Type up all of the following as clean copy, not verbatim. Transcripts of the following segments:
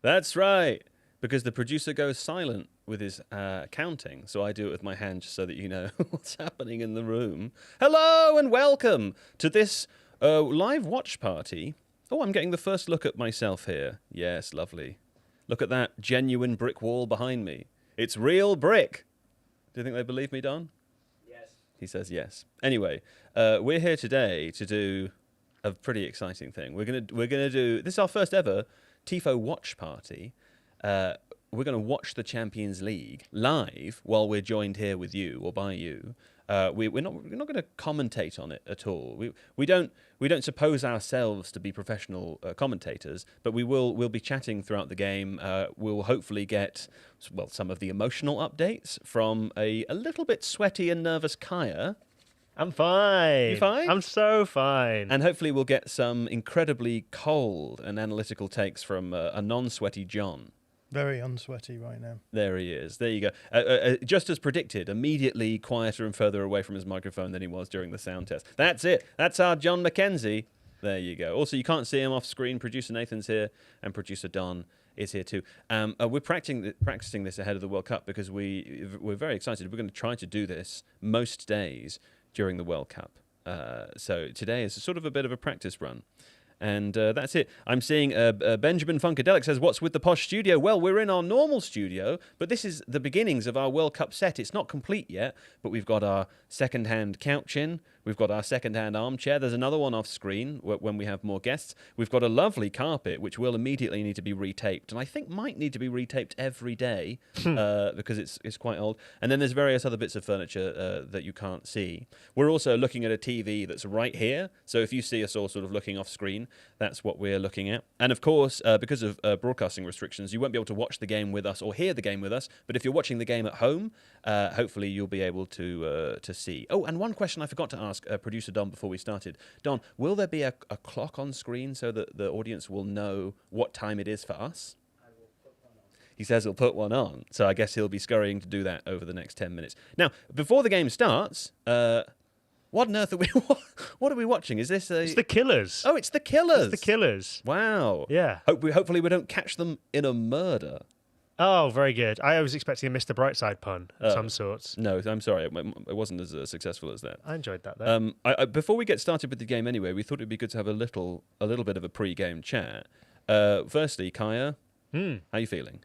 That's right. Because the producer goes silent with his counting, so I do it with my hand just so that you know what's happening in the room. Hello and welcome to this live watch party. Oh, I'm getting the first look at myself here. Yes, lovely. Look at that genuine brick wall behind me. It's real brick. Do you think they believe me, Don? Yes. He says yes. Anyway, we're here today to do a pretty exciting thing. We're gonna do this is our first ever Tifo watch party. We're going to watch the Champions League live while we're joined here with you or by you. We're not going to commentate on it at all. We don't suppose ourselves to be professional commentators, but we'll be chatting throughout the game. We'll hopefully get some of the emotional updates from a little bit sweaty and nervous Kaya. I'm fine. You fine? I'm so fine. And hopefully we'll get some incredibly cold and analytical takes from a non-sweaty John. Very unsweaty right now. There he is. There you go. Just as predicted, immediately quieter and further away from his microphone than he was during the sound test. That's it. That's our John Mackenzie. There you go. Also, you can't see him off screen. Producer Nathan's here, and producer Don is here too. We're practicing this ahead of the World Cup because we're very excited. We're going to try to do this most days during the World Cup. So today is sort of a bit of a practice run. And that's it. I'm seeing Benjamin Funkadelic says, what's with the posh studio? Well, we're in our normal studio, but this is the beginnings of our World Cup set. It's not complete yet, but we've got our second-hand couch in. We've got our second-hand armchair. There's another one off screen when we have more guests. We've got a lovely carpet, which will immediately need to be retaped, and I think might need to be retaped every day because it's quite old. And then there's various other bits of furniture that you can't see. We're also looking at a TV that's right here, so if you see us all sort of looking off screen, that's what we're looking at. And of course, because of broadcasting restrictions, you won't be able to watch the game with us or hear the game with us, but if you're watching the game at home, hopefully you'll be able to see. Oh, and one question I forgot to ask producer Don before we started. Don, will there be a clock on screen so that the audience will know what time it is for us? I will put one on. He says he'll put one on, so I guess he'll be scurrying to do that over the next 10 minutes. Now, before the game starts, what on earth are we? What are we watching? Is this It's the Killers. Oh, it's the Killers. It's the Killers. Wow. Yeah. Hopefully we don't catch them in a murder. Oh, very good. I was expecting a Mr. Brightside pun of some sorts. No, I'm sorry. It wasn't as successful as that. I enjoyed that, though. Before we get started with the game anyway, we thought it'd be good to have a little bit of a pre-game chat. Firstly, Kaya, how are you feeling?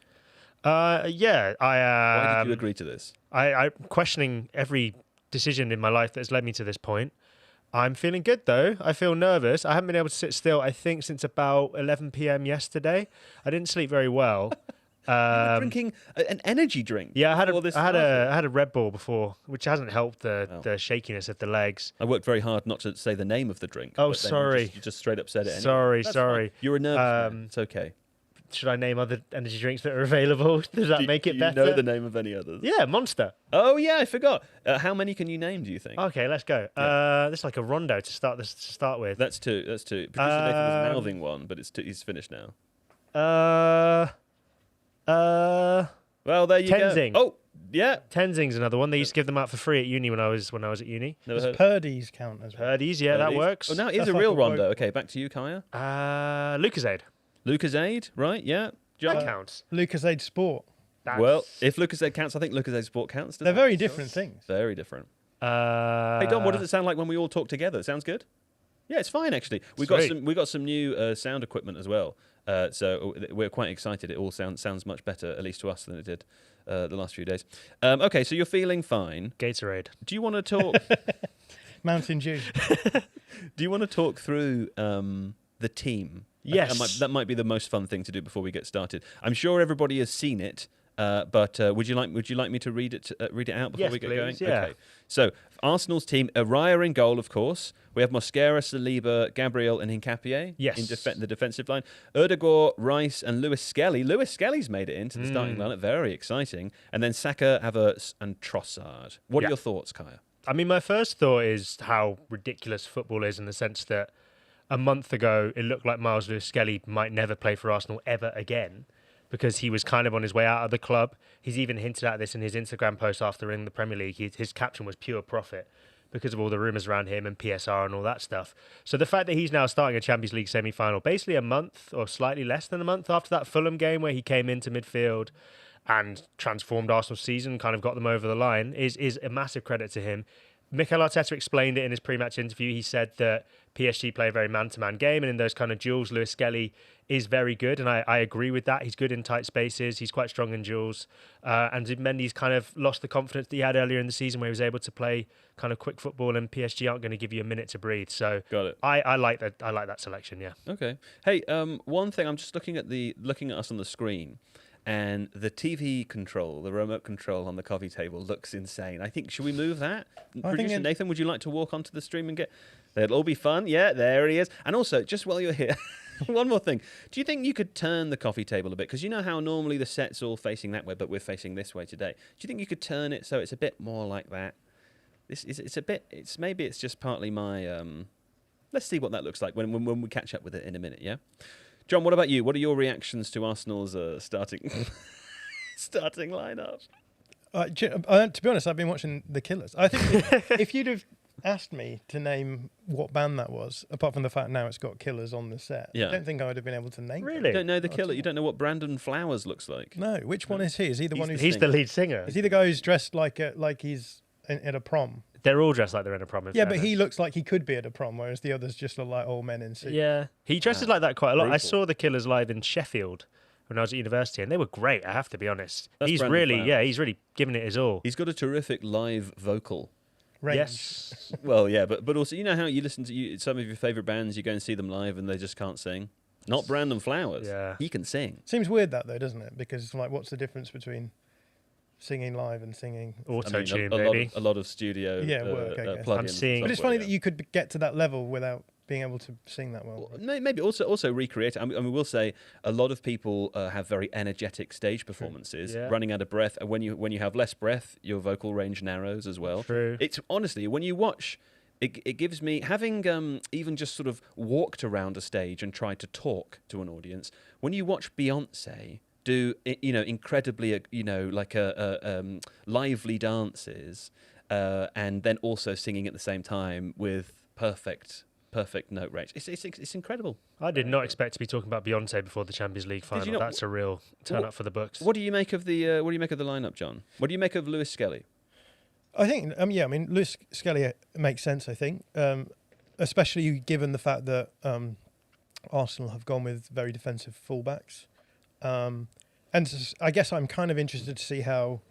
Yeah, Why did you agree to this? I'm questioning every decision in my life that's led me to this point. I'm feeling good, though. I feel nervous. I haven't been able to sit still, I think, since about 11 p.m. yesterday. I didn't sleep very well. You were drinking an energy drink. Yeah, I had a Red Bull before, which hasn't helped the shakiness of the legs. I worked very hard not to say the name of the drink. Oh, but then sorry. You just straight up said it anyway. Sorry. You're a nervous man. It's okay. Should I name other energy drinks that are available? Does that make it better? Do you know the name of any others? Yeah, Monster. Oh, yeah, I forgot. How many can you name, do you think? Okay, let's go. Yeah. This is like a rondo to start with. That's two. Producer Nathan was mouthing one, but he's finished now. Well, there you Tenzing. go. Oh, yeah. Tenzing's another one. They used to give them out for free at uni when I was at uni. Never Does heard. Purdy's count as well? Purdy's, yeah, that Purdy's. works. Oh, now it is That's a like real a rondo. woke- Okay, back to you, Kaya. Lucozade. Lucozade, right? Yeah. John? That counts. Lucozade Sport. Well, if Lucozade counts, I think Lucozade Sport counts. They're very different things. Very different. Hey, Hey Don, what does it sound like when we all talk together? Sounds good. Yeah, it's fine actually. We got some new sound equipment as well. So we're quite excited. It all sounds much better, at least to us, than it did the last few days. Okay, so you're feeling fine. Gatorade. Do you want to talk? Mountain Dew. Do you want to talk through the team? Yes. That might be the most fun thing to do before we get started. I'm sure everybody has seen it. But would you like me to read it out before Yes, we get please, going? yeah. Okay. So Arsenal's team: Araya in goal, of course. We have Mosquera, Saliba, Gabriel, and Hincapié in the defensive line. Erdegaard, Rice, and Lewis Skelly. Lewis Skelly's made it into the starting lineup. Very exciting. And then Saka, Havertz, and Trossard. What are your thoughts, Kaya? I mean, my first thought is how ridiculous football is in the sense that a month ago it looked like Miles Lewis Skelly might never play for Arsenal ever again, because he was kind of on his way out of the club. He's even hinted at this in his Instagram post after in the Premier League. His caption was pure profit. because of all the rumours around him and PSR and all that stuff. So the fact that he's now starting a Champions League semi-final, basically a month or slightly less than a month after that Fulham game where he came into midfield and transformed Arsenal's season, kind of got them over the line, is a massive credit to him. Mikel Arteta explained it in his pre-match interview. He said that PSG play a very man-to-man game, and in those kind of duels, Lewis Skelly is very good, and I agree with that. He's good in tight spaces. He's quite strong in duels. And Mendy's kind of lost the confidence that he had earlier in the season where he was able to play kind of quick football, and PSG aren't going to give you a minute to breathe. So Got it. I like that. I like that selection, yeah. Okay. Hey, one thing, I'm just looking at us on the screen, and the TV control, the remote control on the coffee table looks insane. I think, should we move that? Producer Nathan, would you like to walk onto the stream and get... It'll all be fun. Yeah, there he is. And also, just while you're here, one more thing. Do you think you could turn the coffee table a bit? Because you know how normally the set's all facing that way, but we're facing this way today. Do you think you could turn it so it's a bit more like that? Maybe it's just partly my... let's see what that looks like when we catch up with it in a minute, yeah? John, what about you? What are your reactions to Arsenal's starting lineup? To be honest, I've been watching The Killers. I think if you'd have asked me to name what band that was, apart from the fact now it's got Killers on the set, I don't think I would have been able to name it. Really? You don't know the Killer? You don't know what Brandon Flowers looks like? No. Which one is he? Is he the one who's... He's the lead singer. Is he the guy who's dressed like he's at a prom? They're all dressed like they're in a prom. Yeah, but he looks like he could be at a prom, whereas the others just look like old men in suits. Yeah, he dresses like that quite a lot. Brutal. I saw the Killers live in Sheffield when I was at university, and they were great. I have to be honest. That's He's Brandon really, Flowers. he's really giving it his all. He's got a terrific live vocal. Range. Yes. Well, yeah, but also, you know how you listen to some of your favourite bands, you go and see them live and they just can't sing? Not Brandon Flowers. Yeah. He can sing. Seems weird that though, doesn't it? Because like, what's the difference between singing live and singing? Auto-tune, a lot of studio work, I guess. plugins. I'm seeing- But it's software, funny that you could get to that level without being able to sing that well. Maybe also recreate it. I mean, we'll say a lot of people have very energetic stage performances, Yeah. running out of breath. And when you have less breath, your vocal range narrows as well. True. It's honestly, when you watch, it gives me, having even just sort of walked around a stage and tried to talk to an audience, when you watch Beyonce do incredibly lively dances, and then also singing at the same time with perfect note range. It's incredible. I did not expect to be talking about Beyonce before the Champions League final. not? That's a real turn up for the books. What do you make of the lineup, John? What do you make of Lewis Skelly? I think, Lewis Skelly makes sense, I think, especially given the fact that Arsenal have gone with very defensive fullbacks. And I guess I'm kind of interested to see how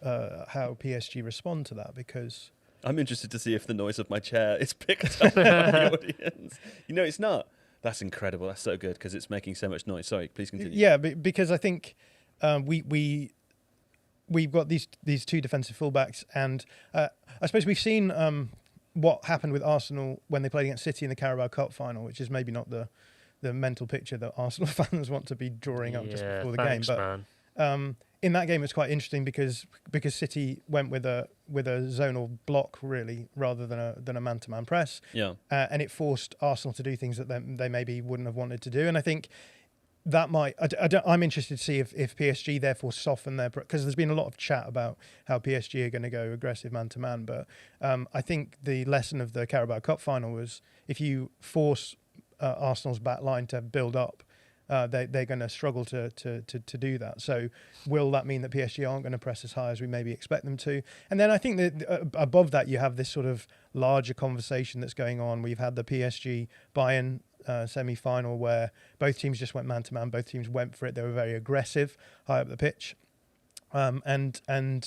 PSG respond to that, because... I'm interested to see if the noise of my chair is picked up by the audience. It's not. That's incredible. That's so good because it's making so much noise. Sorry, please continue. Yeah, because I think we've got these two defensive fullbacks, and I suppose we've seen what happened with Arsenal when they played against City in the Carabao Cup final, which is maybe not the mental picture that Arsenal fans want to be drawing up just before the game. But in that game, it's quite interesting because City went with a zonal block really rather than a man-to-man press. Yeah. And it forced Arsenal to do things that they maybe wouldn't have wanted to do. And I think that might. I'm interested to see if PSG therefore soften their, because there's been a lot of chat about how PSG are going to go aggressive man-to-man. But I think the lesson of the Carabao Cup final was if you force Arsenal's back line to build up, they're going to struggle to do that. So will that mean that PSG aren't going to press as high as we maybe expect them to? And then I think that above that you have this sort of larger conversation that's going on. We've had the PSG Bayern semi-final where both teams just went man-to-man. Both teams went for it. They were very aggressive high up the pitch. And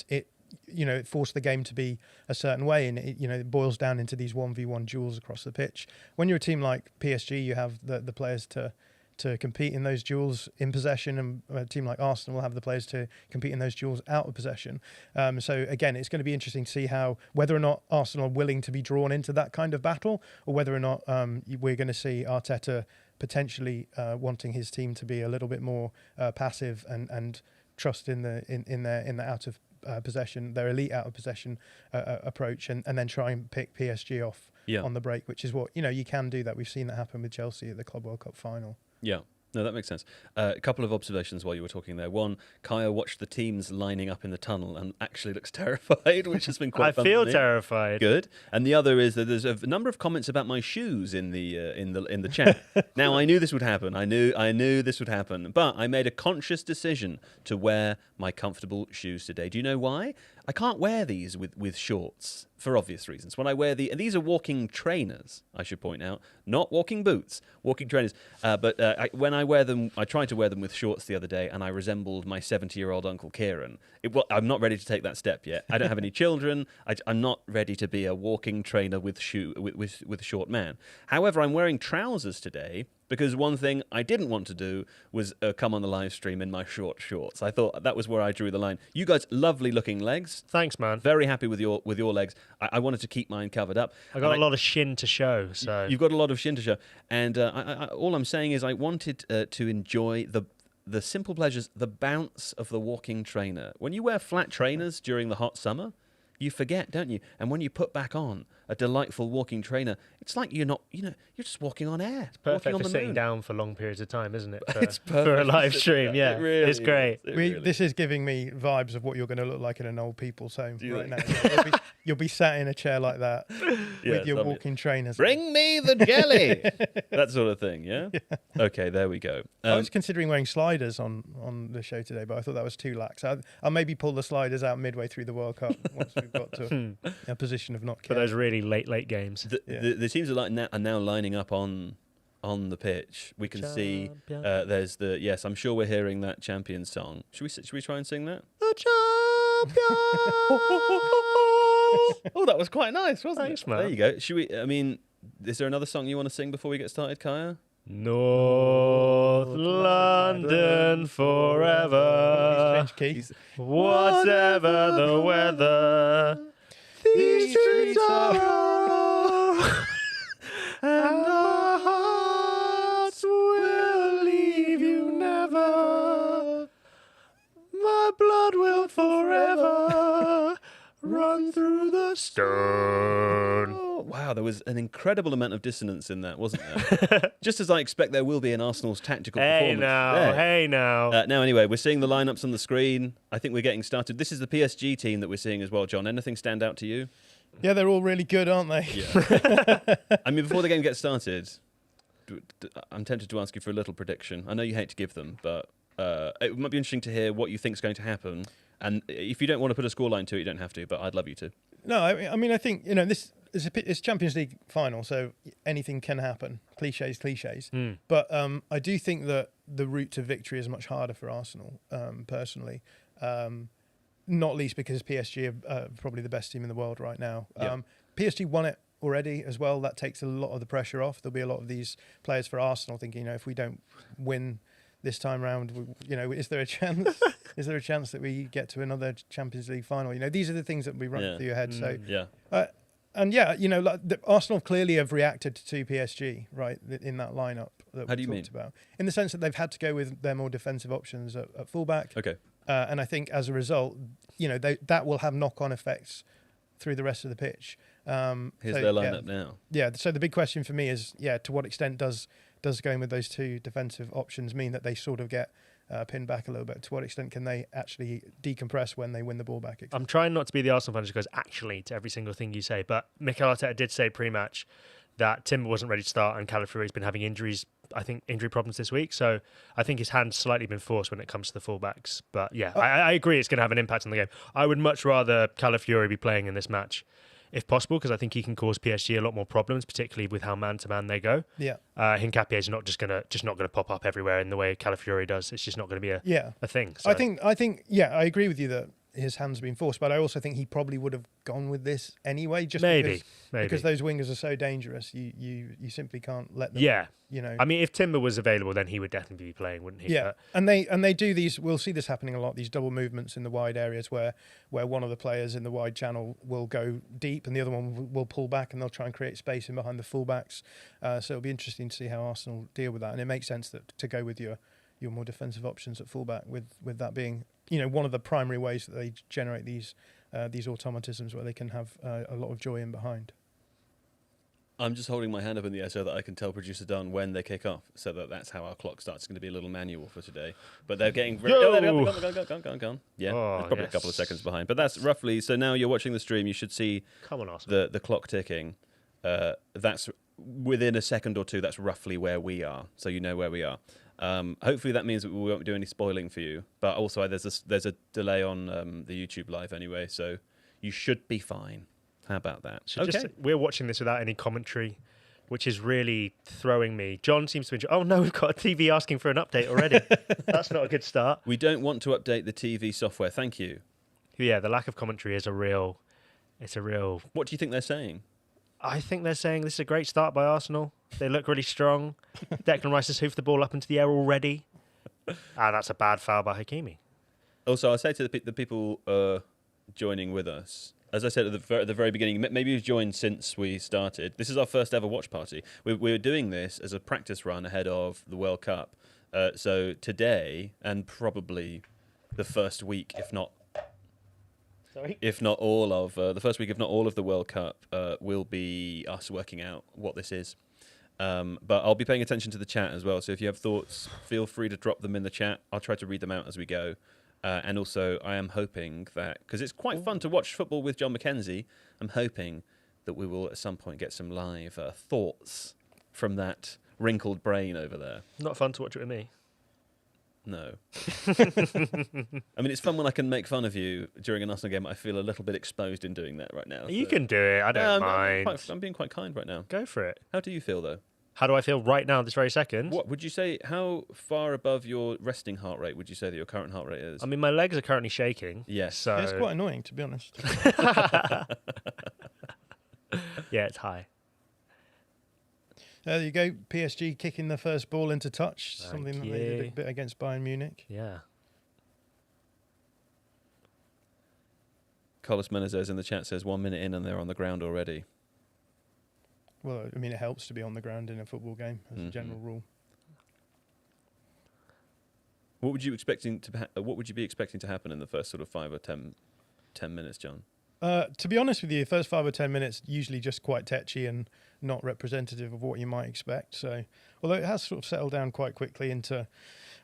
it it forced the game to be a certain way, and it boils down into these 1v1 duels across the pitch. When you're a team like PSG, you have the players to compete in those duels in possession, and a team like Arsenal will have the players to compete in those duels out of possession. So again, it's going to be interesting to see whether or not Arsenal are willing to be drawn into that kind of battle, or whether or not we're going to see Arteta potentially wanting his team to be a little bit more passive and trust in the out of possession, their elite out of possession approach, and then try and pick PSG off on the break, which is what you can do that. We've seen that happen with Chelsea at the Club World Cup final. Yeah. No, that makes sense. A couple of observations while you were talking there. One, Kaya watched the teams lining up in the tunnel and actually looks terrified, which has been quite I fun feel for me. terrified. Good. And the other is that there's a number of comments about my shoes in the chat. Now, I knew this would happen. I knew this would happen. But I made a conscious decision to wear my comfortable shoes today. Do you know why? I can't wear these with shorts for obvious reasons. When I wear and these are walking trainers, I should point out, not walking boots, walking trainers. When I wear them, I tried to wear them with shorts the other day, and I resembled my 70-year-old Uncle Kieran. I'm not ready to take that step yet. I don't have any children. I'm not ready to be a walking trainer with a short man. However, I'm wearing trousers today because one thing I didn't want to do was come on the live stream in my short shorts. I thought that was where I drew the line. You guys, lovely looking legs. Thanks, man. Very happy with your legs. I wanted to keep mine covered up. I got a lot of shin to show. So you've got a lot of shin to show, and all I'm saying is I wanted to enjoy the simple pleasures, the bounce of the walking trainer. When you wear flat trainers during the hot summer, you forget, don't you? And when you put back on a delightful walking trainer, it's like you're just walking on air. It's perfect for sitting down for long periods of time, isn't it? It's perfect for a live stream, yeah. Really it's great. This is giving me vibes of what you're going to look like in an old people's home right now. You'll be sat in a chair like that with your walking trainers. Bring me the jelly! That sort of thing, yeah? Okay, there we go. I was considering wearing sliders on the show today, but I thought that was too lax. I'll maybe pull the sliders out midway through the World Cup once we've got to a position of not For caring. those really late games. The teams are now lining up on the pitch. We can see there's yes, I'm sure we're hearing that champion song. Should we try and sing that? The champion. Oh, that was quite nice, wasn't Thanks, it? man. There you go. Is there another song you want to sing before we get started, Kaya? North London forever. Whatever the weather, these streets are and our hearts will leave you never. My blood will forever run through the stone. Oh, wow, there was an incredible amount of dissonance in that, wasn't there? Just as I expect there will be in Arsenal's tactical performance. Hey now. Now, anyway, we're seeing the lineups on the screen. I think we're getting started. This is the PSG team that we're seeing as well, John. Anything stand out to you? Yeah, they're all really good, aren't they? Yeah. I mean, before the game gets started, I'm tempted to ask you for a little prediction. I know you hate to give them, but it might be interesting to hear what you think is going to happen. And if you don't want to put a scoreline to it, you don't have to, but I'd love you to. No, I mean, I think, this is it's Champions League final, so anything can happen. Cliches. But I do think that the route to victory is much harder for Arsenal, personally. Not least because PSG are probably the best team in the world right now. Yeah. PSG won it already as well. That takes a lot of the pressure off. There'll be a lot of these players for Arsenal thinking, if we don't win this time round, is there a chance? Is there a chance that we get to another Champions League final? These are the things that will be running through your head. So Arsenal clearly have reacted to PSG right in that lineup that How do we you talked about, in the sense that they've had to go with their more defensive options at fullback. Okay. And I think as a result, that will have knock-on effects through the rest of the pitch. Here's their lineup now. Yeah. So the big question for me is, to what extent does going with those two defensive options mean that they sort of get pinned back a little bit? To what extent can they actually decompress when they win the ball back? I'm trying not to be the Arsenal fan who goes actually to every single thing you say, but Mikel Arteta did say pre-match that Timber wasn't ready to start and Calafiori's been having injuries, I think injury problems this week. So I think his hand's slightly been forced when it comes to the fullbacks. But yeah, I agree it's going to have an impact on the game. I would much rather Calafiori be playing in this match, if possible, because I think he can cause PSG a lot more problems, particularly with how man-to-man they go. Yeah. Hincapié is not going to pop up everywhere in the way Calafiori does. It's just not going to be a thing. So. I think I agree with you that his hand's been forced, but I also think he probably would have gone with this anyway, just maybe because those wingers are so dangerous. You simply can't let them. Yeah. I mean, if Timber was available, then he would definitely be playing, wouldn't he? Yeah, and they do these. We'll see this happening a lot. These double movements in the wide areas where one of the players in the wide channel will go deep and the other one will pull back, and they'll try and create space in behind the fullbacks. So it'll be interesting to see how Arsenal deal with that. And it makes sense to go with your more defensive options at fullback, with that being one of the primary ways that they generate these automatisms where they can have a lot of joy in behind. I'm just holding my hand up in the air so that I can tell producer Don when they kick off, so that's how our clock starts. It's going to be a little manual for today. But they're getting very... Yo! Oh, they're gone. Yeah, Oh, it's probably a couple of seconds behind. But that's roughly... So now you're watching the stream, you should see Come on, Arsenal. the clock ticking. That's within a second or two, that's roughly where we are. So you know where we are. Hopefully that means that we won't do any spoiling for you. But also there's a delay on the YouTube live anyway, so you should be fine. How about that? We're watching this without any commentary, which is really throwing me. John seems to enjoy... Oh, no, we've got a TV asking for an update already. That's not a good start. We don't want to update the TV software. Thank you. Yeah, the lack of commentary is a real... It's a real... What do you think they're saying? I think they're saying this is a great start by Arsenal. They look really strong. Declan Rice has hoofed the ball up into the air already. That's a bad foul by Hakimi. Also, I'll say to the people joining with us, as I said at the very beginning, maybe you've joined since we started. This is our first ever watch party. We're doing this as a practice run ahead of the World Cup. So today, and probably the first week, if not all of the World Cup, will be us working out what this is. But I'll be paying attention to the chat as well. So if you have thoughts, feel free to drop them in the chat. I'll try to read them out as we go. And also, I am hoping that, because it's quite fun to watch football with John McKenzie, I'm hoping that we will at some point get some live thoughts from that wrinkled brain over there. Not fun to watch it with me. No. I mean, it's fun when I can make fun of you during an Arsenal game. I feel a little bit exposed in doing that right now. You can do it. I don't mind. I'm being quite kind right now. Go for it. How do you feel, though? How do I feel right now, this very second? What would you say? How far above your resting heart rate would you say that your current heart rate is? I mean, my legs are currently shaking. Yes. So It's quite annoying, to be honest. Yeah, it's high. There you go. PSG kicking the first ball into touch. Thank something that you. they did a bit against Bayern Munich. Yeah. Carlos Menezes in the chat says 1 minute in and they're on the ground already. Well, I mean, it helps to be on the ground in a football game as a general rule. What would you be expecting to happen in the first sort of 5 or 10 minutes, John? To be honest with you, the first 5 or 10 minutes usually just quite tetchy and not representative of what you might expect. So, although it has sort of settled down quite quickly into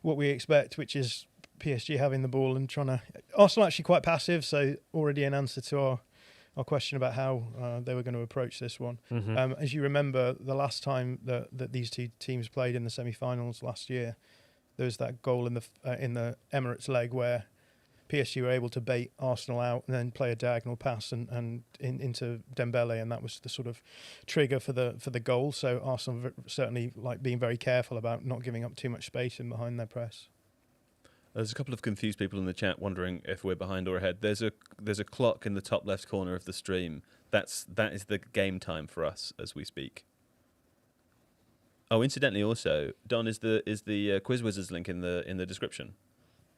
what we expect, which is PSG having the ball and trying to... Arsenal actually quite passive, so already an answer to our question about how they were going to approach this one. Mm-hmm. As you remember, the last time that these two teams played in the semi-finals last year, there was that goal in the Emirates leg where PSG were able to bait Arsenal out and then play a diagonal pass and into Dembele, and that was the sort of trigger for the goal. So Arsenal certainly like being very careful about not giving up too much space in behind their press. There's a couple of confused people in the chat wondering if we're behind or ahead. There's a clock in the top left corner of the stream. That is the game time for us as we speak. Oh, incidentally, also, Don, is the Quiz Wizards link in the description?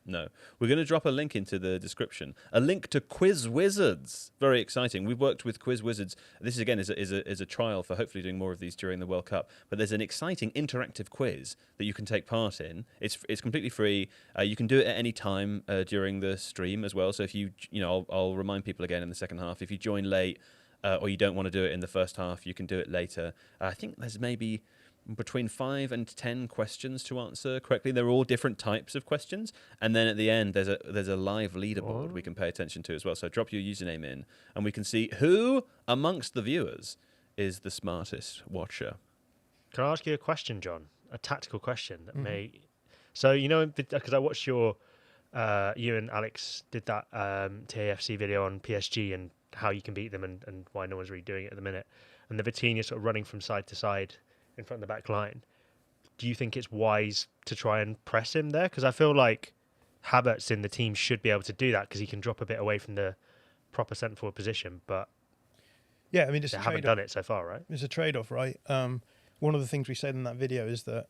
No. We're going to drop a link into the description. A link to Quiz Wizards. Very exciting. We've worked with Quiz Wizards. This, again, is a trial for hopefully doing more of these during the World Cup. But there's an exciting interactive quiz that you can take part in. It's completely free. You can do it at any time during the stream as well. So if I'll remind people again in the second half. If you join late or you don't want to do it in the first half, you can do it later. I think there's maybe between 5 and 10 questions to answer correctly. They're all different types of questions, and then at the end there's a live leaderboard we can pay attention to as well. So drop your username in, and we can see who amongst the viewers is the smartest watcher. Can I ask you a question, John? A tactical question that may. So because I watched you and Alex did that TAFC video on PSG and how you can beat them and why no one's really doing it at the minute, and the Vitinha sort of running from side to side in front of the back line. Do you think it's wise to try and press him there? Because I feel like Havertz in the team should be able to do that because he can drop a bit away from the proper centre forward position. But yeah, I mean, they haven't done it so far, right? It's a trade-off, right? One of the things we said in that video is that,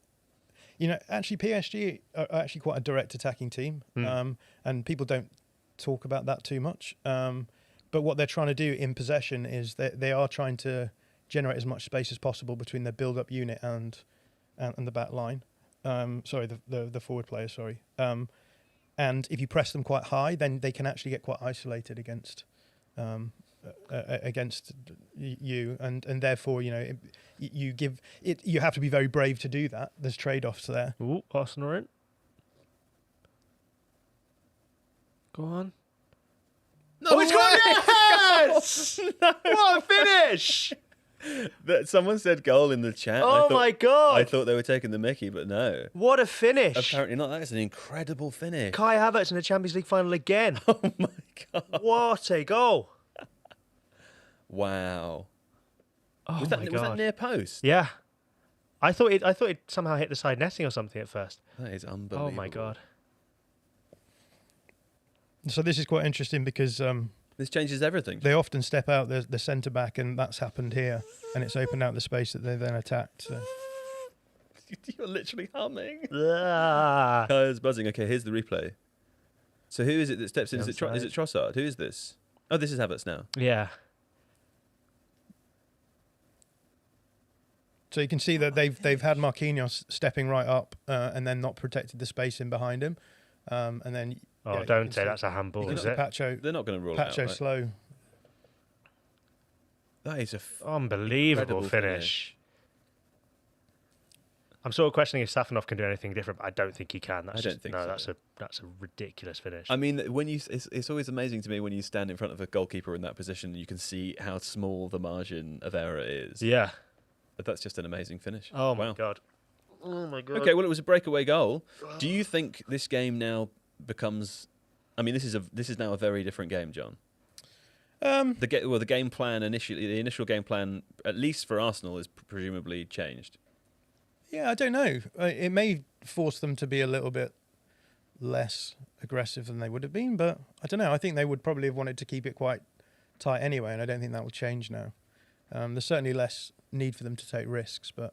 actually PSG are actually quite a direct attacking team, and people don't talk about that too much. But what they're trying to do in possession is they are trying to generate as much space as possible between their build-up unit and the back line. The forward players, sorry. And if you press them quite high, then they can actually get quite isolated against against you, and therefore you give it. You have to be very brave to do that. There's trade-offs there. Ooh, Arsenal are in. Go on. No, Oh, it's gone! Yes! What a finish! Someone said goal in the chat. Oh my God. I thought they were taking the mickey, but no. What a finish. Apparently not. That is an incredible finish. Kai Havertz in the Champions League final again. Oh my God. What a goal. Wow. Oh Was my God. that near post? Yeah. I thought it somehow hit the side netting or something at first. That is unbelievable. Oh my God. So this is quite interesting because This changes everything. they often step out the centre back, and that's happened here, and it's opened out the space that they then attacked. So. You're literally humming. Ah. Kyle's buzzing. Okay, here's the replay. So who is it that steps in? Is it Onside. Trossard? Who is this? Oh, this is Havertz now. Yeah. So you can see that they've had Marquinhos stepping right up and then not protected the space in behind him, and then. Oh, yeah, you don't can say see- that's a handball, you can is see it? Pacho They're not going to rule it out. Right? slow. That is a Unbelievable incredible finish. I'm sort of questioning if Safanov can do anything different, but I don't think he can. That's I don't think so. That's a ridiculous finish. I mean, it's always amazing to me when you stand in front of a goalkeeper in that position, you can see how small the margin of error is. Yeah. But that's just an amazing finish. Oh wow. my God. Oh my God. Okay, well, it was a breakaway goal. Do you think this game now becomes? I mean, this is now a very different game, John. The game plan the initial game plan, at least for Arsenal, is presumably changed. Yeah, I don't know. It may force them to be a little bit less aggressive than they would have been, but I don't know. I think they would probably have wanted to keep it quite tight anyway, and I don't think that will change now. There's certainly less need for them to take risks, but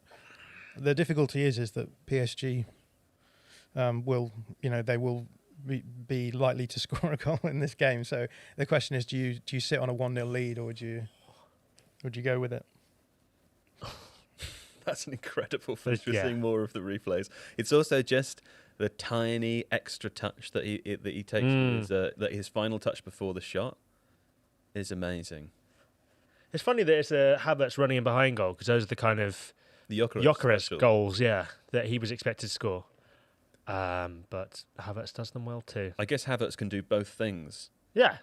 the difficulty is that PSG will be likely to score a goal in this game. So the question is, do you sit on a 1-0 lead, or would you go with it? That's an incredible finish. We're Yeah. seeing more of the replays. It's also just the tiny extra touch that he takes. That his final touch before the shot is amazing. It's funny that it's Havertz running in behind goal, because those are the kind of The Gyökeres Gyökeres goals, yeah, that he was expected to score. But Havertz does them well too. I guess Havertz can do both things. Yeah.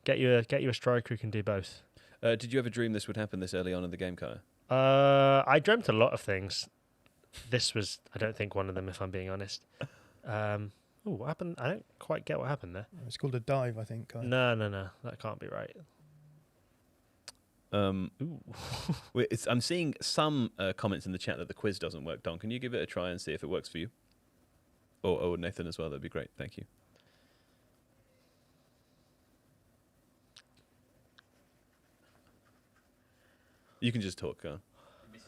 Get you a striker who can do both. Did you ever dream this would happen this early on in the game, Kaya? I dreamt a lot of things. This was, I don't think, one of them, if I'm being honest. What happened? I don't quite get what happened there. It's called a dive, I think. No, that can't be right. I'm seeing some comments in the chat that the quiz doesn't work. Don, can you give it a try and see if it works for you? Or Nathan as well, that'd be great. Thank you. You can just talk. Missing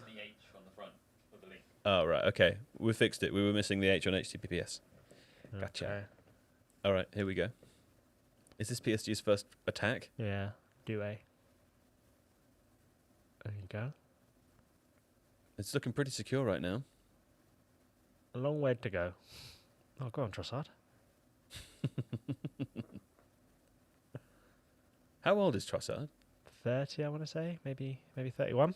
the H on the front of the link. Oh, right. Okay. We fixed it. We were missing the H on HTTPS. Gotcha. Okay. All right. Here we go. Is this PSG's first attack? Yeah. Do a. There you go. It's looking pretty secure right now. A long way to go. Oh, go on, Trossard. How old is Trossard? 30, I want to say. Maybe 31.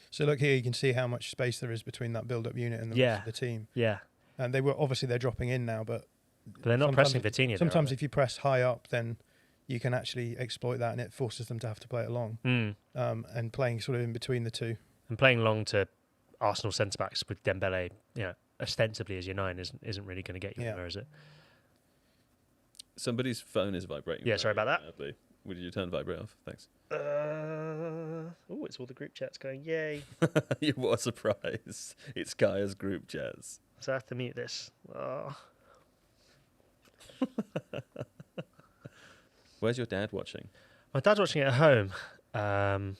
So look here, you can see how much space there is between that build-up unit and the rest of the team. Yeah. And they're dropping in now, but They're not pressing Vitinha. Sometimes if you press high up, then you can actually exploit that, and it forces them to have to play it long. And playing sort of in between the two. And playing long to Arsenal centre-backs with Dembele, ostensibly as your 9 isn't really going to get you anywhere, is it? Somebody's phone is vibrating. Yeah, sorry about that. Badly. Would you turn vibrate off? Thanks. It's all the group chats going, yay. What a surprise. It's Kaya's group chats. So I have to mute this. Oh. Where's your dad watching? My dad's watching it at home.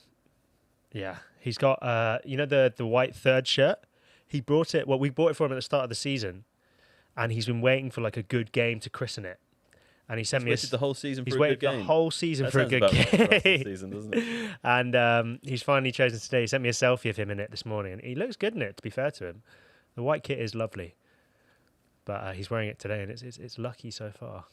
Yeah, he's got, the white third shirt? He brought it, we bought it for him at the start of the season, and he's been waiting for like a good game to christen it. And he sent me the whole season for he's a waited good game. the whole season That for a sounds good about right for us this game. season, doesn't it? And he's finally chosen today. He sent me a selfie of him in it this morning, and he looks good in it, to be fair to him. The white kit is lovely. but he's wearing it today, and it's lucky so far.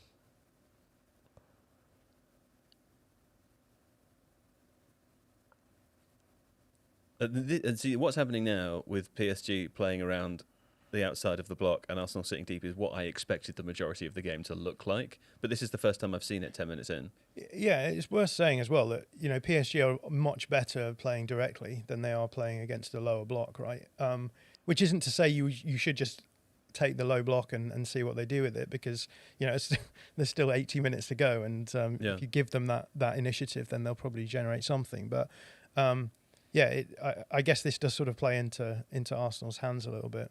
And see, what's happening now with PSG playing around the outside of the block and Arsenal sitting deep is what I expected the majority of the game to look like. But this is the first time I've seen it 10 minutes in. Yeah, it's worth saying as well that, you know, PSG are much better playing directly than they are playing against a lower block, right? Which isn't to say you should just take the low block and see what they do with it, because, you know, there's still 80 minutes to go, and if you give them that initiative, then they'll probably generate something. But I guess this does sort of play into Arsenal's hands a little bit.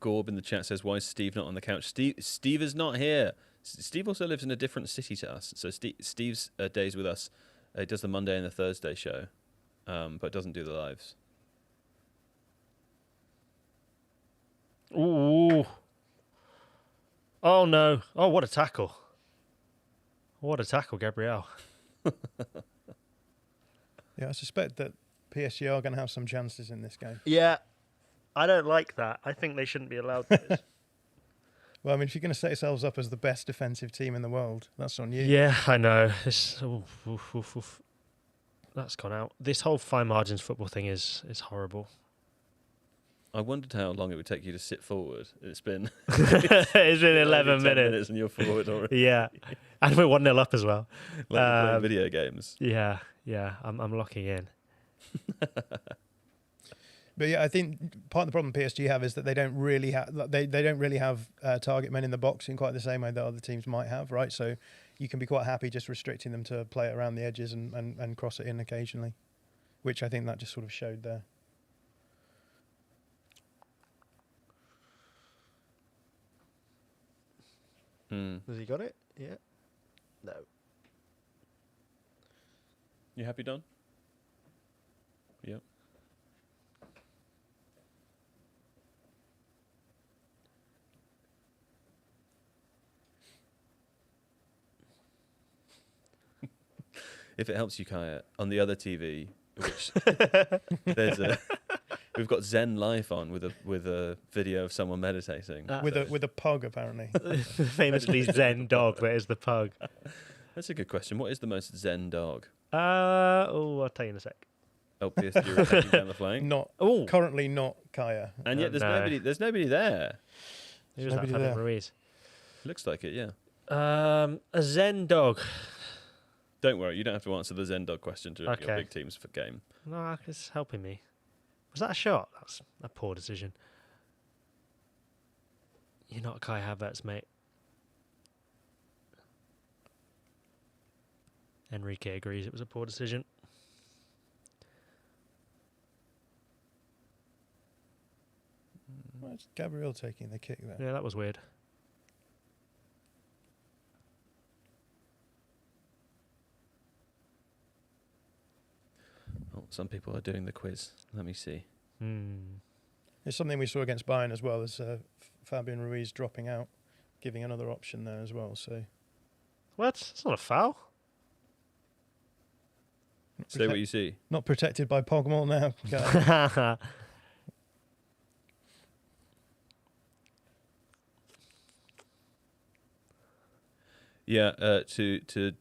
Gorb in the chat says, "Why is Steve not on the couch?" Steve is not here. Steve also lives in a different city to us. So Steve's days with us. He does the Monday and the Thursday show, but doesn't do the lives. Ooh. Oh, no. Oh, what a tackle. What a tackle, Gabriel. Yeah, I suspect that PSG are going to have some chances in this game. Yeah. I don't like that. I think they shouldn't be allowed to. Well, I mean, if you're going to set yourselves up as the best defensive team in the world, that's on you. Yeah, I know. That's gone out. This whole fine margins football thing is horrible. I wondered how long it would take you to sit forward. It's been It's been 11 minutes. and you're forward already. Yeah. And we're 1-0 up as well. Like you're playing video games. Yeah. I'm locking in. But yeah, I think part of the problem PSG have is that they don't really have target men in the box in quite the same way that other teams might have, right? So you can be quite happy just restricting them to play it around the edges and cross it in occasionally, which I think that just sort of showed there. Has he got it? Yeah. No. You happy, Don? Yep. If it helps you, Kaya, on the other TV, which we've got Zen Life on with a video of someone meditating with a pug, apparently. Famously Zen dog, that is the pug. That's a good question. What is the most Zen dog? I'll tell you in a sec. Oh, PSG are attacking down the flank. Currently not Kaya. And yet there's nobody there. Who's that? Fabian Ruiz. Looks like it, yeah. A Zen dog. Don't worry, you don't have to answer the Zen dog question during your big teams for game. No, it's helping me. Was that a shot? That's a poor decision. You're not Kai Havertz, mate. Enrique agrees it was a poor decision. Well, it's Gabriel taking the kick there. Yeah, that was weird. Oh, some people are doing the quiz. Let me see. It's something we saw against Bayern as well, as Fabian Ruiz dropping out, giving another option there as well. So, what? It's not a foul. Say what you see. Not protected by Pogmore now. Yeah, to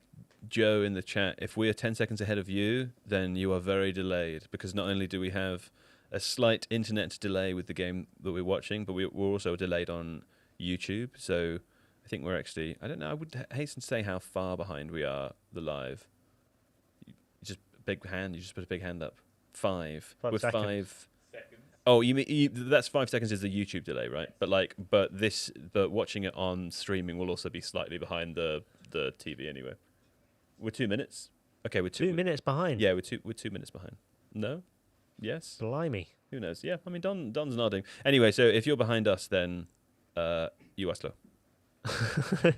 Joe in the chat, if we are 10 seconds ahead of you, then you are very delayed, because not only do we have a slight internet delay with the game that we're watching, but we're also delayed on YouTube. So I think we're actually, I don't know, I would hasten to say how far behind we are the live. You just put a big hand up. 5. We're seconds. 5 seconds. Oh, you mean that's 5 seconds is the YouTube delay, right? But watching it on streaming will also be slightly behind the TV anyway. We're 2 minutes. Okay, we're 2 minutes behind. Yeah, we're 2 minutes behind. No? Yes? Blimey. Who knows? Yeah, I mean, Don's nodding. Anyway, so if you're behind us, then you are slow. A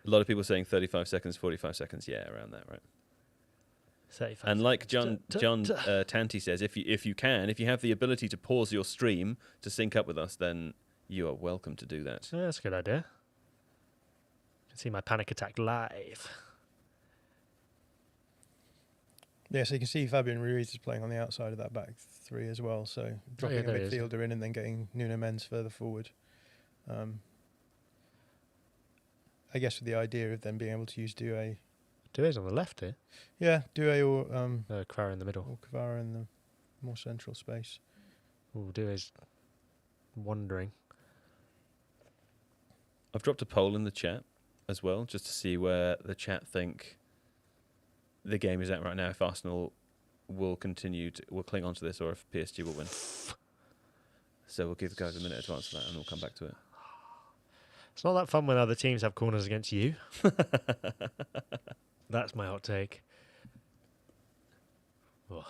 lot of people saying 35 seconds, 45 seconds. Yeah, around that, right? 35 and like seconds. John Tanti says, if you have the ability to pause your stream to sync up with us, then you are welcome to do that. Yeah, that's a good idea. You can see my panic attack live. Yeah, so you can see Fabian Ruiz is playing on the outside of that back 3 as well. So dropping a there he is. midfielder in and then getting Nuno Mendes further forward. I guess with the idea of then being able to use Doué. Doué's on the left here. Yeah, Doué or Kvara in the middle. or Kvara in the more central space. Ooh, Doué's wandering. I've dropped a poll in the chat as well, just to see where the chat think the game is at right now. If Arsenal will cling on to this, or if PSG will win. So we'll give the guys a minute to answer that, and we'll come back to it. It's not that fun when other teams have corners against you. That's my hot take. Ugh.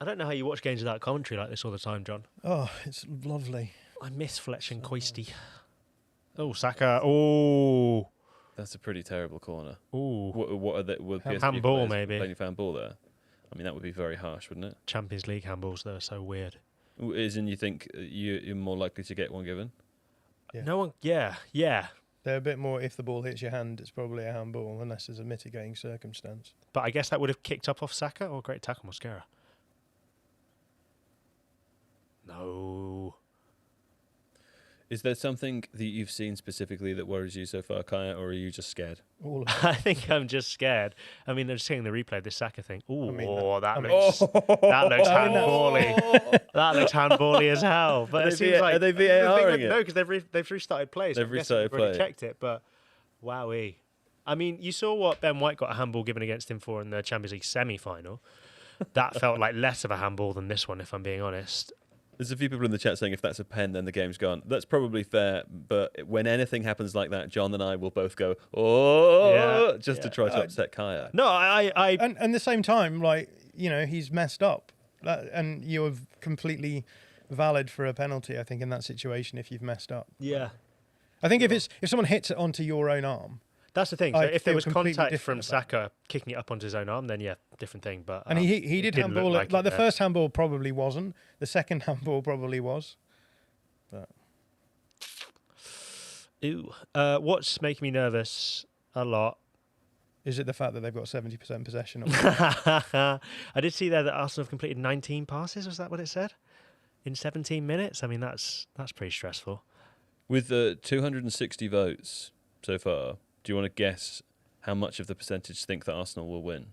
I don't know how you watch games without commentary like this all the time, John. Oh, it's lovely. I miss Fletch and Coisty. Oh, Saka. Oh. That's a pretty terrible corner. Ooh. What are the PSG Handball, players maybe. playing handball there? I mean, that would be very harsh, wouldn't it? Champions League handballs, though, are so weird. Isn't you think you're more likely to get one given? Yeah. No one. Yeah. They're a bit more, if the ball hits your hand, it's probably a handball, unless there's a mitigating circumstance. But I guess that would have kicked up off Saka. Or great tackle, Mosquera. No. Is there something that you've seen specifically that worries you so far, Kaya, or are you just scared? All of it. I think I'm just scared. I mean, they're seeing the replay of this Saka thing. Ooh, I mean, that that- looks that looks handbally. Oh. That looks handbally as hell. But Are it they seems like are they VARing it? No, because they've restarted play. So They've I'm guessing restarted they've already play. checked it. But wowee. I mean, you saw what Ben White got a handball given against him for in the Champions League semi-final. That felt like less of a handball than this one, if I'm being honest. There's a few people in the chat saying if that's a pen, then the game's gone. That's probably fair, but when anything happens like that, John and I will both go, to try to upset Kaya. No, I And at the same time, like, you know, he's messed up. And you're completely valid for a penalty, I think, in that situation if you've messed up. yeah. I think if someone hits it onto your own arm, That's the thing. So I if there feel was completely contact different from about Saka kicking it up onto his own arm, then yeah, different thing. But and he did didn't handball look it. like Like it the there. first handball probably wasn't. The second handball probably was. But Ooh. What's making me nervous a lot? is it the fact that they've got 70% possession? I did see there that Arsenal have completed 19 passes. Was that what it said? In 17 minutes? I mean, that's pretty stressful. With 260 votes so far, do you want to guess how much of the percentage think that Arsenal will win?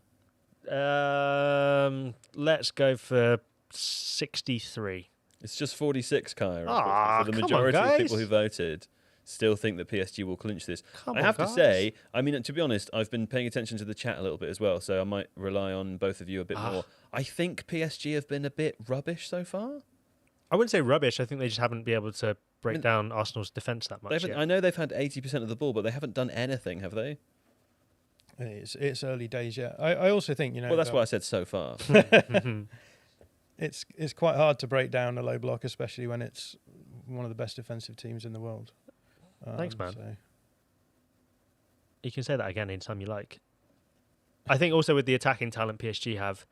Let's go for 63. It's just 46, Kaya. Ah, so the come on, majority of people guys. who voted still think that PSG will clinch this. Come I on, have to guys. say, I mean, to be honest, I've been paying attention to the chat a little bit as well, so I might rely on both of you a bit more. I think PSG have been a bit rubbish so far. I wouldn't say rubbish. I think they just haven't been able to break down Arsenal's defence that They much haven't, yet. I know they've had 80% of the ball, but they haven't done anything, have they? It's early days yet. I also think, you know, Well, that's why I said so far. it's quite hard to break down a low block, especially when it's one of the best defensive teams in the world. Thanks, man. So. You can say that again anytime you like. I think also with the attacking talent PSG have,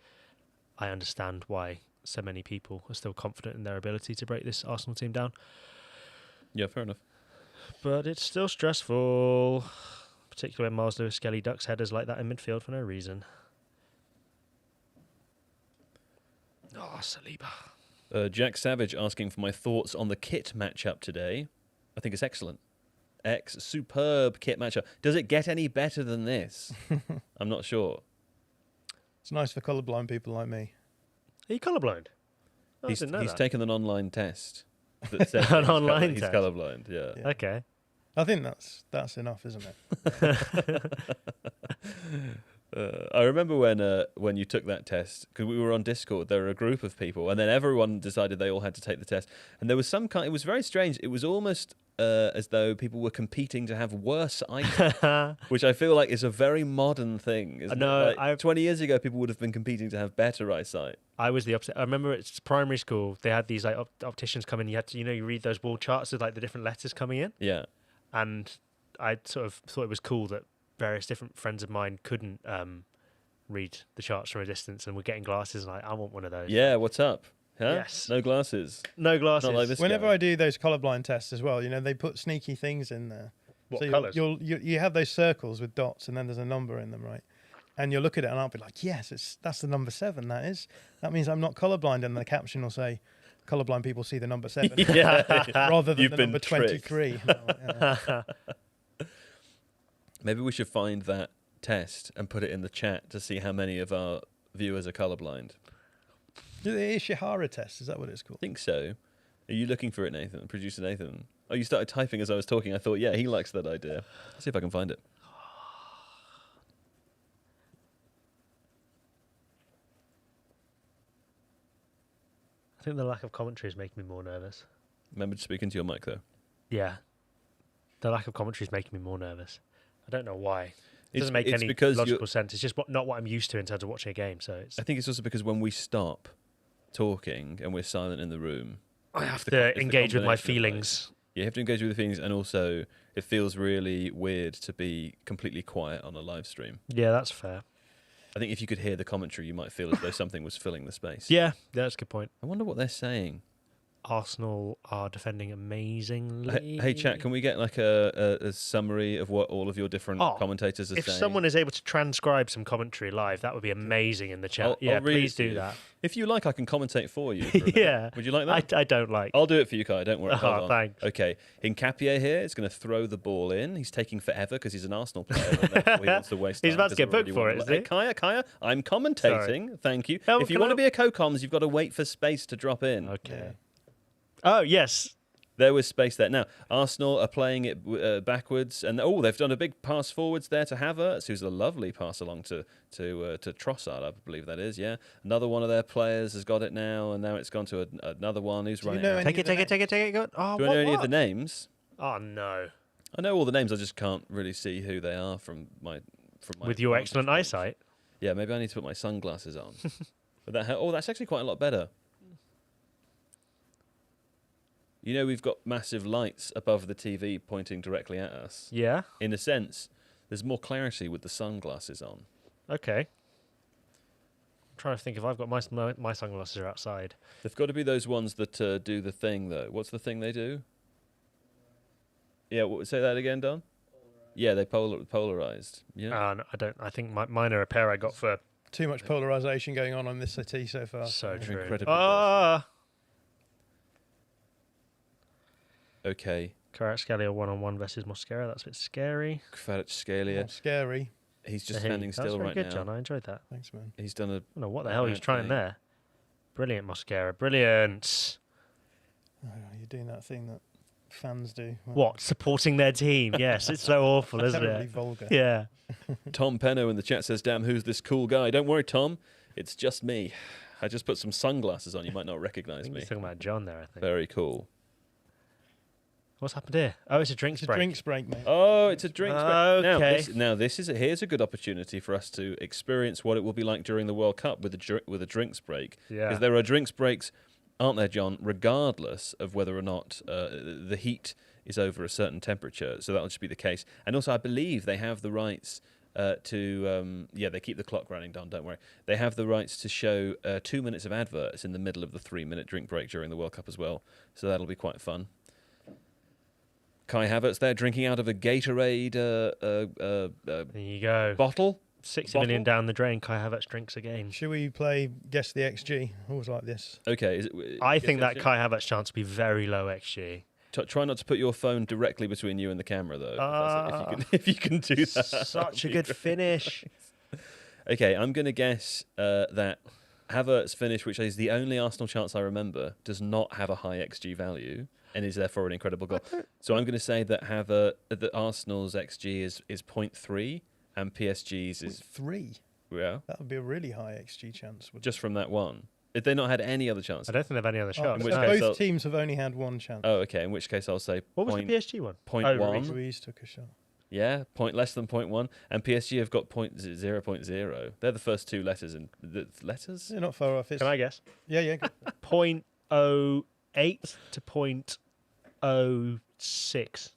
I understand why so many people are still confident in their ability to break this Arsenal team down. Yeah, fair enough. But it's still stressful, particularly when Miles Lewis-Skelly ducks headers like that in midfield for no reason. Oh, Saliba. Jack Savage asking for my thoughts on the kit matchup today. I think it's excellent. Superb kit matchup. Does it get any better than this? I'm not sure. It's nice for colourblind people like me. Are you colourblind? Oh, I He's didn't know that. taken an online test. That says An online he's test? colourblind, yeah. Yeah. Okay. I think that's enough, isn't it? I remember when you took that test, because we were on Discord, there were a group of people, and then everyone decided they all had to take the test. And there was some kind, it was very strange. It was almost as though people were competing to have worse eyesight, which I feel like is a very modern thing. Isn't No, it? Like 20 years ago, people would have been competing to have better eyesight. I was the opposite. I remember it's primary school. They had these like opticians come in. You had to, you read those wall charts with like the different letters coming in. Yeah. And I sort of thought it was cool that various different friends of mine couldn't read the charts from a distance and were getting glasses. And I want one of those. Yeah, what's up? Huh? Yes. No glasses. No glasses. Not like this Whenever guy. I do those colourblind tests as well, they put sneaky things in there. What so colours? you have those circles with dots, and then there's a number in them, right? And you'll look at it and I'll be like, yes, that's the number 7. That means I'm not colourblind. And the caption will say, colourblind people see the number 7 rather than You've the been number tricked. 23. No, yeah. Maybe we should find that test and put it in the chat to see how many of our viewers are colourblind. The Ishihara test, is that what it's called? I think so. Are you looking for it, Nathan? Producer Nathan? Oh, you started typing as I was talking. I thought, yeah, he likes that idea. Let's see if I can find it. I think the lack of commentary is making me more nervous. Remember to speak into your mic, though. Yeah. The lack of commentary is making me more nervous. I don't know why. It It's- doesn't make it's any because logical sense. It's just not what I'm used to in terms of watching a game. So it's I think it's also because when we stop talking and we're silent in the room, I have the to it's the engage with my combination of feelings. you have to engage with the feelings, and also it feels really weird to be completely quiet on a live stream. Yeah, that's fair. I think if you could hear the commentary, you might feel as though something was filling the space. Yeah, that's a good point. I wonder what they're saying. Arsenal are defending amazingly. Hey, chat, can we get like a summary of what all of your different commentators are If saying? someone is able to transcribe some commentary live, that would be amazing in the chat. I'll Yeah, read it please to do you. that. If you like, I can commentate for you. For a minute. Yeah. Would you like that? I don't like. I'll do it for you, Kai. Don't worry. Oh, Hold on. thanks. Okay. Hincapié here is going to throw the ball in. He's taking forever because he's an Arsenal player. And therefore he wants to waste He's time about to 'cause get we're already booked for it, one- isn't he? Kaya, I'm commentating. Thank you. Oh, if you can want to I- be a co-coms, you've got to wait for space to drop in. Okay. Oh, yes. There was space there. Now, Arsenal are playing it backwards, and they've done a big pass forwards there to Havertz, who's a lovely pass along to Trossard, I believe that is. Yeah, another one of their players has got it now, and now it's gone to another one who's Do you running. know out. any- Take it. Go. Oh, Do I know any of the names? Oh, no. I know all the names. I just can't really see who they are from my. With your vantage excellent point. eyesight. Yeah, maybe I need to put my sunglasses on. But that's actually quite a lot better. You know, we've got massive lights above the TV pointing directly at us. Yeah. In a sense, there's more clarity with the sunglasses on. Okay. I'm trying to think if I've got my sunglasses are outside. They've got to be those ones that do the thing, though. What's the thing they do? Yeah, say that again, Don. Yeah, they polarized. Yeah. No, I don't. I think mine are a pair I got for. Too much polarisation going on this city so far. So true. incredibly Ah. Okay. Kvaratskhelia 1-on-1 versus Mosquera. That's a bit scary. Kvaratskhelia. Not scary. He's just Hey, standing that was still very right good, now. John. I enjoyed that. Thanks, man. He's done a. I don't know what the hell he was trying thing. there. Brilliant, Mosquera. Brilliant. Oh, you're doing that thing that fans do. What? Supporting their team. Yes, it's so awful, isn't Terribly it? vulgar. Yeah. Tom Penno in the chat says, "Damn, who's this cool guy?" Don't worry, Tom. It's just me. I just put some sunglasses on. You might not I recognize think me. he's talking about John there, I think. Very cool. What's happened here? Oh, it's a drinks It's a break. drinks break, mate. Oh, it's a drinks break. Okay. Now this is here's a good opportunity for us to experience what it will be like during the World Cup with a drinks break. Yeah. Because there are drinks breaks, aren't there, John? Regardless of whether or not the heat is over a certain temperature, so that'll just be the case. And also, I believe they have the rights to they keep the clock running, Don. Don't worry. They have the rights to show 2 minutes of adverts in the middle of the 3-minute drink break during the World Cup as well. So that'll be quite fun. Kai Havertz there drinking out of a Gatorade There you go. bottle. 60 million down the drain. Kai Havertz drinks again. Should we play Guess the XG? Always like this. Okay. I think that Kai Havertz chance will be very low XG. Try not to put your phone directly between you and the camera, though. If you can do that. Such a good finish. Okay, I'm going to guess that Havertz finish, which is the only Arsenal chance I remember, does not have a high XG value and is therefore an incredible goal. So I'm going to say that that Arsenal's XG is 0.3 and PSG's is 3. yeah, That would be a really high XG chance. just from that one. If they not had any other chance. I don't think they've any other Oh, shots. in which so No. case both I'll- teams have only had one chance. Oh, okay. In which case I'll say What was the point, PSG one? 0.1. Ruiz took a shot. Yeah, less than 0.1, and PSG have got 0.0. They're the first two letters in the letters. They're not far off. It's, Can I guess? Yeah. Go. 0.08 to 0.06.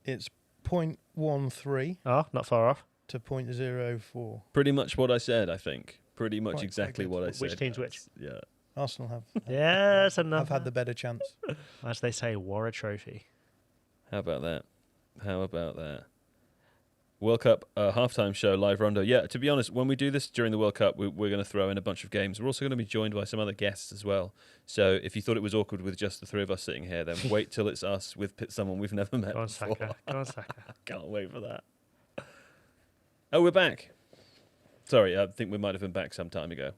It's 0.13 Oh, not far off. to 0.04. Pretty much what I said, I think. Pretty much Quite exactly good. what I said. Which team's which? Yeah. Arsenal have Yes, enough. have had the better chance. As they say, war a trophy. How about that? How about that? World Cup halftime show live rondo. Yeah, to be honest, when we do this during the World Cup, we're going to throw in a bunch of games. We're also going to be joined by some other guests as well. So if you thought it was awkward with just the three of us sitting here, then wait till it's us with someone we've never met Go on, before. Saka. Go on, Saka. Can't wait for that. Oh, we're back. Sorry, I think we might have been back some time ago.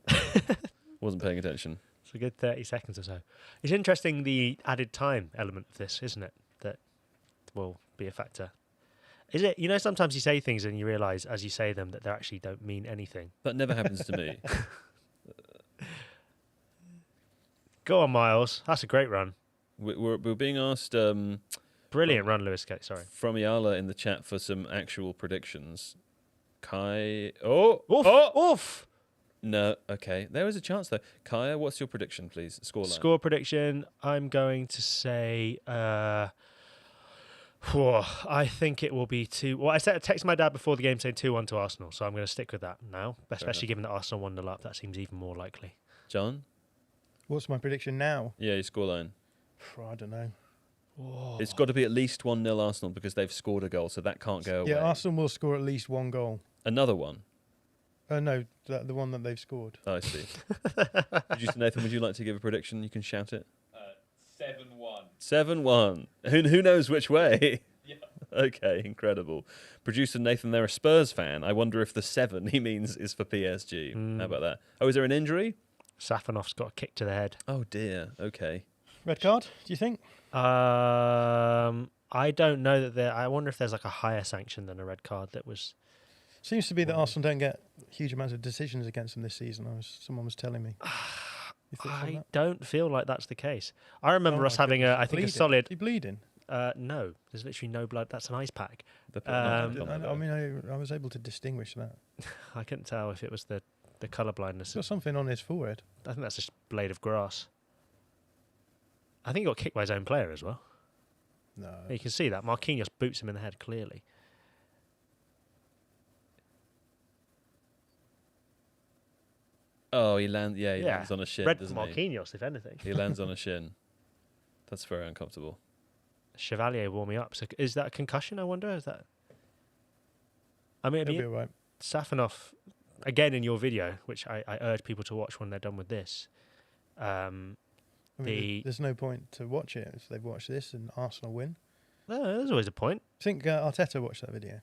Wasn't paying attention. It's a good 30 seconds or so. It's interesting, the added time element of this, isn't it? That will be a factor. Is it? You know, sometimes you say things and you realise as you say them that they actually don't mean anything. That never happens to me. Go on, Miles. That's a great run. We're being asked Brilliant run, Lewis Gate. Sorry. from Iala in the chat for some actual predictions. Kai... Oh! Oof! Oh! Oof! No, okay. There was a chance, though. Kaya, what's your prediction, please? Scoreline. Score prediction, I'm going to say... I think it will be 2... Well, I texted my dad before the game saying 2-1 to Arsenal, so I'm going to stick with that now, especially given that Arsenal 1-0 up. That seems even more likely. John? What's my prediction now? Yeah, your scoreline. I don't know. Whoa. It's got to be at least 1-0 Arsenal because they've scored a goal, so that can't go away. Yeah, Arsenal will score at least one goal. Another one? No, the one that they've scored. Oh, I see. Producer Nathan, would you like to give a prediction? You can shout it. 7-1. 7-1. Who knows which way? Yeah. Okay, incredible. Producer Nathan, they're a Spurs fan. I wonder if the 7 he means is for PSG. How about that? Oh, is there an injury? Safanov's got a kick to the head. Oh, dear. Okay. Red card, do you think? I don't know that there... I wonder if there's like a higher sanction than a red card that was... Seems to be that Arsenal don't get huge amounts of decisions against them this season. Someone was telling me. You think on I that? don't feel like that's the case. I remember Oh us my having goodness, I think, a bleeding. solid... Is he bleeding? No, there's literally no blood. That's an ice pack. I mean, I was able to distinguish that. I couldn't tell if it was the colour blindness. He's got something on his forehead. I think that's just a blade of grass. I think he got kicked by his own player as well. No. You can see that. Marquinhos boots him in the head, clearly. Oh, he lands. Yeah, he lands on a shin, Red doesn't he? Marquinhos, if anything. He lands on a shin. That's very uncomfortable. Chevalier warming up. So is that a concussion, I wonder? Is that... I mean, He'll be all right. Safanov, again in your video, which I urge people to watch when they're done with this. I mean, there's no point to watch it if they've watched this and Arsenal win. No, there's always a point. I think Arteta watched that video.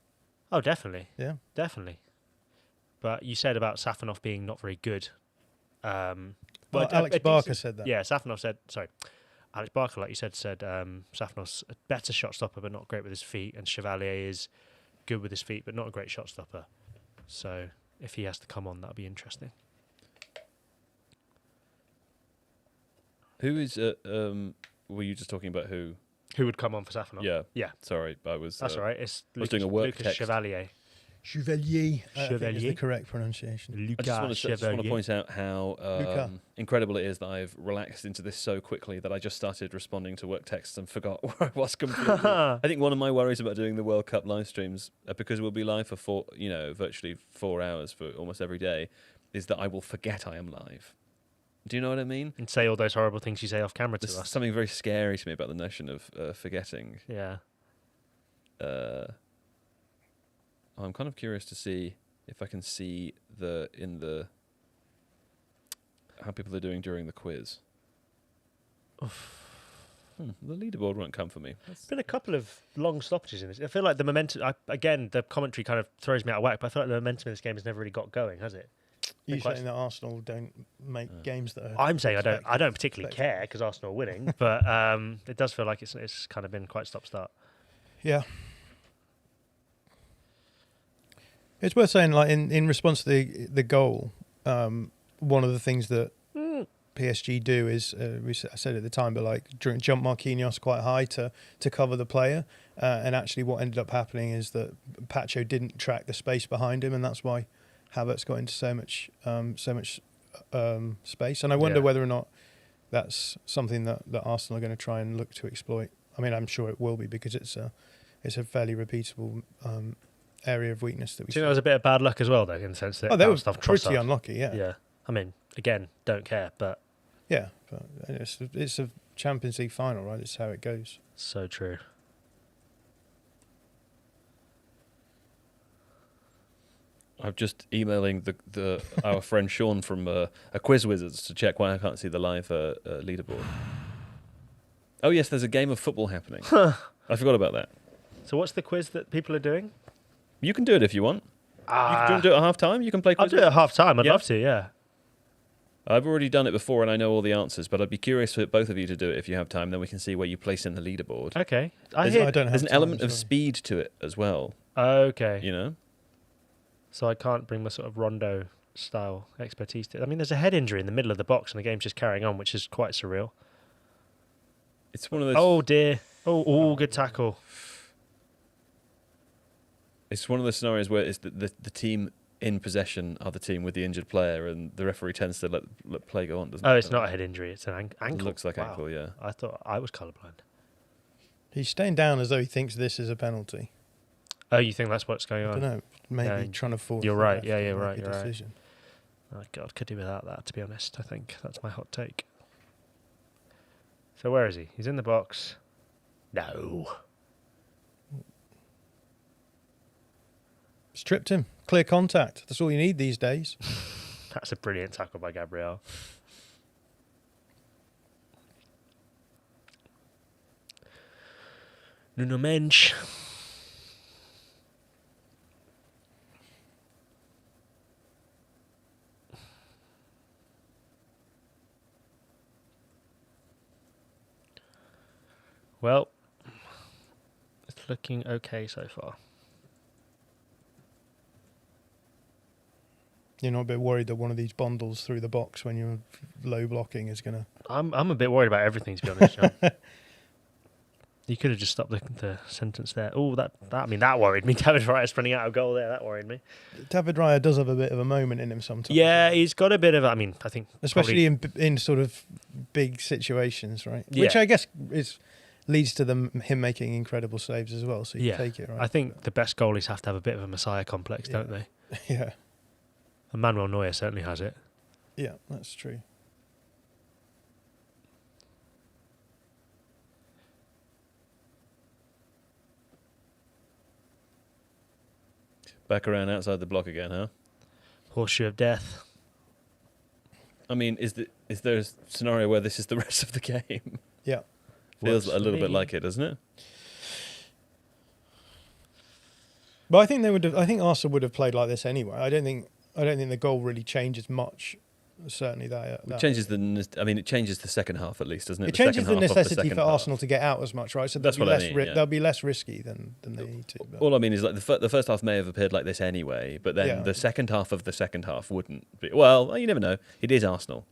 Oh, definitely. Yeah. Definitely. But you said about Safanov being not very good. Well, But Alex Barker said that. Yeah, Safanov said... Sorry. Alex Barker, like you said Safanov's a better shot stopper but not great with his feet, and Chevalier is good with his feet but not a great shot stopper. So if he has to come on, that'll be interesting. Who is... were you just talking about who? Who would come on for Safanov? Yeah. Yeah. Sorry, I was... That's all right. It's I was doing a work Lucas text. Chevalier. Chevalier. I think is the Chevalier. correct pronunciation. I just want to point out how Luca. incredible it is that I've relaxed into this so quickly that I just started responding to work texts and forgot where I was completely. I think one of my worries about doing the World Cup live streams, because we'll be live for virtually 4 hours for almost every day, is that I will forget I am live. Do you know what I mean? And say all those horrible things you say off camera to There's us. something very scary to me about the notion of forgetting. Yeah. I'm kind of curious to see if I can see how people are doing during the quiz. The leaderboard won't come for me. There's been a couple of long stoppages in this. I feel like the momentum... again, the commentary kind of throws me out of whack, but I feel like the momentum in this game has never really got going, has it? You saying that Arsenal don't make games that are... I'm saying I don't particularly care because Arsenal are winning, but it does feel like it's kind of been quite stop-start. Yeah. It's worth saying, like in response to the goal, one of the things that PSG do is, I said at the time, but like jump Marquinhos quite high to cover the player, and actually what ended up happening is that Pacho didn't track the space behind him, and that's why Havertz got into so much space. And I wonder whether or not that's something that Arsenal are going to try and look to exploit. I mean, I'm sure it will be because it's a fairly repeatable area of weakness that we Do you know it was a bit of bad luck as well, though, in the sense that... they were stuff pretty unlucky, yeah. Yeah. I mean, again, don't care, but... Yeah, but it's a Champions League final, right? It's how it goes. So true. I'm just emailing our friend Sean from a Quiz Wizards to check why I can't see the live leaderboard. Oh yes, there's a game of football happening. I forgot about that. So what's the quiz that people are doing? You can do it if you want. Do you want to do it at half time? You can play I'll Quiz do it at half time. I'd Yeah. love to, yeah. I've already done it before and I know all the answers, but I'd be curious for both of you to do it if you have time. Then we can see where you place in the leaderboard. Okay. I don't have There's an time, element of sorry. speed to it as well. Okay. You know. So I can't bring my sort of rondo style expertise to it. I mean, there's a head injury in the middle of the box and the game's just carrying on, which is quite surreal. It's one of those. Oh, dear. Oh, good tackle. It's one of those scenarios where it's the team in possession are the team with the injured player, and the referee tends to let play go on, doesn't it? Oh, it's not a head injury. It's an It ankle. looks like Wow. ankle, yeah. I thought I was colourblind. He's staying down as though he thinks this is a penalty. Oh, you think that's what's going I on? don't know. Maybe Yeah, trying to force. you're the right. ref Yeah, to you're make right, a you're right. decision. Oh, God, could do without that, to be honest, I think. That's my hot take. So where is he? He's in the box. No. Stripped him. Clear contact. That's all you need these days. That's a brilliant tackle by Gabriel. Nuno Mensch. Well, it's looking okay so far. You're not a bit worried that one of these bundles through the box when you're low blocking is going to... I'm a bit worried about everything, to be honest, John. You could have just stopped the sentence there. Oh, that worried me. David Raya running out of goal there. That worried me. David Raya does have a bit of a moment in him sometimes. Yeah, he's got a bit of. I think Especially in sort of big situations, right? Yeah. Which I guess leads to him making incredible saves as well. So you yeah. take it, right? I think the best goalies have to have a bit of a messiah complex, don't they? Yeah, And Manuel Neuer certainly has it. yeah, that's true. Back around outside the block again, huh? Horseshoe of death. I mean, is there a scenario where this is the rest of the game? Yeah. Feels Works a for little bit me. like it, doesn't it? But I think they would have. I think Arsenal would have played like this anyway. I don't think the goal really changes much. Certainly that It changes it changes the second half at least, doesn't it? it changes the second half of necessity second for half. Arsenal to get out as much, right? So That's what I mean, yeah. they'll be less risky than they need to. But. All I mean is like the first half may have appeared like this anyway, but then Yeah. the second half of the second half wouldn't be. Well, you never know. It is Arsenal.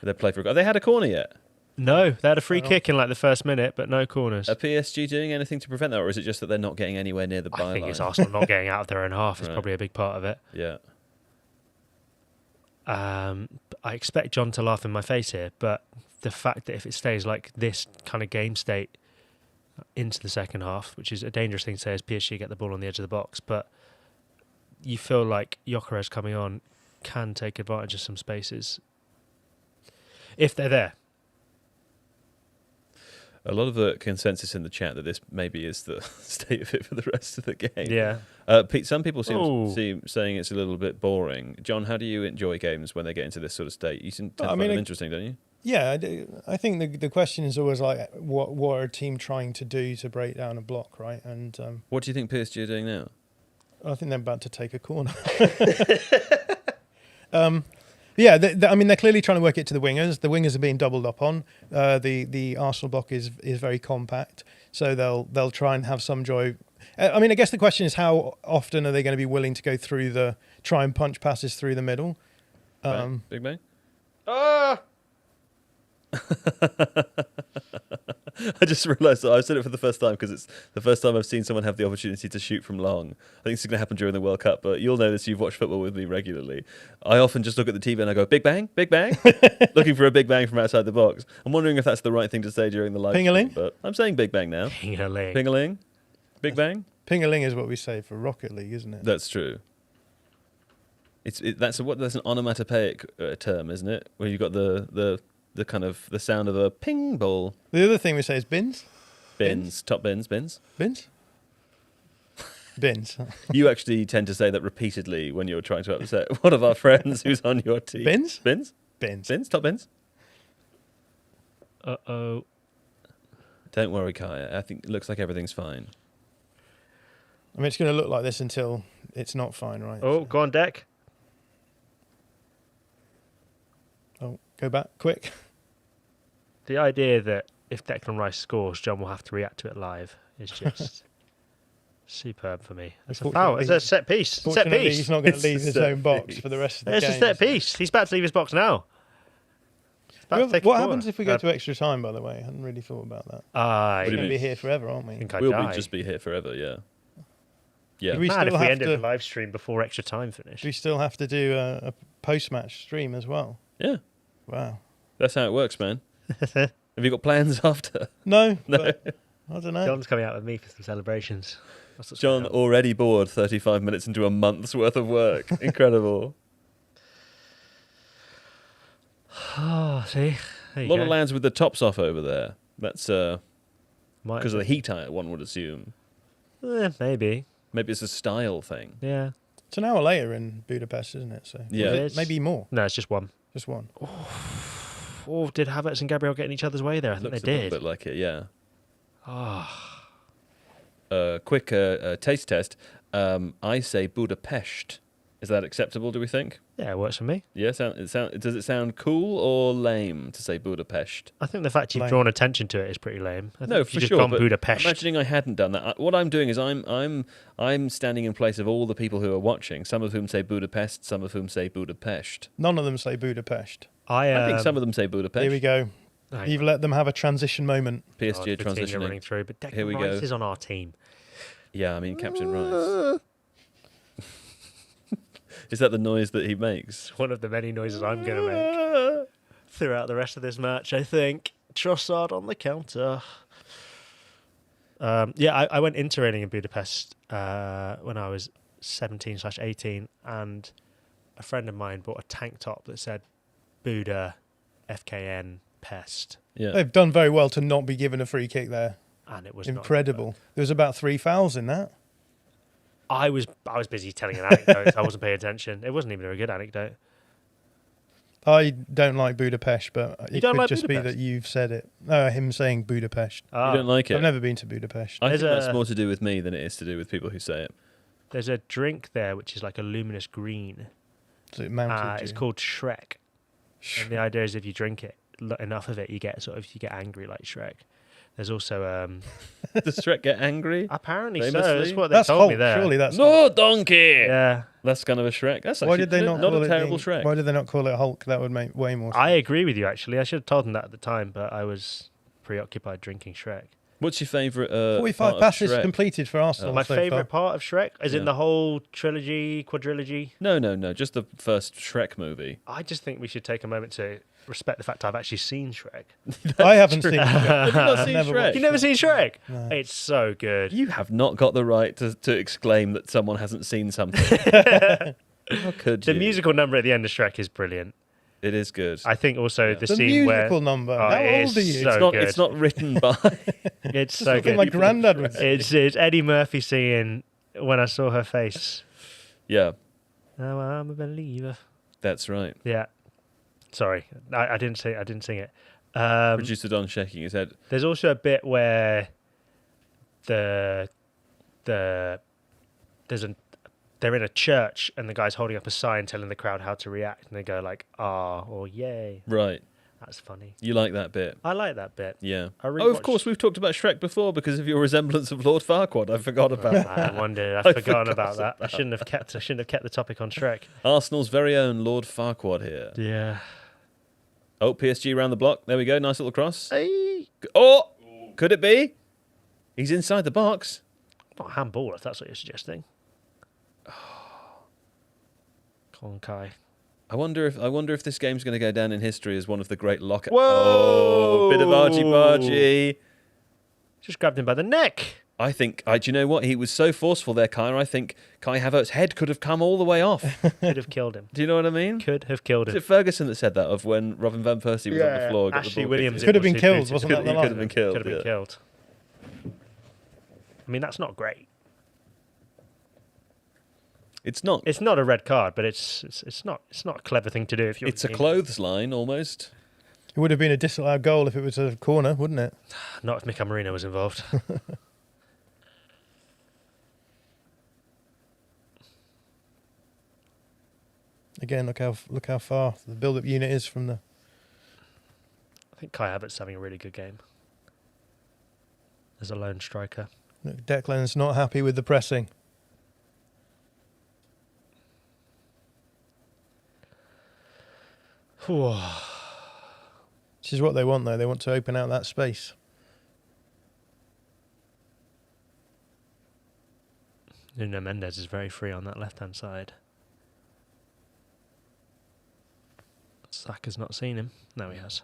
They play for a goal. Have they had a corner yet? No, they had a free Oh. kick in like the first minute, but no corners. Are PSG doing anything to prevent that, or is it just that they're not getting anywhere near the byline? I think it's Arsenal not getting out of their own half is Right. probably a big part of it. Yeah. I expect John to laugh in my face here, but the fact that if it stays like this kind of game state into the second half, which is a dangerous thing to say as PSG get the ball on the edge of the box, but you feel like Gyökeres coming on can take advantage of some spaces if they're there. A lot of the consensus in the chat that this maybe is the state of it for the rest of the game. Yeah. Pete, some people Ooh. seem saying it's a little bit boring. John, how do you enjoy games when they get into this sort of state? You tend to I find mean, them it- interesting, don't you? Yeah, I think the question is always like, what are a team trying to do to break down a block, right? And What do you think PSG are doing now? I think they're about to take a corner. Yeah, I mean, they're clearly trying to work it to the wingers. The wingers are being doubled up on. The Arsenal block is very compact, so they'll try and have some joy. I mean, I guess the question is how often are they going to be willing to go through try and punch passes through the middle? Bang? Big Bang? I just realised that I've said it for the first time because it's the first time I've seen someone have the opportunity to shoot from long. I think it's going to happen during the World Cup, but you'll know this. You've watched football with me regularly. I often just look at the TV and I go, "Big bang, big bang," looking for a big bang from outside the box. I'm wondering if that's the right thing to say during the live Ping-a-ling? stream, but I'm saying big bang now. Ping-a-ling. Ping-a-ling, big bang. Ping-a-ling is what we say for Rocket League, isn't it? That's true. That's an onomatopoeic term, isn't it? Where you've got the kind of the sound of a ping ball. The other thing we say is bins. Bins, top bins. Bins? Bins. You actually tend to say that repeatedly when you're trying to upset one of our friends who's on your team. Bins? Bins? Bins. Bins? Top bins? Uh-oh. Don't worry, Kai. I think it looks like everything's fine. I mean, it's going to look like this until it's not fine, right? Oh, go on deck. Oh, go back, quick. The idea that if Declan Rice scores, John will have to react to it live is just superb for me. It's a foul. It's a set piece. Set Fortunately, piece. he's not going It's to a leave his set own box piece. for the rest of the It's game. a set piece. He's about to leave his box now. He's about to take a What corner. happens if we go to extra time, by the way? I hadn't really thought about that. I What do We're you going to be mean? here forever, aren't we? think I'd We'll die. just be here forever, yeah. Yeah. Do we Mad if still we have ended to- the live stream before extra time finished. Do we still have to do a post-match stream as well? Yeah. Wow. That's how it works, man. Have you got plans after? No, No. but I don't know. John's coming out with me for some celebrations. That's what's John going on. already bored 35 minutes into a month's worth of work. Incredible. Oh, see? There A you lot go. of lads with the tops off over there. That's Might because of the heat, one would assume. maybe. Maybe it's a style thing. Yeah. It's an hour later in Budapest, isn't it? So Yeah. Or It is. maybe more. No, it's just one. Just one. Oh, did Havertz and Gabriel get in each other's way there? I think Looks they a little did. bit like it, yeah. Ah. Quick taste test. I say Budapest. Is that acceptable, do we think? Yeah, it works for me. Yeah, does it sound cool or lame to say Budapest? I think the fact you've Lame. drawn attention to it is pretty lame. I think No, if for you just sure. gone But Budapest. imagining I hadn't done that, what I'm doing is I'm standing in place of all the people who are watching. Some of whom say Budapest, some of whom say Budapest. None of them say Budapest. I think some of them say Budapest. Here we go. Hang You've on. let them have a transition moment. PSG God, the team you're running transitioning. through, but Declan Here we Rice go. is on our team. Yeah, I mean Captain Rice. Is that the noise that he makes? It's one of the many noises I'm going to make throughout the rest of this match, I think. Trossard on the counter. I went interrailing in Budapest when I was 17/18, and a friend of mine bought a tank top that said Buda FKN Pest, Yeah. They've done very well to not be given a free kick there. and it was not Incredible. There was about 3 fouls in that. I was busy telling an anecdote. I wasn't paying attention. It wasn't even a good anecdote. I don't like Budapest, but You it don't could like just be Budapest? that you've said it. No, him saying Budapest. You don't like it? I've never been to Budapest. I think There's that's a- more to do with me than it is to do with people who say it. There's a drink there which is like a luminous green. So it mounted It's you. called Shrek. And the idea is if you drink it, enough of it, you get angry like Shrek. There's also Does Shrek get angry? apparently so. Famously? That's what they That's told Hulk. me there. Surely that's No, donkey! Yeah, That's kind of a Shrek. That's Why actually did they not not call a it terrible the- Shrek. Why did they not call it Hulk? That would make way more sense. I agree with you. Actually, I should have told them that at the time, but I was preoccupied drinking Shrek. What's your favourite 45 part of passes Shrek? completed for Arsenal My so favourite far. part of Shrek is Yeah. in the whole trilogy, quadrilogy. No, just the first Shrek movie. I just think we should take a moment to respect the fact I've actually seen Shrek. I haven't seen it. Have you not seen never Shrek? watched You never seen Shrek? No. It's so good. You have not got the right to exclaim that someone hasn't seen something. How could you? The musical number at the end of Shrek is brilliant. It is good. I think also Yeah. the The scene where musical number. Oh, How it old is are you? so good. It's not written by. it's so Something good. my granddad would say. It's Eddie Murphy singing "When I Saw Her Face." Yeah, Oh, I'm a believer. that's right. Yeah. Sorry, I didn't sing it. Producer Don shaking his head. There's also a bit where they're in a church and the guy's holding up a sign telling the crowd how to react, and they go like "ah" or "yay." Right. That's funny. You like that bit. I like that bit. Yeah. I Oh, of rewatched- course, we've talked about Shrek before because of your resemblance of Lord Farquaad. I forgot about that. I wondered. I I've forgotten forgot about that. I about shouldn't have kept the topic on Shrek. Arsenal's very own Lord Farquaad here. Yeah. Oh, PSG round the block. There we go. Nice little cross. Hey. Oh, could it be? He's inside the box. Not a handball, if that's what you're suggesting. Come on, Kai. I wonder if this game's going to go down in history as one of the great lockouts. Whoa! Oh, bit of argy-bargy. Just grabbed him by the neck. I think, do you know what? He was so forceful there, Kai. I think Kai Havertz's head could have come all the way off. Could have killed him. Do you know what I mean? Could have killed Was him. it Ferguson that said that of when Robin Van Persie was on the floor? got the Ashley ball Williams. kicked Could in? have been was killed, booted. wasn't that the He could have been killed. Could have been yeah. killed. I mean, that's not great. It's not. It's not a red card, but it's not a clever thing to do if you're. It's a clothesline almost. It would have been a disallowed goal if it was a corner, wouldn't it? Not if Mika Marino was involved. Again, look how far the build-up unit is from the. I think Kai Havertz having a really good game as a lone striker. Look, Declan's not happy with the pressing. This is what they want, though. They want to open out that space. Nuno Mendes is very free on that left-hand side. Saka's not seen him. No, he has.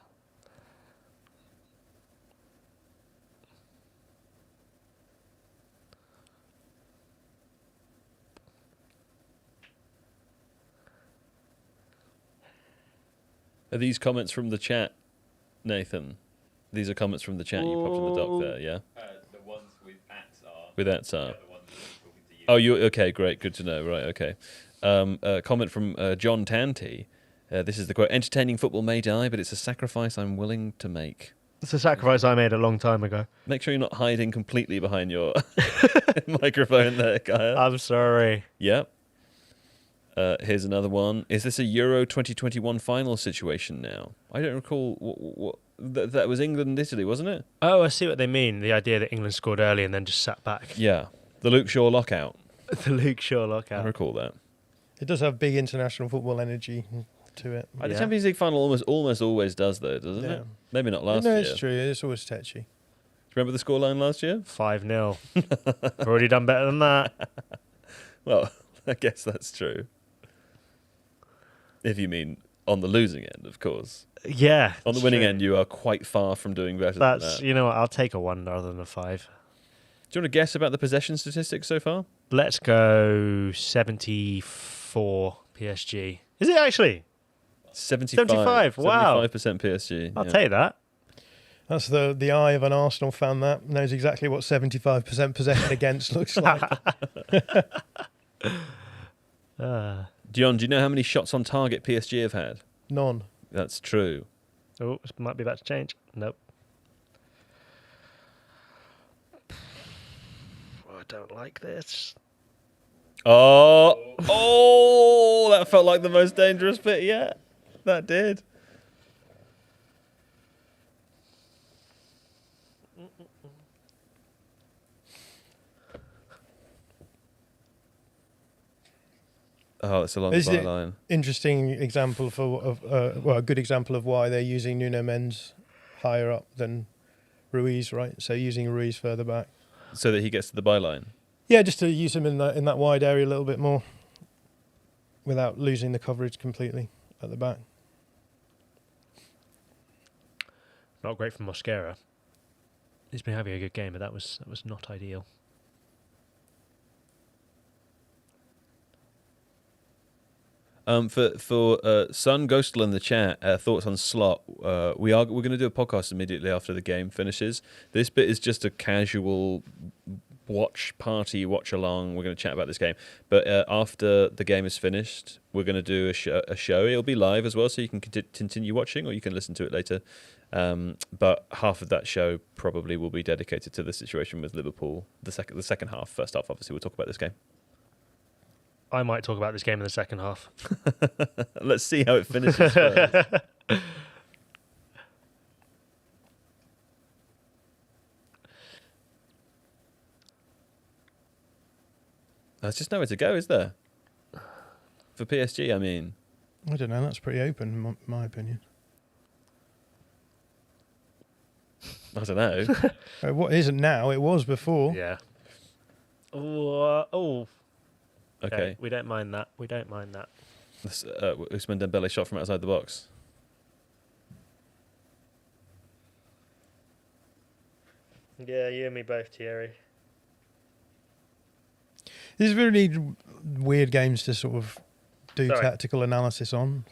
Are these comments from the chat, Nathan? These are comments from the chat you popped in the doc there, yeah? The ones with ats are. With ats are. The ones that are talking to you. Oh, you okay? Great, good to know. Right, okay. Comment from John Tanti. This is the quote: "Entertaining football may die, but it's a sacrifice I'm willing to make." It's a sacrifice I made a long time ago. Make sure you're not hiding completely behind your microphone there, Kaya. I'm sorry. Yep. Here's another one. Is this a Euro 2021 final situation now? I don't recall what that was England and Italy, wasn't it? Oh, I see what they mean. The idea that England scored early and then just sat back. Yeah. The Luke Shaw lockout. The Luke Shaw I lockout. recall that. It does have big international football energy to it. The Yeah. Champions League final almost always does, though, doesn't Yeah. it? Maybe not last no, year. it's true. It's always touchy. Do you remember the scoreline last year? 5-0. We've already done better than that. Well, I guess that's true. If you mean on the losing end, of course. Yeah. On the it's winning true. end, you are quite far from doing better That's, than that. you know what, I'll take a 1 rather than a 5. Do you want to guess about the possession statistics so far? Let's go 74 PSG. Is it actually? 75, wow. 75% PSG. I'll yeah. take that. That's the eye of an Arsenal fan that knows exactly what 75% possession against looks like. Dion, do you know how many shots on target PSG have had? None. That's true. Oh, this might be about to change. Nope. Oh, I don't like this. Oh, that felt like the most dangerous bit yet. That did. Oh, it's along the Is it- byline. Interesting example a good example of why they're using Nuno Mendes higher up than Ruiz, right? So using Ruiz further back. So that he gets to the byline. Yeah, just to use him in that wide area a little bit more, without losing the coverage completely at the back. Not great from Mosquera. He's been having a good game, but that was not ideal. For Sun Ghostal in the chat, thoughts on Slot. We're going to do a podcast immediately after the game finishes. This bit is just a casual watch along. We're going to chat about this game, but after the game is finished, we're going to do a show. It'll be live as well, so you can continue watching, or you can listen to it later. But half of that show probably will be dedicated to the situation with Liverpool. The second half, first half, obviously, we'll talk about this game. I might talk about this game in the second half. Let's see how it finishes first. There's just nowhere to go, is there? For PSG, I mean. I don't know. That's pretty open, in my opinion. I don't know. What isn't now? It was before. Yeah. Oh. Okay. We don't mind that. We don't mind that. This, Ousmane Dembele shot from outside the box. Yeah, you and me both, Thierry. These are really weird games to sort of do Sorry. tactical analysis on.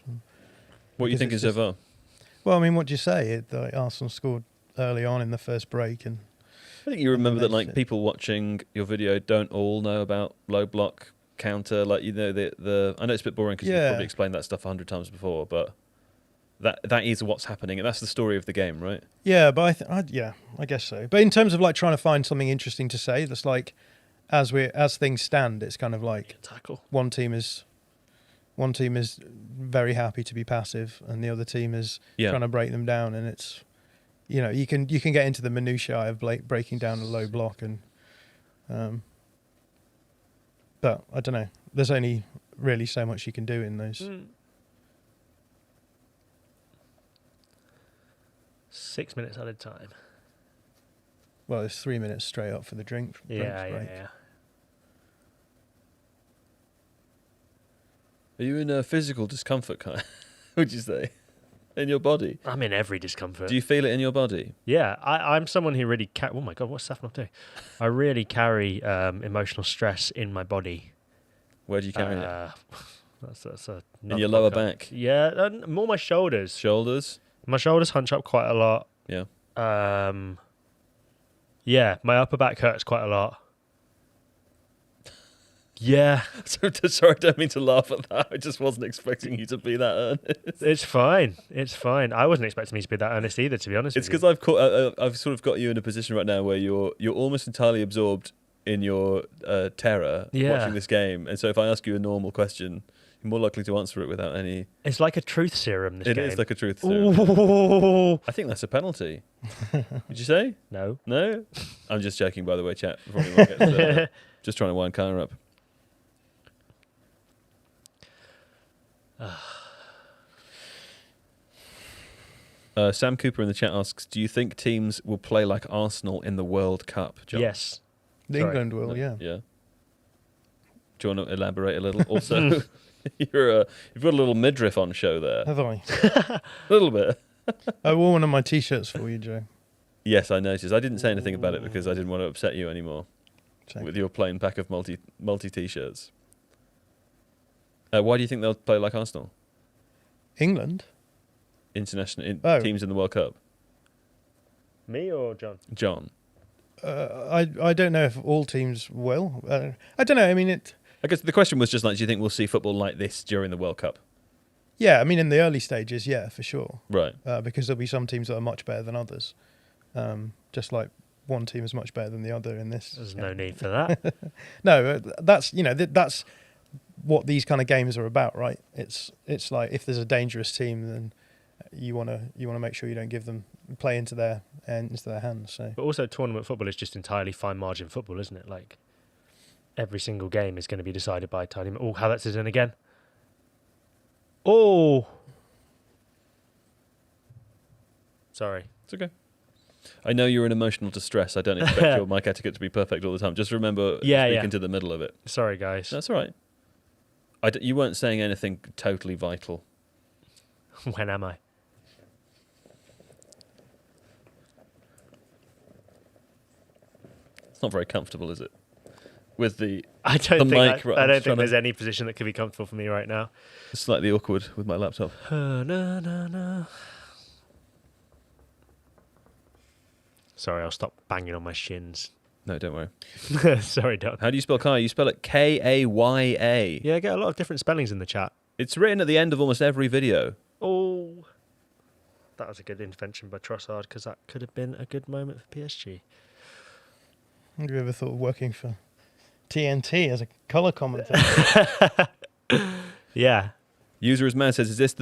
What are you Because thinking it's so just- far? Well, I mean, what do you say? Arsenal scored early on in the first break, and I think you remember that That's like it. people watching your video don't all know about low block counter, like the. I know it's a bit boring because you've probably explained that stuff 100 times before, but that is what's happening, and that's the story of the game, right? Yeah, but I guess so. But in terms of like trying to find something interesting to say, that's like as things stand, it's kind of like Tackle. one team is very happy to be passive, and the other team is trying to break them down, and it's you can get into the minutiae of breaking down a low block, and but I don't know. There's only really so much you can do in those. 6 minutes at a time. Well, it's 3 minutes straight up for the drink. Yeah. Are you in a physical discomfort, Kai? Would you say? In your body? I'm in every discomfort. Do you feel it in your body? Yeah, I'm someone who really... oh my God, what's Safnov doing? I really carry emotional stress in my body. Where do you carry it? That's a... In your lower back? Yeah, more my shoulders. Shoulders? My shoulders hunch up quite a lot. Yeah. Yeah, my upper back hurts quite a lot. Yeah. Sorry, I don't mean to laugh at that. I just wasn't expecting you to be that earnest. It's fine. I wasn't expecting me to be that earnest either, to be honest. It's with you. because I've sort of got you in a position right now where you're almost entirely absorbed in your terror watching this game, and so if I ask you a normal question, you're more likely to answer it without any. It's like a truth serum. This game. It is like a truth serum. Ooh. I think that's a penalty. Did you say? No. No? I'm just joking, by the way, chat. Before anyone gets just trying to wind Connor up. Sam Cooper in the chat asks, do you think teams will play like Arsenal in the World Cup, John? Yes. England will, yeah. Yeah. Do you want to elaborate a little? Also, you've got a little midriff on show there. Have I? A little bit. I wore one of my T-shirts for you, Joe. Yes, I noticed. I didn't say anything about it because I didn't want to upset you anymore with your plain pack of multi T-shirts. Why do you think they'll play like Arsenal? England? International teams in the World Cup. Me or John? John. I don't know if all teams will. I don't know. I mean, I guess the question was just like, do you think we'll see football like this during the World Cup? Yeah, I mean, in the early stages, yeah, for sure. Right. Because there'll be some teams that are much better than others. Just like one team is much better than the other in this. There's no need for that. No, that's that's what these kind of games are about, right? It's like if there's a dangerous team, then you want to make sure you don't give them play into their hands. So. But also, tournament football is just entirely fine margin football, isn't it? Like every single game is going to be decided by a tiny. Oh, how that's in again. Oh, sorry. It's okay. I know you're in emotional distress. I don't expect your mic etiquette to be perfect all the time. Just remember speaking to the middle of it. Sorry, guys. That's all right. You weren't saying anything totally vital. When am I? It's not very comfortable, is it? With the I don't think right, there's any position that could be comfortable for me right now. It's slightly awkward with my laptop. No. Sorry, I'll stop banging on my shins. No, don't worry. Sorry, Don. How do you spell Kaya? You spell it Kaya. Yeah, I get a lot of different spellings in the chat. It's written at the end of almost every video. Oh, that was a good intervention by Trossard, because that could have been a good moment for PSG. Have you ever thought of working for TNT as a colour commentator? Yeah. User is mad says, is this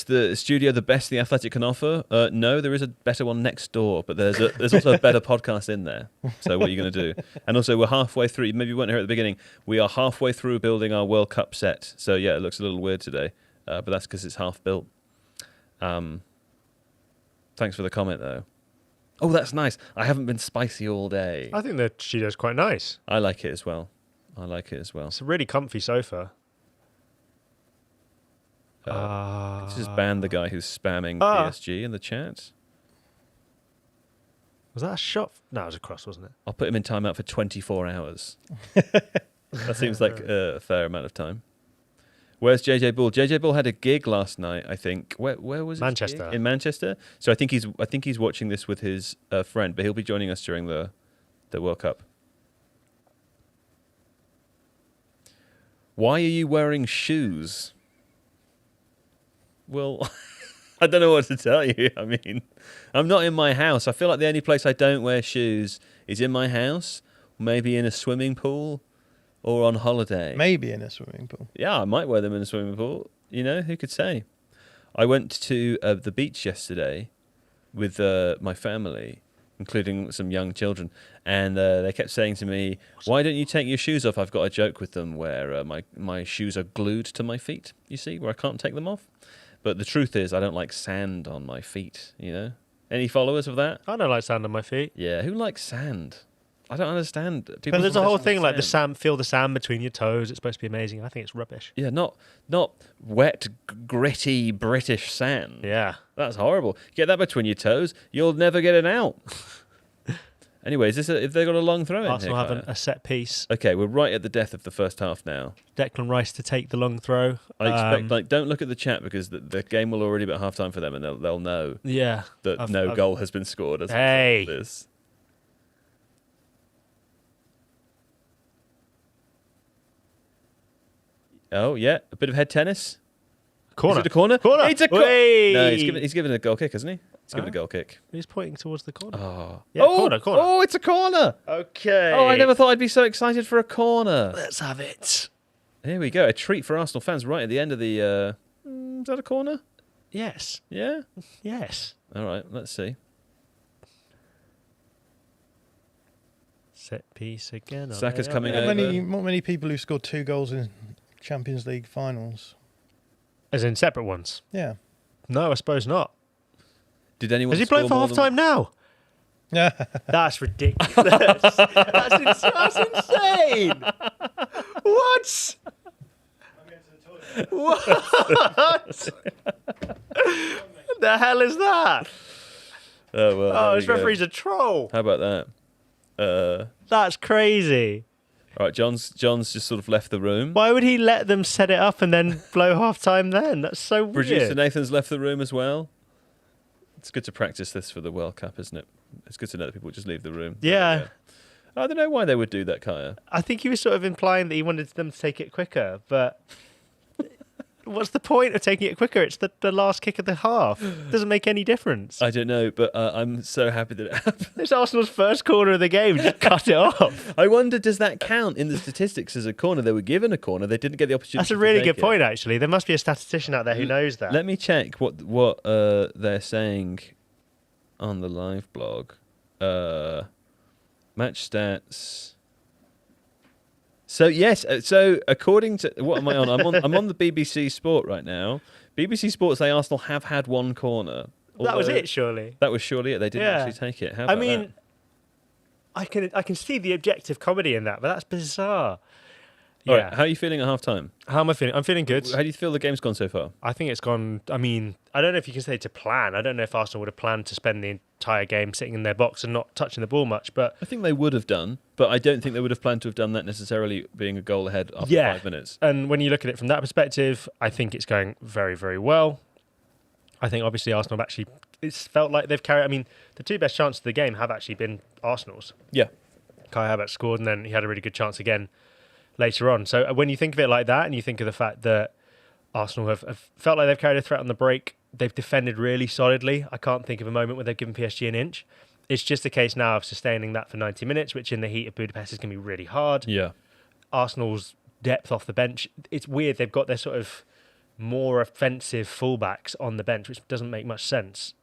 the studio the best the Athletic can offer? No, there is a better one next door, but there's also a better podcast in there. So what are you going to do? And also we're halfway through. Maybe you weren't here at the beginning. We are halfway through building our World Cup set. So yeah, it looks a little weird today, but that's because it's half built. Thanks for the comment though. Oh, that's nice. I haven't been spicy all day. I think the studio's quite nice. I like it as well. It's a really comfy sofa. Let's just ban the guy who's spamming PSG in the chat. Was that a shot? No, it was a cross, wasn't it? I'll put him in timeout for 24 hours. That seems like a fair amount of time. Where's JJ Bull? JJ Bull had a gig last night, I think. Where was it? Manchester. In Manchester. So I think he's watching this with his friend, but he'll be joining us during the World Cup. Why are you wearing shoes? Well, I don't know what to tell you. I mean, I'm not in my house. I feel like the only place I don't wear shoes is in my house, maybe in a swimming pool or on holiday. Maybe in a swimming pool. Yeah, I might wear them in a swimming pool. You know, who could say? I went to the beach yesterday with my family, including some young children, and they kept saying to me, "Why don't you take your shoes off?" I've got a joke with them where my shoes are glued to my feet, you see, where I can't take them off. But the truth is, I don't like sand on my feet, you know? Any followers of that? I don't like sand on my feet. Yeah, who likes sand? I don't understand. People But there's a whole obsessed thing with like the sand. feel the sand between your toes. It's supposed to be amazing. I think it's rubbish. Yeah, not wet, gritty British sand. Yeah. That's horrible. Get that between your toes, you'll never get it out. Anyway, if they've got a long throw in Arsenal here, have Claire? a set piece. Okay, we're right at the death of the first half now. Declan Rice to take the long throw. I expect, don't look at the chat because the game will already be at half time for them, and they'll know Yeah. that no goal has been scored as a Hey. result of this. Oh yeah, a bit of head tennis. Corner. Is it a corner? Corner. It's a Hey. No, he's given a goal kick, hasn't he? He's given a goal kick. He's pointing towards the corner. Oh, Yeah, corner. Oh, it's a corner. Okay. Oh, I never thought I'd be so excited for a corner. Let's have it. Here we go. A treat for Arsenal fans right at the end of the... is that a corner? Yes. Yeah? Yes. All right, let's see. Set piece again. Saka's coming Not over. many people who scored 2 goals in Champions League finals. As in separate ones? Yeah. No, I suppose not. Did anyone Is he playing for score more half than- time now? Yeah. That's ridiculous. That's insane. What? What? The hell is that? Oh, well, Oh, there this we go. referee's a troll. How about that? That's crazy. All right, John's just sort of left the room. Why would he let them set it up and then blow half time then? That's so weird. Producer Nathan's left the room as well. It's good to practice this for the World Cup, isn't it? It's good to know that people just leave the room. Yeah. I don't know why they would do that, Kaya. I think he was sort of implying that he wanted them to take it quicker, but what's the point of taking it quicker? It's the last kick of the half. Doesn't make any difference. I don't know, but I'm so happy that it happened. It's Arsenal's first corner of the game. Just cut it off. I wonder, does that count in the statistics as a corner? They were given a corner. They didn't get the opportunity. That's a to really take good it. point, actually. There must be a statistician out there who knows that. Let me check what they're saying on the live blog. Match stats. So yes, so according to what am I on? I'm on the BBC Sport right now. BBC Sport say Arsenal have had one corner. That was although it, surely. That was surely it. They didn't Yeah. actually take it. How I about mean, I can see the objective comedy in that, but that's bizarre. that? All Yeah. right, how are you feeling at half time? How am I feeling? I'm feeling good. How do you feel the game's gone so far? I think it's gone. I mean, I don't know if you can say to plan. I don't know if Arsenal would have planned to spend the entire game sitting in their box and not touching the ball much. But I think they would have done, but I don't think they would have planned to have done that necessarily being a goal ahead after Yeah. 5 minutes. and when you look at it from that perspective, I think it's going very, very well. I think obviously Arsenal have actually. It's felt like they've carried. I mean, the 2 best chances of the game have actually been Arsenal's. Yeah. Kai Havertz scored, and then he had a really good chance again later on. So when you think of it like that, and you think of the fact that Arsenal have felt like they've carried a threat on the break, they've defended really solidly. I can't think of a moment where they've given PSG an inch. It's just a case now of sustaining that for 90 minutes, which in the heat of Budapest is going to be really hard. Yeah. Arsenal's depth off the bench, it's weird. They've got their sort of more offensive fullbacks on the bench, which doesn't make much sense.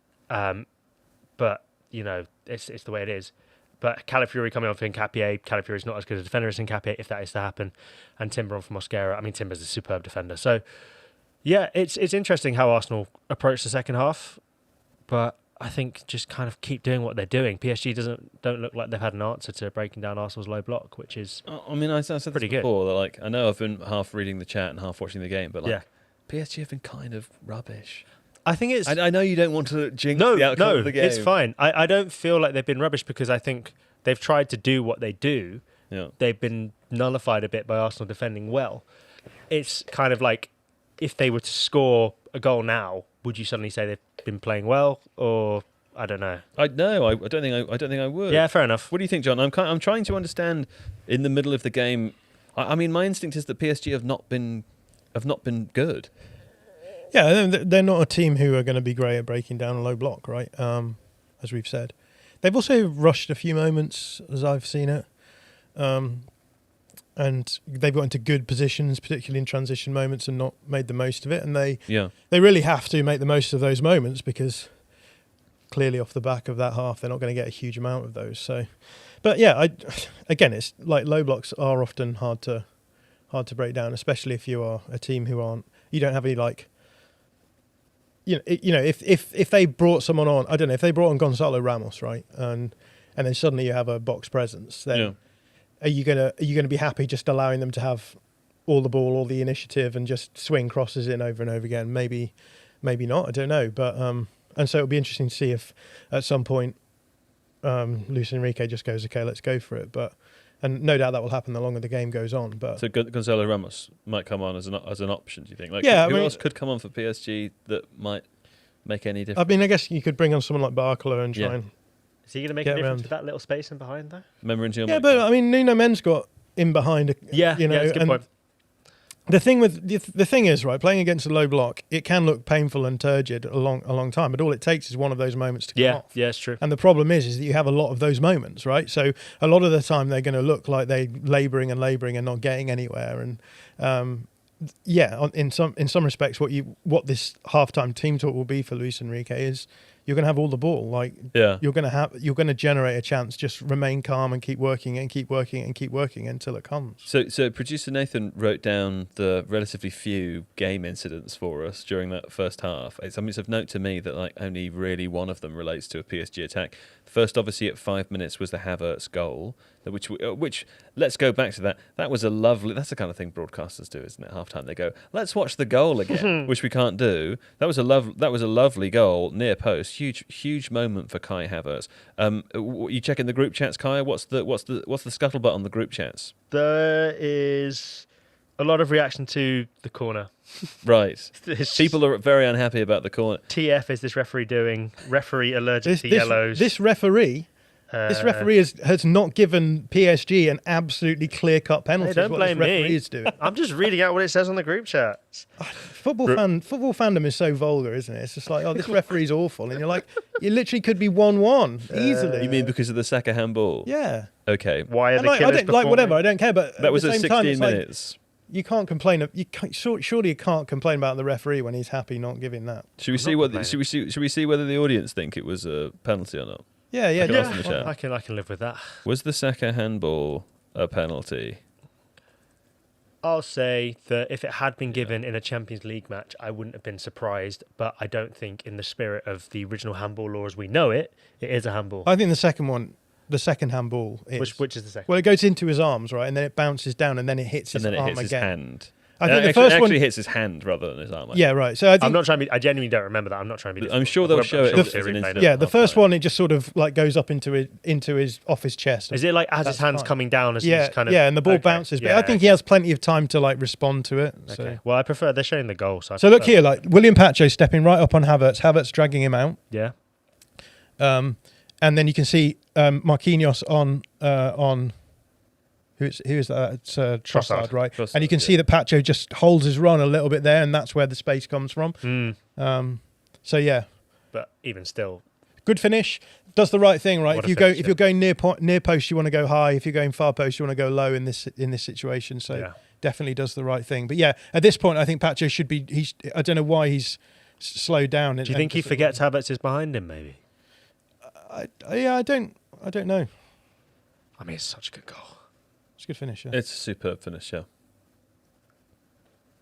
But, you know, it's the way it is. But Calafiori coming on for Nkapie. Calafiori's not as good a defender as Nkapie, if that is to happen. And Timber on for Mosquera. I mean, Timber's a superb defender. So, yeah, it's interesting how Arsenal approach the second half. But I think just kind of keep doing what they're doing. PSG don't look like they've had an answer to breaking down Arsenal's low block, which is I mean, I said Pretty this good. before. That, like, I know I've been half reading the chat and half watching the game, but like, Yeah. PSG have been kind of rubbish. I think it's I know you don't want to jinx no, the outcome no, of the game. it's fine. I don't feel like they've been rubbish because I think they've tried to do what they do. Yeah. They've been nullified a bit by Arsenal defending well. It's kind of like if they were to score a goal now, would you suddenly say they've been playing well, or I don't know? I don't think I would. Yeah, fair enough. What do you think, John? I'm trying to understand. In the middle of the game, I mean, my instinct is that PSG have not been good. Yeah, they're not a team who are going to be great at breaking down a low block, right? As we've said. They've also rushed a few moments, as I've seen it. And they've got into good positions, particularly in transition moments, and not made the most of it. And they really have to make the most of those moments, because clearly off the back of that half, they're not going to get a huge amount of those. So, but yeah, again, it's like low blocks are often hard to break down, especially if you are a team you don't have any like. If they brought someone on, I don't know, if they brought on Gonzalo Ramos, right, and then suddenly you have a box presence, then are you gonna be happy just allowing them to have all the ball, all the initiative, and just swing crosses in over and over again? Maybe not. I don't know, but and so it'll be interesting to see if at some point Luis Enrique just goes, okay, let's go for it. And no doubt that will happen the longer the game goes on. But so Gonzalo Ramos might come on as an option. Do you think? Like, yeah, who else could come on for PSG that might make any difference? I mean, I guess you could bring on someone like Barcola and try and. Is he going to make a difference with that little space in behind there? Yeah, but I mean, Nuno Men's got in behind. That's a good point. The thing is, right, playing against a low block, it can look painful and turgid a long time, but all it takes is one of those moments to come off. Yeah, it's true. And the problem is that you have a lot of those moments, right? So a lot of the time they're going to look like they're labouring and not getting anywhere. And in some respects, what this halftime team talk will be for Luis Enrique is you're going to have all the ball. Like, you're going to generate a chance. Just remain calm and keep working until it comes. So producer Nathan wrote down the relatively few game incidents for us during that first half. It's of note to me that like only really one of them relates to a PSG attack. First, obviously, at 5 minutes was the Havertz goal, which let's go back to that. That was that's the kind of thing broadcasters do, isn't it? Halftime they go, let's watch the goal again, which we can't do. That was a lovely goal near post. Huge moment for Kai Havertz. You checking the group chats, Kai? What's the scuttlebutt on the group chats? There is a lot of reaction to the corner. Right. People are very unhappy about the corner. TF is this referee doing? Referee allergic to yellows. This referee has not given PSG an absolutely clear-cut penalty. Hey, don't blame me. Is doing. I'm just reading out what it says on the group chat. Football fandom is so vulgar, isn't it? It's just like, oh, this referee's awful, and you're like, you literally could be 1-1 easily. You mean because of the Saka handball? Yeah. Okay. Why are the killers performing? Whatever, I don't care. But that was at 16 time, minutes. You can't complain. Surely you can't complain about the referee when he's happy not giving that. Should we see whether the audience think it was a penalty or not? Yeah. I can live with that. Was the Saka handball a penalty? I'll say that if it had been given in a Champions League match, I wouldn't have been surprised. But I don't think, in the spirit of the original handball law as we know it, it is a handball. I think the second handball is. Which is the second? Well, it goes into his arms, right, and then it bounces down, and then it hits his arm again. And then it hits his hand. I think the first one hits his hand rather than his arm. Yeah, right. So I think I'm not trying to be. I genuinely don't remember that. I'm not trying to be. I'm sure they'll show it. The first one, it just sort of like goes up into his off his chest. Is it like as his hand's coming down as he's kind of? Yeah, and the ball bounces. But I think he has plenty of time to like respond to it. Okay. So. Well, I prefer they're showing the goal. So look here, like William Pacho stepping right up on Havertz. Havertz dragging him out. Yeah. And then you can see Marquinhos on. Who is that? It's Trossard, right? Trossard, and you can see that Pacho just holds his run a little bit there, and that's where the space comes from. So yeah, but even still, good finish. Does the right thing, right? If you're going near post, you want to go high. If you're going far post, you want to go low in this situation. So definitely does the right thing. But yeah, at this point, I think Pacho should be. I don't know why he's slowed down. Do you think he forgets Havertz is behind him? Maybe. I don't know. I mean, it's such a good goal. It's a good finish, yeah. It's a superb finish, yeah.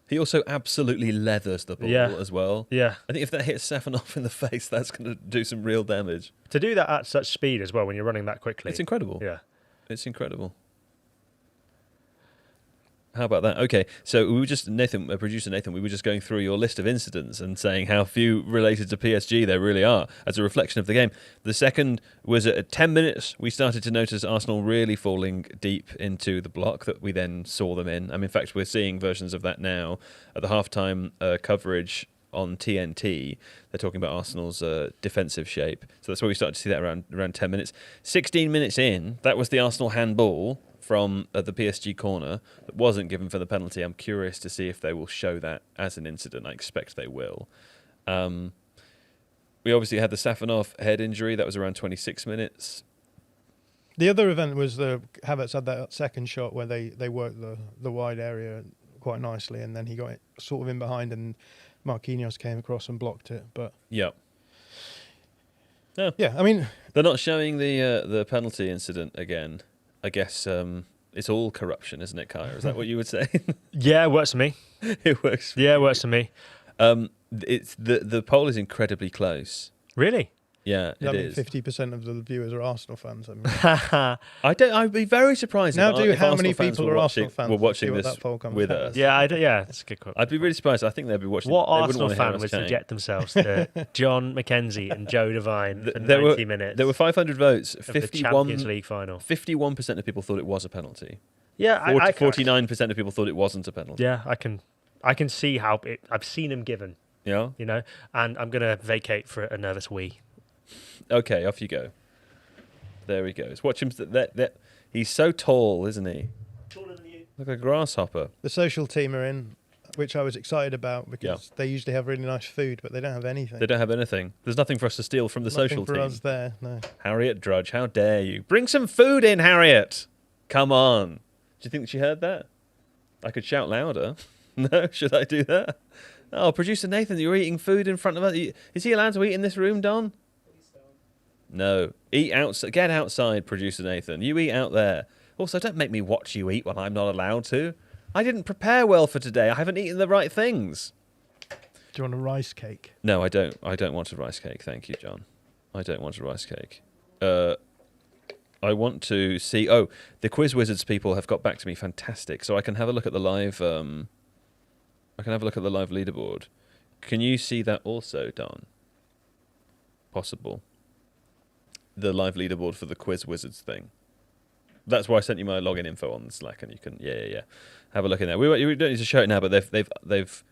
He also absolutely leathers the ball as well. Yeah. I think if that hits Safanov in the face, that's going to do some real damage. To do that at such speed as well when you're running that quickly. It's incredible. Yeah. It's incredible. How about that? Okay, so we were just, producer Nathan, we were just going through your list of incidents and saying how few related to PSG there really are as a reflection of the game. The second was at 10 minutes, we started to notice Arsenal really falling deep into the block that we then saw them in. In fact, we're seeing versions of that now at the halftime coverage on TNT. They're talking about Arsenal's defensive shape. So that's where we started to see that around 10 minutes. 16 minutes in, that was the Arsenal handball from the PSG corner that wasn't given for the penalty. I'm curious to see if they will show that as an incident. I expect they will. We obviously had the Safanov head injury. That was around 26 minutes. The other event was the Havertz had that second shot where they worked the wide area quite nicely, and then he got it sort of in behind, and Marquinhos came across and blocked it. But Yeah. yeah, I mean, They're not showing the penalty incident again. I guess it's all corruption, isn't it, Kaya? Is that what you would say? Yeah, it works for me. It works. Yeah, it works for me. It's the poll is incredibly close. Really? Yeah, I it mean, is. 50% of the viewers are Arsenal fans. I mean, I'd be very surprised. now, if how Arsenal many fans people were are watching, Arsenal fans? were Let's watching see what this that poll comes with out us. as. Yeah, that's a good quote. I'd be really surprised. I think they'd be watching. What they wouldn't Arsenal want to hear fan us would chatting. subject themselves to John McKenzie and Joe Devine for There 90 minutes There were 500 votes. of the Champions League final? 51% of people thought it was a penalty. Yeah, I 49% of people thought it wasn't a penalty. Yeah, I can see how I've seen him given, Yeah. you know, and I'm gonna vacate for a nervous wee. Okay, off you go. There he goes. Watch him. He's so tall, isn't he? Taller than you. Like a grasshopper. The social team are in, which I was excited about because they usually have really nice food, but they don't have anything. They don't have anything. There's nothing for us to steal from the Nothing social for team. us there. No. Harriet Drudge, how dare you? Bring some food in, Harriet. Come on. Do you think she heard that? I could shout louder. No, should I do that? Oh, producer Nathan, you're eating food in front of us. Is he allowed to eat in this room, Don? No. Eat outside. Get outside, producer Nathan. You eat out there. Also, don't make me watch you eat when I'm not allowed to. I didn't prepare well for today. I haven't eaten the right things. Do you want a rice cake? No, I don't. I don't want a rice cake. Thank you, John. I don't want a rice cake. I want to see. Oh, the Quiz Wizards people have got back to me. Fantastic. So I can have a look at the live. I can have a look at the live leaderboard. Can you see that also, Don? Possible. The live leaderboard for the Quiz Wizards thing. That's why I sent you my login info on Slack, and you can have a look in there. We don't need to show it now, but they've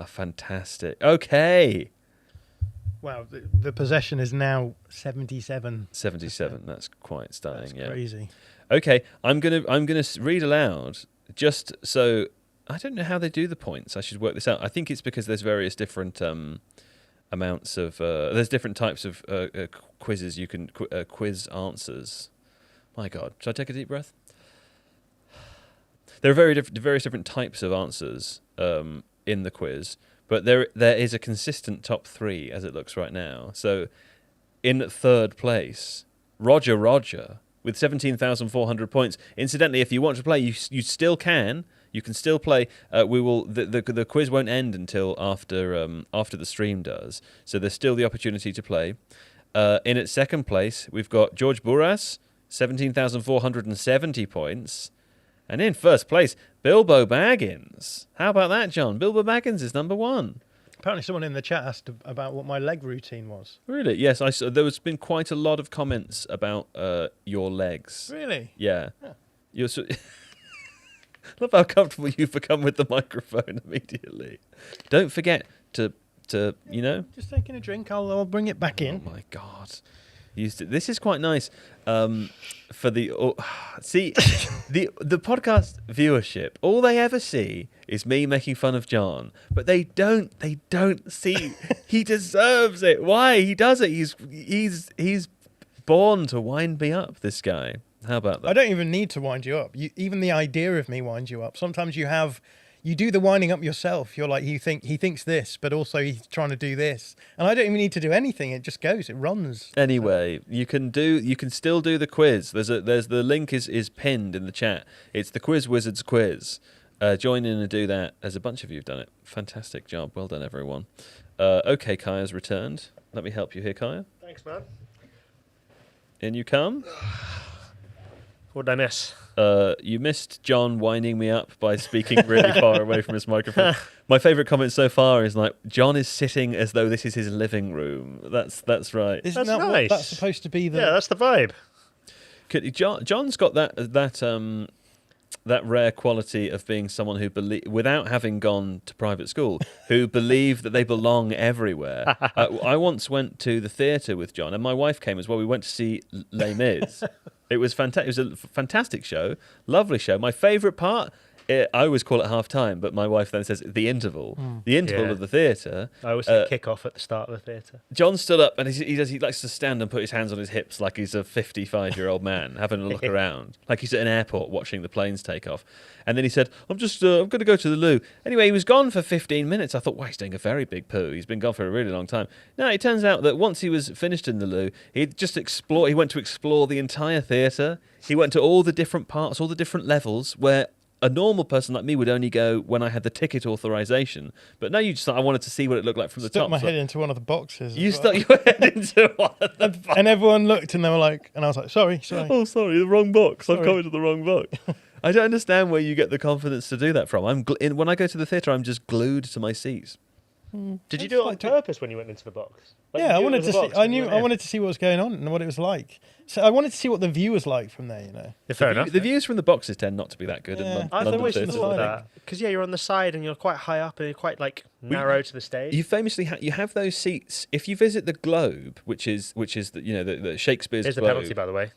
fantastic. Okay. Wow, the possession is now 77. 77. That's quite stunning. That's yeah. crazy. Okay, I'm gonna read aloud just so I don't know how they do the points. I should work this out. I think it's because there's various different amounts of there's different types of quizzes you can quiz answers. My God, should I take a deep breath? There are various different types of answers in the quiz, but there is a consistent top three as it looks right now. So, in third place, Roger with 17,400 points. Incidentally, if you want to play, you still can. You can still play. We will. The quiz won't end until after the stream does. So there's still the opportunity to play. In its second place, we've got George Buras, 17,470 points. And in first place, Bilbo Baggins. How about that, John? Bilbo Baggins is number one. Apparently someone in the chat asked about what my leg routine was. Really? Yes, I saw. There has been quite a lot of comments about your legs. Really? Yeah. Yeah. You're so love how comfortable you've become with the microphone immediately. Don't forget to Just taking a drink. I'll bring it back in. Oh my God. This is quite nice for the see the podcast viewership. All they ever see is me making fun of John, but they don't see he deserves it. Why he does it? He's born to wind me up. This guy. How about that? I don't even need to wind you up. Even the idea of me winds you up. Sometimes you do the winding up yourself. You're like, he thinks this, but also he's trying to do this. And I don't even need to do anything. It just goes. It runs. Anyway, you can still do the quiz. There's the link is pinned in the chat. It's the Quiz Wizards quiz. Join in and do that. There's a bunch of you who've done it. Fantastic job. Well done, everyone. Okay, Kaya's returned. Let me help you here, Kaya. Thanks, man. In you come. What did I miss? You missed John winding me up by speaking really far away from his microphone. My favourite comment so far is like, John is sitting as though this is his living room. That's right. Isn't That's that nice. what that's supposed to be? Yeah, that's the vibe. John's got that rare quality of being someone who without having gone to private school, who believe that they belong everywhere. I once went to the theatre with John, and my wife came as well. We went to see Les Mis. It was fantastic. It was a fantastic show, lovely show. My favourite part, I always call it half time, but my wife then says the interval. The interval Yeah. of the theatre. I always say kick off at the start of the theatre. John stood up and he likes to stand and put his hands on his hips like he's a 55-year-old man having a look around, like he's at an airport watching the planes take off. And then he said, I'm going to go to the loo. Anyway, he was gone for 15 minutes. I thought, wow, he's doing a very big poo. He's been gone for a really long time. No, it turns out that once he was finished in the loo, he went to explore the entire theatre. He went to all the different parts, all the different levels where a normal person like me would only go when I had the ticket authorization. But no, you just thought, I wanted to see what it looked like from the Stuck top. my So head into one of the boxes. you as well. stuck your head into one of the boxes. And everyone looked and they were like, and I was like, sorry. Oh, sorry, the wrong box. I've Sorry. come into the wrong box. I don't understand where you get the confidence to do that from. When I go to the theatre, I'm just glued to my seats. Did you do it on purpose when you went into the box? Like, Yeah, I you knew it wanted was to a see. box I when you knew. went I in? wanted to see what was going on and what it was like. So I wanted to see what the view was like from there. You know. Yeah, fair enough. The views from the boxes tend not to be that good Yeah. in London. I've London always theatres, thought I that because you're on the side and you're quite high up and you're quite like narrow to the stage. You famously you have those seats. If you visit the Globe, which is the Shakespeare's There's the Globe. penalty, by the way.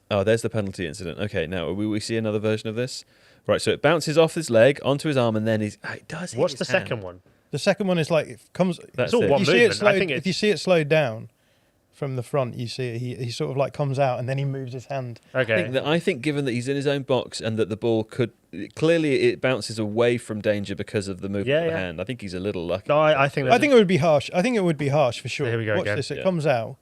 Oh, there's the penalty incident. Okay, now we see another version of this. Right, so it bounces off his leg onto his arm, and then it does. hit What's his the hand. second one? The second one is like it comes. That's It's all it. one You see it movement. slowed, I think if you see it slowed down from the front, you see it, he sort of like comes out and then he moves his hand. Okay. I think given that he's in his own box and that the ball clearly it bounces away from danger because of the movement of the hand. I think he's a little lucky. No, I think. I think it would be harsh. I think it would be harsh for sure. Here we go Watch again. this. It Yeah. comes out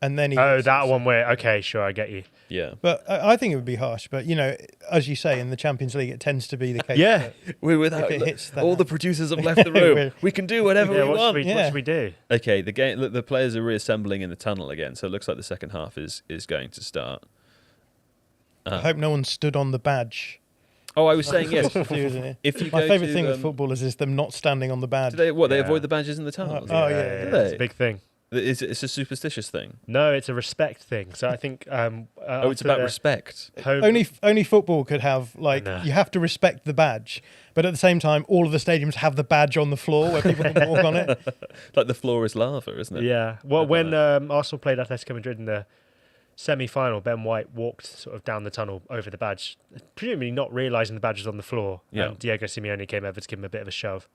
and then he. Oh, hits that it. one where. Okay, sure, I get you. Yeah, But I think it would be harsh. But you know, as you say, in the Champions League, it tends to be the case. Yeah. we're without. If it hits that- All the producers have left the room. We're- We can do whatever Yeah, we what want. should we, what Yeah. should we do? Okay, the game. The players are reassembling in the tunnel again, so it looks like the second half is going to start. I hope no one stood on the badge. Oh, I was saying yes. Isn't it? If you My go favourite to, thing with footballers is them not standing on the badge. do they Yeah. avoid the badges in the tunnels? Oh, yeah, Do It's they? a big thing. It's a superstitious thing. No, it's a respect thing. So I think. Oh, it's about respect. Only football could have like know. you have to respect the badge, but at the same time, all of the stadiums have the badge on the floor where people can walk on it. Like the floor is lava, isn't it? Yeah. Well, Something when like Arsenal played Atletico Madrid in the semi-final, Ben White walked sort of down the tunnel over the badge, presumably not realising the badge was on the floor. Yeah. And Diego Simeone came over to give him a bit of a shove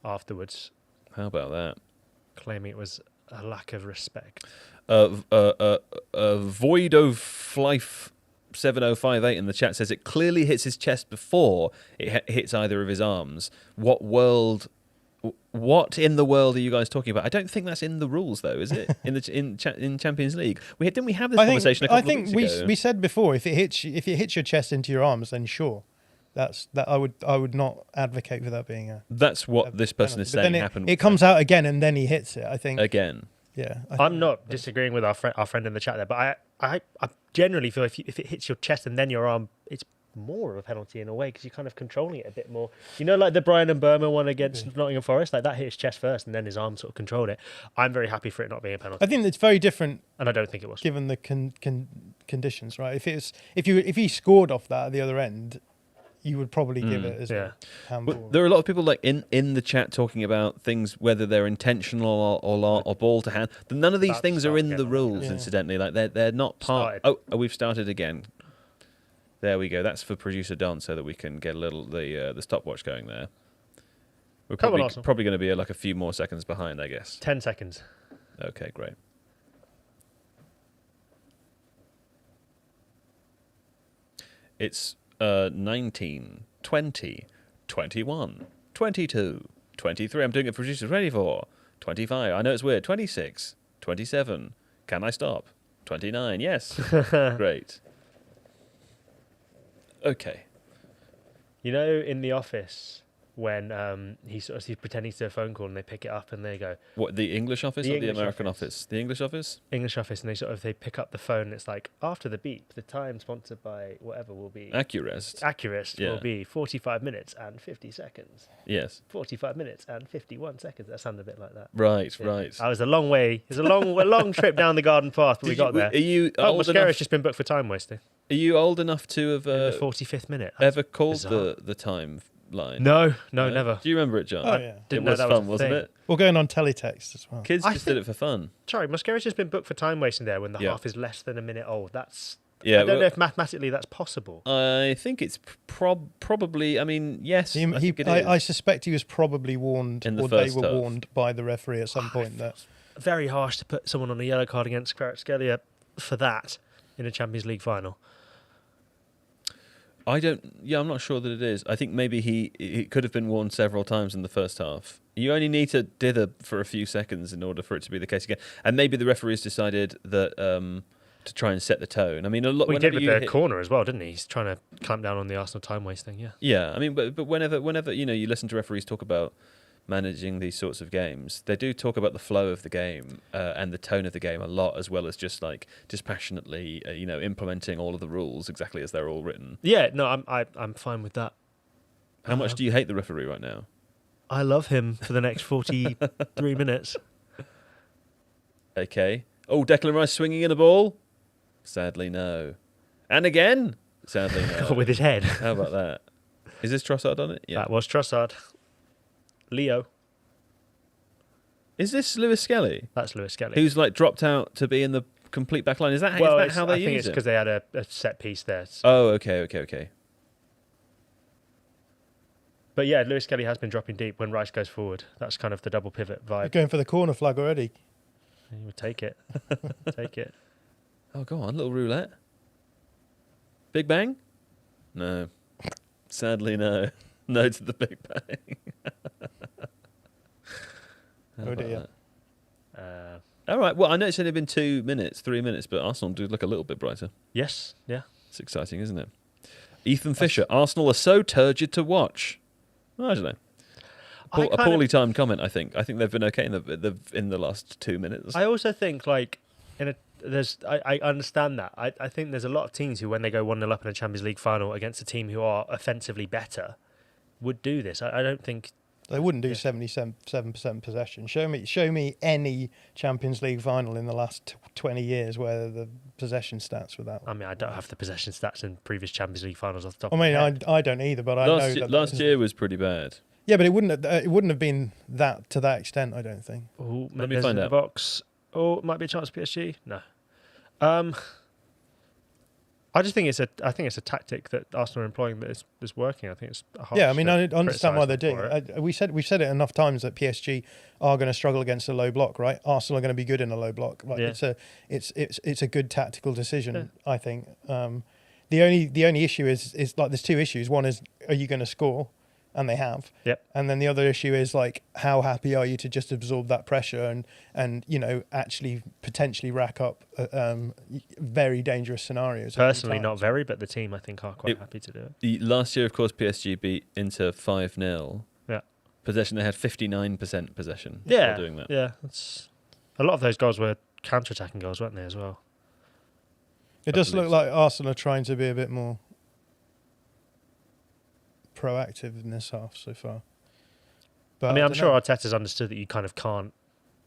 afterwards, How about that? claiming it was a lack of respect. Void of Flife 7058 in the chat says it clearly hits his chest before it hits either of his arms. What in the world are you guys talking about? I don't think that's in the rules, though, is it? in Champions League, didn't we have this conversation a couple I think of weeks ago? we said before if it hits your chest into your arms, then sure, that I would not advocate for that being a. That's what this person penalty. is But saying then happened. it comes out again and then he hits it. I think again. yeah. I'm not disagreeing with our friend in the chat there, but I generally feel if it hits your chest and then your arm, it's more of a penalty in a way because you're kind of controlling it a bit more. You know, like the Brian and Burma one against Nottingham Forest, like that hit his chest first and then his arm sort of controlled it. I'm very happy for it not being a penalty, I think it's very different and I don't think it was. given the conditions, right? If he scored off that at the other end, you would probably give it as yeah. a handball. But there are a lot of people like in the chat talking about things whether they're intentional or ball to hand. None of these That's things are in starting the again. rules. Yeah. Incidentally, like they're not part. Started. Oh, we've started again. There we go. That's for producer Don, so that we can get a little the stopwatch going there. We're Come on, probably, Arsenal. probably going to be like a few more seconds behind, I guess. 10 seconds. Okay, great. It's 19, 20, 21, 22, 23. I'm doing it for producers. Ready for 25. I know it's weird. 26, 27. Can I stop? 29. Yes. Great. Okay. You know, in The Office, when he's pretending to do a phone call and they pick it up and they go, What, the English office The or the English American office. office? The English office? English office, and they pick up the phone and it's like, after the beep, the time sponsored by whatever will be Accurist. accurate Yeah. will be 45 minutes and 50 seconds. Yes. 45 minutes and 51 seconds. That sounded a bit like that. Right, Yeah. right. I was a long way. It's a long trip down the garden path, but we got there. Are you Oh, old Mascara's enough? just been booked for time wasting. Are you old enough to have In the 45th minute. That's ever called bizarre. the time line? No, never. Do you remember it, John? Oh, yeah. Didn't It know was that was fun, a wasn't thing. it? We're going on teletext as well. Kids I just did think- it for fun. Sorry, Mascara's just been booked for time wasting there when the Yeah. half is less than a minute old. That's Yeah, I don't know if mathematically that's possible. I think it's probably. I mean, yes. I think it I is. suspect he was probably warned, In the or they first were half. warned by the referee at some point that Very harsh to put someone on a yellow card against Kvaratskhelia for that in a Champions League final. I don't. Yeah, I'm not sure that it is. I think maybe he could have been warned several times in the first half. You only need to dither for a few seconds in order for it to be the case again. And maybe the referees decided that to try and set the tone. I mean, a lot. We did whenever with you the hit- corner as well, didn't he? He's trying to clamp down on the Arsenal time wasting. Yeah. Yeah, I mean, but whenever you listen to referees talk about managing these sorts of games, they do talk about the flow of the game and the tone of the game a lot, as well as just like dispassionately, implementing all of the rules exactly as they're all written. Yeah. No, I'm fine with that. How much do you hate the referee right now? I love him for the next 43 minutes. Okay. Oh, Declan Rice swinging in a ball? Sadly, no. And again? Sadly, no. With his head. How about that? Is this Trossard on it? Yeah. That was Trossard. Leo. Is this Lewis Skelly? That's Lewis Skelly. Who's like dropped out to be in the complete back line? Is that how they I think use it's it? because they had a set piece there. Oh, okay. But yeah, Lewis Skelly has been dropping deep when Rice goes forward. That's kind of the double pivot they're vibe. going for the corner flag already. You would take it. Take it. Oh, go on, little roulette. Big Bang? No. Sadly, no. No to the Big Bang. How Oh about dear. that? All right. Well, I know it's only been 2 minutes, 3 minutes, but Arsenal do look a little bit brighter. Yes. Yeah. It's exciting, isn't it? Ethan Fisher. Arsenal are so turgid to watch. I don't know. A poorly timed comment. I think they've been okay in the last 2 minutes. I also think I understand that. I think there's a lot of teams who, when they go 1-0 up in a Champions League final against a team who are offensively better, would do this. I don't think They wouldn't do Yeah. 77% possession. Show me any Champions League final in the last 20 years where the possession stats were that. I mean, I don't have the possession stats in previous Champions League finals off the top I of my mean, head. I don't either, but I know that Last year was pretty bad. Yeah, but it wouldn't have been that to that extent. I don't think. Ooh, Let me there's find in out. the box. Oh, it might be a chance for PSG. No. I just think it's a tactic that Arsenal are employing that is working. I think it's harsh Yeah, I mean, to I understand why they're doing criticise it. We've said it enough times that PSG are going to struggle against a low block, right? Arsenal are going to be good in a low block. Like Yeah. it's a good tactical decision, I think. The only issue is like there's two issues. One is, are you going to score? And they have. Yep. And then the other issue is like, how happy are you to just absorb that pressure and actually potentially rack up very dangerous scenarios. Personally, at not times. very, but the team I think are quite happy to do it. Last year, of course, PSG beat Inter 5-0. Yeah. Possession, they had 59% possession. before doing that. Yeah. It's, a lot of those goals were counter-attacking goals, weren't they, as well? It does look believe like Arsenal are trying to be a bit more proactive in this half so far. But I mean, I'm don't sure know. Arteta's understood that you kind of can't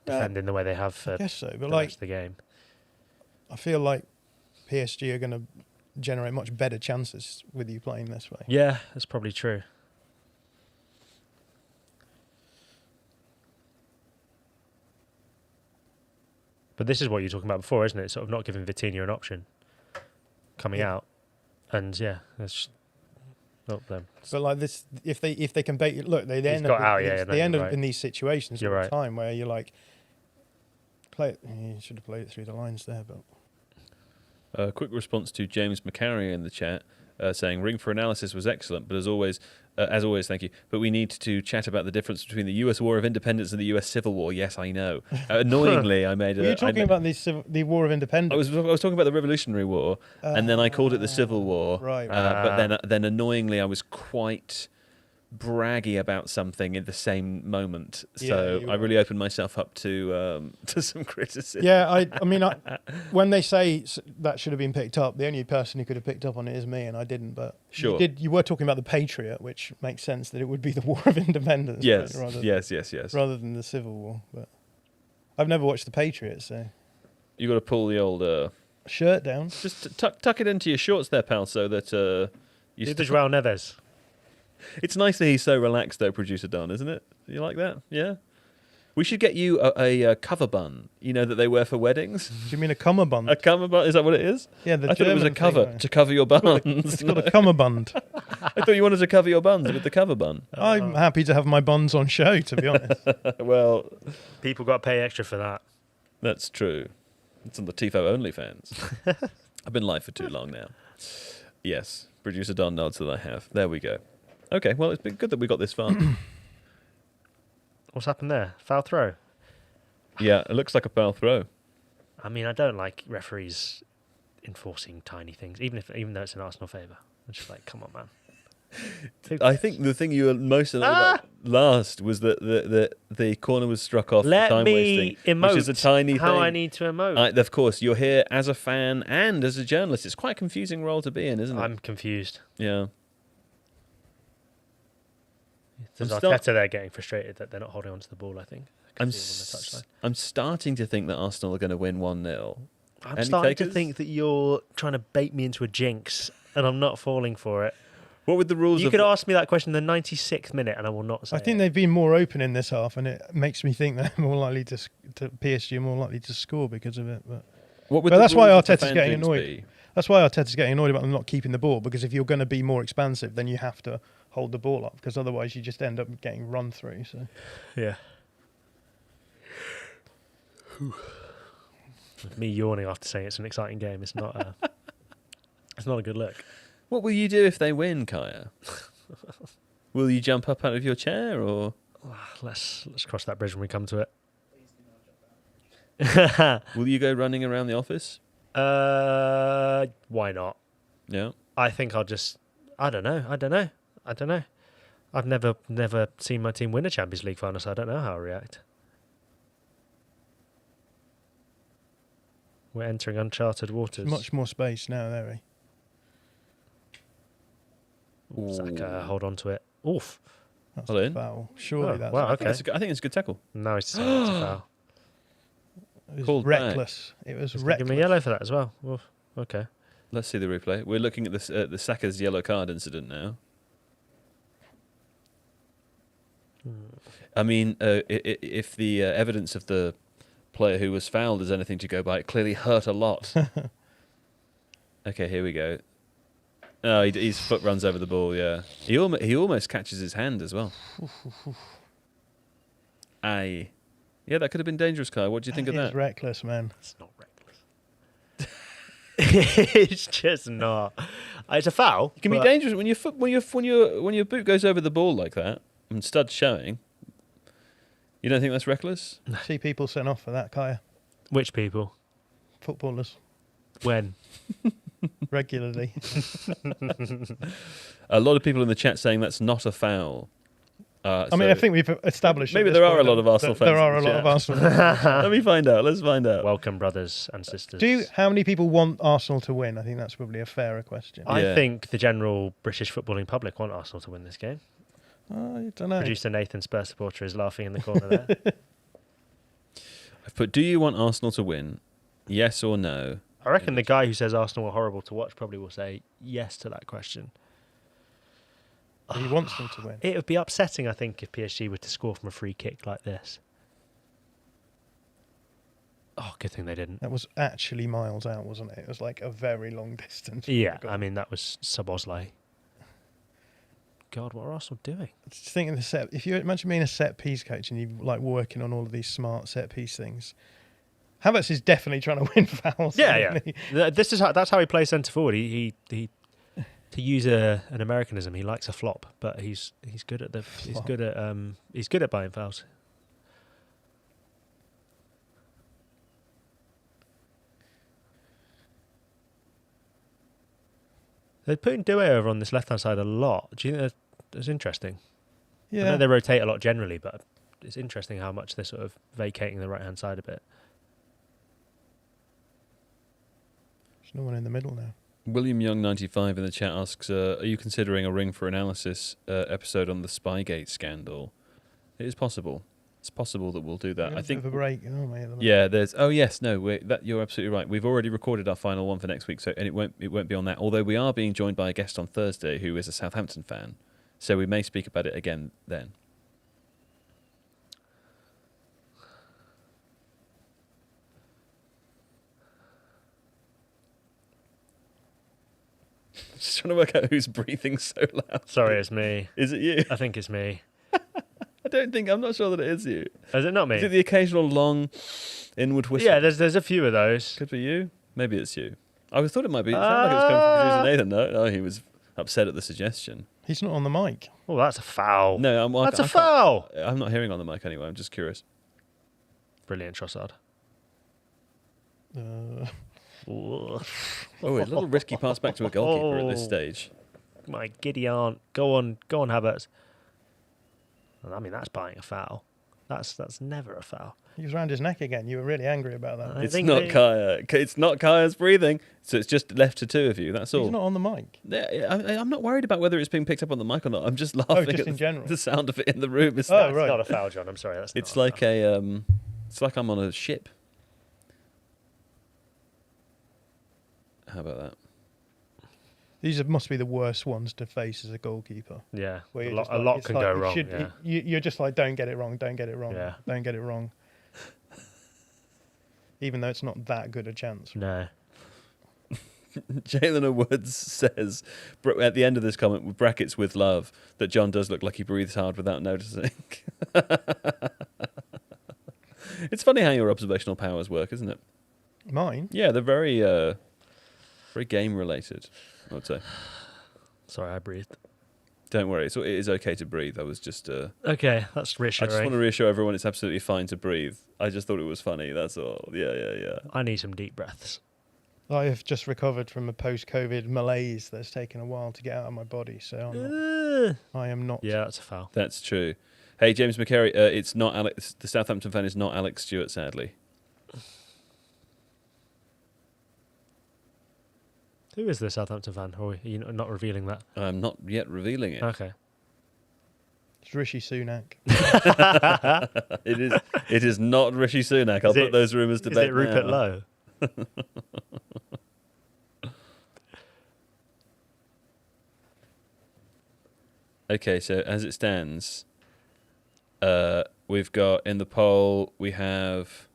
defend in the way they have for I guess so, the but rest of the game. I feel like PSG are going to generate much better chances with you playing this way. Yeah, that's probably true. But this is what you were talking about before, isn't it? Sort of not giving Vitinha an option coming Yeah. out. And yeah, that's not them. But like this, if they can bait, look, they end got up out, in yeah, these, no, they end you're up right. in these situations You're all right. the time where you're like, you should have played it through the lines there, but. A quick response to James McCarry in the chat, saying Ring for Analysis was excellent, but as always, thank you. But we need to chat about the difference between the U.S. War of Independence and the U.S. Civil War. Yes, I know. Annoyingly, I made. Were you talking about the War of Independence? I was talking about the Revolutionary War, and then I called it the Civil War. Right. But then annoyingly, I was quite braggy about something in the same moment. So you I were. really opened myself up to some criticism. Yeah, I mean, when they say that should have been picked up, the only person who could have picked up on it is me, and I didn't. But Sure. you were talking about the Patriot, which makes sense that it would be the War of Independence. Yes. but Yes. rather than the Civil War. But I've never watched the Patriot, so You got to pull the old. shirt down. Just tuck it into your shorts there, pal, so that you. Neither João Neves. It's nice that he's so relaxed, though, producer Don, isn't it? You like that? Yeah. We should get you a cover bun, that they wear for weddings. Do you mean a cummerbund? A cover bun, is that what it is? Yeah, the I thought it was a German cover thing, to cover your buns. It's called a cummerbund. I thought you wanted to cover your buns with the cover bun. I'm happy to have my buns on show, to be honest. Well, People got to pay extra for that. that's true. It's on the Tifo OnlyFans. I've been live for too long now. Yes, producer Don nods that I have. There we go. Okay, well, it's been good that we got this far. What's happened there? Foul throw. Yeah, it looks like a foul throw. I mean, I don't like referees enforcing tiny things, even though it's in Arsenal favour. I'm just like, come on, man. I think the thing you were most annoyed about last was that the corner was struck off for Let time me wasting, which is a tiny how thing. I need to emote. Of course, you're here as a fan and as a journalist. It's quite a confusing role to be in, isn't it? I'm confused. Yeah. There's I'm Arteta there getting frustrated that they're not holding onto the ball, I think. I'm See him on the touchline. I'm starting to think that Arsenal are going to win 1-0. I'm Any starting to takers? think that you're trying to bait me into a jinx, and I'm not falling for it. What would the rules You of could ask me that question in the 96th minute, and I will not say I think it. they've been more open in this half, and it makes me think they're more likely to PSG are more likely to score because of it. What would But the that's why rules of the Arteta's fan getting jinx annoyed. be? That's why Arteta's getting annoyed about them not keeping the ball, because if you're going to be more expansive, then you have to hold the ball up, because otherwise you just end up getting run through. So Yeah. Me yawning after saying it's an exciting game. It's not. It's not a good look. What will you do if they win, Kaya? Will you jump up out of your chair, or Let's cross that bridge when we come to it. will you go running around the office? Why not? Yeah. I think I'll just. I don't know. I've never seen my team win a Champions League final, so I don't know how I'll react. We're entering uncharted waters. much more space now, there. Saka, hold on to it. Oof. That's Hold a in. foul. Surely Oh, that's wow. I think Okay. I think it's a good tackle. Now he's decided it's a foul. it was called back. reckless. It was Give reckless. me yellow for that as well. Oof. Okay. Let's see the replay. We're looking at this the Saka's yellow card incident now. I mean, if the evidence of the player who was fouled is anything to go by, it clearly hurt a lot. Okay, here we go. Oh, his foot runs over the ball. Yeah, he almost catches his hand as well. Aye, yeah, that could have been dangerous, Kai. What do you think of It is that? reckless, man. It's not reckless. It's just not. It's a foul. It can be but dangerous when your boot goes over the ball like that and studs showing. You don't think that's reckless? See people sent off for that, Kaya. Which people? Footballers When? regularly. A lot of people in the chat saying that's not a foul. I mean, I think we've established. maybe at this there are point a lot of that Arsenal there fans are a in the lot of chat. Arsenal fans. Let me find out. Let's find out. Welcome, brothers and sisters. How many people want Arsenal to win? I think that's probably a fairer question. I Yeah. think the general British footballing public want Arsenal to win this game. I don't know. Producer Nathan, Spurs supporter, is laughing in the corner there. I've put, do you want Arsenal to win? Yes or no? I reckon the guy who says Arsenal are horrible to watch probably will say yes to that question. He wants them to win. It would be upsetting, I think, if PSG were to score from a free kick like this. Oh, good thing they didn't. That was actually miles out, wasn't it? It was like a very long distance. Yeah, I mean, that was sub-Osley. God, what are Arsenal doing? Just thinking the set. If you imagine being a set piece coach and you like working on all of these smart set piece things, Havertz is definitely trying to win fouls. Yeah, isn't he? That's how he plays centre forward. He to use an Americanism, he likes a flop, but he's good at he's good at buying fouls. They're putting Doué over on this left-hand side a lot. Do you think that's interesting? I know Yeah. they rotate a lot generally, but it's interesting how much they're sort of vacating the right-hand side a bit. There's no one in the middle now. William Young 95 in the chat asks, are you considering a Ring for Analysis episode on the Spygate scandal? It is possible. It's possible that we'll do that. I think. a break. Oh, mate, at the moment. Yeah, there's. Oh yes, no. You're absolutely right. We've already recorded our final one for next week, and it won't be on that. Although we are being joined by a guest on Thursday who is a Southampton fan, so we may speak about it again then. Just trying to work out who's breathing so loud. Sorry, it's me. Is it you? I think it's me. I'm not sure that it is you. Is it not me? Is it the occasional long inward whistle? Yeah, there's a few of those. Could be you. Maybe it's you. I thought it might be. It sounded like it was coming from producer Nathan. No, he was upset at the suggestion. He's not on the mic. Oh, that's a foul. No, That's a foul. I'm not hearing on the mic anyway. I'm just curious. Brilliant, Trossard. Uh, Ooh. Oh, a little risky pass back to a goalkeeper at this stage. My giddy aunt. Go on, Havertz. I mean, that's buying a foul. That's never a foul. he was round his neck again. You were really angry about that. It's not Kaya. It's not Kaya's breathing. So it's just left to two of you. That's all. He's not on the mic. Yeah, I'm not worried about whether it's being picked up on the mic or not. I'm just laughing just at in general. the sound of it in the room. It's Oh, That's right. not a foul, John. I'm sorry. That's It's not like it's like I'm on a ship. How about that? These must be the worst ones to face as a goalkeeper. Yeah, Where a you're lot, just a like- lot it's can like go it wrong. should- Yeah. You're just like, don't get it wrong, don't get it wrong, Yeah. don't get it wrong. Even though it's not that good a chance. No. Jalen Woods says at the end of this comment, with brackets with love, that John does look like he breathes hard without noticing. It's funny how your observational powers work, isn't it? Mine? Yeah, they're very game related, I would say. Sorry, I breathed. Don't worry, it is okay to breathe. I was just Okay, that's I reassuring. just want to reassure everyone it's absolutely fine to breathe. I just thought it was funny, that's all. Yeah. I need some deep breaths. I have just recovered from a post-COVID malaise that's taken a while to get out of my body, so I am not. Yeah, that's a foul. That's true. Hey, James McCary, it's not Alex. The Southampton fan is not Alex Stewart, sadly. Who is the Southampton fan? Or are you not revealing that? I'm not yet revealing it. Okay. It's Rishi Sunak. It is not Rishi Sunak. I'll put those rumours to Is bed it Rupert now. Lowe? Okay, so as it stands, we've got in the poll, we have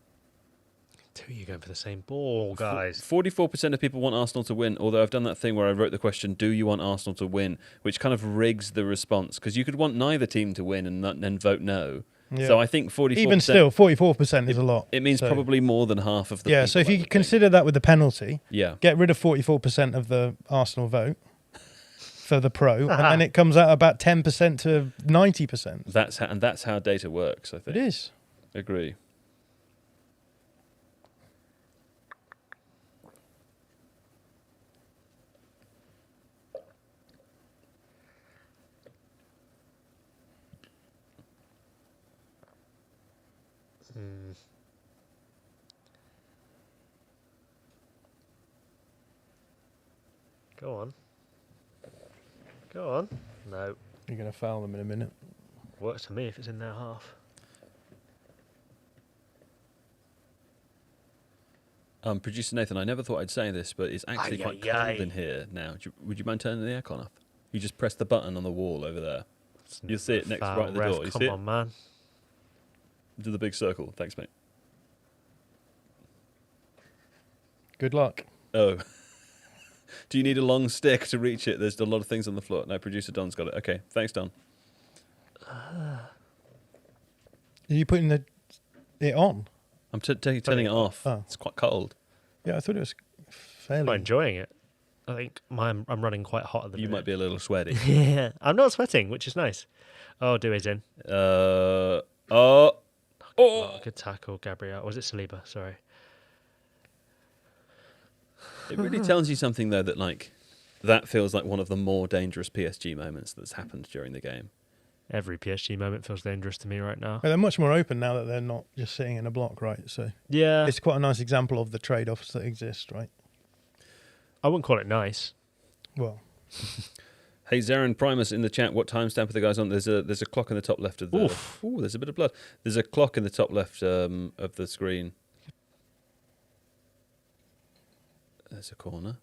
Two of you going for the same ball, guys. 44% of people want Arsenal to win, although I've done that thing where I wrote the question, do you want Arsenal to win? Which kind of rigs the response, because you could want neither team to win and vote no. Yeah. So I think 44%... Even still, 44% is a lot. It means so- probably more than half of the Yeah, people, so if I you would think. consider that with the penalty, Yeah. get rid of 44% of the Arsenal vote for the pro, and then it comes out about 10% to 90%. That's how data works, I think. It is. Agree. Go on. Go on. No. You're going to foul them in a minute. Works for me if it's in their half. Producer Nathan, I never thought I'd say this, but it's actually quite cold in here now. Would you mind turning the aircon off? You just press the button on the wall over there. You'll see it next right at the door. You Come see it? on, man. Do the big circle. Thanks, mate. Good luck. Oh. Do you need a long stick to reach it? There's a lot of things on the floor. No, producer Don's got it. Okay, thanks, Don. Are you putting it on? I'm turning it off. Oh. It's quite cold. Yeah, I thought it was I'm fairly... enjoying it. I think I'm running quite hot at the You minute. might be a little sweaty. Yeah, I'm not sweating, which is nice. Oh, Dewey's in. Oh, Good tackle, Gabriel. Or was it Saliba? Sorry. It really tells you something, though, that feels like one of the more dangerous PSG moments that's happened during the game. Every PSG moment feels dangerous to me right now. They're much more open now that they're not just sitting in a block, right? So Yeah. it's quite a nice example of the trade-offs that exist, right? I wouldn't call it nice. Well, Hey, Zarin Primus in the chat, what timestamp are the guys on? There's a clock in the top left of the... Oof. Ooh, there's a bit of blood. There's a clock in the top left of the screen. There's a corner.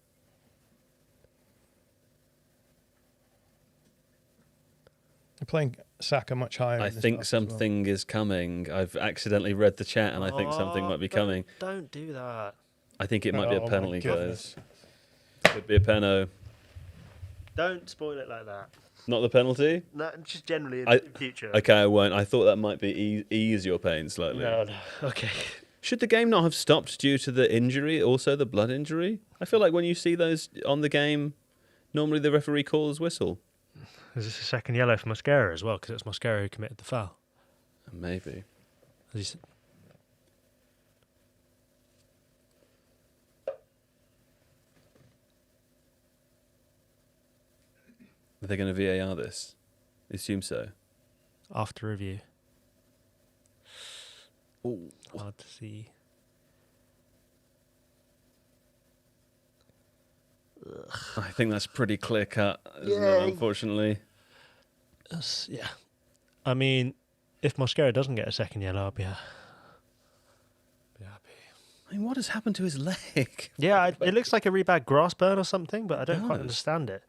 they're playing Saka much higher. I in this think half as well. something is coming. I've accidentally read the chat, and I think something might be coming. Don't do that. I think it might be Oh, a my penalty, goodness. guys. Could be a penno. Don't spoil it like that. Not the penalty? No, just generally in I- future. Okay, I won't. I thought that might be ease your pain slightly. No. Okay. Should the game not have stopped due to the injury, also the blood injury? I feel like when you see those on the game, normally the referee calls whistle. Is this a second yellow for Mosquera as well? Because it's Mosquera who committed the foul. Maybe. Are they going to VAR this? I assume so. After review. Ooh. Hard to see. I think that's pretty clear cut, isn't Yeah. it, unfortunately? Yeah. I mean, if Mosquera doesn't get a second yellow, I'll be happy. I mean, what has happened to his leg? Yeah, it looks like a really bad grass burn or something, but I don't quite does. understand it.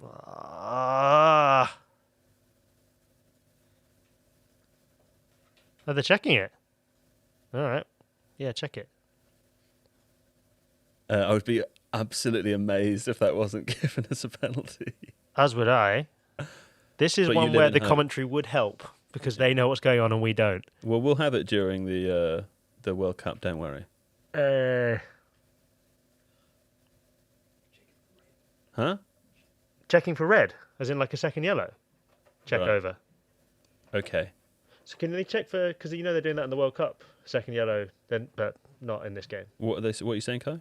Ah. Oh, they're checking it. All right. Yeah, check it. I would be absolutely amazed if that wasn't given as a penalty. As would I. This is But you one live where in the hope. commentary would help because they know what's going on and we don't. Well, we'll have it during the World Cup, don't worry. Huh? Checking for red, as in like a second yellow. Check Right. over. Okay. So can they check for, because you know they're doing that in the World Cup, second yellow, then but not in this game. What are you saying, Kai?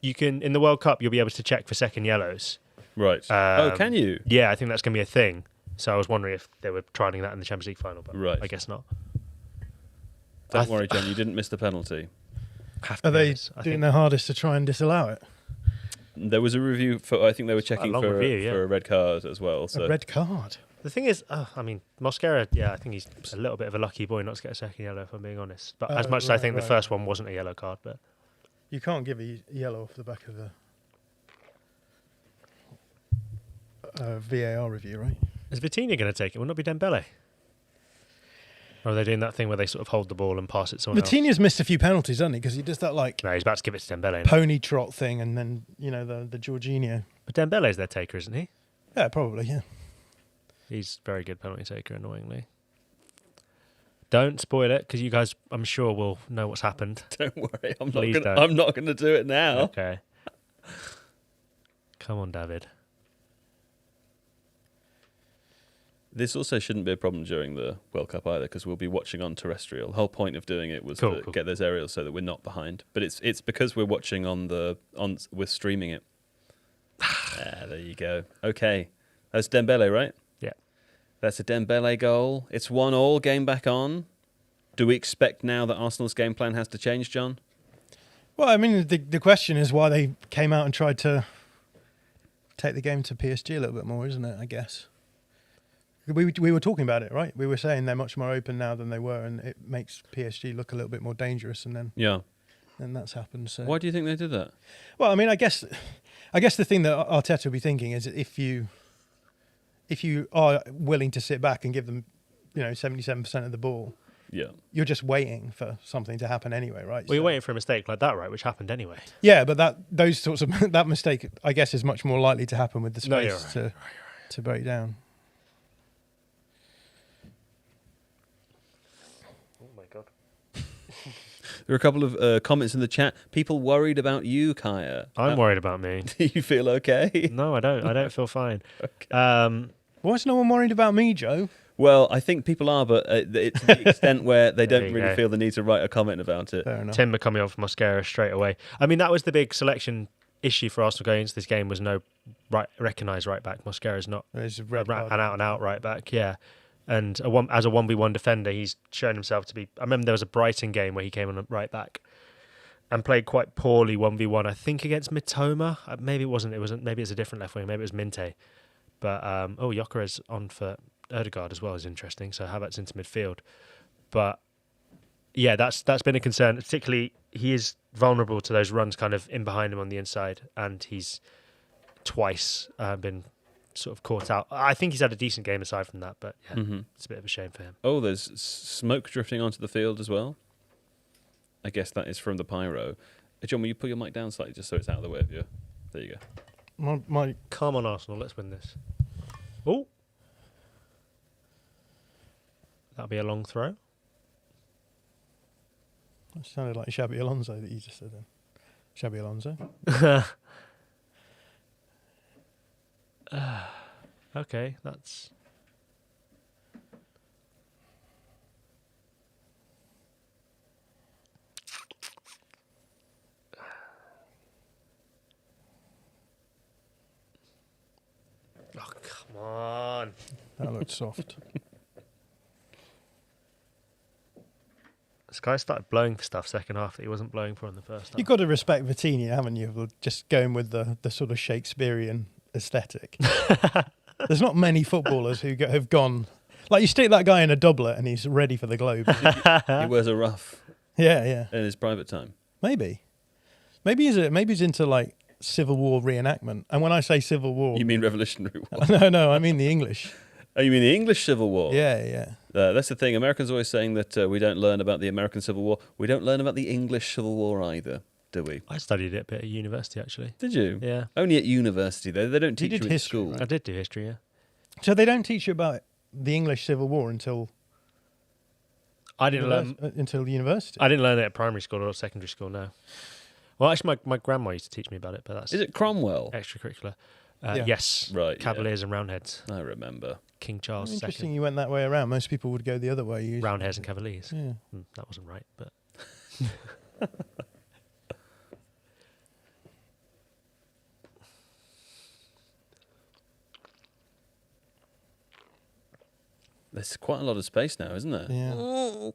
You can, in the World Cup, you'll be able to check for second yellows. Right. Can you? Yeah, I think that's going to be a thing. So I was wondering if they were trying that in the Champions League final, but Right. I guess not. Don't worry, John. You didn't miss the penalty. Are they I doing think- their hardest to try and disallow it? There was a review for. I think they were checking long for review, yeah. for a red card as well. So A red card. The thing is, I mean, Mosquera, yeah, I think he's a little bit of a lucky boy not to get a second yellow, if I'm being honest. But as much as I right, think the right. first one wasn't a yellow card, but You can't give a yellow off the back of a VAR review, right? is Vitinha going to take it? Will it not be Dembele? Or are they doing that thing where they sort of hold the ball and pass it to someone else? Vitinha's missed a few penalties, hasn't he? Because he does that like No, he's about to give it to Dembele. now. pony trot thing, and then the Jorginho. But Dembele's their taker, isn't he? Yeah, probably. Yeah. He's a very good penalty taker, annoyingly. Don't spoil it, because you guys, I'm sure, will know what's happened. don't worry. Please don't. I'm not gonna do it now. Okay. Come on, David. This also shouldn't be a problem during the World Cup either, because we'll be watching on terrestrial. The whole point of doing it was Cool, to cool. get those aerials so that we're not behind. But it's because we're watching we're streaming it. There you go. Okay, that's Dembele, right? Yeah. That's a Dembele goal. It's 1-1. Game back on. Do we expect now that Arsenal's game plan has to change, John? Well, I mean, the question is why they came out and tried to take the game to PSG a little bit more, isn't it? I guess. We were talking about it, right? We were saying they're much more open now than they were, and it makes PSG look a little bit more dangerous, and then Yeah. that's happened. So Why do you think they did that? well, I mean, I guess the thing that Arteta will be thinking is if you are willing to sit back and give them, 77% of the ball, Yeah. you're just waiting for something to happen anyway, right? Well, you're So- waiting for a mistake like that, right? Which happened anyway. Yeah, but those sorts of that mistake, I guess, is much more likely to happen with the space No, you're right. to break down. Oh, my God. There are a couple of comments in the chat. People worried about you, Kaya. I'm worried about me. Do you feel okay? No, I don't. I don't feel fine. Why is no one worried about me, Joe? Well, I think people are, but it's to the extent where they There don't you really go. feel the need to write a comment about it. Fair enough. Timber coming off Mosquera straight away. I mean, that was the big selection issue for Arsenal going into this game was no recognised right back. Mosquera's not There's a a red card. an out right back, yeah. And as a 1v1 defender, he's shown himself to be... I remember there was a Brighton game where he came on right back and played quite poorly 1v1, I think against Mitoma. Maybe it wasn't. Maybe it's a different left wing. Maybe it was Minte. But, Jokeres on for Ødegaard as well is interesting. So Havertz into midfield. But, yeah, that's been a concern. Particularly, he is vulnerable to those runs kind of in behind him on the inside. And he's twice been sort of caught out. I think he's had a decent game aside from that. But, yeah, it's a bit of a shame for him. Oh, there's smoke drifting onto the field as well. I guess that is from the pyro. John, will you put your mic down slightly just so it's out of the way of you? There you go. My Come on, Arsenal, let's win this. Oh, that'll be a long throw. it sounded like Xabi Alonso that you just said then. Xabi Alonso. Okay, that's. Oh, come on. That looked soft. This guy started blowing for stuff second half that he wasn't blowing for in the first half. You've got to respect Vitinha, haven't you? For just going with the sort of Shakespearean aesthetic. There's not many footballers who have gone. Like, you stick that guy in a doublet and he's ready for the globe. He wears a ruff Yeah. in his private time. Maybe he's into like Civil War reenactment. And when I say Civil War, You mean Revolutionary War? no, I mean the English. Oh, you mean the English Civil War? Yeah. That's the thing. Americans are always saying that we don't learn about the American Civil War. We don't learn about the English Civil War either, do we? I studied it a bit at university, actually. Did you? Yeah. Only at university, though. They don't You teach did you in history, school. right? I did do history, yeah. So they don't teach you about the English Civil War until I didn't learn university. I didn't learn it at primary school or secondary school, no. Well, actually, my grandma used to teach me about it, but that's Is it Cromwell? extracurricurricular. Yeah. Yes. Right, yeah. Cavaliers and Roundheads. I remember. King Charles Interesting II. you went that way around. Most people would go the other way. Roundheads and Cavaliers. Yeah. That wasn't right, but There's quite a lot of space now, isn't there? Yeah.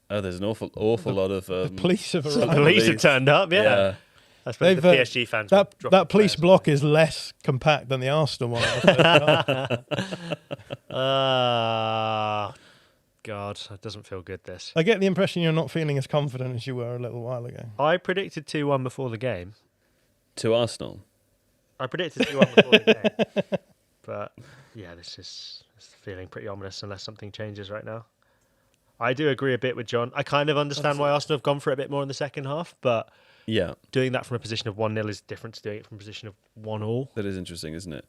There's an awful lot of The police have some arrived. police have police. turned up. Yeah, I suppose They've, the PSG fans. were dropping That police players. block is less compact than the Arsenal one. God, it doesn't feel good. This. I get the impression you're not feeling as confident as you were a little while ago. I predicted 2-1 before the game. to Arsenal. I predicted 2-1 before the game. But yeah, this is feeling pretty ominous unless something changes right now. I do agree a bit with John. I kind of understand why Arsenal have gone for it a bit more in the second half, but Yeah, doing that from a position of 1-0 is different to doing it from a position of 1-1. that is interesting, isn't it?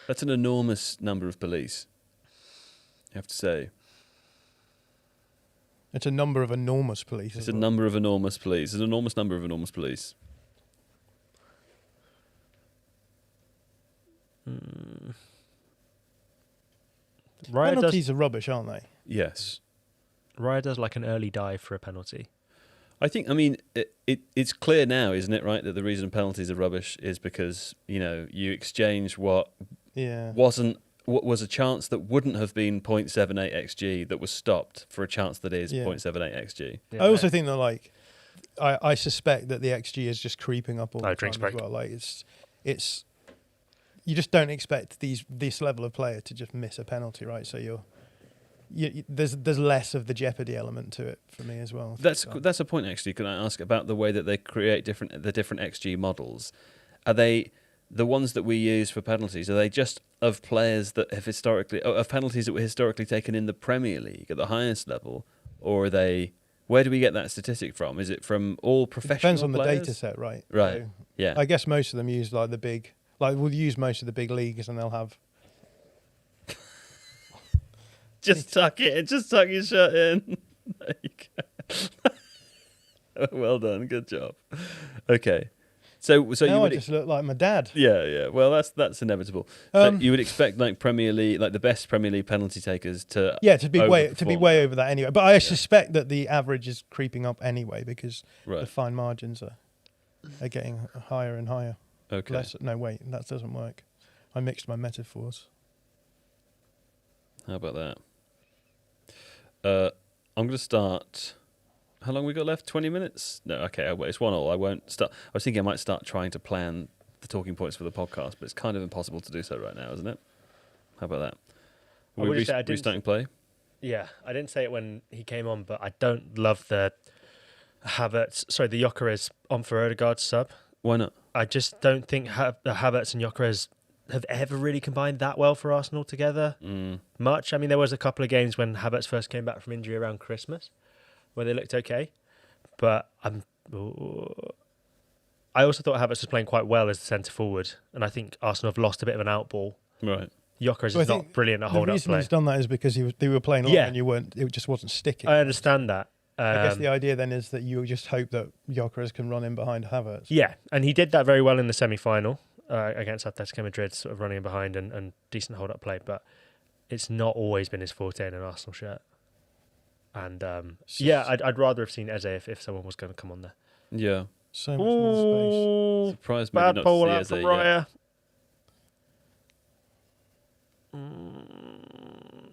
That's an enormous number of police. You have to say. It's a number of enormous police. It's as a well. number of enormous police. An enormous number of enormous police. Raya Penalties are rubbish, aren't they? Yes. does like an early dive for a penalty. I mean, it's clear now, isn't it, right, that the reason penalties are rubbish is because, you exchange what Yeah. what was a chance that wouldn't have been 0.78 xg that was stopped for a chance that is Yeah. 0.78 xg. Yeah, I also think that, like, I suspect that the XG is just creeping up all the drinks time as break. well. Like, it's you just don't expect this level of player to just miss a penalty, right? So there's less of the jeopardy element to it for me as well. That's a point, actually. Can I ask about the way that they create the different xg models? Are they the ones that we use for penalties? Are they just of players that have of penalties that were historically taken in the Premier League at the highest level, or are they? Where do we get that statistic from? Is it from all professional Depends on the players? data set, right? Right. So Yeah. I guess most of them use we'll use most of the big leagues, and they'll have. Just tuck your shirt in. There you go. Well done, good job. Okay, so Now you I would just look like my dad. yeah. Well, that's inevitable. So you would expect like Premier League, like the best Premier League penalty takers to To be way overperform. over that anyway. But I suspect that the average is creeping up anyway because the Right. fine margins are getting higher and higher. Okay. No, wait, that doesn't work. I mixed my metaphors. How about that? I'm going to start. How long we got left? 20 minutes? No, okay. It's 1-1. I won't start. I was thinking I might start trying to plan the talking points for the podcast, but it's kind of impossible to do so right now, isn't it? How about that? I Are we would say I didn't- restarting play? Yeah, I didn't say it when he came on, but I don't love the the Gyökeres on for Odegaard sub. Why not? I just don't think the Havertz and Gyökeres have ever really combined that well for Arsenal together much. I mean, there was a couple of games when Havertz first came back from injury around Christmas where they looked okay, but I also thought Havertz was playing quite well as the centre forward, and I think Arsenal have lost a bit of an outball. Right. Gyökeres So I is not think brilliant at hold The up reason play. he's done that is because they were playing long Yeah. and you weren't. It just wasn't sticking. I understand that. I guess the idea then is that you just hope that Gyökeres can run in behind Havertz. Yeah, and he did that very well in the semi-final against Atletico Madrid, sort of running in behind and decent hold-up play, but it's not always been his forte in an Arsenal shirt. And I'd rather have seen Eze if someone was going to come on there. Yeah. So much more space. Surprised maybe Bad not ball to out see from Eze yet.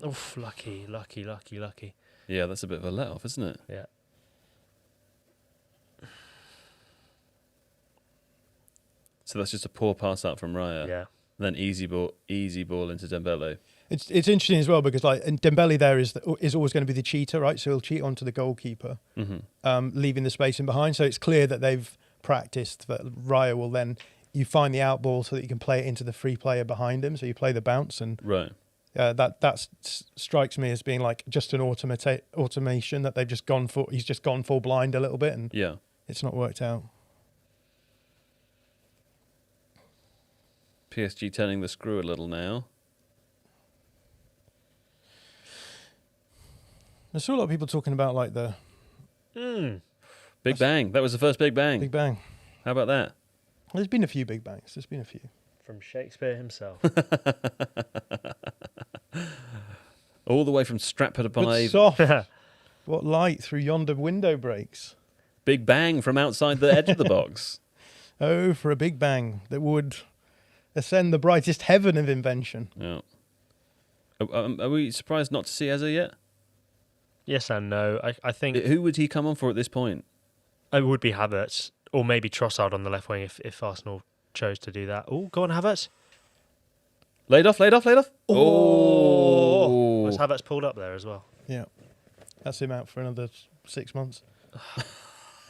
Raya. Oof, lucky. Yeah, that's a bit of a let-off, isn't it? Yeah. So that's just a poor pass out from Raya. Yeah. Then easy ball into Dembele. It's interesting as well because and Dembele there is always going to be the cheater, right? So he'll cheat onto the goalkeeper, leaving the space in behind. So it's clear that they've practiced that Raya will then you find the out ball so that you can play it into the free player behind him. So you play the bounce and Right. that strikes me as being like just an automation that they've just gone for. He's just gone full blind a little bit and Yeah. it's not worked out. PSG turning the screw a little now. I saw a lot of people talking about like the Big bang. That was the first big bang. Big Bang. How about that? There's been a few big bangs. There's been a few. From Shakespeare himself. All the way from Stratford upon But Avon. soft. What light through yonder window breaks. Big bang from outside the edge of the box. Oh, for a big bang that would ascend the brightest heaven of invention. Yeah. Are we surprised not to see Eze yet? Yes and no. I think Who would he come on for at this point? it would be Havertz or maybe Trossard on the left wing if Arsenal chose to do that. Oh, go on, Havertz. Laid off. Oh! Was Havertz pulled up there as well? Yeah. That's him out for another 6 months.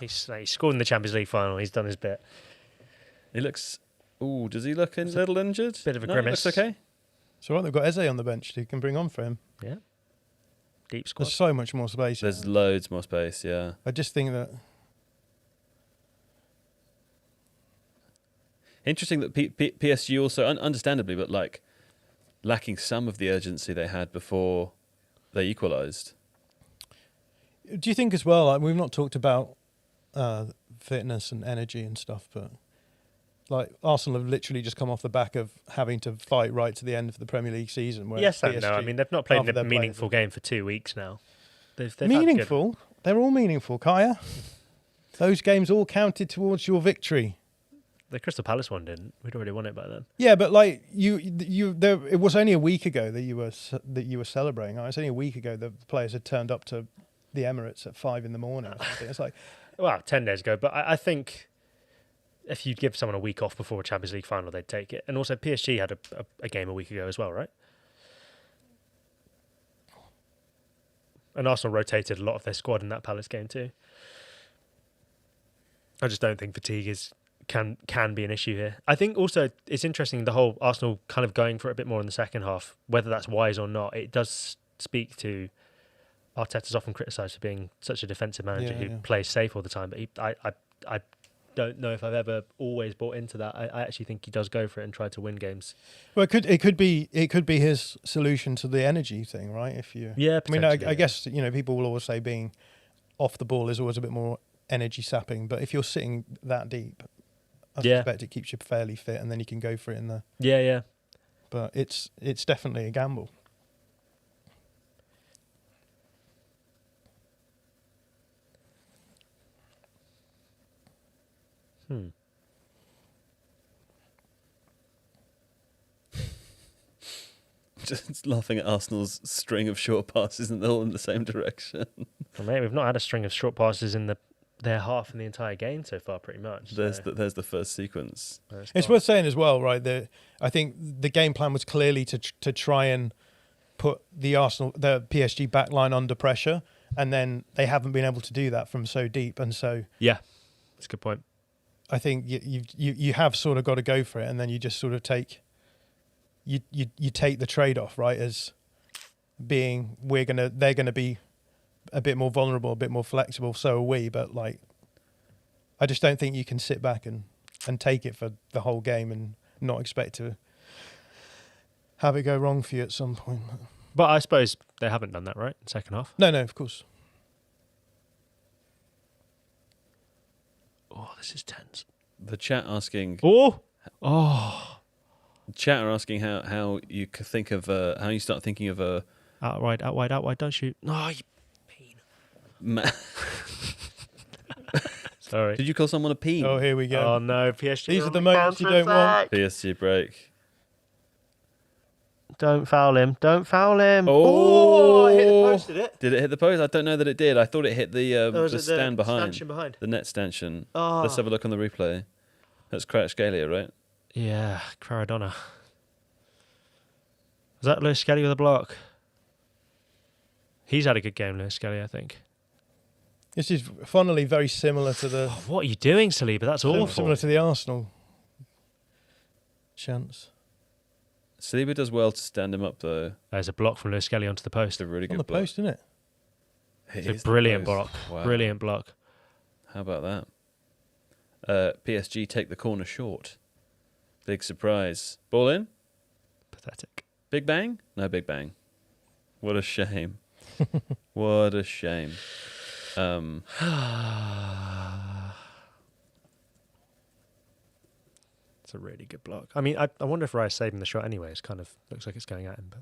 He scored in the Champions League final. He's done his bit. He looks... Ooh, does he look a little injured? Bit of a No, grimace. He looks okay. It's all right, they've got Eze on the bench who can bring on for him. Yeah. Deep squad. There's so much more space. There's loads more space, yeah. I just think that Interesting that PSG also, understandably, but like lacking some of the urgency they had before they equalised. do you think as well, like we've not talked about fitness and energy and stuff, but like Arsenal have literally just come off the back of having to fight right to the end of the Premier League season. Whereas Yes and PSG, no. I mean, they've not played half of a their meaningful players- game for 2 weeks now. They've had good- Meaningful? They're all meaningful, Kaya. Those games all counted towards your victory. The Crystal Palace one didn't. We'd already won it by then. Yeah, but like it was only a week ago that you were celebrating. It's only a week ago the players had turned up to the Emirates at 5 a.m. or something. It's like, Well, 10 days ago. But I think if you'd give someone a week off before a Champions League final, they'd take it. And also PSG had a game a week ago as well, right? And Arsenal rotated a lot of their squad in that Palace game too. I just don't think fatigue can be an issue here. I think also it's interesting the whole Arsenal kind of going for it a bit more in the second half, whether that's wise or not. It does speak to Arteta's often criticised for being such a defensive manager who plays safe all the time, but I don't know if I've ever always bought into that. I actually think he does go for it and try to win games. well, it could be his solution to the energy thing, right? If you, Yeah, I mean, I potentially, yeah. guess people will always say being off the ball is always a bit more energy sapping, but if you're sitting that deep, I suspect it keeps you fairly fit, and then you can go for it in the. Yeah. But it's definitely a gamble. Just laughing at Arsenal's string of short passes and they're all in the same direction. Well, mate, we've not had a string of short passes in their half in the entire game so far, pretty much. There's the first sequence. It's worth saying as well, right? I think the game plan was clearly to try and put the PSG backline under pressure, and then they haven't been able to do that from so deep, and so Yeah, that's a good point. I think you have sort of got to go for it, and then you just sort of take the trade off, right? As being they're gonna be a bit more vulnerable, a bit more flexible. So are we, but like I just don't think you can sit back and and take it for the whole game and not expect to have it go wrong for you at some point. But I suppose they haven't done that, right? Second half. No, of course. Oh, this is tense. The chat asking. Oh. The chat are asking how you think of how you start thinking of a. Out wide. Don't shoot. No, you peen. Sorry. Did you call someone a peen? Oh, here we go. Oh no, PSG. These are the moments you don't want. PSG break. Don't foul him. Oh, It hit the post, did it? Did it hit the post? I don't know that it did. I thought it hit the stand behind. Stanchion behind. The net stanchion. Oh. Let's have a look on the replay. That's Kvaratskhelia, right? Yeah, Kvaradona. Was that Lewis Skelly with a block? He's had a good game, Lewis Skelly, I think. This is funnily very similar to the What are you doing, Saliba? That's awful. similar to the Arsenal chance. Saliba does well to stand him up, though. There's a block from Lewis Skelly onto the post. It's a really On good the block. post, isn't it? It It's is a the brilliant post. block. Wow. Brilliant block. How about that? PSG take the corner short. Big surprise. Ball in? Pathetic. Big bang? No big bang. What a shame. What a shame. It's a really good block. I mean, I wonder if Rice saving the shot anyway. It's kind of looks like it's going at him, but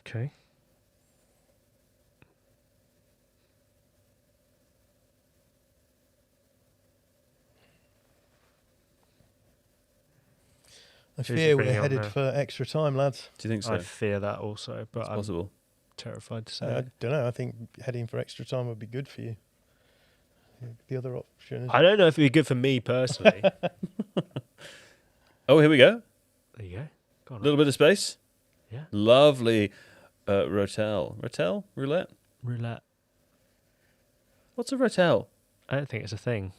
okay. I Who's he fear we're bringing on headed now? for extra time, lads. do you think so? I fear that also, but It's I'm possible. terrified to say I it. don't know. I think heading for extra time would be good for you. The other option is I don't know if it'd be good for me personally. Oh, here we go. There you go. Go on. A little bit of space. Yeah. Lovely rotel. Rotel? Roulette? Roulette. What's a rotel? I don't think it's a thing.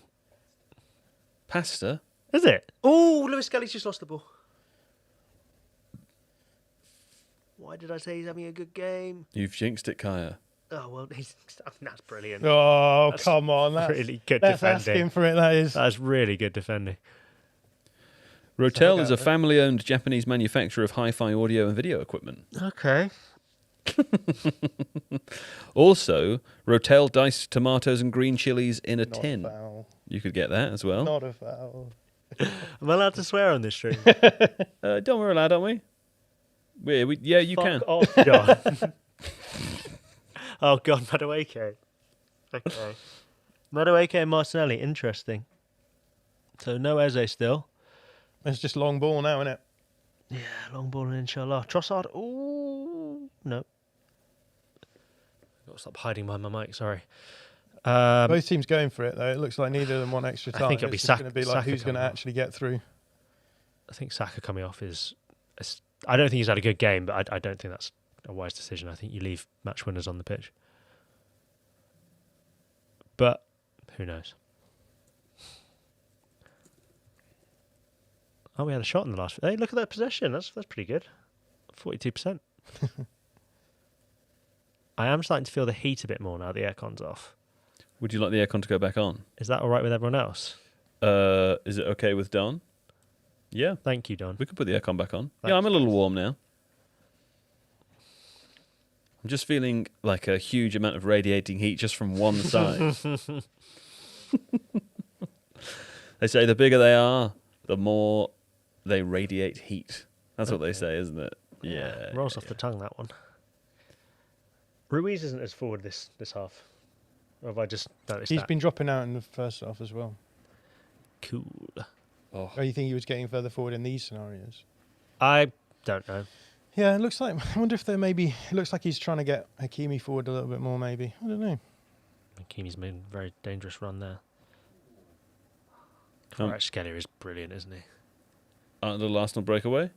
Pasta? Is it? Oh, Lewis Skelly's just lost the ball. Why did I say he's having a good game? You've jinxed it, Kaya. Oh, well, that's brilliant. Oh, That's come on. That's, really good that's defending. asking for it, that is. That's really good defending. Rotel So, is a okay. family-owned Japanese manufacturer of hi-fi audio and video equipment. Okay. Also, Rotel diced tomatoes and green chilies in a Not tin. a foul. You could get that as well. Not a foul. Am I allowed to swear on this stream? Don't worry, lad, aren't we? Yeah, you can. Fuck off, John. Oh, God, Madueke. Okay. Madueke and Martinelli, interesting. So no Eze still. It's just long ball now, isn't it? Yeah, long ball and inshallah. Trossard. Ooh. No. Got to stop hiding behind my mic, sorry. Both teams going for it, though. It looks like neither of them want extra I time. think it'll be It's just going to be like Saka who's going to coming off. actually get through. I think Saka coming off is... I don't think he's had a good game, but I don't think that's a wise decision. I think you leave match winners on the pitch. But who knows? Oh, we had a shot in the last... Hey, look at that possession. That's pretty good. 42%. I am starting to feel the heat a bit more now the aircon's off. Would you like the aircon to go back on? Is that all right with everyone else? Is it okay with Don? Yeah, Thank you, Don. we could put the aircon back on. Thanks, Yeah, I'm a little guys. warm now. I'm just feeling like a huge amount of radiating heat just from one side. They say the bigger they are, the more they radiate heat. That's what they say, isn't it? Yeah. Rolls off the tongue, that one. Ruiz isn't as forward this half. Or have I just noticed He's that? been dropping out in the first half as well. Cool. Oh, Or you think he was getting further forward in these scenarios? I don't know. Yeah, it looks like. I wonder if there maybe. It looks like he's trying to get Hakimi forward a little bit more. Maybe I don't know. Hakimi's made a very dangerous run there. Um, Kvaratskhelia is brilliant, isn't he? a little Arsenal breakaway?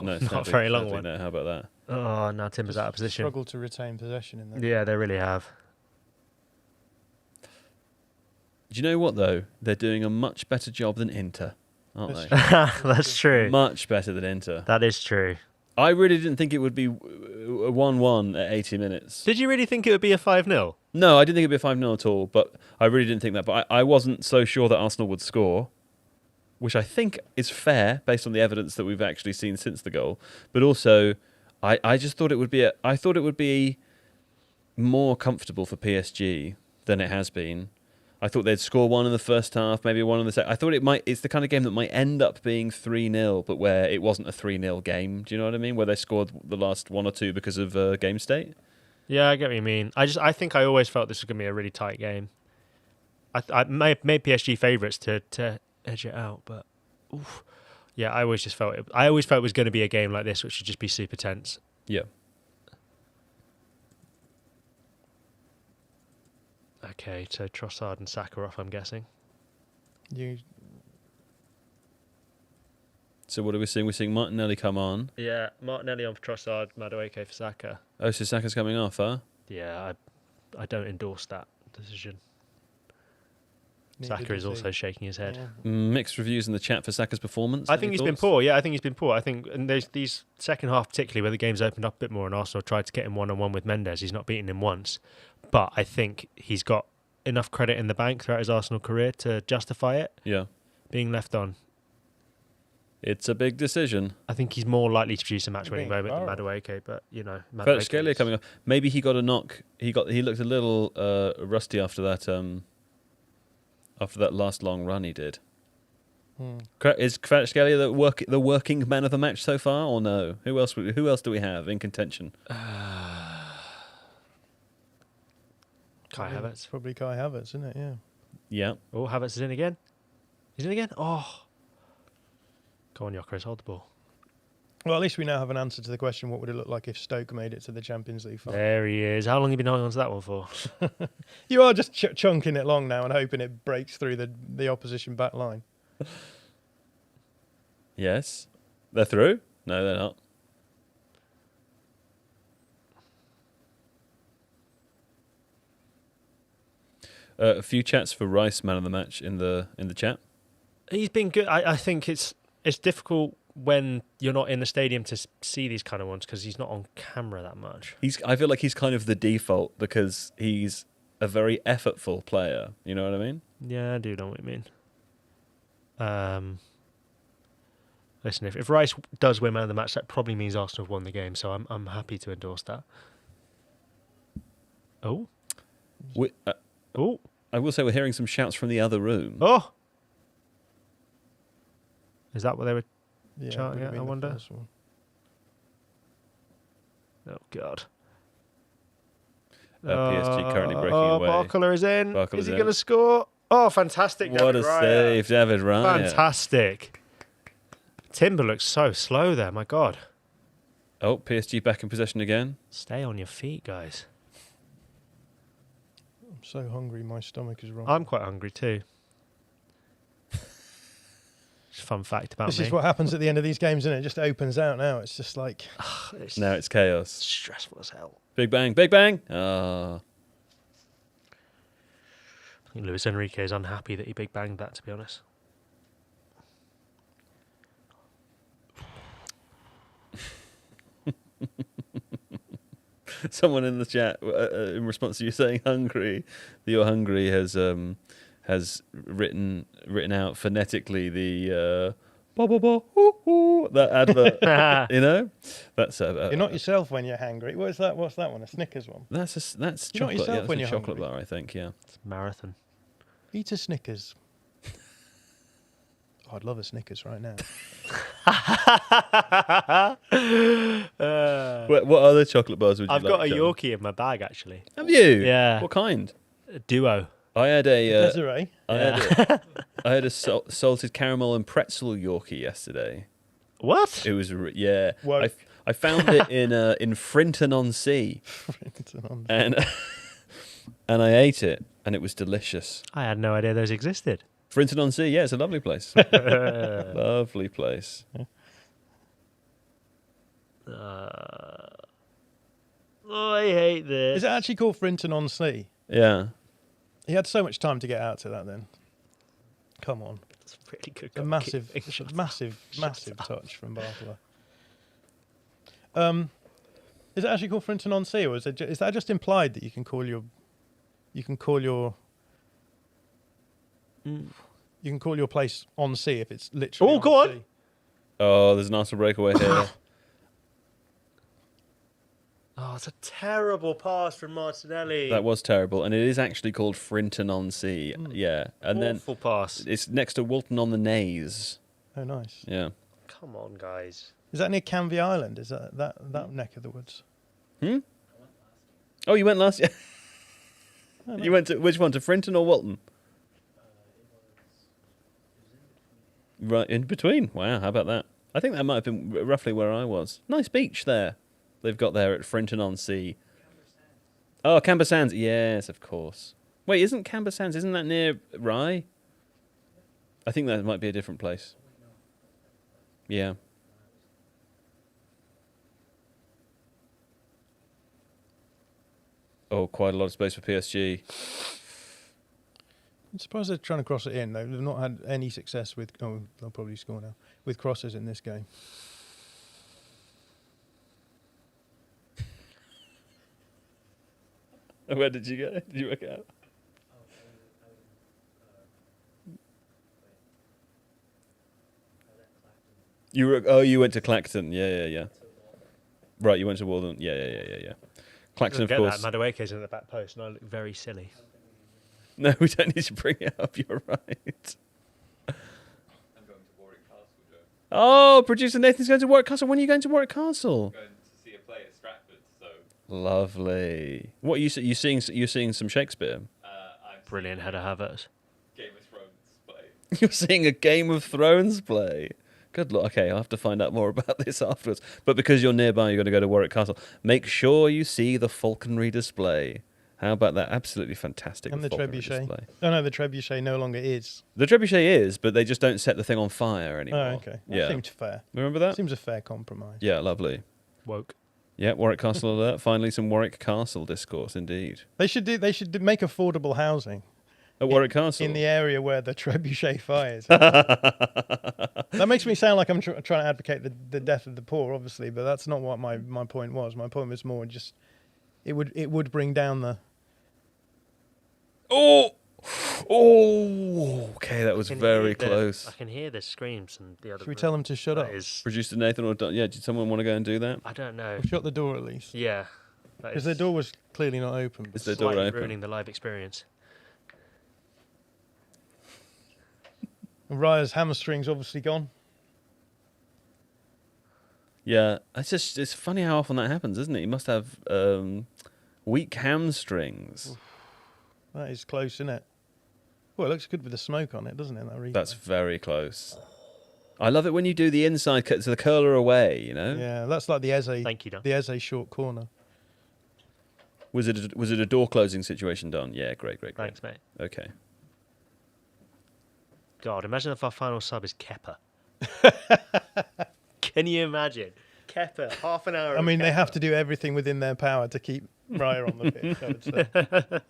No, Not sadly- a very long sadly one. No, how about that? Oh, now Timber's out of position. Struggled to retain possession in there. Yeah, they really have. Do you know what, though? They're doing a much better job than Inter, aren't That's they? That's true. Much better than Inter. That is true. I really didn't think it would be a 1-1 at 80 minutes. Did you really think it would be a 5-0? No, I didn't think it'd be a 5-0 at all, but I really didn't think that. But I wasn't so sure that Arsenal would score, which I think is fair based on the evidence that we've actually seen since the goal. But also, I just thought it would be I thought it would be more comfortable for PSG than it has been. I thought they'd score one in the first half, maybe one in the second. I thought it's the kind of game that might end up being 3-0, but where it wasn't a 3-0 game. Do you know what I mean? Where they scored the last one or two because of game state. Yeah, I get what you mean. I think I always felt this was going to be a really tight game. I made PSG favourites to edge it out, but oof. Yeah, I always felt it was going to be a game like this, which would just be super tense. Yeah. Okay, so Trossard and Saka off, I'm guessing. So what are we seeing? We're seeing Martinelli come on. Yeah, Martinelli on for Trossard, Madueke for Saka. Oh, so Saka's coming off, huh? Yeah, I don't endorse that decision. Neither Saka is does also he. shaking his head. Yeah. Mixed reviews in the chat for Saka's performance. I think Any he's been thoughts? poor. Yeah, I think he's been poor. I think and there's these second half, particularly where the game's opened up a bit more and Arsenal tried to get him one-on-one with Mendes. He's not beaten him once. But I think he's got enough credit in the bank throughout his Arsenal career to justify it Yeah. being left on. It's a big decision. I think he's more likely to produce a match-winning Being moment than thorough. Madueke, but, you know... Scalia is- coming off. Maybe he got a knock. He looked a little rusty after that last long run he did. Is Scalia the working man of the match so far, or no? Who else do we have in contention? Kai Yeah, Havertz. It's probably Kai Havertz, isn't it? Yeah. Yeah. Oh, Havertz is in again. He's in again? Oh. Go on, Jokeris, hold the ball. Well, at least we now have an answer to the question: what would it look like if Stoke made it to the Champions League final? There he is. How long have you been holding on to that one for? You are just chunking it long now and hoping it breaks through the opposition back line. Yes. They're through? No, they're not. A few chats for Rice, man of the match, in the chat. He's been good. I think it's difficult when you're not in the stadium to see these kind of ones because he's not on camera that much. I feel like he's kind of the default because he's a very effortful player. You know what I mean? Yeah, I do know what you mean. Listen, if Rice does win man of the match, that probably means Arsenal have won the game. So I'm happy to endorse that. Oh, oh, I will say we're hearing some shouts from the other room. oh! Is that what they were? Yeah, Charting would have it, been I the wonder. first one. Oh God! PSG currently breaking away. Barcola is in. Barcola's Is he in. going to score? Oh, fantastic! What David a Raya. save, David Raya. Fantastic. Timber looks so slow there. My God. Oh, PSG back in possession again. Stay on your feet, guys. I'm so hungry, my stomach is wrong. I'm quite hungry too. Just a fun fact about This me. is what happens at the end of these games, isn't it? It just opens out now. It's just like It's Now it's chaos. stressful as hell. Big bang, big bang. Ah. I think Luis Enrique is unhappy that he big banged that, to be honest. Someone in the chat, in response to you saying hungry, that you're hungry, has written out phonetically the ba ba ba hoo hoo, that advert. You know, that's you're not yourself when you're hungry. What's that? What's that one? A Snickers one. that's You're not chocolate. yourself Yeah, that's when a you're chocolate hungry. bar, I think. Yeah. It's a marathon. Eat a Snickers. Oh, I'd love a Snickers right now. What other chocolate bars would you I've like? got a John? Yorkie in my bag, actually. Have you? Yeah. What kind? A duo. I had a. Desiree. I had a salted caramel and pretzel Yorkie yesterday. What? It was yeah. Whoa. I found it in Frinton on Sea, and and I ate it, and it was delicious. I had no idea those existed. Frinton on Sea, yeah, it's a lovely place. Lovely place. Oh, I hate this. Is it actually called Frinton on Sea? Yeah. He had so much time to get out to that then. Come on. It's really good. A massive touch from Barcola. Is it actually called Frinton on Sea, or is that just implied that you can call your place on sea if it's literally? Oh, on go on. sea? Oh, there's an Arsenal breakaway here. Oh, it's a terrible pass from Martinelli. That was terrible, and it is actually called Frinton on Sea. Yeah, and Awful pass. then it's next to Walton on the Naze. Oh, nice. Yeah. Come on, guys. Is that near Canvey Island? Is that neck of the woods? Oh, you went last year. Oh, You went to which one? To Frinton or Walton? Right in between. Wow, how about that? I think that might have been roughly where I was. Nice beach there. They've got there at Frinton on Sea. Oh, Camber Sands. Yes, of course. Wait, isn't Camber Sands? Isn't that near Rye? I think that might be a different place. Yeah. Oh, quite a lot of space for PSG. I'm surprised they're trying to cross it in. They've not had any success with. Oh, they'll probably score now with crosses in this game. Where did you go? Did you work it out? You went to Clacton. Yeah. Right, you went to Walden. Yeah. Clacton, of Get course. that. Madueke's in the back post, and I look very silly. No, we don't need to bring it up. You're right. I'm going to Warwick Castle, Joe. Oh, producer Nathan's going to Warwick Castle. When are you going to Warwick Castle? Going to see a play at Stratford, so Lovely. What you seeing some Shakespeare? I'm Brilliant header Havertz. Game of Thrones play. You're seeing a Game of Thrones play. Good luck. Okay, I'll have to find out more about this afterwards. But because you're nearby, you're going to go to Warwick Castle. Make sure you see the falconry display. How about that? Absolutely fantastic. And the falconry trebuchet. display. Oh no, the trebuchet no longer is. The trebuchet is, but they just don't set the thing on fire anymore. Oh, okay. That Yeah. seemed fair. Remember that? Seems a fair compromise. Yeah, lovely. Woke. Yeah, Warwick Castle alert. Finally, some Warwick Castle discourse, indeed. They should make affordable housing At Warwick Castle. in the area where the trebuchet fires. That makes me sound like I'm trying to advocate the death of the poor, obviously, but that's not what my point was. My point was more just it would bring down the. Oh, okay, that was very close. I can hear the screams and the other. Should we tell them to shut up? Producer Nathan or Don? Yeah, did someone want to go and do that? I don't know. Shut the door at least, Yeah. because the door was clearly not open. Is the door slightly open? ruining the live experience. Raya's hamstrings obviously gone. Yeah, it's funny how often that happens, isn't it? You must have weak hamstrings. That is close, isn't it? Well, it looks good with the smoke on it, doesn't it? That replay? That's very close. I love it when you do the inside cut to the curler away. You know. Yeah, that's like the Eze. Thank you, Don. The Eze short corner. Was it a door closing situation, Don? Yeah, great. Thanks, mate. Okay. God, imagine if our final sub is Kepper. Can you imagine? Kepper, half an hour. I mean, they have to do everything within their power to keep Raya on the pitch, I would say.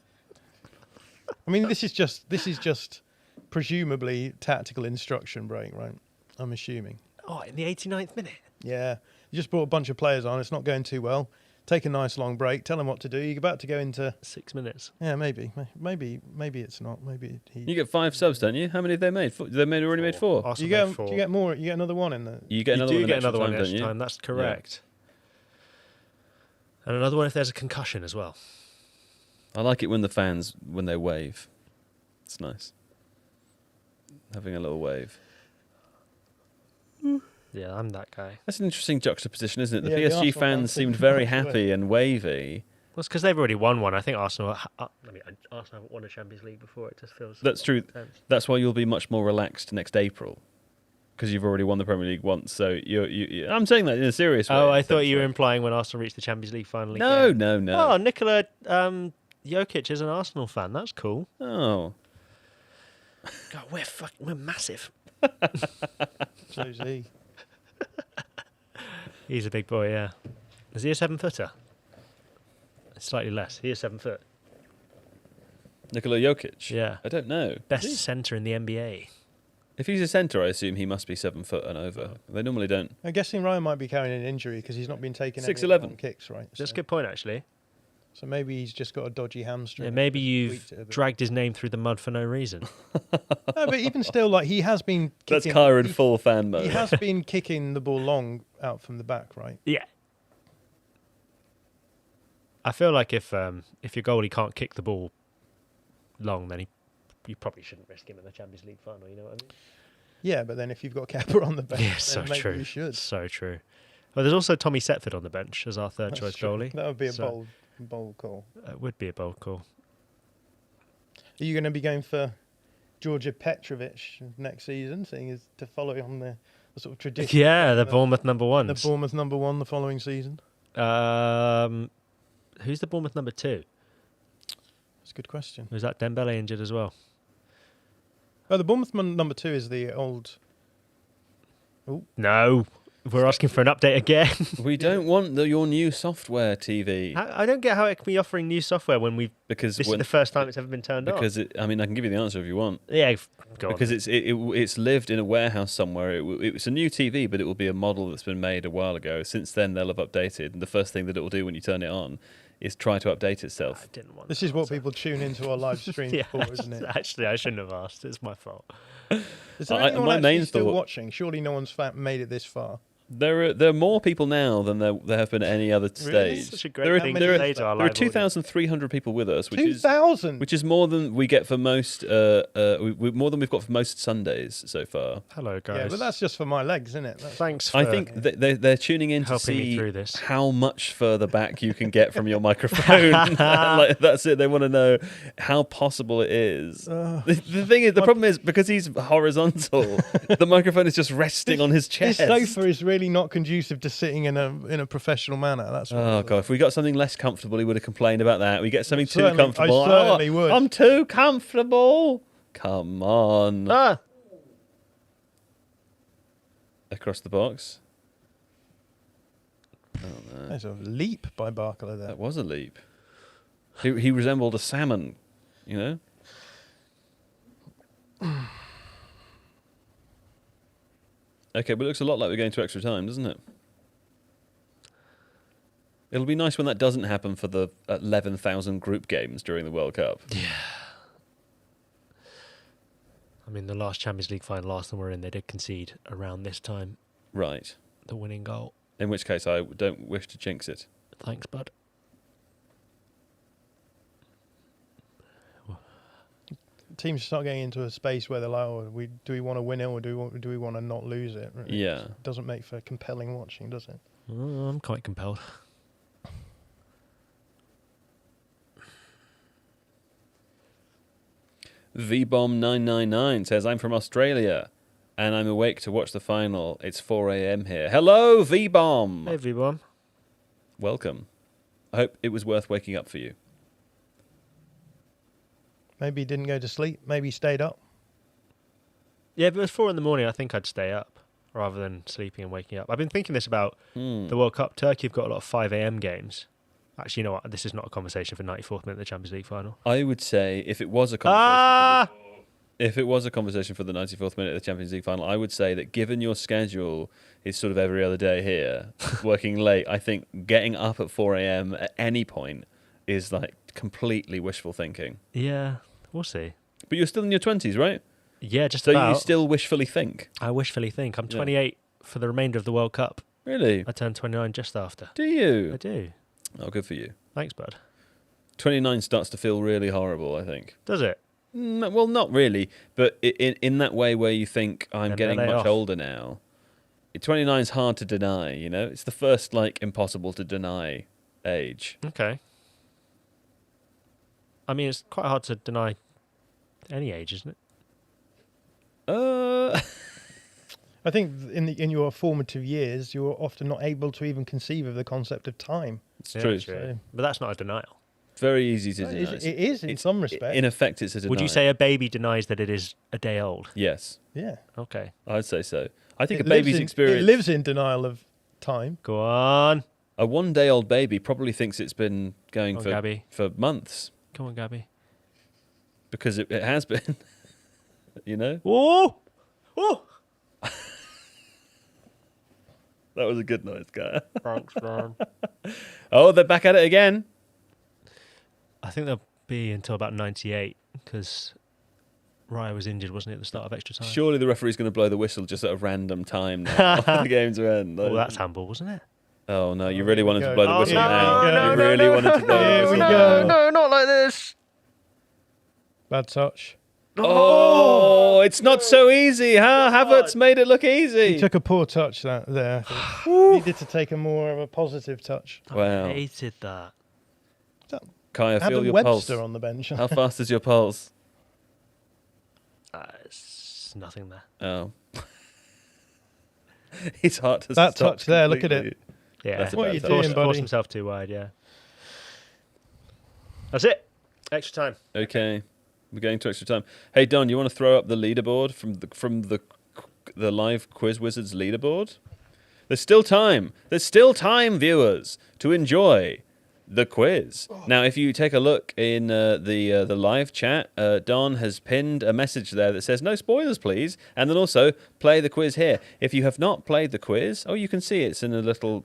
I mean, this is just presumably tactical instruction break, right? I'm assuming. Oh, in the 89th minute. Yeah, you just brought a bunch of players on. It's not going too well. Take a nice long break. Tell them what to do. You're about to go into 6 minutes. yeah, maybe it's not. Maybe You get 5 subs, don't you? How many have they made? Already made 4. Arsenal you made get 4. you get more. You get another one in the. You get another You do one get extra another one time, next don't you? time. That's correct. And another one if there's a concussion as well. I like it when the fans when they wave. It's nice. Having a little wave. Yeah, I'm that guy. That's an interesting juxtaposition, isn't it? The Yeah, the PSG Arsenal fans fans seemed seem very very happy and wavy. Well, it's because they've already won one. I think Arsenal. Arsenal haven't won a Champions League before. It just feels. That's true. tense. That's why you'll be much more relaxed next April, because you've already won the Premier League once. So you I'm saying that in a serious way. Oh, I thought you were implying when Arsenal reached the Champions League final. No, again. no. Oh, Nikola Jokic is an Arsenal fan. That's cool. Oh, God, we're massive. So's he. He's a big boy. Yeah. Is he a 7-footer? Slightly less. He is 7 foot. Nikola Jokic. Yeah. I don't know. Best Is he? centre in the NBA. If he's a centre, I assume he must be 7 foot and over. They normally don't. I'm guessing Ryan might be carrying an injury because he's not been taking any 6'11". long kicks, right? That's a So, good point, actually. so maybe he's just got a dodgy hamstring. Yeah, maybe Just you've tweaked it a bit. dragged his name through the mud for no reason. No, but even still, like he has been. That's Kicking, Kyron he, full fan he mode. has been kicking the ball long out from the back, right? Yeah. I feel like if your goalie can't kick the ball long, then you probably shouldn't risk him in the Champions League final. You know what I mean? Yeah, but then if you've got Kappa on the bench, Yeah, then so maybe true. you should. So true. Well, there's also Tommy Setford on the bench as our third That's choice true. goalie. That would be a So- bold call. It would be a bold call. Are you going to be going for Georgia Petrovic next season, seeing as to follow on the sort of tradition? Yeah, the of Bournemouth number the ones. Bournemouth number one the following season? Who's the Bournemouth number 2? That's a good question. Was that Dembele injured as well? Oh, the Bournemouth number 2 is the old. No. We're asking for an update again. We don't want your new software TV I don't get how it can be offering new software when because this is the first time it's ever been turned on. because I mean I can give you the answer if you want. Yeah, go Because on. it's lived in a warehouse somewhere. It's a new TV, but it will be a model that's been made a while ago. Since then, they'll have updated, and the first thing that it will do when you turn it on is try to update I itself. didn't want This that is what answer. people tune into our live stream Yeah, for, isn't it? actually, I shouldn't have asked. It's my fault. Is there I- anyone my actually main still thought- watching? Surely no one's made it this far. There are more people now than there have been at any other Really? stage. Such a great there are, thing many to is say that? to our there are live audience. 2,300 people with us, which is 2,000. more than we get for most. More than we've got for most Sundays so far. Hello, guys. Yeah, but that's just for my legs, isn't it? That's, Thanks for I think they're tuning in to helping me see through this. how much further back you can get from your microphone. Like, that's it. They want to know how possible it is. The thing is, the problem is because he's horizontal, the microphone is just resting on his chest. This sofa is really not conducive to sitting in a professional manner. That's what Oh god! If we got something less comfortable, he would have complained about that. We get something too Certainly- I comfortable. certainly would. I'm too comfortable. Come on. Ah, Across the box. Oh no, There's a leap by Barkler there. that was a leap. He resembled a salmon, you know. Okay, but it looks a lot like we're going to extra time, doesn't it? It'll be nice when that doesn't happen for the 11,000 group games during the World Cup. I mean, the last Champions League final, last time we were in, they did concede around this time Right. the winning goal. In which case, I don't wish to jinx it. Thanks, bud. Teams start getting into a space where they're like, oh, do we want to win it or do we want to not lose it? Yeah. It doesn't make for compelling watching, does it? Oh, I'm quite compelled. VBomb999 says, I'm from Australia and I'm awake to watch the final. It's 4 a.m. here. Hello, VBomb. Hey, everyone. Welcome. I hope it was worth waking up for you. Maybe he didn't go to sleep. Maybe he stayed up. Yeah, if it was 4 in the morning, I think I'd stay up rather than sleeping and waking up. I've been thinking this about the World Cup. Turkey have got a lot of 5 a.m. games. Actually, you know what? This is not a conversation for 94th minute of the Champions League final. I would say if it was a conversation, if it was a conversation for the 94th minute of the Champions League final, I would say that given your schedule is sort of every other day here, working late, I think getting up at 4 a.m. at any point is like completely wishful thinking. Yeah, we'll see. But you're still in your 20s, right? Yeah, just So about. you still wishfully think. I wishfully think. I'm Yeah. 28 for the remainder of the World Cup. Really? I turned 29 just after. Do I you? do. Oh, good for you. Thanks, bud. 29 starts to feel really horrible, I think. Does it? No, well, not really, but in that way where you think I'm Then getting lay much off. older now. 29 is hard to deny, you know? It's the first, like, impossible to deny age. Okay. I mean, it's quite hard to deny any age, isn't it? I think in your formative years, you're often not able to even conceive of the concept of time. It's Yeah, true. So- But that's not a denial. Very easy to It deny. is, it is in some respect. In effect, it's a deny. Would you say a baby denies that it is a day old? Yes, yeah. Okay. I'd say so. I think It a baby's lives in- experience... It lives in denial of time. Go on. A one-day-old baby probably thinks it's been going Come on, Gabby. for months, Come on, Gabby. because it has been, you know? Whoa! Oh, That was a good noise, guy. thanks, man. Oh, they're back at it again. I think they'll be until about 98 because Raya was injured, wasn't he, at the start of extra time? Surely the referee's going to blow the whistle just at a random time now for the game to end. Oh, that's handball, wasn't it? Oh, no, you Oh, really here we wanted to go. blow the Oh, whistle no, now. no, You no, really wanted to blow the Here whistle we now. go. No, not like this. Bad touch. Oh, it's not so easy, huh? Havertz made it look easy. He took a poor touch there. I think. Needed to take a more of a positive touch. Wow. I hated that. Kaya, feel Adam your Webster pulse. on the bench. How fast is your pulse? It's nothing there. Oh. It's hard to That stop touch there, look at completely. Yeah. That's a What bad are you touch. doing, Forced buddy? himself too wide, yeah. That's it. Extra time. Okay. We're going to extra time. Hey Don, you want to throw up the leaderboard from the live Quiz Wizards leaderboard? There's still time. There's still time, viewers, to enjoy the quiz. Now, if you take a look in the live chat, Don has pinned a message there that says "No spoilers, please," and then also play the quiz here. If you have not played the quiz, oh, you can see it's in a little.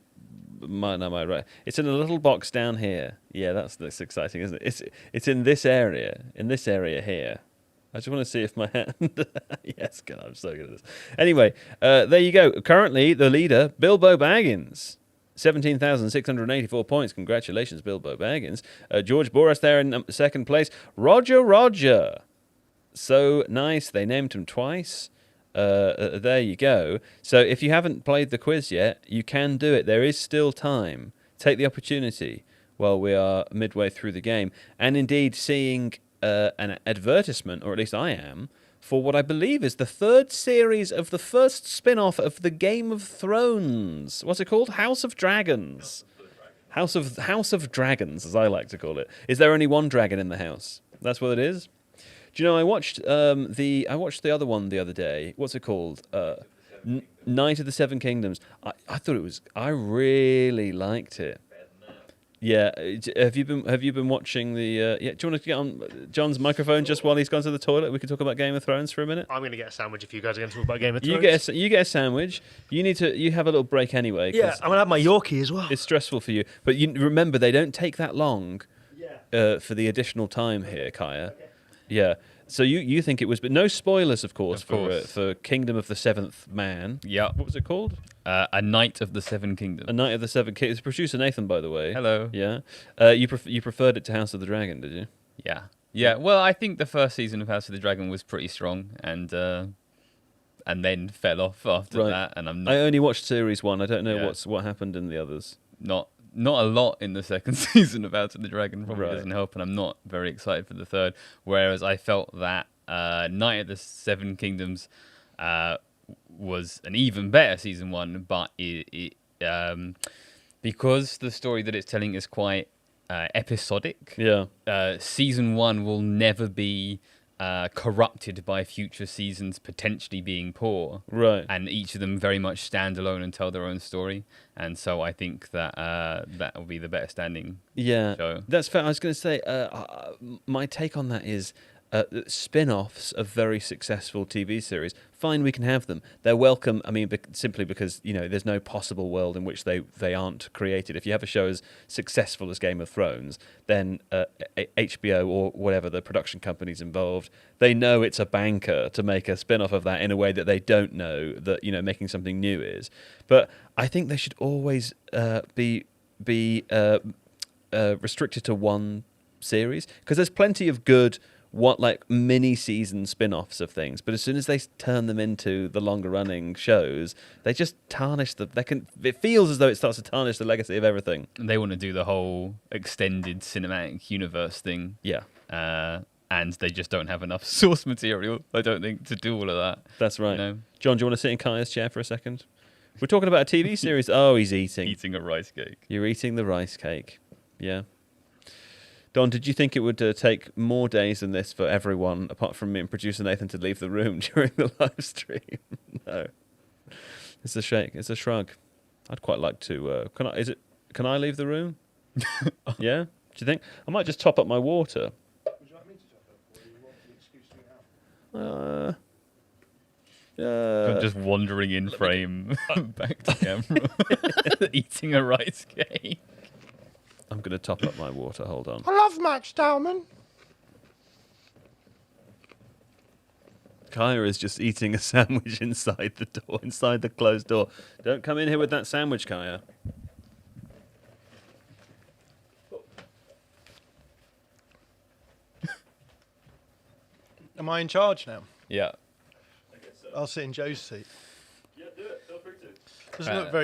Right. It's in a little box down here. Yeah, that's exciting, isn't it? It's in this area. In this area here. I just want to see if my hand. Yes, God, I'm so good at this. Anyway, there you go. Currently, the leader, Bilbo Baggins. 17,684 points. Congratulations, Bilbo Baggins. George Boras there in second place. Roger. So nice. They named him twice. There you go. So if you haven't played the quiz yet, you can do it. There is still time. Take the opportunity while we are midway through the game. And indeed, seeing an advertisement, or at least I am, for what I believe is the third series of the first spin-off of the Game of Thrones. What's it called? House of Dragons. House of Dragons, as I like to call it. Is there only one dragon in the house? That's what it is. Do you know I watched the other one the other day. What's it called? Night of the Seven Kingdoms. I really liked it. Yeah, have you been watching the? Yeah, do you want to get on John's microphone just while he's gone to the toilet? We can talk about Game of Thrones for a minute. I'm going to get a sandwich if you guys are going to talk about Game of Thrones. You get a sandwich. You have a little break anyway. Yeah, I'm going to have my Yorkie as well. It's stressful for you, but you remember they don't take that long. For the additional time here, Kaya. Yeah. So you think it was, but no spoilers, of course. For Kingdom of the Seventh Man. Yeah. What was it called? A Knight of the Seven Kingdoms. A Knight of the Seven Kingdoms. It's producer Nathan, by the way. Hello. Yeah. You preferred it to House of the Dragon, did you? Yeah. Yeah. Well, I think the first season of House of the Dragon was pretty strong, and then fell off after Right. that. And I only watched series one. I don't know Yeah. what happened in the others. not a lot in the second season of House of the Dragon. Probably Right. doesn't help, and I'm not very excited for the third. Whereas I felt that Knight of the Seven Kingdoms was an even better season one, but it because the story that it's telling is quite episodic. Yeah. Season one will never be corrupted by future seasons potentially being poor, Right. and each of them very much stand alone and tell their own story. And so I think that that will be the better standing Yeah. show. That's fair. I was going to say, my take on that is spin-offs of very successful TV series. Fine, we can have them. They're welcome. I mean, simply because there's no possible world in which they aren't created. If you have a show as successful as Game of Thrones, then HBO or whatever the production companies involved, they know it's a banker to make a spin-off of that in a way that they don't know that making something new is. But I think they should always be restricted to one series, because there's plenty of good mini season spin-offs of things, but as soon as they turn them into the longer running shows, they just tarnish it feels as though it starts to tarnish the legacy of everything. They want to do the whole extended cinematic universe thing. Yeah. And they just don't have enough source material, I don't think, to do all of that. That's right. You know? John, do you want to sit in Kaya's chair for a second? We're talking about a TV series. Oh, he's eating. Eating a rice cake. You're eating the rice cake. Yeah. Don, did you think it would take more days than this for everyone, apart from me and producer Nathan, to leave the room during the live stream? No. It's a shake. It's a shrug. I'd quite like to. Can I leave the room? Yeah? Do you think? I might just top up my water. Would you like me to top up, or you want the excuse to I'm just wandering in frame back to camera, eating a rice cake. I'm going to top up my water. Hold on. I love Max Dowman. Kaya is just eating a sandwich inside the door, inside the closed door. Don't come in here with that sandwich, Kaya. Am I in charge now? Yeah. I'll sit in Joe's seat. Yeah, do it. Feel free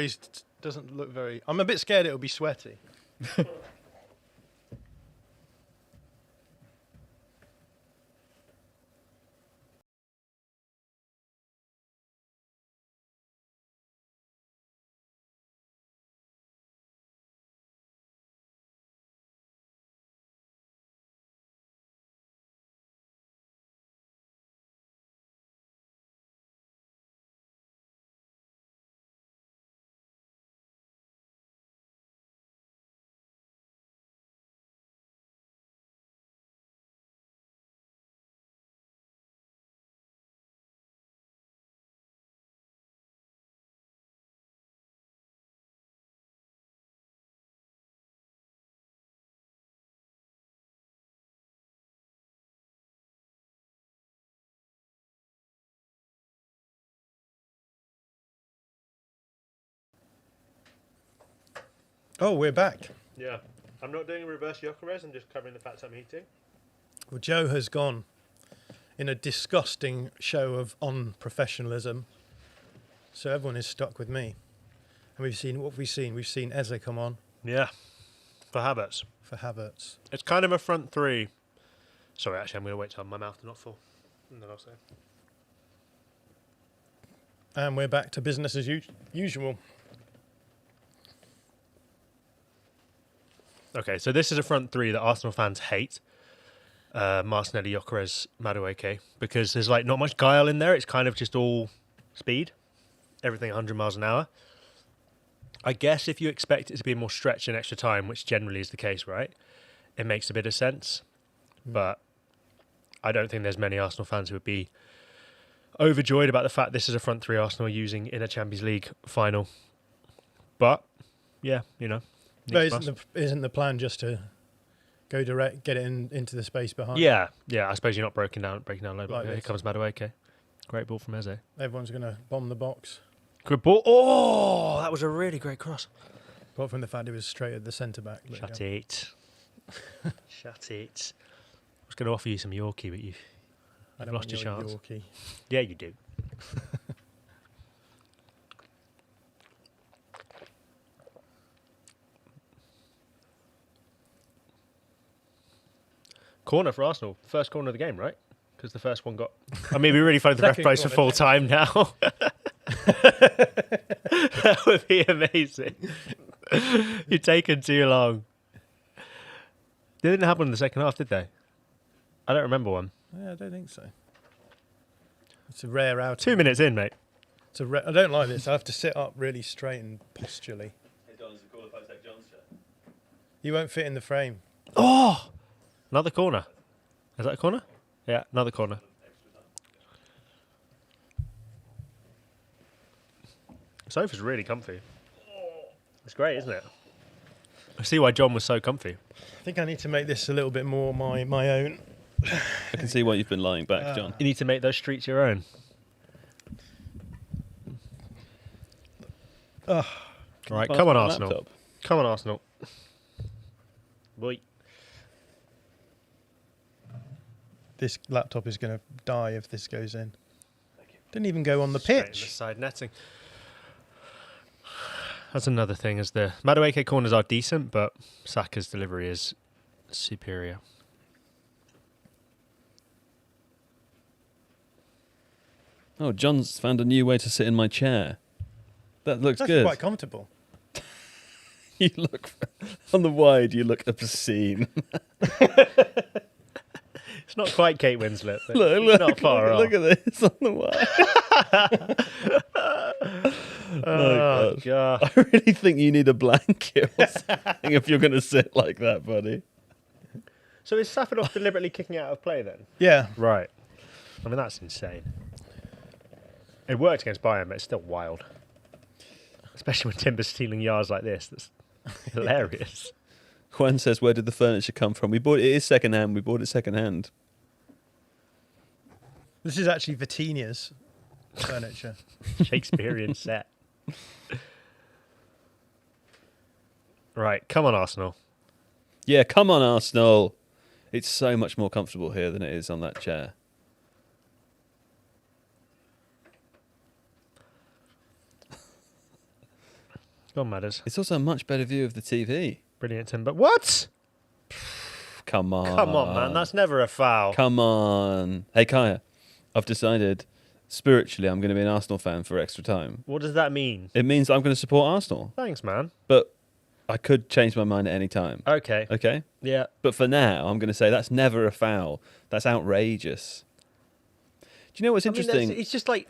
to. Doesn't look very. I'm a bit scared it'll be sweaty. Oh, we're back. Yeah. I'm not doing a reverse Gyökeres, I'm just covering the fact I'm eating. Well, Joe has gone in a disgusting show of unprofessionalism. So everyone is stuck with me. And we've seen what have we seen? We've seen Eze come on Yeah. For Havertz. for Havertz. It's kind of a front three. Sorry, actually, I'm going to wait till my mouth is not full. And then I'll say. And we're back to business as usual. Okay, so this is a front three that Arsenal fans hate. Martinelli, Gyökeres, Madueke, because there's like not much guile in there. It's kind of just all speed, everything 100 miles an hour. I guess if you expect it to be more stretched in extra time, which generally is the case, right? It makes a bit of sense. But I don't think there's many Arsenal fans who would be overjoyed about the fact this is a front three Arsenal are using in a Champions League final. But, yeah, you know. But isn't the plan just to go direct, get it into the space behind? Yeah. I suppose you're not breaking down low. But Like here this. comes Madueke. Great ball from Eze. Everyone's going to bomb the box. Good ball. Oh, that was a really great cross. Apart from the fact it was straight at the centre back. Shut it. Shut it. I was going to offer you some Yorkie, but you've I don't lost want your chance. Yorkie. Yeah, you do. Corner for Arsenal. First corner of the game, right? Because the first one got... I mean, we really followed the ref Second price for corner. full time now. That would be amazing. You've taken too long. They didn't happen in the second half, did they? I don't remember one. Yeah, I don't think so. It's a rare outing. 2 minutes in, mate. I don't like this. I have to sit up really straight and posturally. Hey, John, is it cool if I take John's chair? You won't fit in the frame. Oh! Another corner. Is that a corner? Yeah, another corner. The sofa's really comfy. It's great, isn't it? I see why John was so comfy. I think I need to make this a little bit more my own. I can see why you've been lying back, John. You need to make those streets your own. Ugh. All right, Pass come on, my Arsenal. laptop. Come on, Arsenal. Boy. This laptop is going to die if this goes in. Didn't even go on the Straight in the pitch. side netting. That's another thing, is the Madueke corners are decent, but Saka's delivery is superior. Oh, John's found a new way to sit in my chair. That looks That's good. quite comfortable. You look on the wide. You look obscene. It's not quite Kate Winslet, but Look, it's not far off. look at this on the wide. Oh, God. I really think you need a blanket or something if you're going to sit like that, buddy. So is Safanov deliberately kicking out of play then? Yeah. Right. I mean, that's insane. It worked against Bayern, but it's still wild. Especially when Timber's stealing yards like this. That's hilarious. Juan says, where did the furniture come from? We bought it. It is second hand. We bought it second hand. This is actually Vitinia's furniture. Shakespearean set. Right, come on, Arsenal. Yeah, come on, Arsenal. It's so much more comfortable here than it is on that chair. Go on, Madders. It's also a much better view of the TV. Brilliant, Timber. What? Come on. Come on, man. That's never a foul. Come on. Hey, Kaya, I've decided spiritually I'm going to be an Arsenal fan for extra time. What does that mean? It means I'm going to support Arsenal. Thanks, man. But I could change my mind at any time. Okay. Okay? Yeah. But for now, I'm going to say that's never a foul. That's outrageous. Do you know what's interesting? It's just like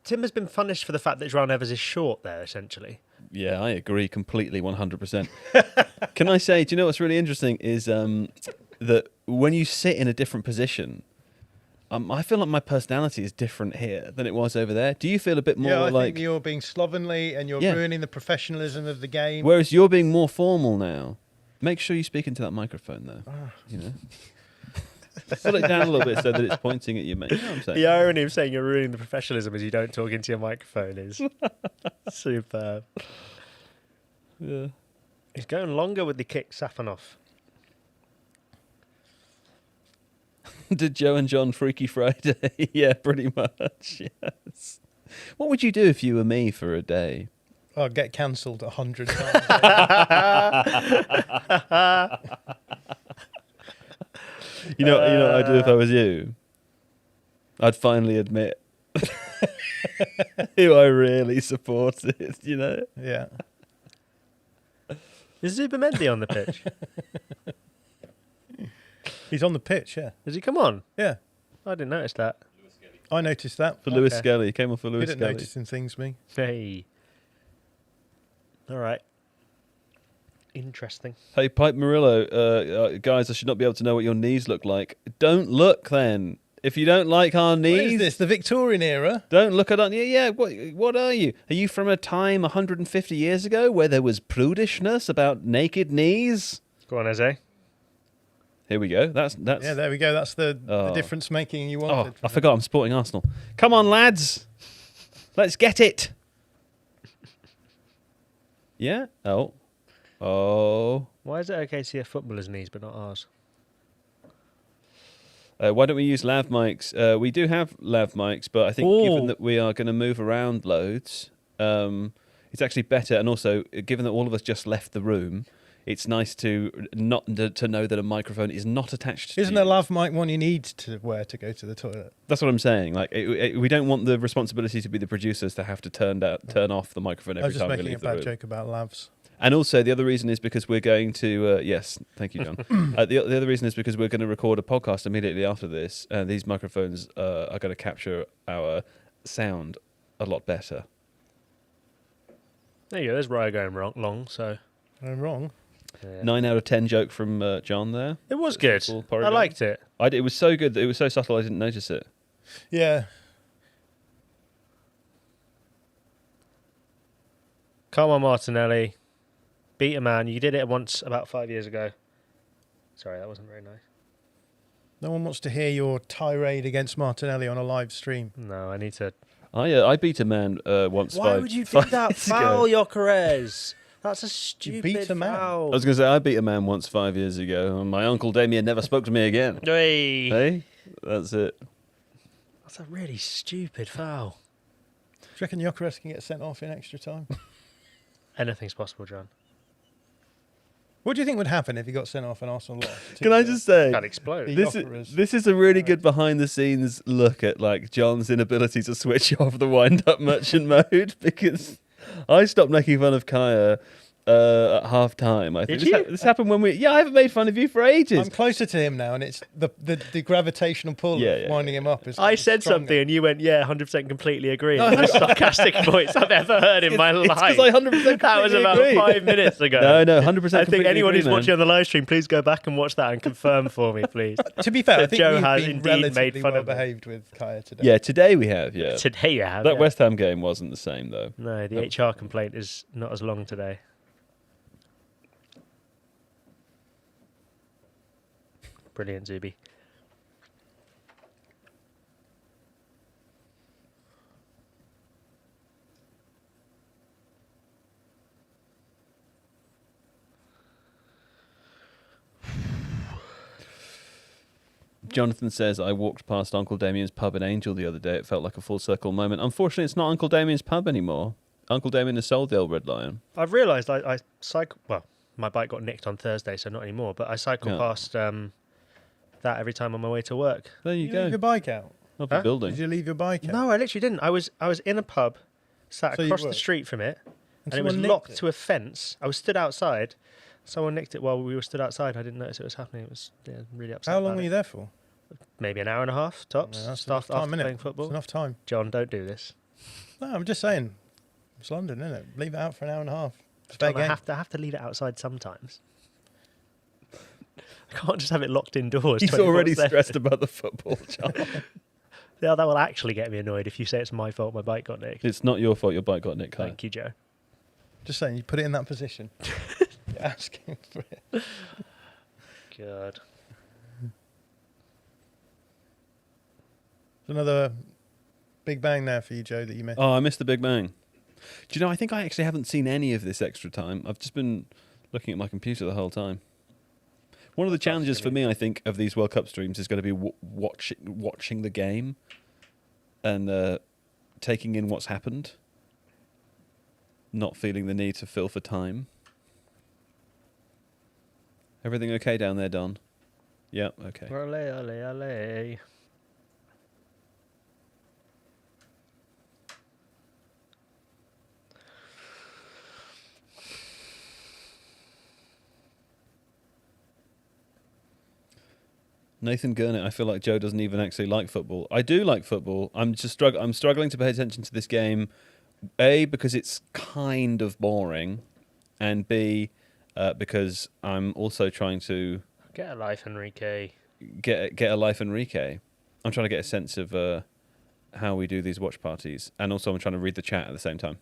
Tim has been punished for the fact that João Neves is short there, essentially. Yeah, I agree completely, 100%. Can I say, do you know what's really interesting is that when you sit in a different position, I feel like my personality is different here than it was over there. Do you feel a bit more I like... think you're being slovenly and you're ruining the professionalism of the game. Whereas you're being more formal now. Make sure you speak into that microphone, though. You know? Pull it down a little bit so that it's pointing at you, mate. You know what I'm saying? The irony of saying you're ruining the professionalism as you don't talk into your microphone is superb. Yeah. He's going longer with the kick, Safanov. Did Joe and John Freaky Friday? Yeah, pretty much, yes. What would you do if you were me for a day? I'll get cancelled 100 times. You know what I'd do if I was you? I'd finally admit who I really supported, you know? Yeah. Is Zubamendi on the pitch? He's on the pitch, yeah. Does he come on? Yeah. I didn't notice that. I noticed that. For Lewis Okay. Skelly. He came off for Lewis Good at Skelly. noticing things, me. Hey. All right. Interesting. Hey, Pipe Murillo, guys, I should not be able to know what your knees look like. Don't look, then. If you don't like our What knees... is this, the Victorian era? Don't look at us. Yeah, what are you? Are you from a time 150 years ago where there was prudishness about naked knees? Go on, Eze. Here we go. That's Yeah, there we go. That's the difference making you Oh, wanted. I forgot I'm supporting Arsenal. Come on, lads. Let's get it. Yeah? Oh. Why is it okay to see a footballer's knees but not ours? Why don't we use lav mics? We do have lav mics, but I think given that we are going to move around loads, it's actually better. And also, given that all of us just left the room, it's nice to know that a microphone is not attached to Isn't you. a lav mic one you need to wear to go to the toilet? That's what I'm saying. Like, we don't want the responsibility to be the producers to have to turn off the microphone I was every just time we making a leave the bad room. joke about lavs. And also, the other reason is because we're going to... yes, thank you, John. The other reason is because we're going to record a podcast immediately after this, and these microphones are going to capture our sound a lot better. There you go. There's Raya going long, so... I'm wrong. Yeah. 9 out of 10 joke from John there. It was good. I liked it. It was so good that it was so subtle I didn't notice it. Yeah. Come on, Martinelli. Beat a man. You did it once about 5 years ago. Sorry, that wasn't very nice. No one wants to hear your tirade against Martinelli on a live stream. No, I need to... I beat a man once. Why would you do 5 that years ago. foul, Jokeres? That's a stupid beat a man. foul. I was going to say, I beat a man once 5 years ago, and my uncle Damien never spoke to me again. Hey. Hey? That's it. That's a really stupid foul. Do you reckon Jokeres can get sent off in extra time? Anything's possible, John. What do you think would happen if he got sent off and Arsenal lost? Can I just say... Can't explode. The This Jokeres. this is a really good behind the scenes look at like John's inability to switch off the wind up merchant mode, because I stopped making fun of Kaya at half time. I think Did you? this happened when we. Yeah, I haven't made fun of you for ages. I'm closer to him now, and it's the gravitational pull of winding him up. Is I said stronger. something and you went, yeah, 100% completely agree. The most sarcastic voice I've ever heard in my life. Because I 100% That was about agree. 5 minutes ago. No, 100%. I think anyone who's agree, man. watching on the live stream, please go back and watch that and confirm for me, please. To be fair, I that think Joe you've has been indeed relatively made fun well of me. behaved with Kaya today. Yeah, today we have. Yeah, Today you have. that yeah. West Ham game wasn't the same though. No, the HR complaint is not as long today. Brilliant, Zuby. Jonathan says, I walked past Uncle Damien's pub in Angel the other day. It felt like a full circle moment. Unfortunately, it's not Uncle Damien's pub anymore. Uncle Damien has sold the old Red Lion. I've realised I cycle. Well, my bike got nicked on Thursday, so not anymore. But I cycle Yeah. past that every time on my way to work. There you Did you go. leave your bike out? Not the Huh? building. Did you leave your bike out? No, I literally didn't. I was in a pub, sat So you across the were? street from it, and it someone was nicked locked it? to a fence. I was stood outside. Someone nicked it while we were stood outside. I didn't notice it was happening. It was really upset. How long about were it. you there for? Maybe an hour and a half tops. Yeah, that's Stuff enough after time, innit? playing football. It's enough time. John, don't do this. No, I'm just saying. It's London, isn't it? Leave it out for an hour and a half. It's fair John, I game. have to leave it outside sometimes. I can't just have it locked indoors. He's already 24/7. stressed about the football, John. Yeah, that will actually get me annoyed if you say it's my fault my bike got nicked. It's not your fault your bike got nicked. Kyle. Thank you, Joe. Just saying, you put it in that position. You're asking for it. God. Another big bang there for you, Joe, that you missed. Oh, I missed the Big Bang. Do you know, I think I actually haven't seen any of this extra time. I've just been looking at my computer the whole time. One of the challenges for me, I think, of these World Cup streams is going to be watching the game and taking in what's happened, not feeling the need to fill for time. Everything okay down there, Don? Yep, okay. Ole, ole, ole. Nathan Gurnett, I feel like Joe doesn't even actually like football. I do like football. I'm just I'm struggling to pay attention to this game. A, because it's kind of boring, and B, because I'm also trying to Get a life, Enrique. get a life, Enrique. I'm trying to get a sense of how we do these watch parties, and also I'm trying to read the chat at the same time.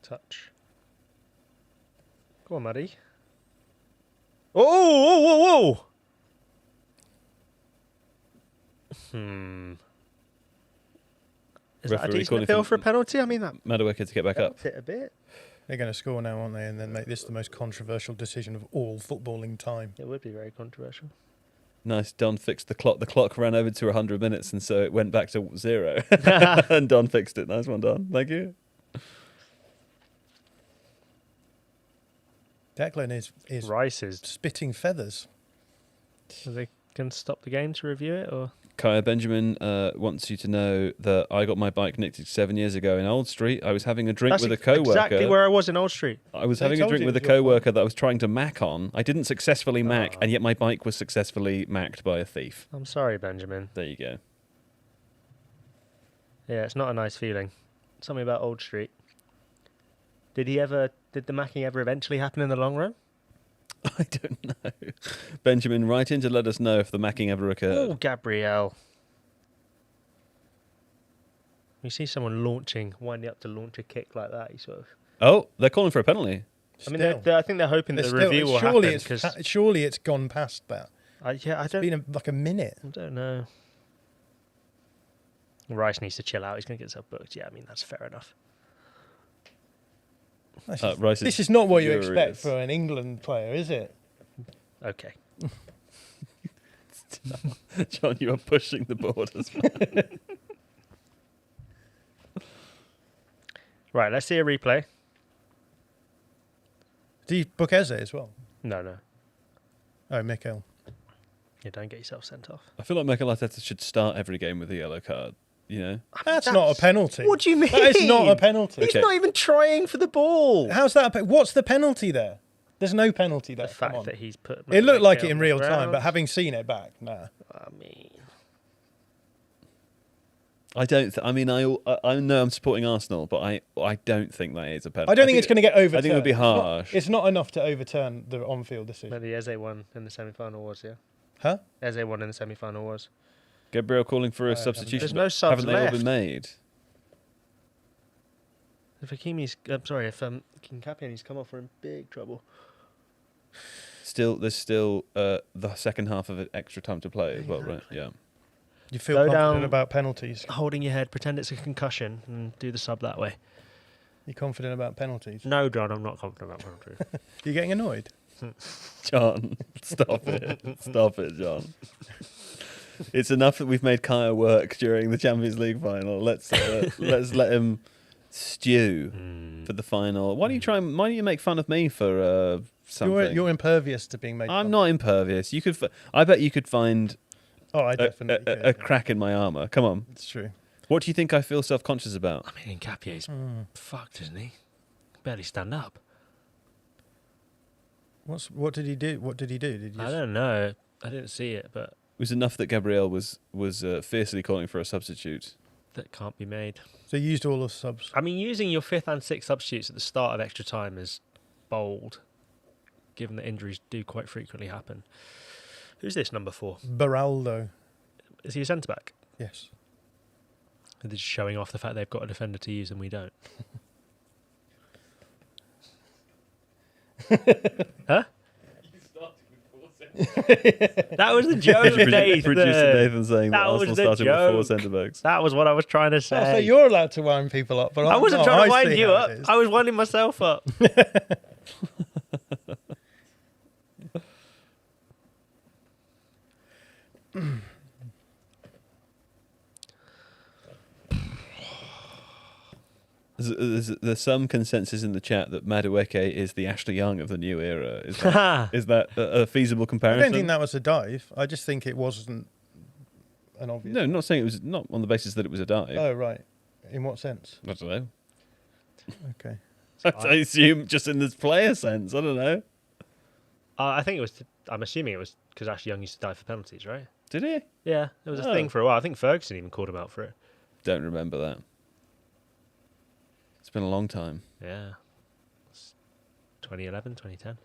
Touch. Go on, Maddie. Oh, whoa, whoa, whoa! Is that a Referee decent calling appeal for for a penalty? I mean, that Madueke to get back up. helped it a bit. They're going to score now, aren't they? And then make this the most controversial decision of all footballing time. It would be very controversial. Nice. Don fixed the clock. The clock ran over to 100 minutes, and so it went back to 0. And Don fixed it. Nice one, Don. Thank you. Declan is Rice is. spitting feathers. Are they going to stop the game to review it, or Kaya Benjamin wants you to know that I got my bike nicked 7 years ago in Old Street. I was having a drink with a co-worker. exactly where I was in Old Street. I was They having a told drink you with a it was your co-worker that I was trying to mac on. I didn't successfully mac, Ah. and yet my bike was successfully macked by a thief. I'm sorry, Benjamin. There you go. Yeah, it's not a nice feeling. Something about Old Street. Did the macking ever eventually happen in the long run? I don't know. Benjamin, write in to let us know if the macking ever occurred. Oh, Gabrielle. You see someone winding up to launch a kick like that, you sort of. Oh, they're calling for a penalty. I mean, I think they're hoping that the review will happen. Because Surely it's gone past that. I don't. Been like a minute. I don't know. Rice needs to chill out. He's going to get himself booked. Yeah, I mean, that's fair enough. Rice This is not what you furious. expect for an England player, is it? Okay. John, you are pushing the borders. Man. Right, let's see a replay. Do you book Eze as well? No. Oh, Mikel. Yeah, don't get yourself sent off. I feel like Mikel Arteta should start every game with a yellow card. you know. That's not a penalty. What do you mean? That is not a penalty. He's Okay. not even trying for the ball. How's that? What's the penalty there? There's no penalty there. The Come fact on. that he's put. It looked like it on in the real time, ground. but having seen it back, nah. I mean, I don't. I mean, I know I'm supporting Arsenal, but I don't think that is a penalty. I don't think it's going to get overturned. I think it would be It's not- harsh. It's not enough to overturn the on-field decision. maybe Eze won in the semi-final was, yeah. Huh? Eze won in the semi-final was. Gabriel calling for a haven't- substitution. There's but no subs haven't they all left. been made? If Hakimi's, I'm sorry, if Kincapiani's come off, we're in big trouble. There's still the second half of it extra time to play as well, right? Yeah. You feel Go confident down- about penalties? Holding your head, pretend it's a concussion, and do the sub that way. You're confident about penalties? No, John, I'm not confident about penalties. You're getting annoyed? John, stop it. Stop it, John. It's enough that we've made Kaya work during the Champions League final. Let's let him stew for the final. Why don't you make fun of me for something? You're impervious to being made I'm fun not impervious. You could. I bet you could find of. Oh, I definitely a crack in my armor. Come on. It's true. What do you think I feel self-conscious about? I mean, Nkapie's fucked, isn't he? Barely stand up. What did he do? What did he do? Did you I don't know. I didn't see it, but It was enough that Gabriel was fiercely calling for a substitute. that can't be made. So you used all the subs. I mean, using your fifth and sixth substitutes at the start of extra time is bold, given that injuries do quite frequently happen. Who's this number 4? Beraldo. Is he a centre back? Yes. Are they just showing off the fact they've got a defender to use and we don't? Huh? You started with 4 cents. That was the joke, Nathan. Producer Nathan saying that That was Arsenal the started with 4 joke. centre backs. That was what I was trying to say. Oh, so you're allowed to wind people up, but I I'm wasn't not. trying to I wind see you how up. it is. I was winding myself up. There's some consensus in the chat that Madueke is the Ashley Young of the new era. Is that a feasible I comparison? don't think that was a dive. I just think it wasn't an obvious. No, not saying it was, not on the basis that it was a dive. Oh, right. In what sense? I don't know. Okay. I assume just in this player sense. I don't know. I think it was. I'm assuming it was because Ashley Young used to dive for penalties, right? Did he? Yeah, it was a Oh. thing for a while. I think Ferguson even called him out for it. Don't remember that. It's been a long time. Yeah. It's 2011, 2010.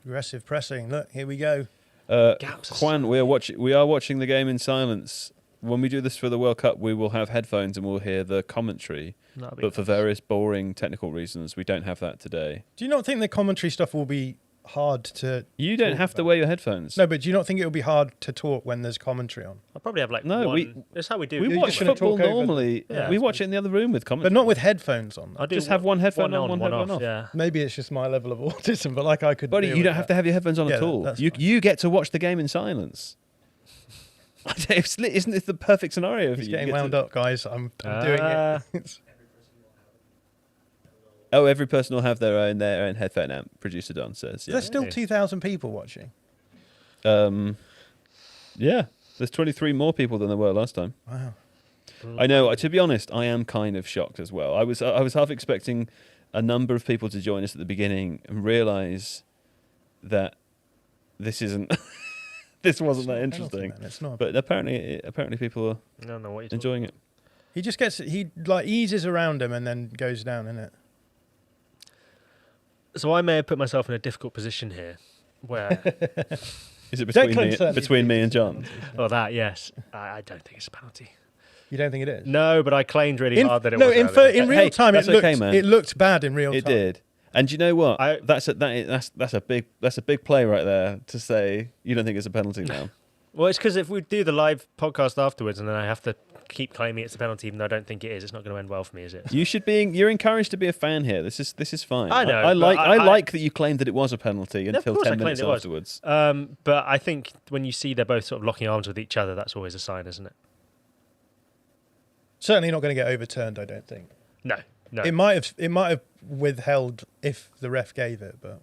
Aggressive pressing. Look, here we go. Gaps are Juan, we are watching the game in silence. When we do this for the World Cup, we will have headphones and we'll hear the commentary. That'd be But for nice. various boring technical reasons, we don't have that today. Do you not think the commentary stuff will be hard to... You don't talk have to about? wear your headphones. No, but do you not think it will be hard to talk when there's commentary on? I'll probably have like No, one. That's how we do. we You're watch just gonna football talk over- normally. Yeah. We watch it in the other room with commentary. But not with headphones on. I'll do Just have one headphone on, one one headphone off. off. Yeah. Maybe it's just my level of autism, but like I could... Buddy, deal you with don't have that. to have your headphones on Yeah, at all. that's You fine. you get to watch the game in silence. Isn't this the perfect scenario for He's you? getting You get wound to- up, guys. I'm doing it. Oh, every person will have their own headphone amp. Producer Don says. Yeah. There's still Yeah. 2,000 people watching. Yeah. There's 23 more people than there were last time. Wow. I know. To be honest, I am kind of shocked as well. I was half expecting a number of people to join us at the beginning and realise that this isn't. This wasn't that interesting. It's not. But apparently people are I don't know what you're talking enjoying it. He just gets... He like eases around him and then goes down, innit? So I may have put myself in a difficult position here, where Is it Declan certainly between me and John? or that yes, I don't think it's a penalty. You don't think it is? No, but I claimed really hard that it no, was. in, earlier. in real Hey, time, that's it looked, okay, man. it looked bad in real It time. did. And you know what? I- That's a big play right there to say you don't think it's a penalty now. Well, it's because if we do the live podcast afterwards, and then I have to keep claiming it's a penalty, even though I don't think it is, it's not going to end well for me, is it? You're encouraged to be a fan here. This is fine. I know, I but like I- like that you claimed that it was a penalty of until course I 10 claimed minutes it was. afterwards. But I think when you see they're both sort of locking arms with each other, that's always a sign, isn't it? Certainly not going to get overturned, I don't think. No. It might have withheld if the ref gave it, but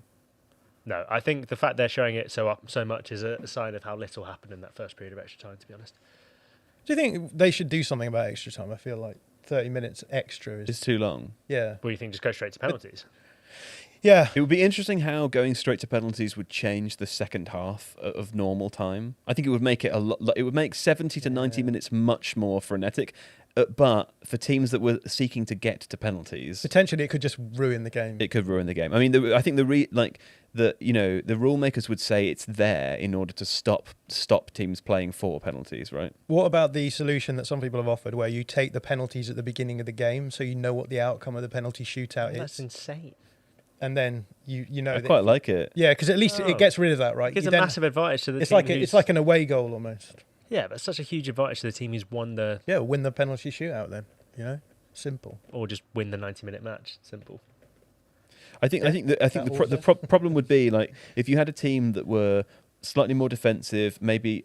No, I think the fact they're showing it so much is a sign of how little happened in that first period of extra time, to be honest. Do you think they should do something about extra time? I feel like 30 minutes extra is... It's too long. Yeah. What do you think? Just go straight to penalties? Yeah. It would be interesting how going straight to penalties would change the second half of normal time. I think it would make it a lot. It would make 70 to 90 minutes much more frenetic. But for teams that were seeking to get to penalties, Potentially, it could just ruin the game. it could ruin the game. I mean, I think the rule makers would say it's there in order to stop teams playing for penalties, right? What about the solution that some people have offered, where you take the penalties at the beginning of the game, so you know what the outcome of the penalty shootout That's is, insane. and then you know. I that- quite like it. Yeah, because at least Oh. it gets rid of that, right? It gives You a then- massive advantage to the It's team. it's like an away goal almost. Yeah, but such a huge advantage to the team who's won the... Yeah, win the penalty shootout then. Simple. Or just win the 90-minute match. Simple. I think the problem would be like if you had a team that were slightly more defensive, maybe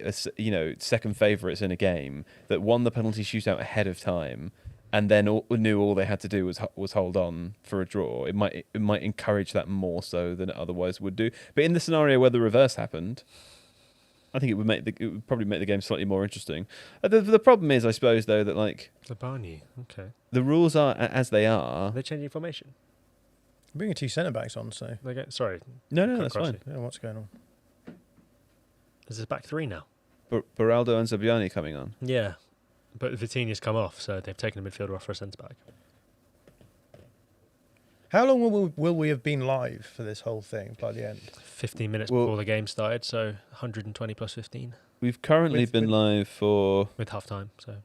second favourites in a game that won the penalty shootout ahead of time, and then knew all they had to do was hold on for a draw. It might encourage that more so than it otherwise would do. But in the scenario where the reverse happened, I think it would probably make the game slightly more interesting. The problem is, I suppose, though, that like The Barney. Okay. the rules are as they are. They're changing formation. Bringing 2 centre backs on, so Sorry. No, Cut that's across fine. you. yeah, what's going on? Is this back 3 now? Beraldo and Zabiani coming on. Yeah. But Vitinha's come off, so they've taken a midfielder off for a centre-back. How long will we have been live for this whole thing by the end? 15 minutes Well- before the game started, so 120 plus 15 We've currently With- been with- live for with half-time, so...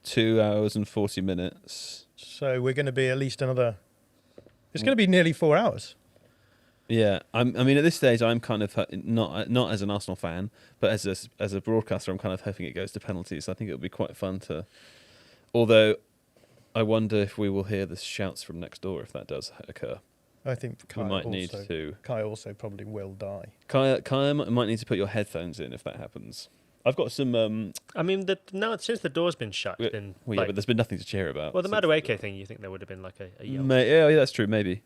2 hours and 40 minutes. So we're going to be at least another... It's going to be nearly 4 hours. Yeah, I mean, at this stage, I'm kind of not as an Arsenal fan, but as a broadcaster, I'm kind of hoping it goes to penalties. I think it'll be quite fun to. Although, I wonder if we will hear the shouts from next door if that does occur. I think We might need to. Kai also probably will die. Kaya might need to put your headphones in if that happens. I've got some. I mean, since the door's been shut, it's been... Well, yeah, but there's been nothing to cheer about. Well, the since- Madueke thing, you think there would have been like a yell? Yeah, that's true. Maybe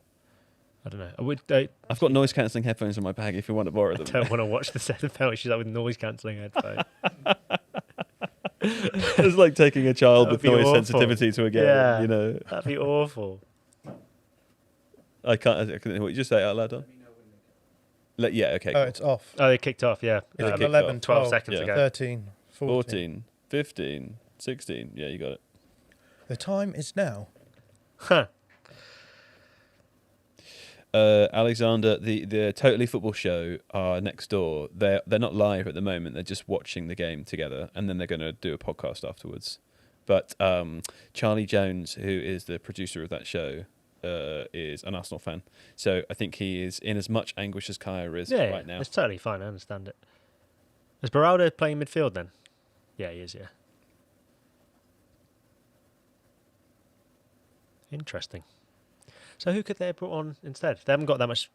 I don't know. I've got noise cancelling headphones in my bag. If you want to borrow I them, don't want to watch the set of penalties with noise-cancelling headphones. it's like taking a child That with would be noise awful. sensitivity to a game. Yeah. You know, That'd be awful. I can't. What you just say out loud, Don? Yeah. Okay. Oh, Cool. it's off. Oh, they kicked off, yeah. It's kicked 11, 12 12 seconds Yeah. ago. 13, 14. 14, 15, 16. Yeah, you got it. The time is now. Huh. Alexander, the Totally Football show are next door. They're not live at the moment. They're just watching the game together, and then they're going to do a podcast afterwards. But Charlie Jones, who is the producer of that show, is an Arsenal fan. So I think he is in as much anguish as Kaya is right now. It's totally fine. I understand it. Is Beraldo playing midfield then? Yeah, he is, yeah. Interesting. So who could they have brought on instead? They haven't got that much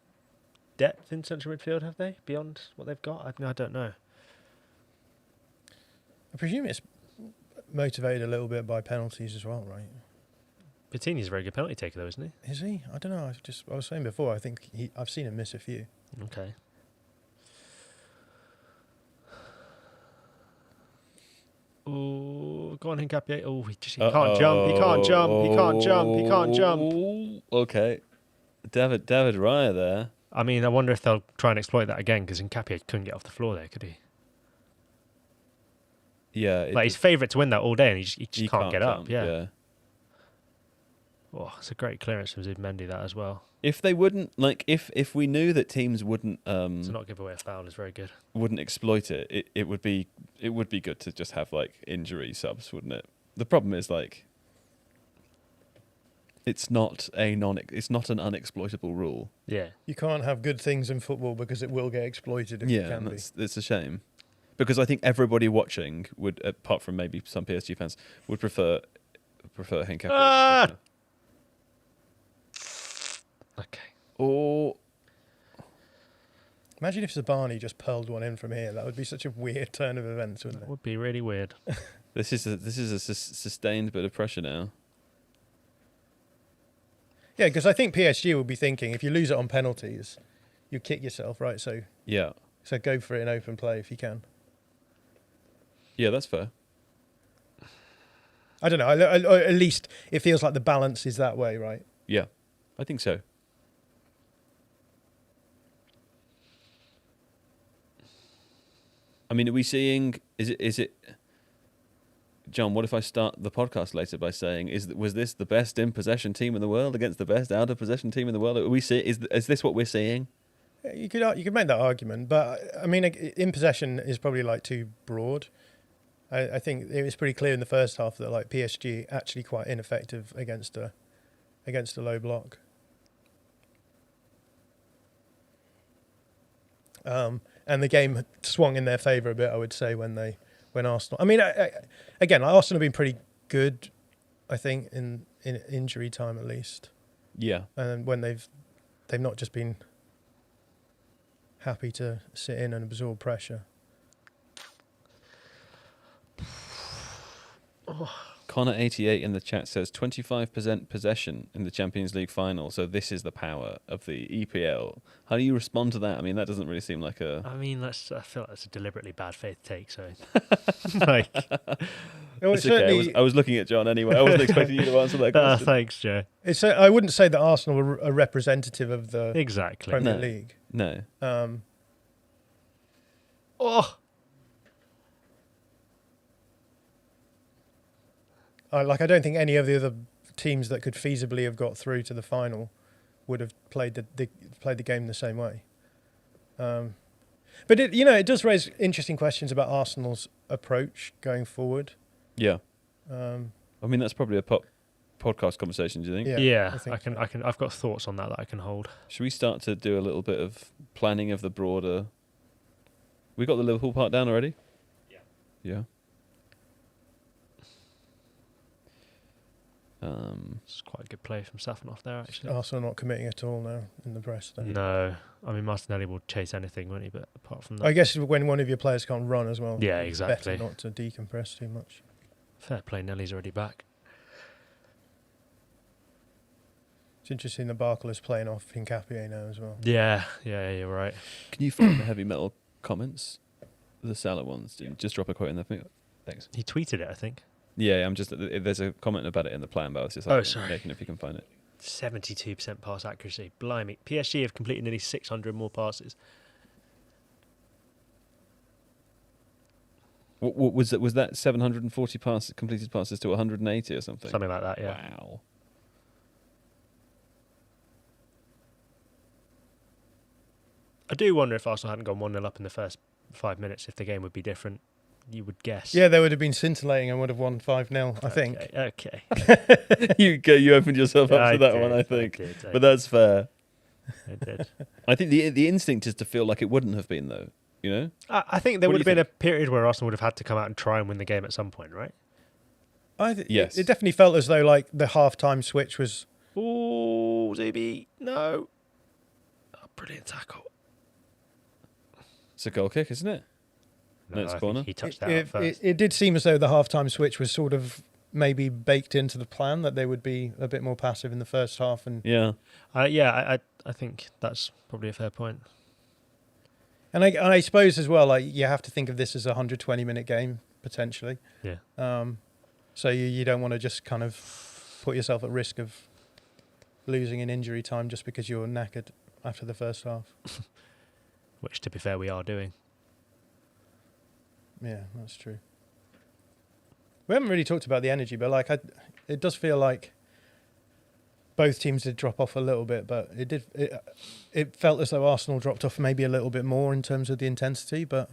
depth in central midfield, have they? Beyond what they've got? I don't know. I presume it's motivated a little bit by penalties as well, right? Patini's a very good penalty taker, though, isn't he? Is he? I don't know. I was saying before, I think I've seen him miss a few. Okay. Oh, go on, Hincapié. Oh, he can't jump. He can't jump. He can't jump. He can't jump. Okay, David Raya there. I mean, I wonder if they'll try and exploit that again because Hincapié couldn't get off the floor there, could he? Yeah, Like he's favourite to win that all day, and he just he can't get up. jump, Yeah. Oh, it's a great clearance from Zubimendi that as well. If they wouldn't if we knew that teams wouldn't To not give away a foul is very good. wouldn't exploit it, it would be good to just have like injury subs, wouldn't it? The problem is like it's not an unexploitable rule. Yeah. You can't have good things in football because it will get exploited if it Yeah, can be. it's a shame because I think everybody watching would, apart from maybe some PSG fans, would prefer Henke. Ah! Okay. Or Imagine if Zabani just pearled one in from here. That would be such a weird turn of events, wouldn't That it? would be really weird. this is a sustained bit of pressure now. Yeah, because I think PSG will be thinking if you lose it on penalties, you kick yourself, right? So Yeah. go for it in open play if you can. Yeah, that's fair. I don't know. At least it feels like the balance is that way, right? Yeah, I think so. I mean, are we seeing? Is it? John, what if I start the podcast later by saying, was this the best in possession team in the world against the best out of possession team in the world? Are we see? Is this what we're seeing? You could make that argument, but I mean, in possession is probably like too broad. I think it was pretty clear in the first half that like PSG actually quite ineffective against a low block. And the game swung in their favour a bit, I would say, when Arsenal. I mean, again, Arsenal have been pretty good, I think, in injury time at least. Yeah. And when they've not just been happy to sit in and absorb pressure. Connor88 in the chat says 25% possession in the Champions League final. So this is the power of the EPL. How do you respond to that? I mean, that doesn't really seem like a. I mean, I feel like that's a deliberately bad faith take. So, like, It's okay. I was looking at John anyway. I wasn't expecting you to answer that question. Thanks, Joe. I wouldn't say that Arsenal are a representative of the Exactly. Premier No. League. No. I don't think any of the other teams that could feasibly have got through to the final would have played the game the same way. But it does raise interesting questions about Arsenal's approach going forward. Yeah. I mean, that's probably a podcast conversation. Do you think? Yeah, I think I can. I've got thoughts on that I can hold. Should we start to do a little bit of planning of the broader? We got the Liverpool part down already. Yeah. Yeah. It's quite a good play from Safanoff there, actually. Arsenal not committing at all now in the press. Then. No, I mean Martinelli will chase anything, won't he? But apart from that, I guess when one of your players can't run as well. Yeah, it's exactly. Better not to decompress too much. fair play. Nelly's already back. It's interesting that Barkle is playing off Hincapié now as well. Yeah, you're right. Can you find the heavy metal comments? The Salah ones. Just drop a quote in there. Thanks. He tweeted it, I think. Yeah, I'm just. There's a comment about it in the plan, but I was just sorry. Nathan, if you can find it. 72% pass accuracy. Blimey. PSG have completed nearly 600 more passes. What was that? Was that 740 completed passes to 180 or something? Something like that, yeah. Wow. I do wonder if Arsenal hadn't gone 1-0 up in the first 5 minutes, if the game would be different. You would guess. Yeah, they would have been scintillating and would have won 5-0, I think. Okay. you opened yourself up to that one, I think. But that's fair. I did. I think the instinct is to feel like it wouldn't have been, though. You know? I think there What would do have you been a period where Arsenal would have had to come out and try and win the game at some point, right? Yes. It definitely felt as though like the half-time switch was... Oh, Zubi, no. Oh, brilliant tackle. It's a goal kick, isn't it? No, it's I corner. think he touched that out first. It did seem as though the half-time switch was sort of maybe baked into the plan, that they would be a bit more passive in the first half. And Yeah. I think that's probably a fair point. And I suppose as well, like you have to think of this as a 120-minute game potentially. Yeah. So you don't want to just kind of put yourself at risk of losing in injury time just because you're knackered after the first half. Which, to be fair, we are doing. Yeah, that's true. We haven't really talked about the energy, but like it does feel like both teams did drop off a little bit, but it felt as though Arsenal dropped off maybe a little bit more in terms of the intensity, but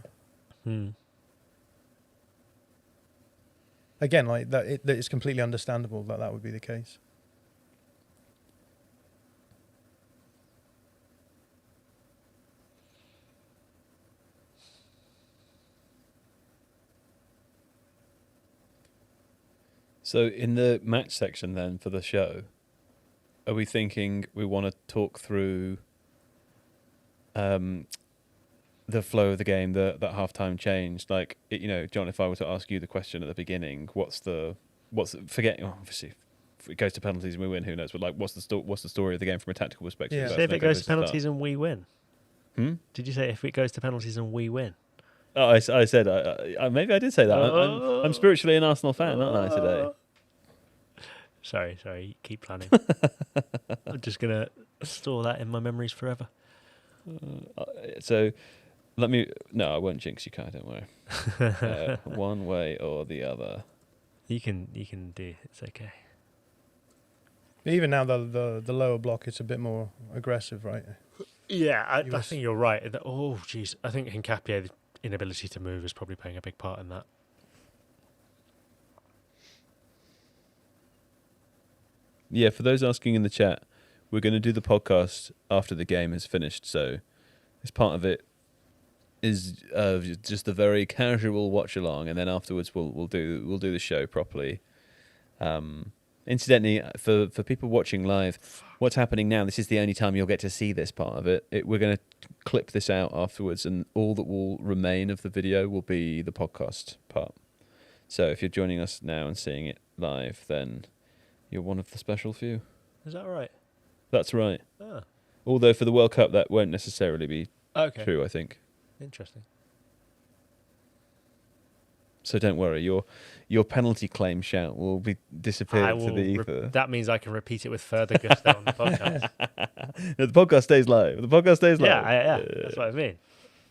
again, like that it's completely understandable that would be the case. So in the match section then for the show, are we thinking we want to talk through the flow of the game, that halftime change? Like, John, if I were to ask you the question at the beginning, forgetting, obviously, if it goes to penalties and we win, who knows? But like, what's the story of the game from a tactical perspective? Yeah. That's See if it no good goes place to penalties and we win. Did you say if it goes to penalties and we win? Oh, I said, maybe I did say that. I'm spiritually an Arsenal fan, aren't I, today? Sorry, keep planning. I'm just going to store that in my memories forever. So, no, I won't jinx you, Kai, don't worry. One way or the other. You can do, it's okay. Even now, the lower block is a bit more aggressive, right? Yeah, I think you're right. Oh, jeez. I think Hincapie's inability to move is probably playing a big part in that. Yeah, for those asking in the chat, we're going to do the podcast after the game is finished. So, this part of it is just a very casual watch along, and then afterwards we'll do the show properly. Incidentally, for people watching live, what's happening now? This is the only time you'll get to see this part of it. We're going to clip this out afterwards, and all that will remain of the video will be the podcast part. So if you're joining us now and seeing it live, then you're one of the special few. Is that right? That's right. Ah. Although for the World Cup, that won't necessarily be true, I think. Interesting. So don't worry, your penalty claim shout will be disappeared to the ether. That means I can repeat it with further gusto on the podcast. No, the podcast stays live. The podcast stays live. Yeah, that's what I mean.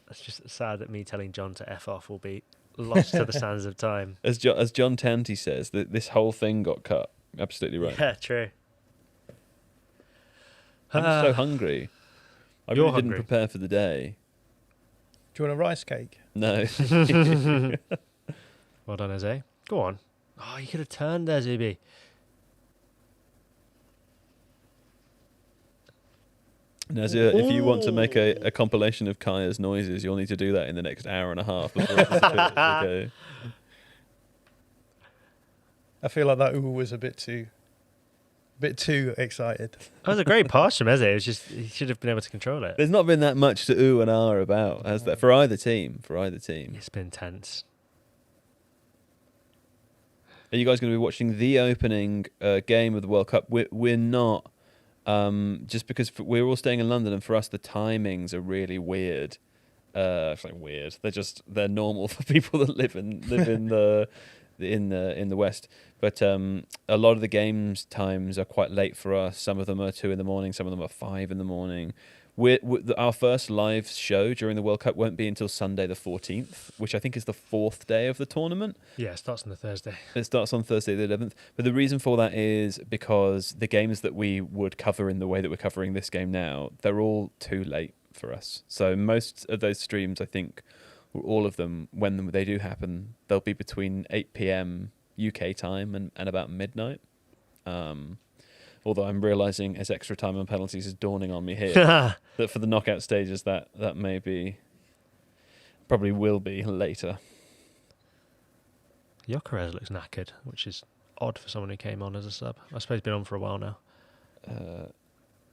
It's just sad that me telling John to F off will be lost to the sands of time. As John Tanti says, that this whole thing got cut. Absolutely right. Yeah, true. I'm so hungry. I really didn't prepare for the day. Do you want a rice cake? No. Well done, Jose. Go on. Oh, you could have turned there, Zubi. Nazir, if you want to make a compilation of Kaya's noises, you'll need to do that in the next hour and a half. Before it disappears. Okay. I feel like that ooh was a bit too excited. That was a great pass from Eze. It was just he should have been able to control it. There's not been that much to ooh and ah about, has there? For either team. It's been tense. Are you guys going to be watching the opening game of the World Cup? We're not, just because we're all staying in London, and for us the timings are really weird. It's like weird. They're normal for people that live in the West. But a lot of the games times are quite late for us. Some of them are 2 a.m, some of them are 5 a.m. Our first live show during the World Cup won't be until Sunday the 14th, which I think is the 4th day of the tournament. Yeah, it starts on the Thursday. It starts on Thursday the 11th. But the reason for that is because the games that we would cover in the way that we're covering this game now, they're all too late for us. So most of those streams, I think, or all of them, when they do happen, they'll be between 8 p.m. UK time and about midnight. Although I'm realising as extra time and penalties is dawning on me here that for the knockout stages that probably will be later. Gyökeres looks knackered, which is odd for someone who came on as a sub. I suppose he's been on for a while now.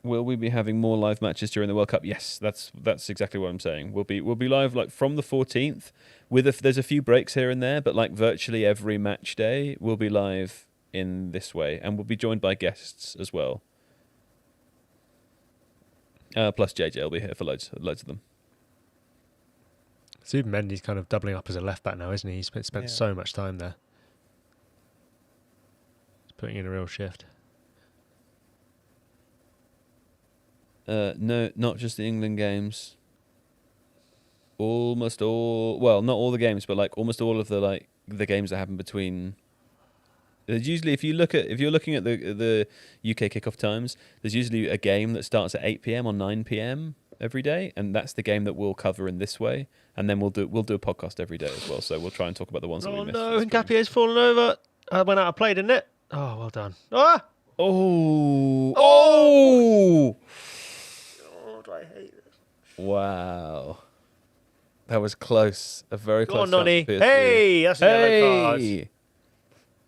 Will we be having more live matches during the World Cup? Yes, that's exactly what I'm saying. We'll be live like from the 14th. There's a few breaks here and there, but like virtually every match day we'll be live in this way, and we'll be joined by guests as well. Plus JJ will be here for loads of them. Zubimendi's kind of doubling up as a left back now, isn't he? He's spent so much time there. He's putting in a real shift. No, not just the England games. Almost all, well, not all the games, but like almost all of the games that happen between. There's usually, if you're looking at the UK kickoff times, there's usually a game that starts at 8 p.m. or 9 p.m. every day, and that's the game that we'll cover in this way, and then we'll do a podcast every day as well. So we'll try and talk about the ones that we missed. Oh no, Hincapie's fallen over. Went out of play, didn't it? Oh, well done. Ah! Oh! God, I hate this. Wow. That was close. A very close. Go on, Nonny. Hey, that's a yellow card.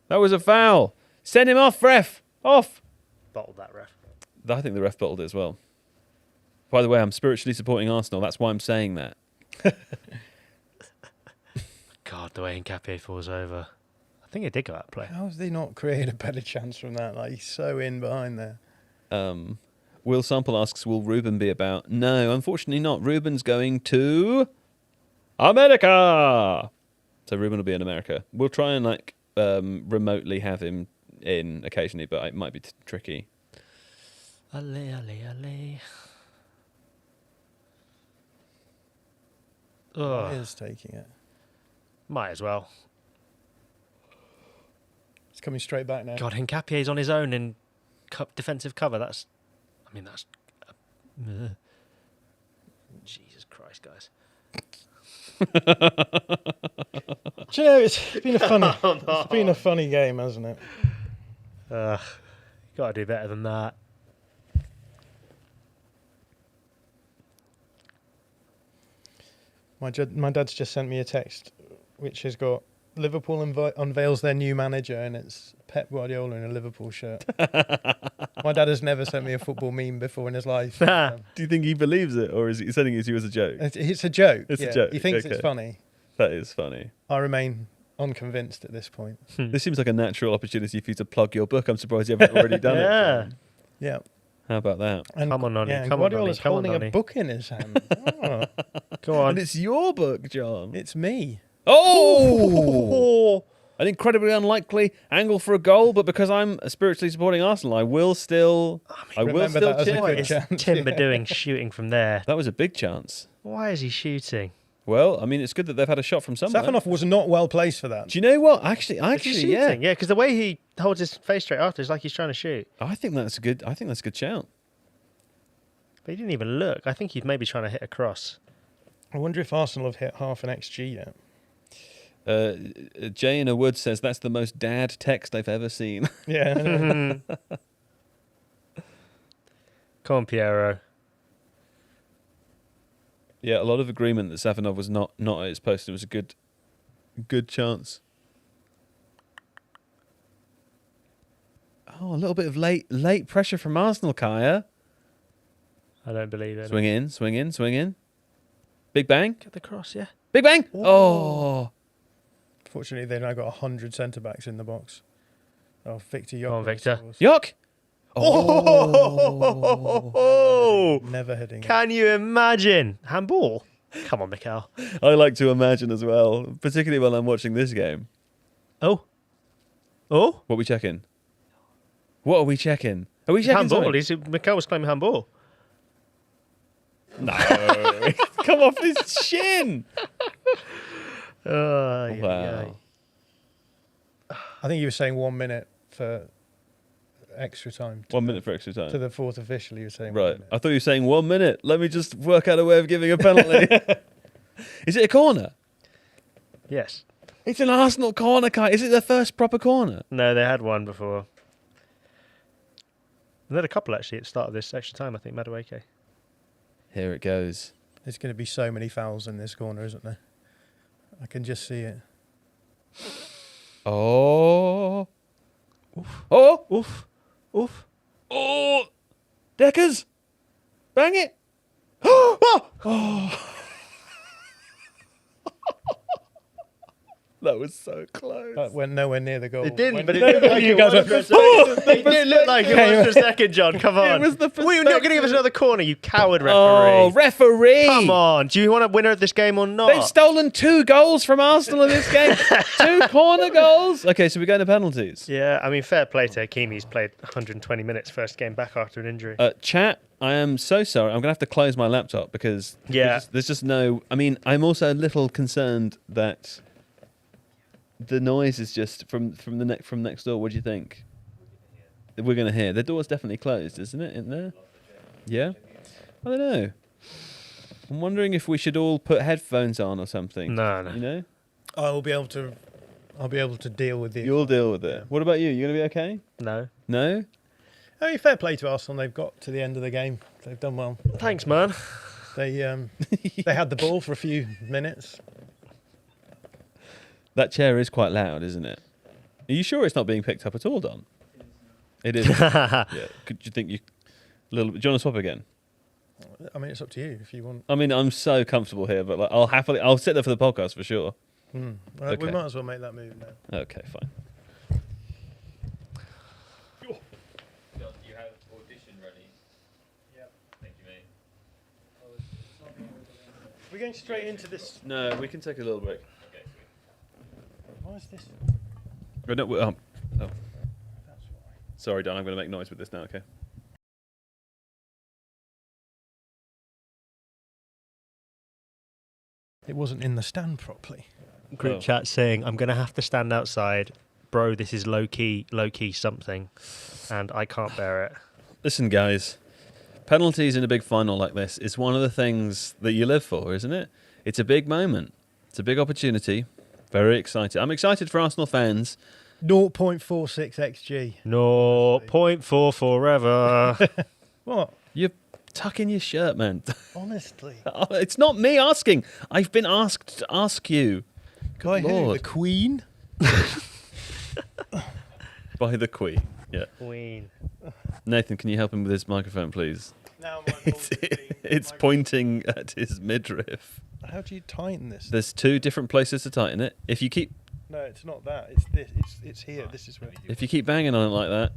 That was a foul. Send him off, ref. Off. Bottled that, ref. I think the ref bottled it as well. By the way, I'm spiritually supporting Arsenal. That's why I'm saying that. God, the way Hincapie falls over. I think it did go out of play. How has they not created a better chance from that? Like, he's so in behind there. Will Sample asks, will Ruben be about? No, unfortunately not. Ruben's going to America. So Ruben will be in America. We'll try and remotely have him in occasionally, but it might be tricky. Ale. Oh, Is taking it. might as well. It's coming straight back now. God, Hincapie's on his own in defensive cover. That's. Jesus Christ, guys. Do you know, it's been a funny, it's been a funny game, hasn't it? Got to do better than that. My dad's just sent me a text, which has got Liverpool unveils their new manager, and it's Pep Guardiola in a Liverpool shirt. My dad has never sent me a football meme before in his life. Do you think he believes it, or is he sending it to you as a joke? It's a joke. It's a joke. He thinks Okay. it's funny. That is funny. I remain unconvinced at this point. This seems like a natural opportunity for you to plug your book. I'm surprised you haven't already done Yeah. it. Yeah. How about that? And, Come on, Nonny. yeah, and Come on, Guardiola's Nonny. Come on, holding Nonny. a book in his hand. Oh, Go on. And it's your book, John. it's me. Oh! An incredibly unlikely angle for a goal, but because I'm spiritually supporting Arsenal, I will still remember that as a cheer. good What chance, is Timber yeah. doing shooting from there? That was a big chance. Why is he shooting? Well, I mean, it's good that they've had a shot from somewhere. Safanov was not well placed for that. Do you know what? Actually, Is he shooting? yeah. Yeah, because the way he holds his face straight after is like he's trying to shoot. I think that's a good shout. But he didn't even look. I think he's maybe trying to hit a cross. I wonder if Arsenal have hit half an XG yet. Jay in a Wood says that's the most dad text I've ever seen. Yeah. Come on, Piero. Yeah, a lot of agreement that Safanov was not at his post. It was a good chance. Oh, a little bit of late pressure from Arsenal, Kaya. I don't believe it. Swing in. Big bang. Get the cross, yeah. Big bang. Oh. Fortunately, they've now got 100 centre backs in the box. Oh, Victor Jokic. Come on, Victor. scores. Yuck. Oh! Never heading. Can you imagine? Handball? Come on, Mikel. I like to imagine as well, particularly while I'm watching this game. Oh. Oh? What are we checking? What are we checking? Are we checking Handball. something? Mikel was claiming handball. No. Come off his shin. Wow. Wow. I think you were saying 1 minute for extra time. 1 minute for extra time. To the fourth official, you were saying 1 Right. minute. I thought you were saying 1 minute. Let me just work out a way of giving a penalty. Is it a corner? Yes. It's an Arsenal corner, Kai. Is it their first proper corner? No, they had one before. They had a couple actually at the start of this extra time, I think, Madueke. Here it goes. There's going to be so many fouls in this corner, isn't there? I can just see it. Oh. Oof. Oh. Oof. Oof. Oh. Deckers. Bang it. Oh. That was so close. That went nowhere near the goal. It didn't, When- but it looked like You it guys was went, for a second. It did look like it was for a second, John. Come on. It was the Well, you're not going to give us another corner, you coward referee. Oh, referee. Come on. Do you want a winner of this game or not? They've stolen 2 goals from Arsenal in this game. 2 corner goals. Okay, so we're going to penalties. Yeah, I mean, fair play to Hakimi. He's played 120 minutes first game back after an injury. Chat, I am so sorry. I'm going to have to close my laptop because Yeah. there's just no... I mean, I'm also a little concerned that the noise is just from next door. What do you think? We're going to hear. The door's definitely closed, isn't it, in there? Yeah? I don't know. I'm wondering if we should all put headphones on or something. No. You know? I'll be able to deal with it. You'll deal with it. What about you? You going to be okay? No. No? I mean, fair play to Arsenal. They've got to the end of the game. They've done well. Thanks, man. They they had the ball for a few minutes. That chair is quite loud, isn't it? Are you sure it's not being picked up at all, Don? It is. Yeah. Could you think you... Do you want to swap again? I mean, it's up to you if you want. I mean, I'm so comfortable here, but I'll sit there for the podcast for sure. Well, Okay. We might as well make that move now. Okay, fine. You have audition ready. We're going straight into this. No, we can take a little break. Why is this? Oh, no, oh. That's why. Sorry, Dan, I'm going to make noise with this now, okay? It wasn't in the stand properly. Group chat saying, I'm going to have to stand outside. Bro, this is low-key something. And I can't bear it. Listen, guys, penalties in a big final like this is one of the things that you live for, isn't it? It's a big moment. It's a big opportunity. Very excited. I'm excited for Arsenal fans. 0.46 xg. 0.4 forever. What? You're tucking your shirt, man. Honestly. It's not me asking. I've been asked to ask you. By who? Lord. The Queen? By the Queen. Yeah. Queen. Nathan, can you help him with his microphone, please? Now It's pointing at his midriff. How do you tighten this? There's 2 different places to tighten it. If you keep No, it's not that. It's this. It's here. This is where. banging on it like that,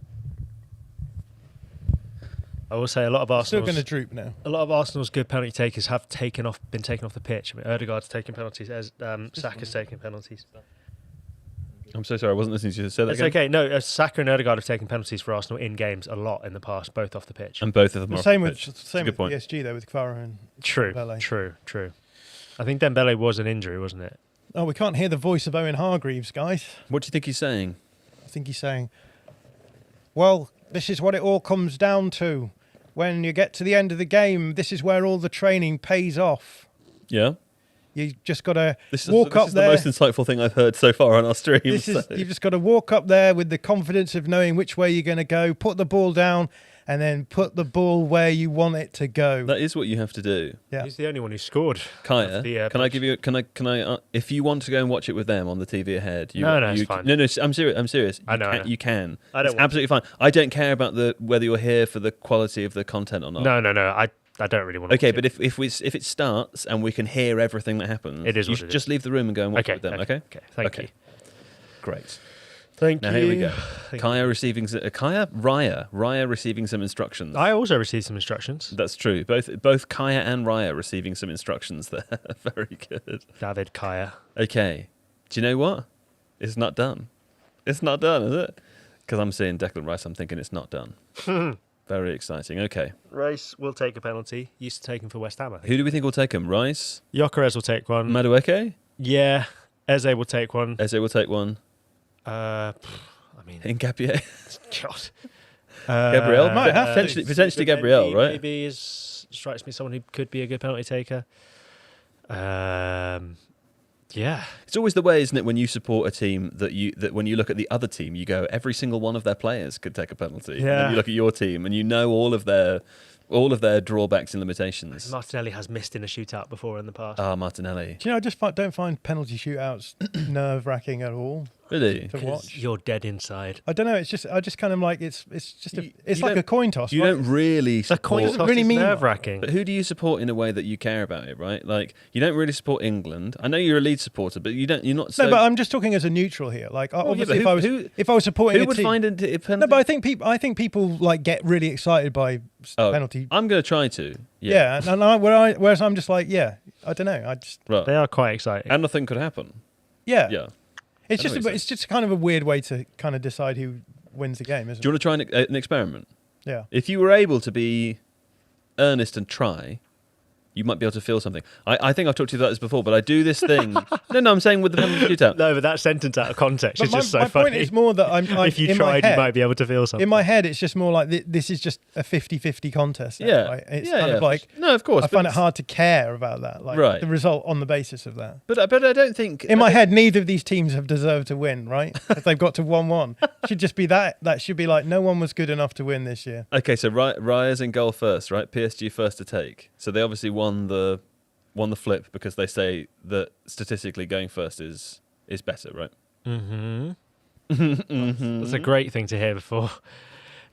I will say a lot of Still Arsenal's, going to droop now. a lot of Arsenal's good penalty takers have been taken off the pitch. I mean, Odegaard's taken penalties, as Saka's taken penalties. I'm so sorry, I wasn't listening to you say that It's again. okay. No, Saka and Odegaard have taken penalties for Arsenal in games a lot in the past, both off the pitch. And both of them The are same off with the pitch. It's a same good with point. PSG though, with Kvara and True, Dembele. true. I think Dembele was an injury, wasn't it? Oh, we can't hear the voice of Owen Hargreaves, guys. What do you think he's saying? I think he's saying, "Well, this is what it all comes down to. When you get to the end of the game, this is where all the training pays off. Yeah? You just got to This walk up is there. the most insightful thing I've heard so far on our stream. This is so- you've just got to walk up there with the confidence of knowing which way you're going to go, put the ball down, and then put the ball where you want it to go." That is what you have to do. Yeah. He's the only one who scored. Kaya, Of the, can I pitch. give you? Can I? If you want to go and watch it with them on the TV ahead, you, No, you, it's fine. No, I'm serious. I'm serious. I know, You I can. know. You can. I don't It's want absolutely fine. I don't care about whether you're here for the quality of the content or not. No. I don't really want to. Okay, watch but it. if it starts and we can hear everything that happens, It is you what should it is. just leave the room and go and watch Okay, it with them. okay, Okay. thank Okay. you. Great. Thank Now you. here we go. Thank Kaya receiving Raya receiving some instructions. I also received some instructions. That's true. Both Kaya and Raya receiving some instructions there. Very good. David Kaya. Okay. Do you know what? It's not done. It's not done, is it? Because I'm seeing Declan Rice, I'm thinking it's not done. Very exciting. Okay. Rice will take a penalty. Used to take him for West Ham, I think. Who do we think will take him? Rice? Gyökeres will take one. Madueke? Yeah. Eze will take one. Eze will take one. I mean, Ngapié? God. Gabriel? Might have to. Potentially Gabriel, right? Maybe strikes me someone who could be a good penalty taker. Yeah. It's always the way, isn't it, when you support a team that when you look at the other team, you go, every single one of their players could take a penalty. And then Yeah. you look at your team and you know all of their drawbacks and limitations. Martinelli has missed in a shootout before in the past. Ah, Martinelli. Do you know? I just don't find penalty shootouts nerve-wracking at all Really? to 'Cause watch. You're dead inside. I don't know. I just kind of like it's just You it's don't- like a coin toss. You right? don't really The coin support... toss really is mean- nerve-wracking. But who do you support in a way that you care about it, right? Like, you don't really support England. I know you're a Leeds supporter, but you're not so... No, but I'm just talking as a neutral here. Like, yeah, obviously, but if I was supporting who a would team, find a penalty? no, but I think people like get really excited by Oh, penalty. I'm going to try to. Yeah, and whereas I'm just like, yeah, I don't know. I just Right. They are quite exciting. And nothing could happen. yeah. Yeah. It's I know just what you're it's just kind of a weird way to kind of decide who wins the game, isn't Do you want to try an experiment? it? Yeah. If you were able to be earnest and try, you might be able to feel something. I think I've talked to you about this before, but I do this thing. no, I'm saying with the penalty shootout. No, but that sentence out of context But is just so my funny. point is more that I'm if you in my tried, head, you might be able to feel something. in my head, it's just more like this is just a 50-50 contest. Now, Yeah. right? It's Yeah, kind yeah, of like no, of course. I but find it it's- hard to care about that, like Right. the result on the basis of that. But I don't think... In my head, neither of these teams have deserved to win, right? If they've got to 1-1, should just be that. That should be like no one was good enough to win this year. Okay, so Raya's in goal first, right? PSG first to take. So they obviously won the flip because they say that statistically going first is better, right? That's a great thing to hear before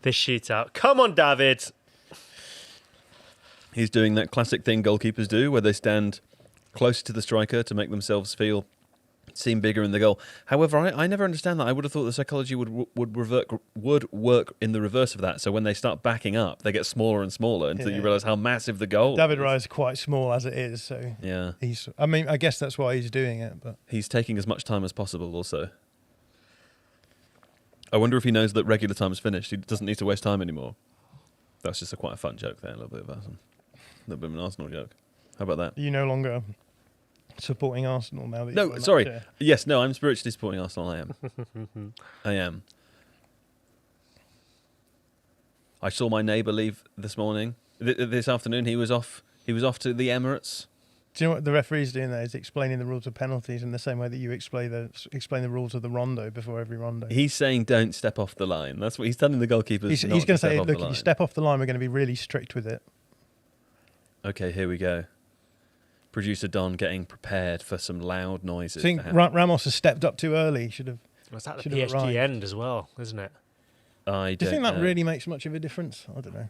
this shootout. Come on, David. He's doing that classic thing goalkeepers do where they stand close to the striker to make themselves feel seem bigger in the goal. However, I never understand that. I would have thought the psychology would work in the reverse of that. So when they start backing up, they get smaller and smaller until you realise how massive the goal David is. Raya is quite small as it is, so Yeah. I guess that's why he's doing it. But He's taking as much time as possible also. I wonder if he knows that regular time is finished. He doesn't need to waste time anymore. That's just quite a fun joke there, a little bit of an Arsenal joke. How about that? you no longer supporting Arsenal now. That No, you've won that sorry. chair. Yes, no, I'm spiritually supporting Arsenal. I am. I am. I saw my neighbour leave this morning. This afternoon, he was off. He was off to the Emirates. Do you know what the referee's doing there? Is explaining the rules of penalties in the same way that you explain the rules of the rondo before every rondo. He's saying, "Don't step off the line." That's what he's telling the goalkeepers. He's not going to say, step off "Look, the if you line." step off the line, we're going to be really strict with it." Okay, here we go. Producer Don getting prepared for some loud noises. I think to happen. Ramos has stepped up too early. Should have. Was that the Should have PSG arrived. end as well, isn't it? I Do you don't think that know. really makes much of a difference? I don't know.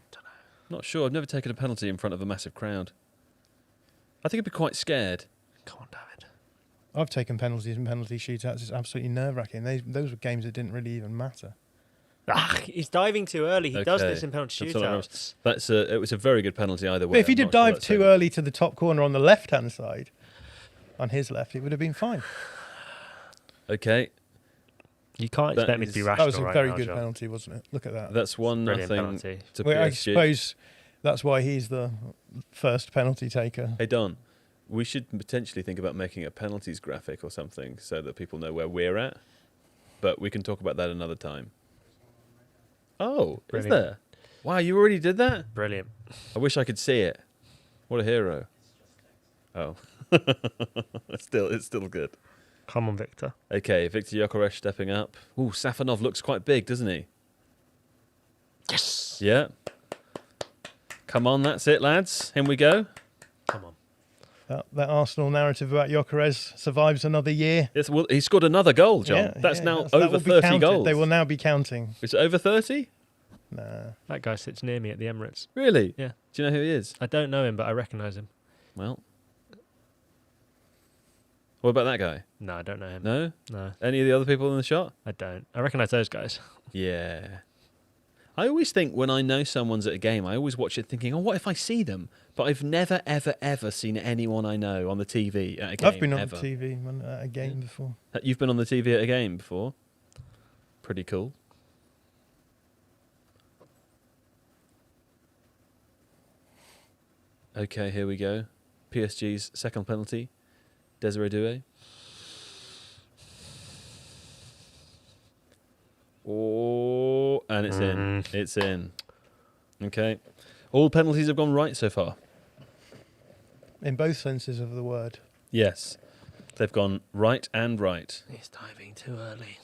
Not sure. I've never taken a penalty in front of a massive crowd. I think I'd be quite scared. Come on, David. I've taken penalties and penalty shootouts. It's absolutely nerve-wracking. Those were games that didn't really even matter. He's diving too early. He does Okay. this in penalty That's what I was- shootouts. It was a very good penalty either way. But if he I'm did not sure dive that's too over. early to the top corner on the left-hand side, on his left, it would have been fine. Okay, You can't That expect me to is- be That rational was a right very now, good John. penalty, wasn't it? Look at that. that's 1-0 Brilliant penalty. to Well, I PSG. suppose that's why he's the first penalty taker. Hey Don, we should potentially think about making a penalties graphic or something so that people know where we're at. But we can talk about that another time. Oh, Brilliant. is there? Wow, you already did that? Brilliant. I wish I could see it. What a hero. Oh. it's still good. Come on, Victor. Okay, Victor Gyökeres stepping up. Ooh, Safanov looks quite big, doesn't he? Yes. Yeah. Come on, that's it, lads. In we go. Come on. That Arsenal narrative about Gyökeres survives another year. Well, he scored another goal, John. That's now that over will be 30 counted. goals. They will now be counting. Is it over 30? Nah. That guy sits near me at the Emirates. Really? Yeah. Do you know who he is? I don't know him, but I recognise him. Well. What about that guy? No, I don't know him. No? No, Any of the other people in the shot? I don't. I recognise those guys. Yeah. I always think when I know someone's at a game, I always watch it thinking, oh, what if I see them? But I've never, ever, ever seen anyone I know on the TV at a game. I've been on ever. the TV at a game before. You've been on the TV at a game before? Pretty cool. Okay, here we go. PSG's second penalty. Desiree Doué. Oh, and it's in. It's in. Okay. All penalties have gone right so far. In both senses of the word. Yes. They've gone right and right. He's diving too early.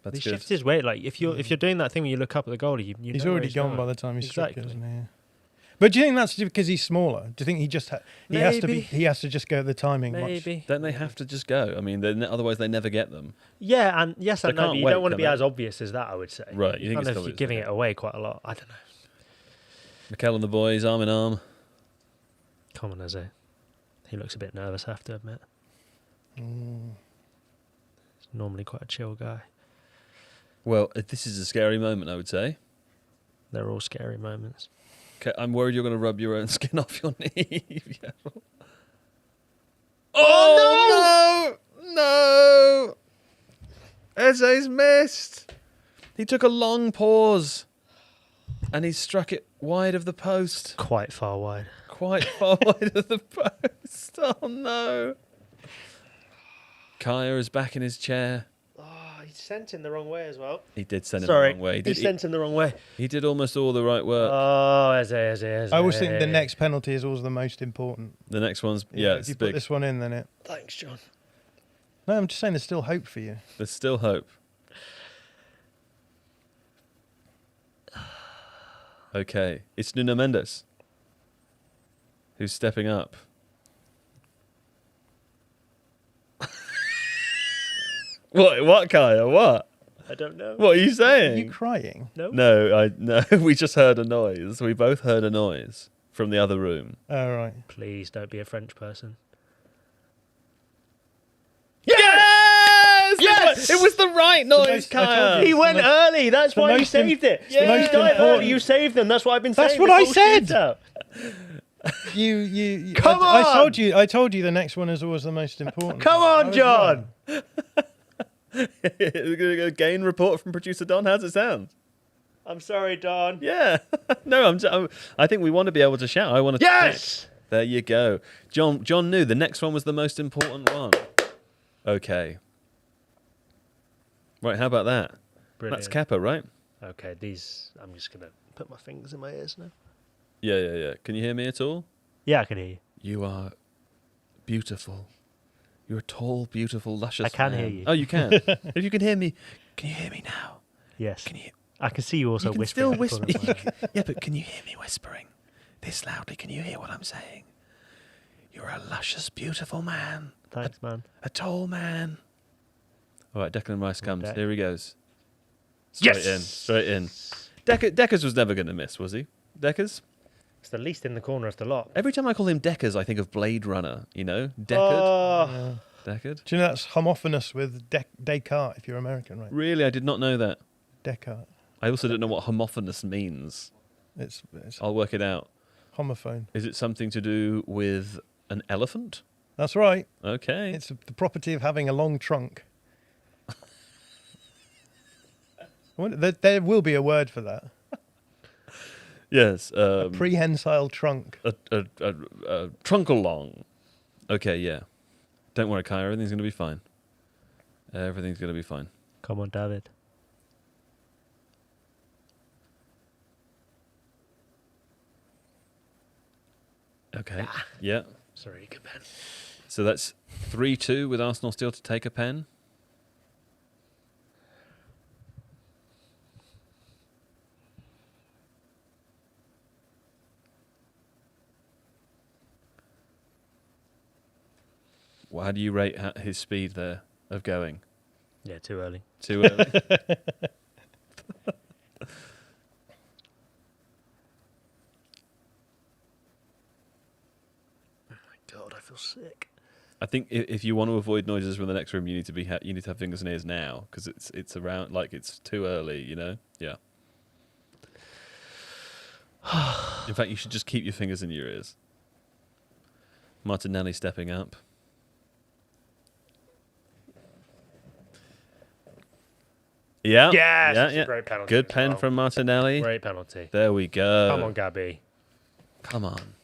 That's He good. shifts his weight. Like if you're doing that thing when you look up at the goalie, you He's know where already gone by going. the time he's struck it, Exactly. isn't he? But do you think that's because he's smaller? Do you think he just he has to be? Maybe. He has to just go at the timing. Much? Maybe. Don't they have to just go? I mean, otherwise they never get them. Yeah, and yes, They and no. can't But you wait, don't want to can be they? as obvious as that. I would say. Right, you think I it's don't know still if you're is, giving okay. it away quite a lot. I don't know. Mikel and the boys, arm in arm. Come on, Jose. He looks a bit nervous, I have to admit. Mm. He's normally quite a chill guy. Well, this is a scary moment, I would say. They're all scary moments. Okay, I'm worried you're going to rub your own skin off your knee. Yeah. Oh, no! Eze's missed. He took a long pause and he struck it wide of the post. Quite far wide. Quite far wide of the post. Oh, no. Kaya is back in his chair. Oh, he sent him the wrong way as well. He did send him Sorry, the wrong way. he sent him the wrong way. He did almost all the right work. Oh, Eze. I always think the next penalty is always the most important. The next one's, yeah, if it's you put big. this one in, then it. Thanks, John. No, I'm just saying there's still hope for you. There's still hope. Okay, it's Nuno Mendes who's stepping up. What, Kaya? What? I don't know. What are you Are saying? you crying? No. No, we just heard a noise. We both heard a noise. from the other room. All right. Please don't be a French person. Yes! Yes! It was the right noise, most- I told Kaya. you. He went early. That's the why you most saved it. the most You died early. important- You saved them. That's what I've been saying. That's what this I whole said. shootout. You Come I on! I told you the next one is always the most important. Come I on, was John. right. Gain report from producer Don. How's it sound? I'm sorry, Don. Yeah. No, I think we want to be able to shout. I want to. Yes. There you go. John knew the next one was the most important one. Okay. Right, how about that? Brilliant. That's Kappa, right? Okay, these. I'm just gonna put my fingers in my ears now. Yeah. Can you hear me at all? Yeah, I can hear you. You are beautiful. You're a tall, beautiful, luscious I can man. hear you. Oh, you can? If you can hear me, can you hear me now? Yes. Can you? I can see you also You can whispering. still whisper. at the corner of my eye. Yeah, but can you hear me whispering this loudly? Can you hear what I'm saying? You're a luscious, beautiful man. Thanks, man. A tall man. All right, Declan Rice comes. Deck. Here he goes. Yes! Straight in. Deckers was never going to miss, was he? Deckers? It's the least in the corner of the lot. Every time I call him Deckers, I think of Blade Runner, you know? Deckard? Oh, Deckard? Do you know that's homophonous with Descartes if you're American, right? Really? I did not know that. Descartes. I also don't know what homophonous means. It's I'll work it out. homophone. Is it something to do with an elephant? That's right. Okay. It's the property of having a long trunk. There will be a word for that. Yes. A prehensile trunk. a trunk-along. Okay, yeah. Don't worry, Kai. Everything's going to be fine. Everything's going to be fine. come on, David. Okay. Yeah. Sorry, good man. So that's 3-2 with Arsenal still to take a pen. Well, how do you rate his speed there of going? Yeah, too early. Too early? God, I feel sick. I think if you want to avoid noises from the next room, you need to you need to have fingers and ears now because it's around like it's too early, you know. Yeah. In fact, you should just keep your fingers in your ears. Martinelli stepping up. Yeah. Yes, Yeah. it's a Yeah. great penalty Good as pen well. from Martinelli. Great penalty. There we go. Come on, Gabby. Come on.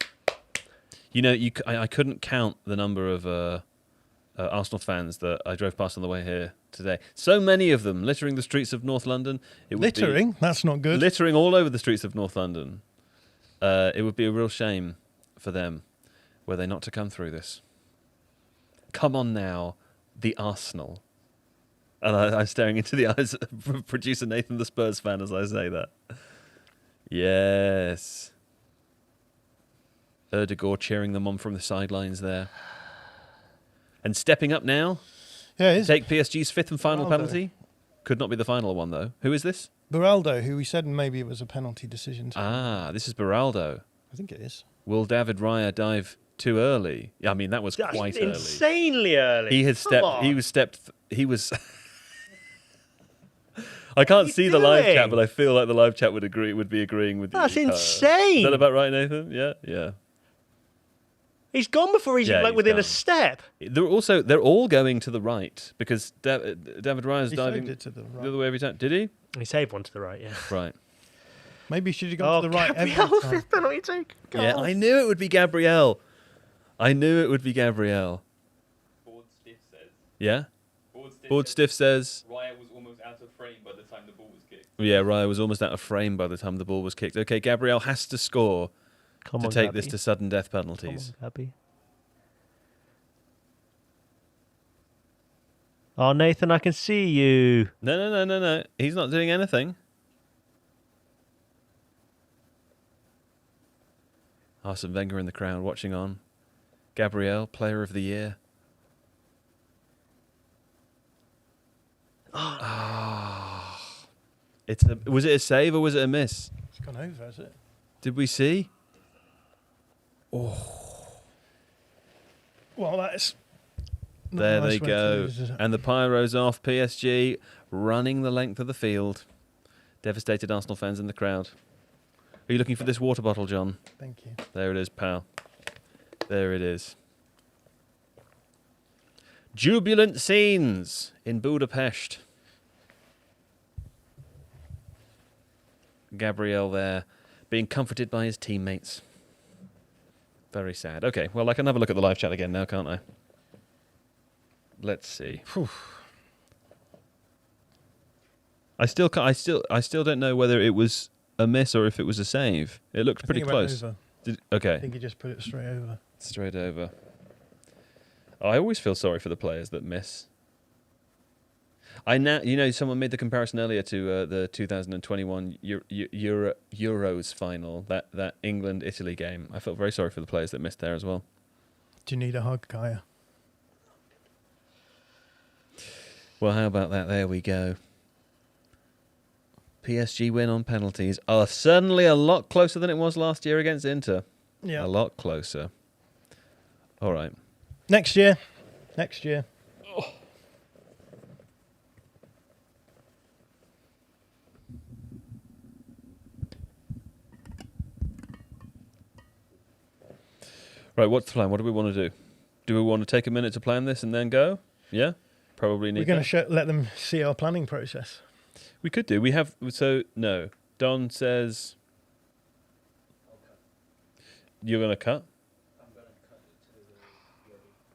You know, I couldn't count the number of Arsenal fans that I drove past on the way here today. So many of them littering the streets of North London. It would be Littering? That's not good. littering all over the streets of North London. It would be a real shame for them were they not to come through this. Come on now, the Arsenal. And I'm staring into the eyes of producer Nathan, the Spurs fan, as I say that. Yes. Erdegaard cheering them on from the sidelines there. And stepping up now Yeah, to it's take PSG's fifth and final Ronaldo. penalty. Could not be the final one, though. Who is this? Beraldo, who we said maybe it was a penalty decision. This is Beraldo. I think it is. Will David Raya dive too early? Yeah, I mean, that was That's quite early. insanely early. He had Come stepped. on. He was stepped. He was. I can't you see the live doing? chat, but I feel like the live chat would be agreeing with That's you. insane. Is that about right, Nathan? Yeah. He's gone before he's Yeah, like he's within gone. a step. They're all going to the right because David Raya's He diving saved it to the the right. other way every time. Did he? He saved one to the right, yeah. Right. Maybe he should have gone to the right every Gabriel, time. fifth penalty take. Yeah, I knew it would be Gabrielle. Board Stiff says. Yeah. Board Stiff says. Raya was almost out of frame by the time the ball was kicked. Yeah, Raya was almost out of frame by the time the ball was kicked. Okay, Gabrielle has to score Come to on, take Gabby. this to sudden death Come penalties. on, Gabby. Oh, Nathan, I can see you. No. He's not doing anything. Arsene Wenger in the crowd watching on. Gabrielle, player of the year. Was it a save or was it a miss? It's gone over, has it? Did we see? Well, that's not a There nice they way to go. lose, is it? And the Pyro's off. PSG running the length of the field. Devastated Arsenal fans in the crowd. Are you looking for this water bottle, John? Thank you. There it is, pal. There it is. Jubilant scenes in Budapest. Gabriel there being comforted by his teammates. Very sad. Okay, well, I can have a look at the live chat again now, can't I? Let's see. I still don't know whether it was a miss or if it was a save. It looked pretty I think it went close. over. I Okay, think he just put it straight over. straight over. I always feel sorry for the players that miss. Someone made the comparison earlier to the 2021 Euros final, that England-Italy game. I felt very sorry for the players that missed there as well. Do you need a hug, Kaya? Well, how about that? There we go. PSG win on penalties. Oh, certainly a lot closer than it was last year against Inter. Yeah. A lot closer. All right. Next year. Next year. Right, what's the plan? What do we want to do? Do we want to take a minute to plan this and then go? Yeah? Probably need We're going that. to let them see our planning process. We could do. We have. So, no. Don says. You're going to cut?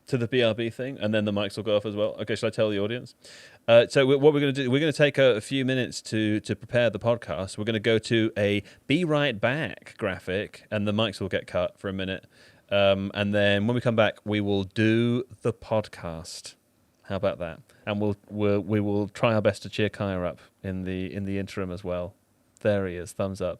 To the BRB thing, and then the mics will go off as well. Okay, shall I tell the audience? So what we're going to do, we're going to take a few minutes to prepare the podcast. We're going to go to a "Be Right Back" graphic, and the mics will get cut for a minute. And then when we come back, we will do the podcast. How about that? And we will try our best to cheer Kaya up in the interim as well. There he is, thumbs up.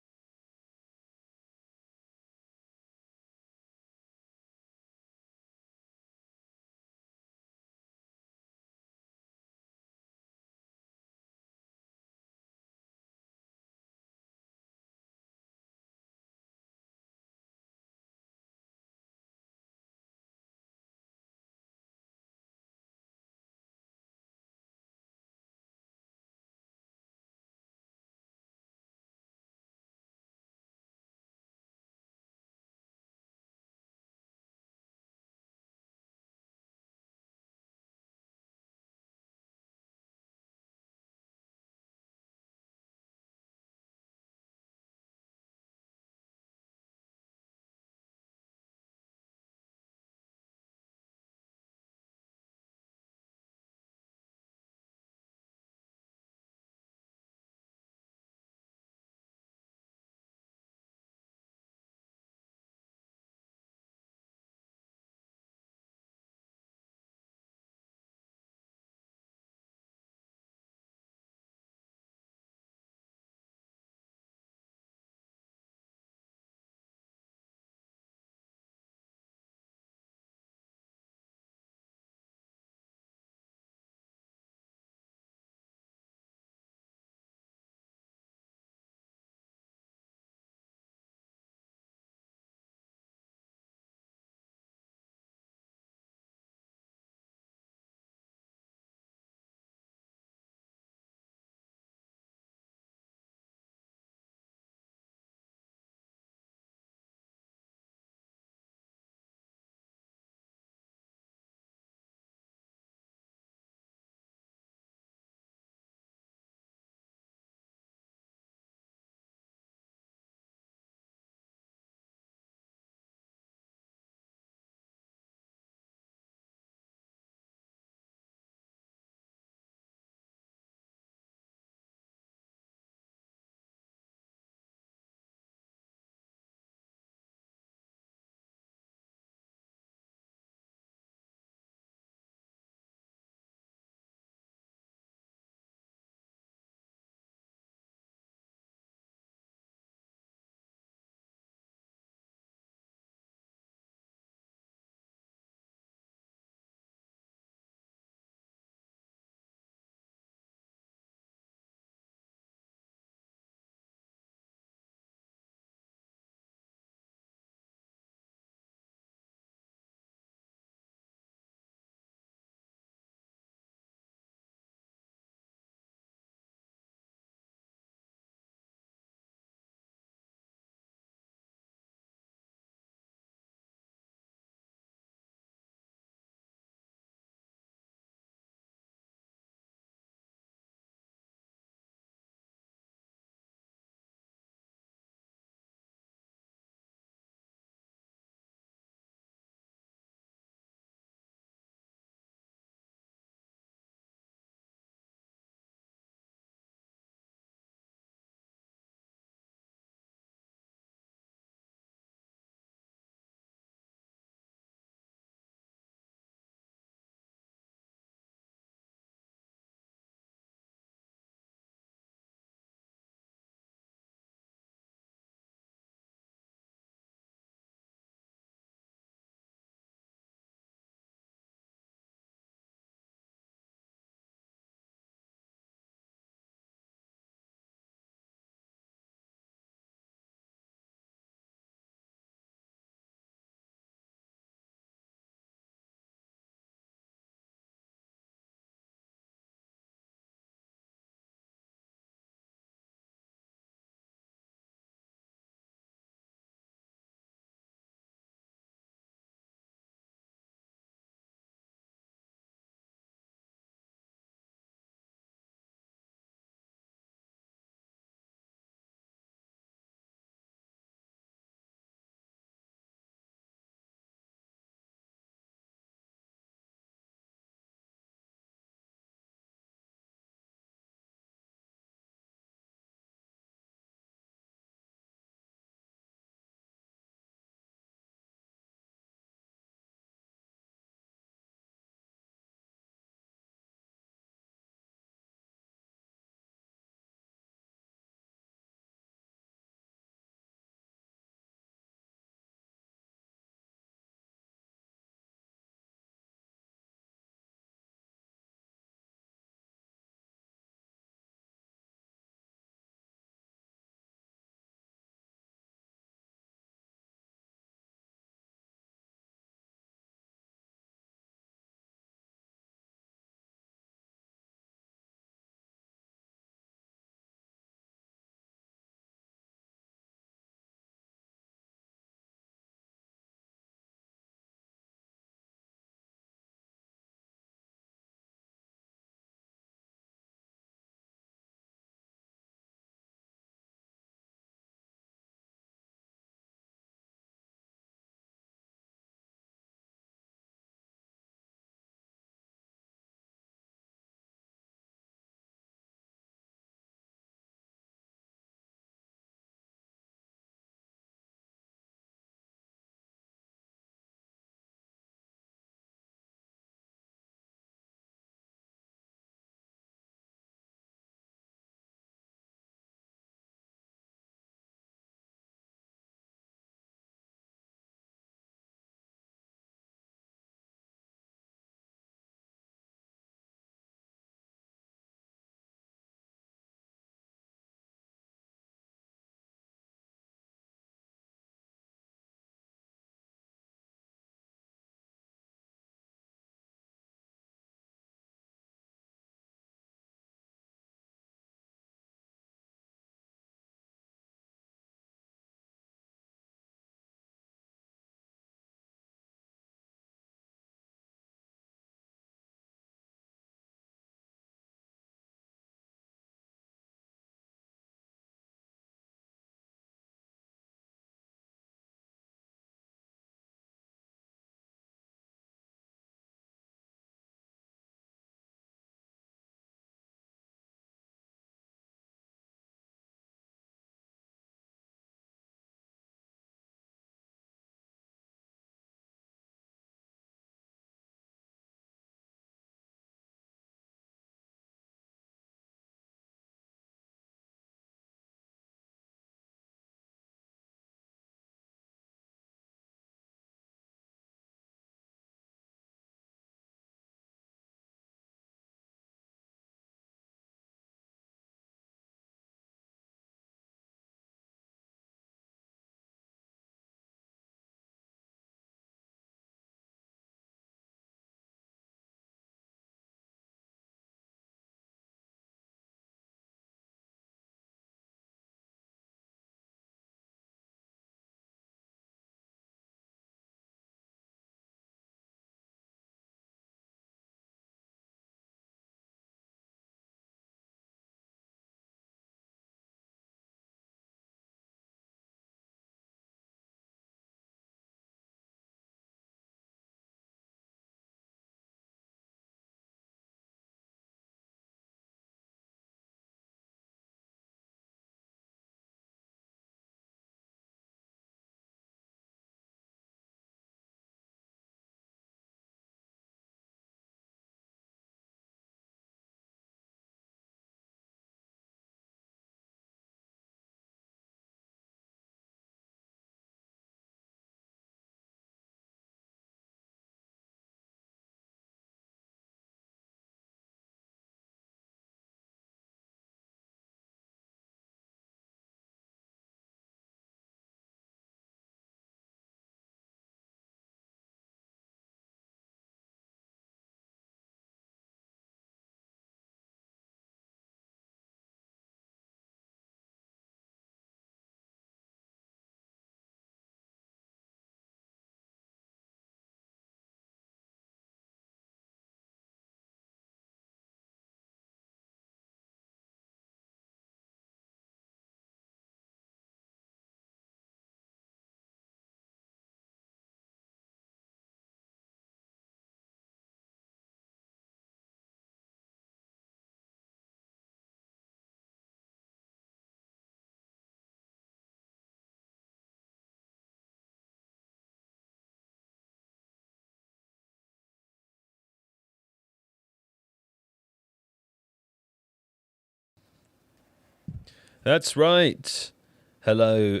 That's right. Hello.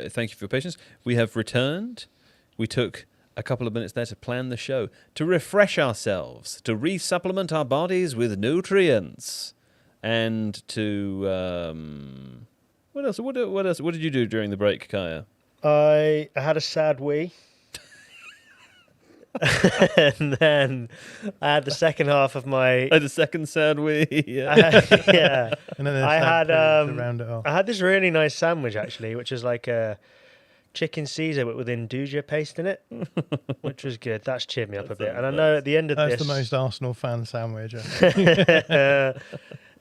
Thank you for your patience. We have returned. We took a couple of minutes there to plan the show, to refresh ourselves, to resupplement our bodies with nutrients, and to what else? What else? What did you do during the break, Kaya? I had a sad wee. And then I had the second half of my I had a second sad wee. Yeah. yeah. And then there's I sad had poo to round it off. I had this really nice sandwich actually, which is like a chicken Caesar but with Induja paste in it, which was good. That's cheered me up a bit. And I know at the end of That's this, the most Arsenal fan sandwich. at the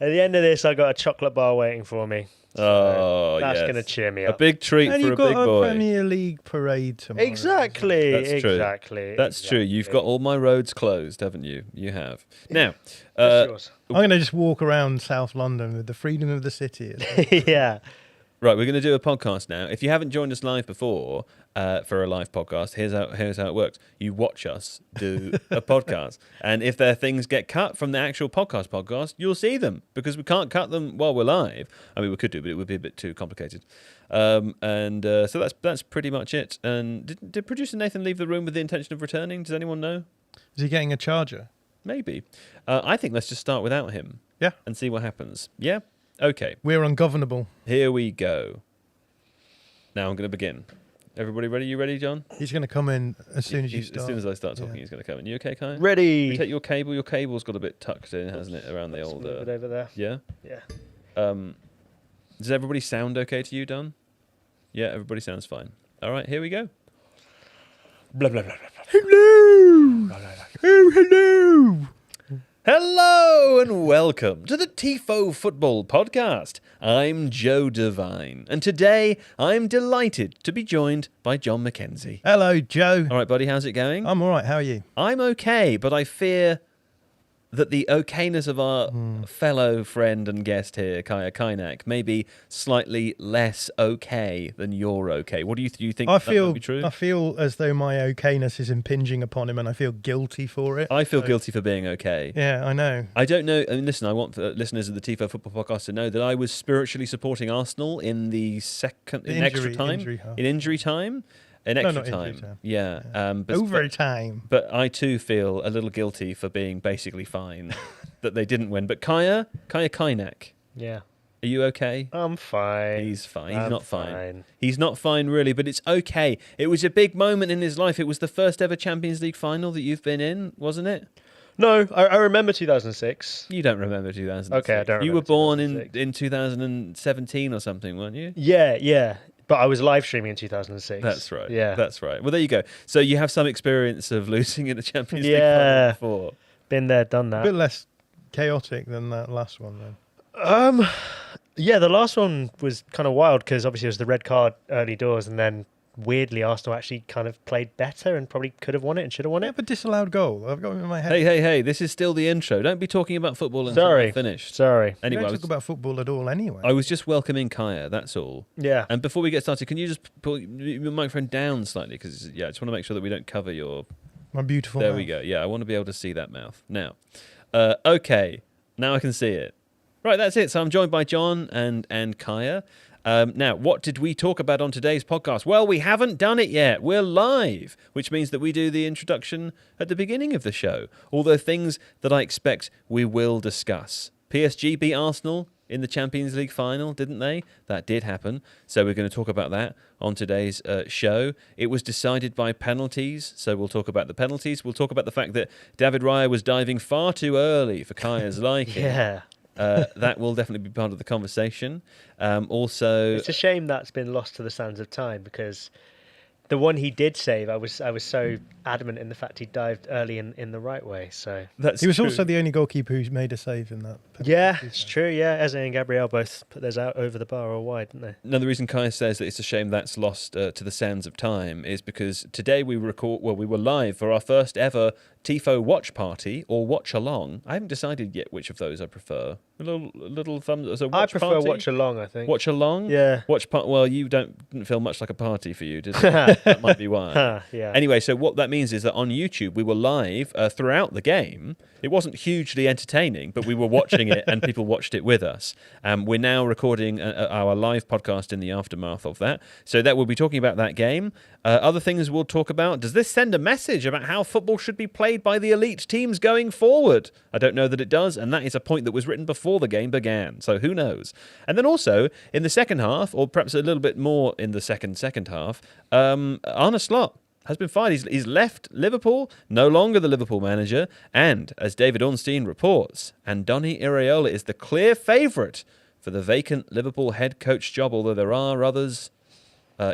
end of this, I got a chocolate bar waiting for me. Oh, That's yes. going to cheer me A up. big treat And for you've a got big a boy. Premier League parade tomorrow. Exactly. That's true. Exactly. That's true. You've got all my roads closed, haven't you? You have. Now, That's yours. I'm going to just walk around South London with the freedom of the city. Yeah. right, we're going to do a podcast now. If you haven't joined us live before for a live podcast, here's how it works. You watch us do a podcast, and if their things get cut from the actual podcast, you'll see them because we can't cut them while we're live. I mean, we could do, but it would be a bit too complicated. So that's pretty much it. And did producer Nathan leave the room with the intention of returning? Does anyone know? Is he getting a charger? Maybe. I think let's just start without him. Yeah. And see what happens. Yeah? Okay. We're ungovernable. Here we go. Now I'm going to begin. Everybody ready? You ready, John? He's going to come in as soon as you start. As soon as I start talking, Yeah. he's going to come in. You okay, Kai? Ready. You take your cable. Your cable's got a bit tucked in, hasn't it, around the Let's old... move it over there. Yeah? Yeah. Does everybody sound okay to you, Don? Yeah, everybody sounds fine. All right, here we go. Blah blah blah blah. Hello! Oh, hello! Hello and welcome to the Tifo Football Podcast. I'm Joe Devine, and today I'm delighted to be joined by John Mackenzie. Hello, Joe. All right, buddy, how's it going? I'm all right. How are you? I'm okay, but I fear that the okayness of our fellow friend and guest here, Kaya Kainak, may be slightly less okay than you're okay. What do you think? I that might be true? feel as though my okayness is impinging upon him, and I feel guilty for it. I feel guilty for being okay. Yeah, I know. I don't know. I mean, listen, I want listeners of the Tifo Football Podcast to know that I was spiritually supporting Arsenal in the extra time. In injury time. In extra not time. injury time. Yeah. But Overtime. But I too feel a little guilty for being basically fine that they didn't win. But Kaya Kainak, Yeah. are you okay? I'm fine. He's fine. He's I'm not fine. He's not fine, really, but it's okay. It was a big moment in his life. It was the first ever Champions League final that you've been in, wasn't it? No, I remember 2006. You don't remember 2006. Okay, I don't You were remember born 2006. in 2017 or something, weren't you? Yeah. But I was live streaming in 2006. That's right. Yeah. That's right. Well, there you go. So you have some experience of losing in a Champions League Yeah. final before. Been there, done A that. bit less chaotic than that last one, then. Yeah, the last one was kind of wild because obviously it was the red card early doors, and then weirdly Arsenal actually kind of played better and probably could have won it and should have won I it. have a disallowed goal. I've got it in my head. Hey, this is still the intro. Don't be talking about football until Sorry. we're finished. Sorry. We Anyway, don't talk about football at all anyway. I was just welcoming Kaya, that's all. Yeah. And before we get started, can you just pull your microphone down slightly? Because, I just want to make sure that we don't cover your... My beautiful There mouth. we go. Yeah, I want to be able to see that mouth. Now, okay, now I can see it. Right, that's it. So I'm joined by John and Kaya. Now, what did we talk about on today's podcast? Well, we haven't done it yet. We're live, which means that we do the introduction at the beginning of the show. Although things that I expect we will discuss. PSG beat Arsenal in the Champions League final, didn't they? That did happen. So we're going to talk about that on today's show. It was decided by penalties, so we'll talk about the penalties. We'll talk about the fact that David Raya was diving far too early for Kaya's liking. Yeah. That will definitely be part of the conversation. Also, It's a shame that's been lost to the sands of time because the one he did save, I was so adamant in the fact he dived early in the right way. So that's He was true. also the only goalkeeper who's made a save in that. yeah, penalty, it's so. true. Yeah, Eze and Gabriel both put theirs out over the bar or wide, didn't they? Another reason Kaya says that it's a shame that's lost to the sands of time is because today we were live for our first ever Tifo watch party or watch along. I haven't decided yet which of those I prefer. A little thumbs. So I watch prefer party? watch along. I think. Watch along. Yeah. Well, you didn't feel much like a party for you, did it? That might be why. Yeah. Anyway, so what that means is that on YouTube we were live throughout the game. It wasn't hugely entertaining, but we were watching it and people watched it with us. We're now recording our live podcast in the aftermath of that. So that we'll be talking about that game. Other things we'll talk about. Does this send a message about how football should be played by the elite teams going forward? I don't know that it does, and that is a point that was written before the game began. So who knows? And then also, in the second half, or perhaps a little bit more in the second half, Arne Slot has been fired. He's left Liverpool, no longer the Liverpool manager, and as David Ornstein reports, Andoni Iraola is the clear favourite for the vacant Liverpool head coach job, although there are others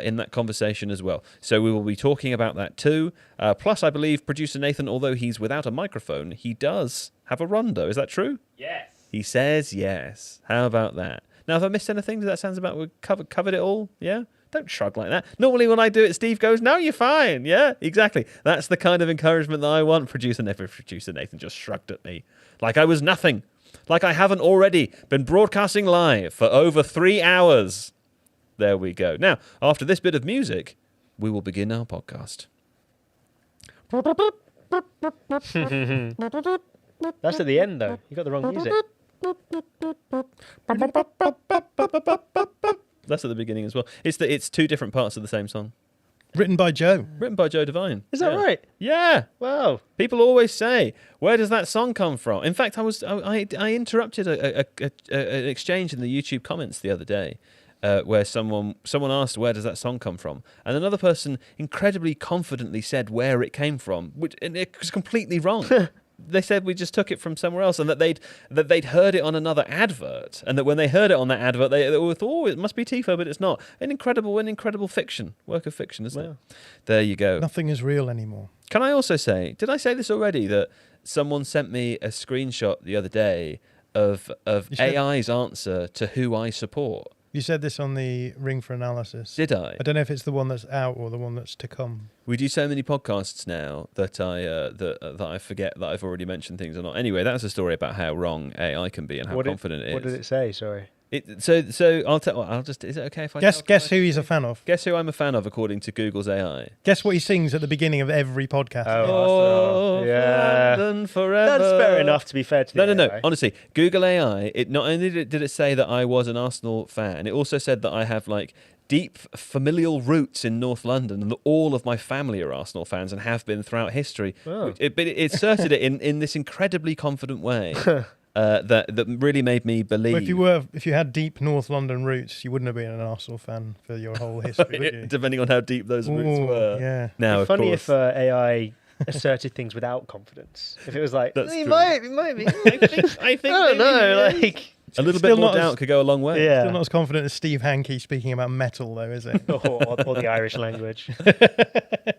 in that conversation as well. So we will be talking about that too. Plus, I believe producer Nathan, although he's without a microphone, he does have a rondo. Is that true? Yes. He says yes. How about that? Now, have I missed anything? That sounds about we've covered it all? Yeah? Don't shrug like that. Normally when I do it, Steve goes, no, you're fine. Yeah, exactly. That's the kind of encouragement that I want. Producer Nathan just shrugged at me like I was nothing. Like I haven't already been broadcasting live for over 3 hours. There we go. Now, after this bit of music, we will begin our podcast. That's at the end, though. You got the wrong music. That's at the beginning as well. It's two different parts of the same song. Written by Joe. Written by Joe Devine. Is that right? Yeah. Wow. People always say, "Where does that song come from?" In fact, I interrupted an exchange in the YouTube comments the other day, where someone asked, "Where does that song come from?" And another person incredibly confidently said where it came from, and it was completely wrong. They said we just took it from somewhere else, and that they'd heard it on another advert, and that when they heard it on that advert, they thought, "Oh, it must be Tifo," but it's not. An incredible work of fiction, isn't it? There you go. Nothing is real anymore. Can I also say, did I say this already, that someone sent me a screenshot the other day of AI's answer to who I support? You said this on the Ring for Analysis. Did I? I don't know if it's the one that's out or the one that's to come. We do so many podcasts now that I forget that I've already mentioned things or not. Anyway, that's a story about how wrong AI can be and how confident it is. What did it say? Sorry. So I'll tell. I'll just. Is it okay if I guess who he's a fan of? Guess who I'm a fan of according to Google's AI. Guess what he sings at the beginning of every podcast. Oh, yeah. London forever. That's fair enough. To be fair to the No. AI. Honestly, Google AI. It not only did it say that I was an Arsenal fan, it also said that I have like deep familial roots in North London, and that all of my family are Arsenal fans and have been throughout history. Oh. But it asserted it in this incredibly confident way. That really made me believe. Well, if you had deep North London roots, you wouldn't have been an Arsenal fan for your whole history, would you? Depending on how deep those roots were. Yeah. Now, It'd be funny of course, if AI asserted things without confidence. If it was like, That's it true. might be. I think I don't know. Like, a little Still bit more not as- doubt could go a long way. yeah. Still not as confident as Steve Hankey speaking about metal, though, is it? or the Irish language.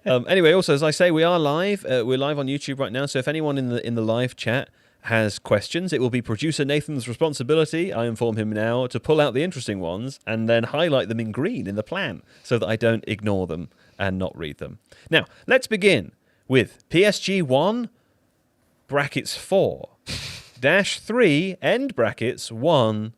Anyway, also as I say, we are live. We're live on YouTube right now. So if anyone in the live chat has questions, it will be producer Nathan's responsibility, I inform him now, to pull out the interesting ones and then highlight them in green in the plan so that I don't ignore them and not read them. Now, let's begin with PSG 1 brackets 4 dash 3 end brackets 1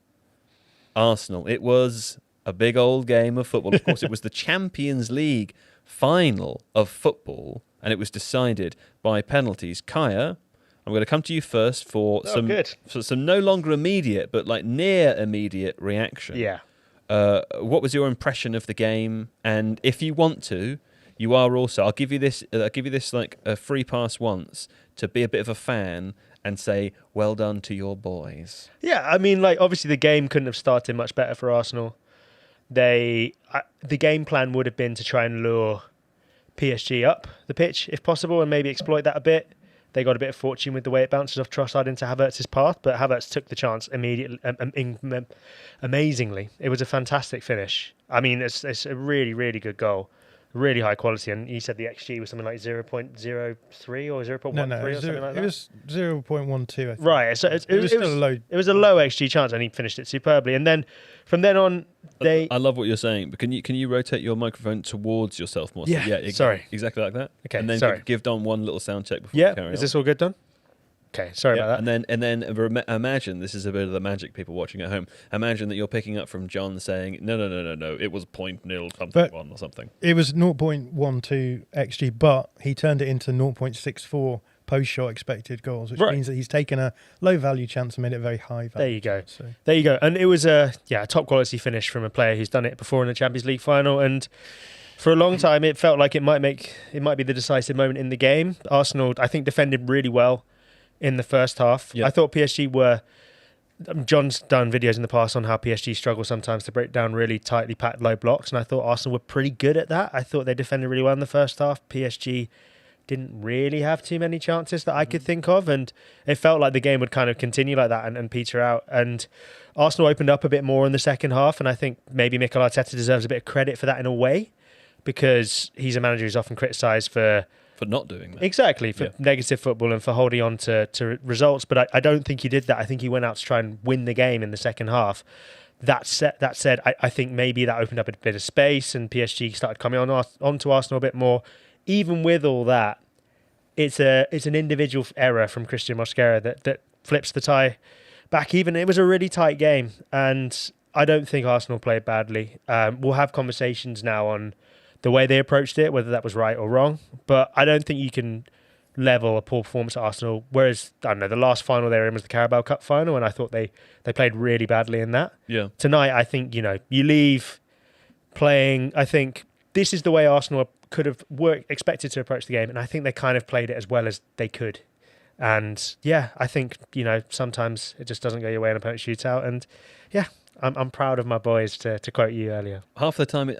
Arsenal. It was a big old game of football. Of course, it was the Champions League final of football, and it was decided by penalties. Kaya, I'm going to come to you first for some no longer immediate, but like near immediate reaction. Yeah. What was your impression of the game? And if you want to, you are also. I'll give you this like a free pass once to be a bit of a fan and say well done to your boys. Yeah, I mean, like, obviously the game couldn't have started much better for Arsenal. The game plan would have been to try and lure PSG up the pitch if possible and maybe exploit that a bit. They got a bit of fortune with the way it bounces off Trossard into Havertz's path, but Havertz took the chance immediately, amazingly. It was a fantastic finish. I mean, it's a really, really good goal. Really high quality, and you said the XG was something like 0.03 or 0.13 or something like that? It was 0.12, I think. Right, so it was still a low. It was a low XG chance, and he finished it superbly. And then from then on, I love what you're saying, but can you rotate your microphone towards yourself more? Yeah, sorry. Exactly like that. Okay, and then sorry. give Don one little sound check before we carry on. Is this all good, Don? Okay, sorry Yeah, about that. and then imagine, this is a bit of the magic people watching at home. Imagine that you're picking up from John saying, no, it was 0.0 something But- one or something. It was 0.12 XG, but he turned it into 0.64 post-shot expected goals, which Right. means that he's taken a low-value chance and made it a very high-value There you go. chance, so. There you go. And it was a top quality finish from a player who's done it before in the Champions League final. And for a long time, it felt like it might be the decisive moment in the game. Arsenal, I think, defended really well in the first half. Yeah. I thought PSG were. John's done videos in the past on how PSG struggle sometimes to break down really tightly packed low blocks, and I thought Arsenal were pretty good at that. I thought they defended really well in the first half. PSG didn't really have too many chances that I could think of, and it felt like the game would kind of continue like that and peter out. And Arsenal opened up a bit more in the second half, and I think maybe Mikel Arteta deserves a bit of credit for that in a way, because he's a manager who's often criticised for not doing that. exactly for Yeah. negative football and for holding on to results. But I don't think he did that. I think he went out to try and win the game in the second half. That said, I think maybe that opened up a bit of space and PSG started coming onto Arsenal a bit more. Even with all that, it's an individual error from Christian Mosquera that flips the tie back even. It was a really tight game, and I don't think Arsenal played badly. We'll have conversations now on the way they approached it, whether that was right or wrong. But I don't think you can level a poor performance at Arsenal. Whereas, I don't know, the last final they were in was the Carabao Cup final, and I thought they played really badly in that. Yeah. Tonight, I think, you leave playing, I think this is the way Arsenal could have expected to approach the game, and I think they kind of played it as well as they could. And yeah, I think, sometimes it just doesn't go your way in a penalty shootout. And yeah, I'm proud of my boys, to quote you earlier. Half the time it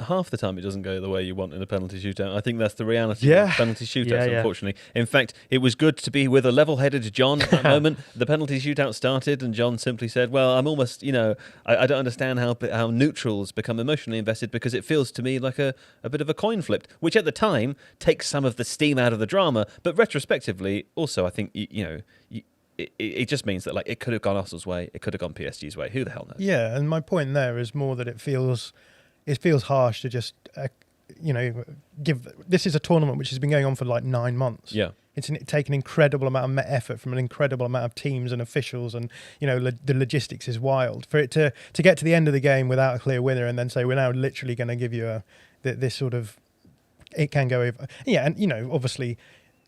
doesn't go the way you want in a penalty shootout. I think that's the reality Yeah. of penalty shootouts, Yeah, yeah. unfortunately. In fact, it was good to be with a level-headed John at that moment. The penalty shootout started and John simply said, well, I'm almost, I don't understand how neutrals become emotionally invested, because it feels to me like a bit of a coin flip, which at the time takes some of the steam out of the drama. But retrospectively, also, I think, it just means that it could have gone Arsenal's way, it could have gone PSG's way. Who the hell knows? Yeah, and my point there is more that it feels harsh to just give. This is a tournament which has been going on for 9 months. Yeah. It's taken an incredible amount of effort from an incredible amount of teams and officials, and the logistics is wild. For it to get to the end of the game without a clear winner and then say we're now literally going to give you this sort of, it can go over. Yeah, and obviously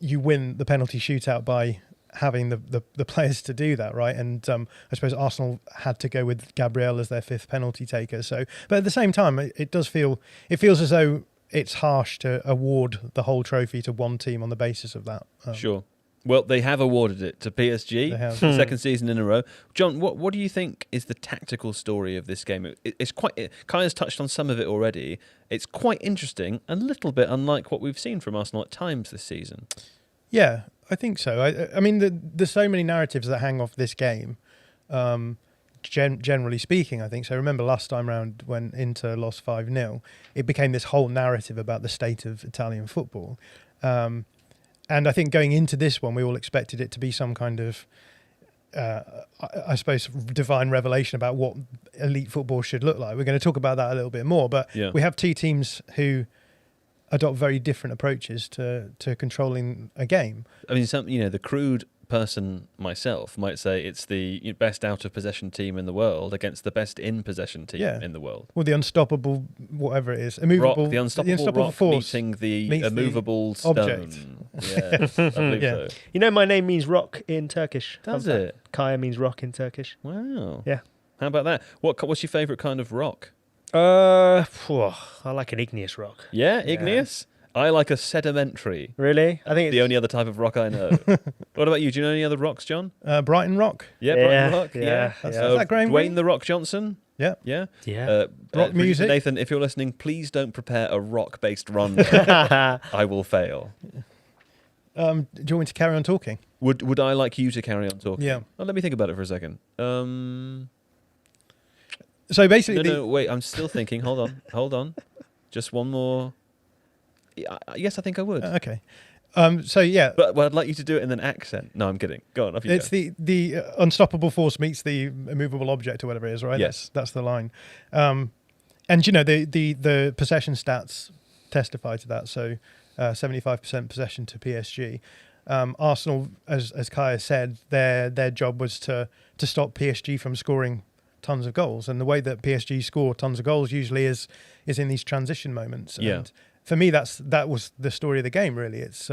you win the penalty shootout by having the players to do that, right? And I suppose Arsenal had to go with Gabriel as their fifth penalty taker. So, but at the same time, it feels as though it's harsh to award the whole trophy to one team on the basis of that. Sure. Well, they have awarded it to PSG. They have. The second season in a row. John, what do you think is the tactical story of this game? Kaya's touched on some of it already. It's quite interesting and a little bit unlike what we've seen from Arsenal at times this season. Yeah, I think so. I mean, there's so many narratives that hang off this game. Generally speaking, I think so. Remember last time round when Inter lost 5-0, it became this whole narrative about the state of Italian football. And I think going into this one, we all expected it to be some kind of, I suppose, divine revelation about what elite football should look like. We're going to talk about that a little bit more, but we have two teams who adopt very different approaches to controlling a game. I mean, the crude person myself might say it's the best out of possession team in the world against the best in possession team in the world. Well, the unstoppable, whatever it is, The unstoppable rock force meeting the meets the immovable stone. object. Yes, I believe Yeah. so. My name means rock in Turkish. Does Fun fact. it? Kaya means rock in Turkish. Wow. Yeah. How about that? What's your favourite kind of rock? I like an igneous rock. Yeah, igneous? I like a sedimentary. Really? I think it's The only other type of rock I know. What about you? Do you know any other rocks, John? Brighton Rock. Yeah, Yeah, Brighton Rock. yeah, That's, yeah. is that Graham Dwayne Greene? the Rock Johnson. Yeah. Yeah. Yeah. Rock music. Nathan, if you're listening, please don't prepare a rock-based run. I will fail. Do you want me to carry on talking? Would I like you to carry on talking? Yeah. Oh, let me think about it for a second. So basically, No, wait. I'm still thinking. Hold on. Just one more. Yes, I think I would. okay. So yeah, But I'd like you to do it in an accent. No, I'm kidding. Go on. Off you it's go. the unstoppable force meets the immovable object or whatever it is, right? Yes. That's the line. And the possession stats testify to that. So 75% possession to PSG. Arsenal, as Kaya said, their job was to stop PSG from scoring tons of goals, and the way that PSG score tons of goals usually is in these transition moments. Yeah. And for me, that was the story of the game. Really, it's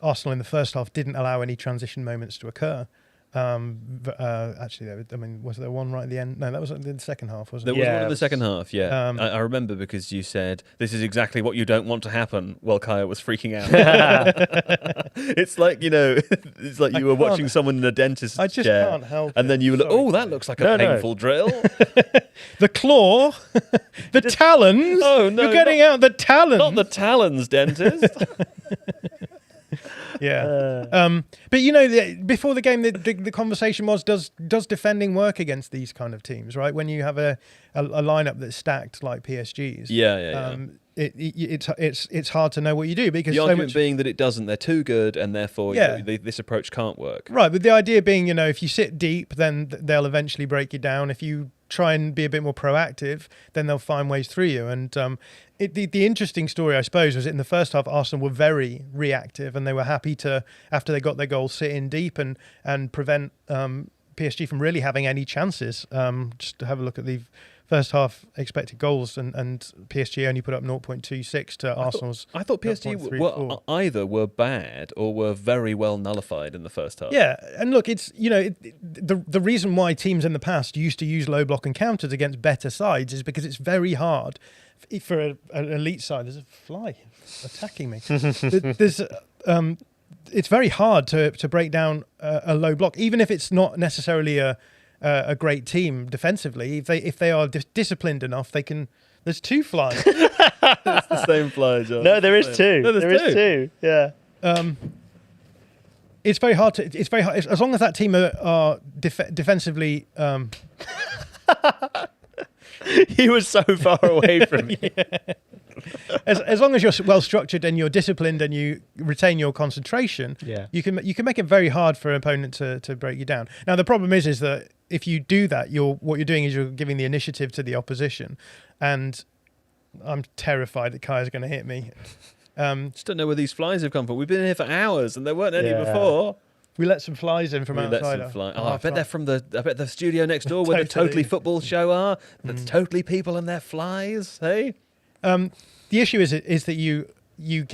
Arsenal in the first half didn't allow any transition moments to occur. Actually, was there one right at the end? No, that was in the second half, wasn't There it? was one in the second half, yeah. I remember because you said, this is exactly what you don't want to happen while Kaya was freaking out. It's like, it's like you were watching someone in a dentist's I just chair. can't help And it. then you look, Sorry. oh, that looks like a painful drill. The claw, the talons. Oh, no, you're getting out the talons. Not the talons, dentist. Yeah. But before the game, the conversation was, does defending work against these kind of teams, right? When you have a lineup that's stacked like PSG's. Yeah. It's hard to know what you do because The so argument much. being that it doesn't, they're too good, and therefore this approach can't work. Right, but the idea being, if you sit deep, then they'll eventually break you down. If you try and be a bit more proactive, then they'll find ways through you. And the interesting story, I suppose, was in the first half, Arsenal were very reactive, and they were happy to, after they got their goal, sit in deep and prevent PSG from really having any chances. Just to have a look at the first half expected goals, and PSG only put up 0.26 to Arsenal's. I thought PSG 0.34. either were bad or were very well nullified in the first half. Yeah, and look, it's the reason why teams in the past used to use low block and counters against better sides is because it's very hard for an elite side. There's a fly attacking me. It's very hard to break down a low block, even if it's not necessarily a great team defensively. If they are disciplined enough, they can. There's two flies. It's the same fly, John. No, there is two. No, there is two. Yeah. It's very hard to. It's very hard as long as that team are defensively. He was so far away from you. As long as you're well structured and you're disciplined and you retain your concentration, you can make it very hard for an opponent to break you down. Now the problem is that if you do that, what you're doing is you're giving the initiative to the opposition, and I'm terrified that Kaya's going to hit me. Just don't know where these flies have come from. We've been here for hours and there weren't any before. We let some flies in from We let outside. some fly. Oh, I bet they're from the studio next door where the Totally Football show are. That's totally people and their flies. Hey. The issue is that you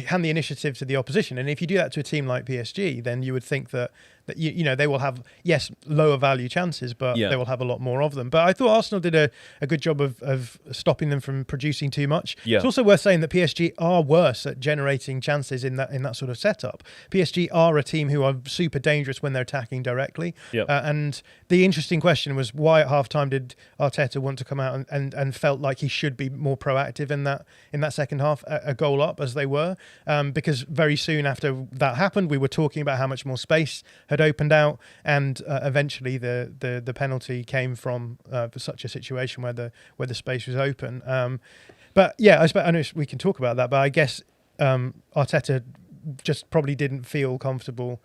hand the initiative to the opposition, and if you do that to a team like PSG, then you would think that they will have lower value chances, but they will have a lot more of them. But I thought Arsenal did a good job of stopping them from producing too much. Yeah. It's also worth saying that PSG are worse at generating chances in that sort of setup. PSG are a team who are super dangerous when they're attacking directly. Yep. And the interesting question was, why at halftime did Arteta want to come out and felt like he should be more proactive in that second half, a goal up as they were, because very soon after that happened, we were talking about how much more space had opened out, and eventually the penalty came from such a situation where the space was open. But yeah, I know we can talk about that, but I guess Arteta just probably didn't feel comfortable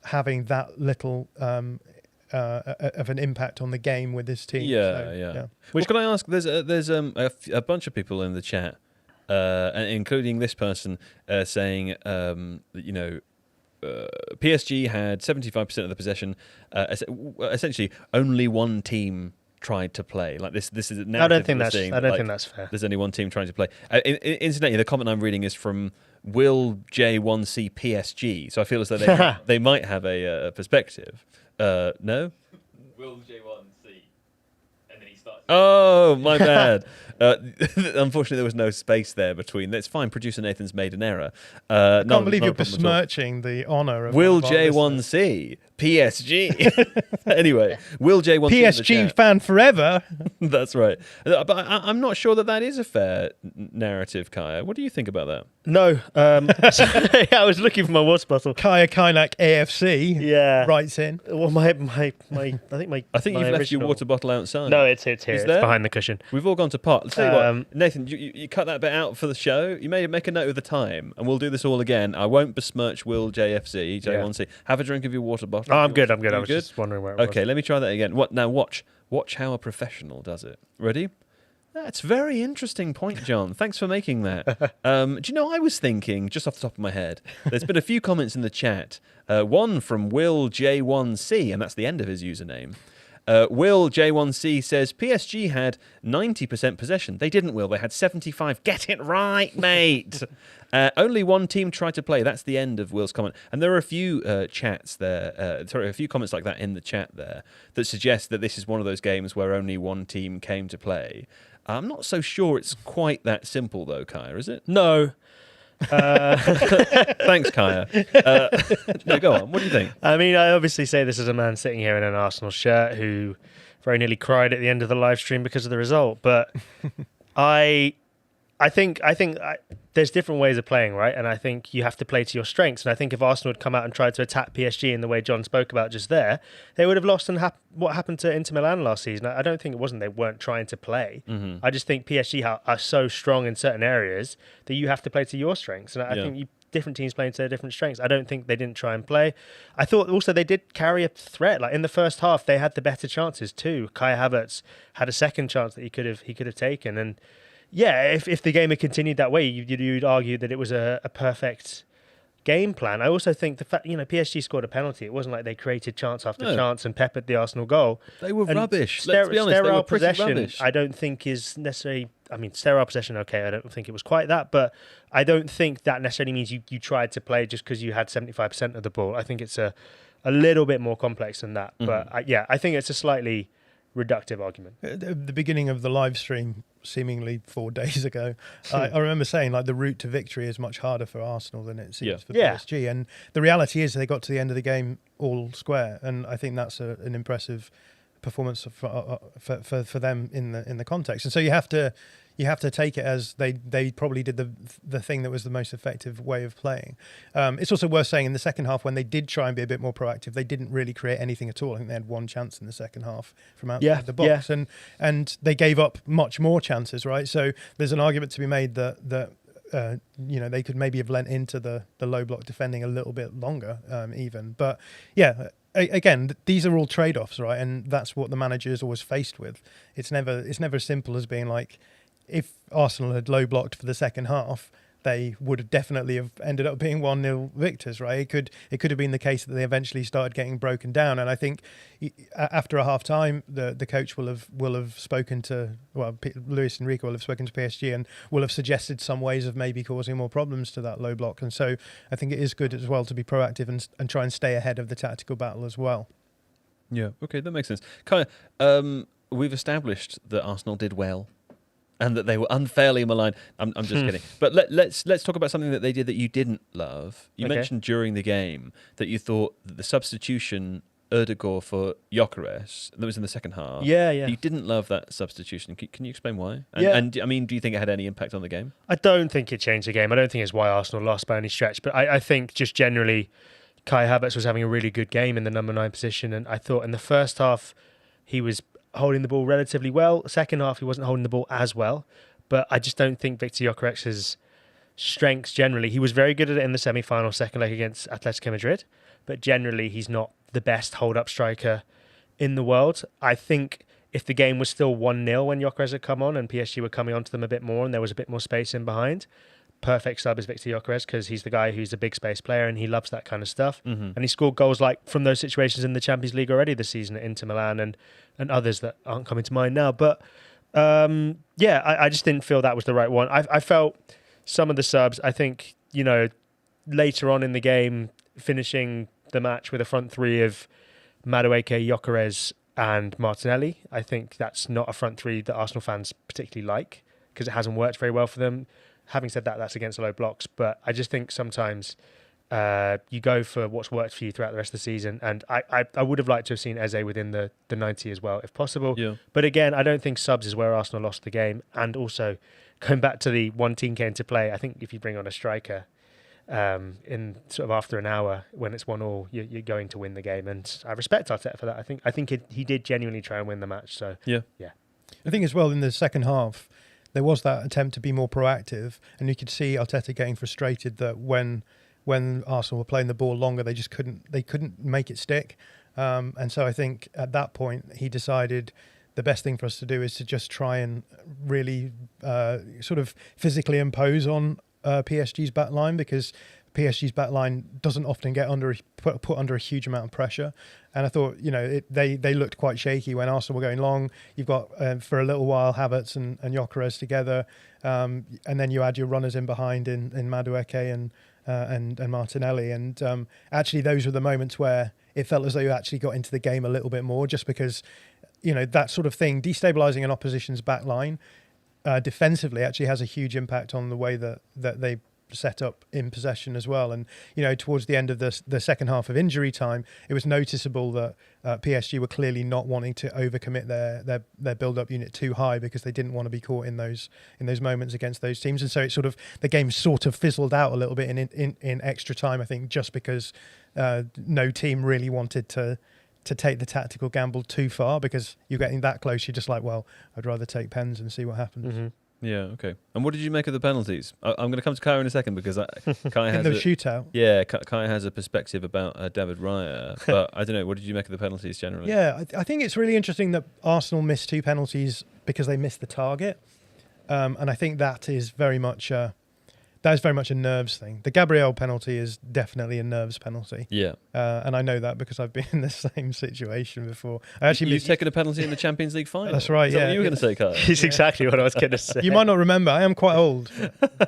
having that little of an impact on the game with his team. Yeah. Well, can I ask? There's a bunch of people in the chat, including this person, saying that PSG had 75% of the possession. Essentially, only one team tried to play. Like this is a narrative. I don't think that's fair. There's only one team trying to play. Incidentally, the comment I'm reading is from Will J1C PSG. So I feel as though they might have a perspective. No. Will J1C, and then he starts. Oh, my bad. Unfortunately, there was no space there between. That's fine. Producer Nathan's made an error. I can't believe you're besmirching the honour of Will J1C PSG. Anyway, Will J1C PSG fan forever. That's right. But I'm not sure that is a fair narrative, Kaya. What do you think about that? No. I was looking for my water bottle. Kaya Kainak AFC. Yeah. Writes in. Well, I think you've left your water bottle outside. No, it's here. It's there? behind the cushion. We've all gone to pot. Let's tell you what, Nathan, you cut that bit out for the show. You may make a note of the time, and we'll do this all again. I won't besmirch Will J1C. Have a drink of your water bottle. Oh, I'm good. I You was just wondering where it was. Okay, let me try that again. Now watch how a professional does it. Ready? That's a very interesting point, John. Thanks for making that. Do you know, I was thinking, just off the top of my head, there's been a few comments in the chat. One from Will J1C, and that's the end of his username. Will J1C says, PSG had 90% possession. They didn't, Will. They had 75. Get it right, mate. Only one team tried to play. That's the end of Will's comment. And there are a few a few comments like that in the chat there that suggest that this is one of those games where only one team came to play. I'm not so sure it's quite that simple, though, Kaya, is it? No. Thanks, Kaya. No, go on. What do you think? I mean, I obviously say this as a man sitting here in an Arsenal shirt who very nearly cried at the end of the live stream because of the result. But I think there's different ways of playing, right? And I think you have to play to your strengths. And I think if Arsenal had come out and tried to attack PSG in the way John spoke about just there, they would have lost. And what happened to Inter Milan last season? I don't think it wasn't they weren't trying to play. Mm-hmm. I just think PSG are so strong in certain areas that you have to play to your strengths. And I think different teams playing to their different strengths. I don't think they didn't try and play. I thought also they did carry a threat. Like in the first half, they had the better chances too. Kai Havertz had a second chance that he could have taken. And yeah, if the game had continued that way, you'd argue that it was a perfect game plan. I also think the fact, PSG scored a penalty. It wasn't like they created chance after chance and peppered the Arsenal goal. They were rubbish. Let's be honest, they were pretty possession, rubbish. I don't think is necessarily... I mean, sterile possession, okay, I don't think it was quite that, but I don't think that necessarily means you tried to play just because you had 75% of the ball. I think it's a little bit more complex than that. Mm-hmm. But I think it's a slightly reductive argument. At the beginning of the live stream, seemingly 4 days ago, I remember saying like the route to victory is much harder for Arsenal than it seems for PSG. And the reality is they got to the end of the game all square, and I think that's an impressive performance for them in the context. And so you have to take it as they probably did the thing that was the most effective way of playing. It's also worth saying in the second half, when they did try and be a bit more proactive, they didn't really create anything at all. I think they had one chance in the second half from outside the box, and they gave up much more chances, right? So there's an argument to be made that they could maybe have lent into the low block defending a little bit longer, even. But yeah. Again, these are all trade-offs, right? And that's what the manager is always faced with. It's never as simple as being like, if Arsenal had low blocked for the second half, they would definitely have ended up being 1-0 victors, right? It could have been the case that they eventually started getting broken down. And I think after a half time, the coach will have spoken to, Luis Enrique will have spoken to PSG and will have suggested some ways of maybe causing more problems to that low block. And so I think it is good as well to be proactive and try and stay ahead of the tactical battle as well. Yeah, okay, that makes sense. Kind of, we've established that Arsenal did well and that they were unfairly maligned. I'm just kidding. But let's talk about something that they did that you didn't love. You mentioned during the game that you thought that the substitution Erdegaard for Gyökeres, that was in the second half. Yeah. You didn't love that substitution. Can you explain why? And I mean, do you think it had any impact on the game? I don't think it changed the game. I don't think it's why Arsenal lost by any stretch. But I think just generally, Kai Havertz was having a really good game in the number 9 position. And I thought in the first half, he was holding the ball relatively well. Second half, he wasn't holding the ball as well. But I just don't think Victor Gyökeres's strengths generally. He was very good at it in the semi-final second leg against Atletico Madrid. But generally, he's not the best hold-up striker in the world. I think if the game was still 1-0 when Gyökeres had come on and PSG were coming onto them a bit more and there was a bit more space in behind, perfect sub is Victor Gyökeres because he's the guy who's a big space player and he loves that kind of stuff. Mm-hmm. And he scored goals like from those situations in the Champions League already this season at Inter Milan and others that aren't coming to mind now. But I just didn't feel that was the right one. I felt some of the subs, I think, later on in the game, finishing the match with a front three of Madueke, Gyökeres and Martinelli. I think that's not a front three that Arsenal fans particularly like because it hasn't worked very well for them. Having said that, that's against low blocks. But I just think sometimes you go for what's worked for you throughout the rest of the season. And I would have liked to have seen Eze within the 90 as well, if possible. Yeah. But again, I don't think subs is where Arsenal lost the game. And also, going back to the one team came to play, I think if you bring on a striker in sort of after an hour when it's 1-1, you're going to win the game. And I respect Arteta for that. I think he did genuinely try and win the match. So yeah. I think as well in the second half, there was that attempt to be more proactive, and you could see Arteta getting frustrated that when Arsenal were playing the ball longer, they just couldn't make it stick. And so I think at that point he decided the best thing for us to do is to just try and really sort of physically impose on PSG's back line, because PSG's back line doesn't often get put under a huge amount of pressure. And I thought, they looked quite shaky when Arsenal were going long. You've got, for a little while, Havertz and Gyökeres together. And then you add your runners in behind in Madueke and Martinelli. And actually, those were the moments where it felt as though you actually got into the game a little bit more, just because, that sort of thing, destabilising an opposition's back line defensively actually has a huge impact on the way that they set up in possession as well. And towards the end of the second half of injury time, it was noticeable that PSG were clearly not wanting to overcommit their build-up unit too high, because they didn't want to be caught in those moments against those teams. And so the game sort of fizzled out a little bit in extra time, I think, just because no team really wanted to take the tactical gamble too far, because you're getting that close, you're just like, well, I'd rather take pens and see what happens. Mm-hmm. Yeah, okay. And what did you make of the penalties? I'm going to come to Kai in a second, because Kai has in the shootout. Yeah, Kai has a perspective about David Raya, but I don't know. What did you make of the penalties generally? Yeah, I think it's really interesting that Arsenal missed 2 penalties because they missed the target, and I think that is very much a nerves thing. The Gabriel penalty is definitely a nerves penalty. Yeah. And I know that because I've been in the same situation before. You've taken a penalty in the Champions League final. That's right, Is that what you were going to say, Kai? It's exactly what I was going to say. You might not remember. I am quite old.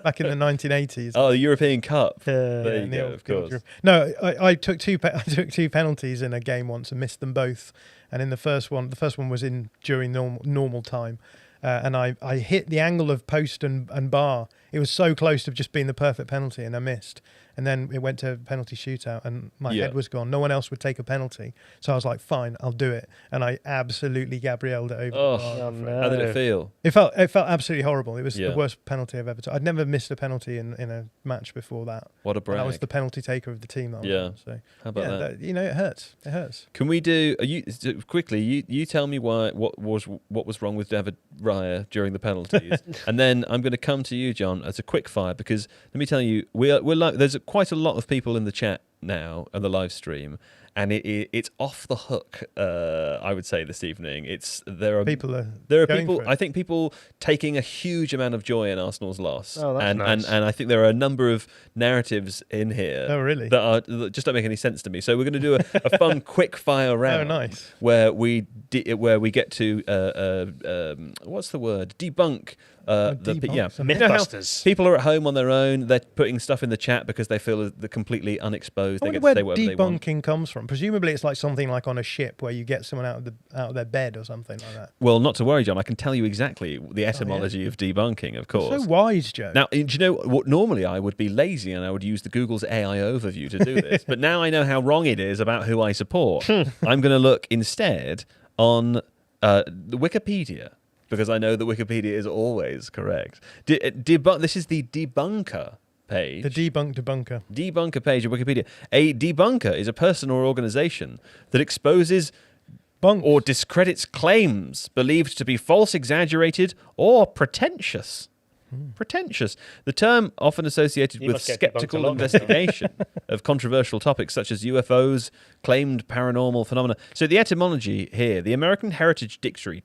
Back in the 1980s. Oh, the European Cup. There you in the go, old of course. No, I took two penalties in a game once and missed them both. And in the first one was during normal time. And I hit the angle of post and bar. It was so close to just being the perfect penalty, and I missed. And then it went to penalty shootout, and my head was gone. No one else would take a penalty. So I was like, fine, I'll do it. And I absolutely Gabrielled it over. Oh, no. How did it feel? It felt absolutely horrible. It was the worst penalty I've ever taken. I'd never missed a penalty in a match before that. What a brag. And I was the penalty taker of the team. So how about that? It hurts. It hurts. Can we do quickly? You tell me what was wrong with David Raya during the penalties, and then I'm going to come to you, John, as a quick fire, because let me tell you, there's quite a lot of people in the chat now and the live stream, and it's off the hook. I would say this evening, there are people. I think people taking a huge amount of joy in Arsenal's loss. Oh, that's nice. And I think there are a number of narratives in here. Oh, really? That just don't make any sense to me. So we're going to do a fun quick fire round. Oh, nice. Where we get to what's the word? Debunk. Mythbusters. People are at home on their own. They're putting stuff in the chat because they feel they're completely unexposed. I They get wonder to say where whatever they want. debunking comes from. Presumably, it's like something like on a ship where you get someone out of their bed or something like that. Well, not to worry, John. I can tell you exactly the etymology of debunking, of course. So wise, Joe. Now, do you know what? Normally, I would be lazy and I would use the Google's AI overview to do this. But now I know how wrong it is about who I support. I'm going to look instead on the Wikipedia, because I know that Wikipedia is always correct. This is the debunker page. The debunker. Debunker page of Wikipedia. A debunker is a person or organization that exposes or discredits claims believed to be false, exaggerated, or pretentious. Pretentious. The term often associated with skeptical investigation of controversial topics such as UFOs, claimed paranormal phenomena. So the etymology here, the American Heritage Dictionary,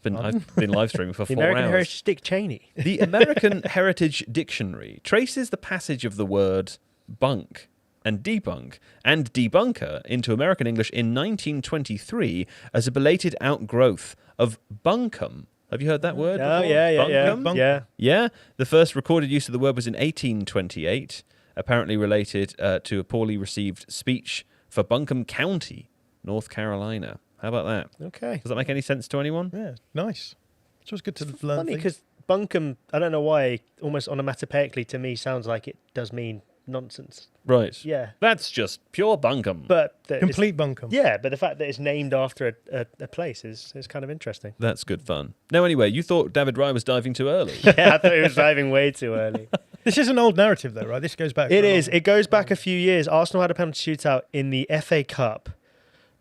I've been live streaming for 4 hours. The American Heritage Dick Cheney. The American Heritage Dictionary traces the passage of the word bunk and debunk and debunker into American English in 1923 as a belated outgrowth of bunkum. Have you heard that word before? Oh, yeah. Bunkum? Yeah. Yeah. The first recorded use of the word was in 1828, apparently related to a poorly received speech for Buncombe County, North Carolina. How about that? Okay. Does that make any sense to anyone? Yeah, nice. It's always good to learn Funny, things. because bunkum, I don't know why, almost onomatopoeically to me sounds like it does mean nonsense. Right. Yeah. That's just pure bunkum. But Complete bunkum. Yeah, but the fact that it's named after a place is kind of interesting. That's good fun. Now, anyway, you thought David Raya was diving too early. Yeah, I thought he was diving way too early. This is an old narrative, though, right? This goes back. It is. It goes back a few years. Arsenal had a penalty shootout in the FA Cup.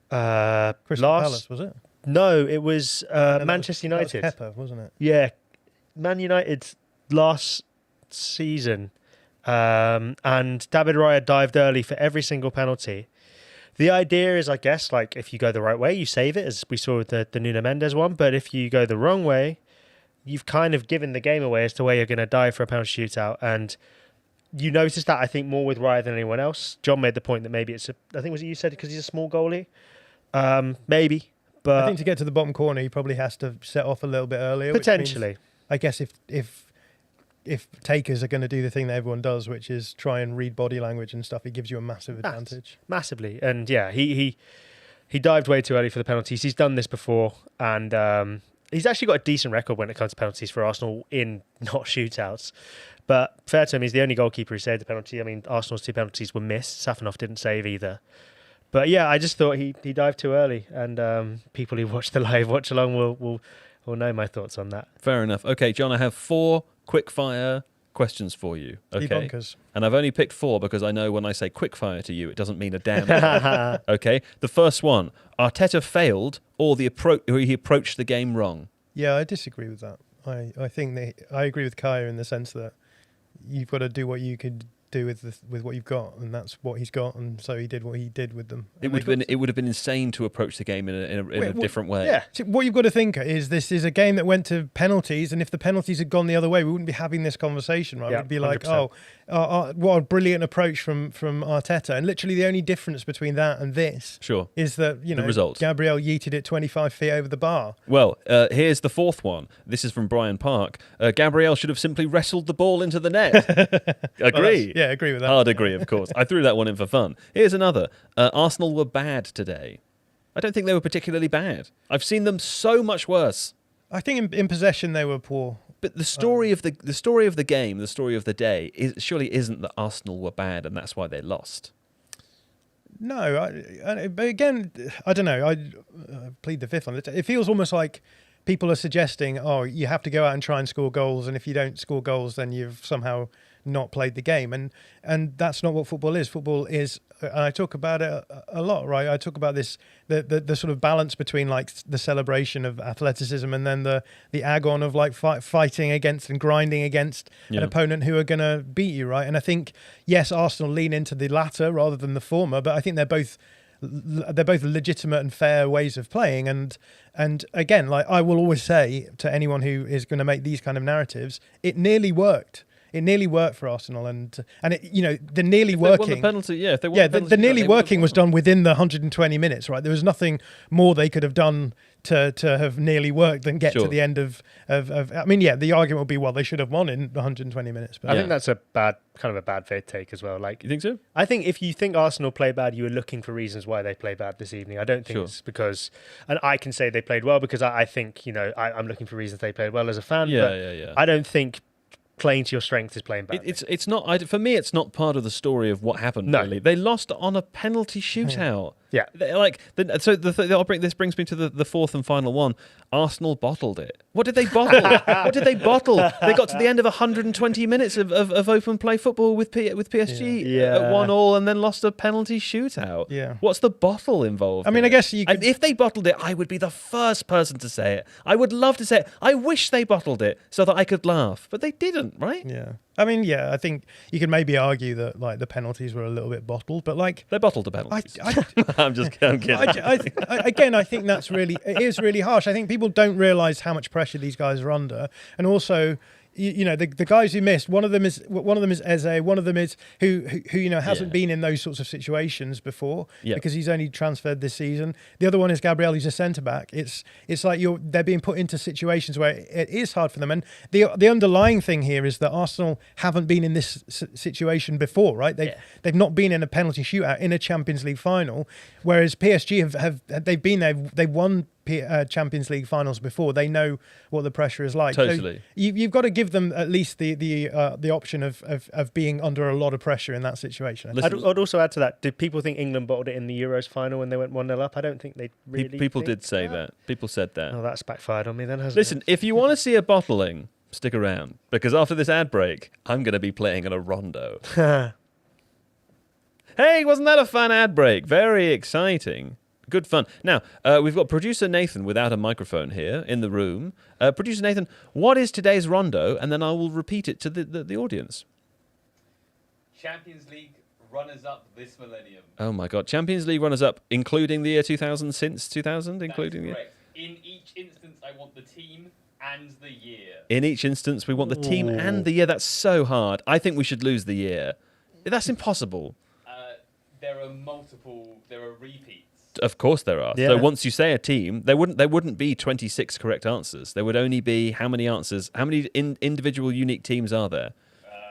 Crystal Palace, was it? No, it was Manchester United. That was Pepper, wasn't it? Yeah, Man United's last season, and David Raya dived early for every single penalty. The idea is, I guess, like if you go the right way, you save it, as we saw with the Nuno Mendes one. But if you go the wrong way, you've kind of given the game away as to where you're going to die for a penalty shootout. And you noticed that, I think, more with Raya than anyone else. John made the point that maybe I think was it you said because he's a small goalie? Maybe. But I think to get to the bottom corner, he probably has to set off a little bit earlier. potentially. I guess if takers are going to do the thing that everyone does, which is try and read body language and stuff, it gives you a massive advantage. Massively. And yeah, he dived way too early for the penalties. He's done this before, and he's actually got a decent record when it comes to penalties for Arsenal in not shootouts. But fair to him, he's the only goalkeeper who saved the penalty. I mean, Arsenal's 2 penalties were missed. Safanov didn't save either. But yeah, I just thought he dived too early, and people who watch the live watch along will know my thoughts on that. Fair enough. Okay, John, I have 4 quick-fire questions for you. Okay, Bonkers. and I've only picked 4 because I know when I say quick-fire to you, it doesn't mean a damn thing. Okay, the first one: Arteta failed, or he approached the game wrong. Yeah, I disagree with that. I think I agree with Kaya in the sense that you've got to do what you could do with what you've got, and that's what he's got, and so he did what he did with them. It would have been insane to approach the game in a different way. Yeah, so what you've got to think is this is a game that went to penalties, and if the penalties had gone the other way, we wouldn't be having this conversation, right? Yeah, We'd be like, 100%. what a brilliant approach from Arteta, and literally the only difference between that and this Sure. is that The result. Gabriel yeeted it 25 feet over the bar. Well, here's the 4th one. This is from Brian Park. Gabriel should have simply wrestled the ball into the net. Agree. Yeah, agree with that. Hard agree, of course. I threw that one in for fun. Here's another. Arsenal were bad today. I don't think they were particularly bad. I've seen them so much worse. I think in possession they were poor. But the story of the story of the game, the story of the day, surely isn't that Arsenal were bad and that's why they lost. No, but again, I don't know. I plead the fifth on it. It feels almost like people are suggesting, oh, you have to go out and try and score goals, and if you don't score goals, then you've somehow not played the game, and that's not what football is. Football is, and I talk about it a lot, right? I talk about this the sort of balance between like the celebration of athleticism and then the agon of like fighting against and grinding against an opponent who are going to beat you, right? And I think yes, Arsenal lean into the latter rather than the former, but I think they're both legitimate and fair ways of playing, and again, like I will always say to anyone who is going to make these kind of narratives, it nearly worked. It nearly worked for Arsenal, and it, the nearly working. They won the penalty, if they won the nearly working was done within the 120 minutes, right? There was nothing more they could have done to have nearly worked than get to the end of. I mean, the argument would be, well, they should have won in 120 minutes. But I think that's a bad faith take as well. Like, you think so? I think if you think Arsenal play bad, you were looking for reasons why they play bad this evening. I don't think it's because, and I can say they played well because I think I'm looking for reasons they played well as a fan. Yeah. I don't think playing to your strength is playing bad. It's not. For me, it's not part of the story of what happened. No. Really, they lost on a penalty shootout. Yeah. This brings me to the 4th and final one. Arsenal bottled it. What did they bottle? What did they bottle? They got to the end of 120 minutes of open play football with PSG at 1-1 and then lost a penalty shootout. Yeah. What's the bottle involved? I mean, I guess you could... if they bottled it, I would be the first person to say it. I would love to say it. I wish they bottled it so that I could laugh, but they didn't, right? Yeah. I mean, I think you could maybe argue that like the penalties were a little bit bottled, but like they bottled the penalties. I'm kidding. I think it is really harsh. I think people don't realise how much pressure these guys are under, and also, the guys who missed. One of them is Eze. One of them is who hasn't been in those sorts of situations before because he's only transferred this season. The other one is Gabriel, who's a centre back. It's like they're being put into situations where it is hard for them. And the underlying thing here is that Arsenal haven't been in this situation before, right? They've not been in a penalty shootout in a Champions League final, whereas PSG they've been there. They've won Champions League finals before. They know what the pressure is like. Totally. So you've got to give them at least the option of being under a lot of pressure in that situation. I'd also add to that, did people think England bottled it in the Euros final when they went 1-0 up? I don't think they really People did say that. People said that. Oh, that's backfired on me then, hasn't Listen, it? if you want to see a bottling, stick around, because after this ad break, I'm going to be playing in a rondo. Hey, wasn't that a fun ad break? Very exciting. Good fun. Now, we've got producer Nathan without a microphone here in the room. Producer Nathan, what is today's rondo? And then I will repeat it to the audience. Champions League runners-up this millennium. Oh my God, Champions League runners-up, including the year 2000, since 2000, including the year. Correct. In each instance, I want the team and the year. In each instance, we want the team and the year. That's so hard. I think we should lose the year. That's impossible. There are repeats. Of course there are. Yeah. So once you say a team, there wouldn't be 26 correct answers. There would only be how many answers? How many individual unique teams are there?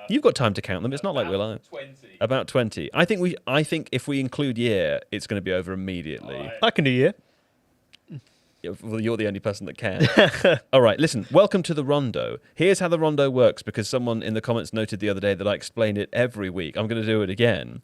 You've got time to count them. It's not like we're lying. 20. About 20. I think if we include year, it's going to be over immediately. All right. I can do year. Well, you're the only person that can. All right, listen. Welcome to the Rondo. Here's how the Rondo works, because someone in the comments noted the other day that I explain it every week. I'm going to do it again.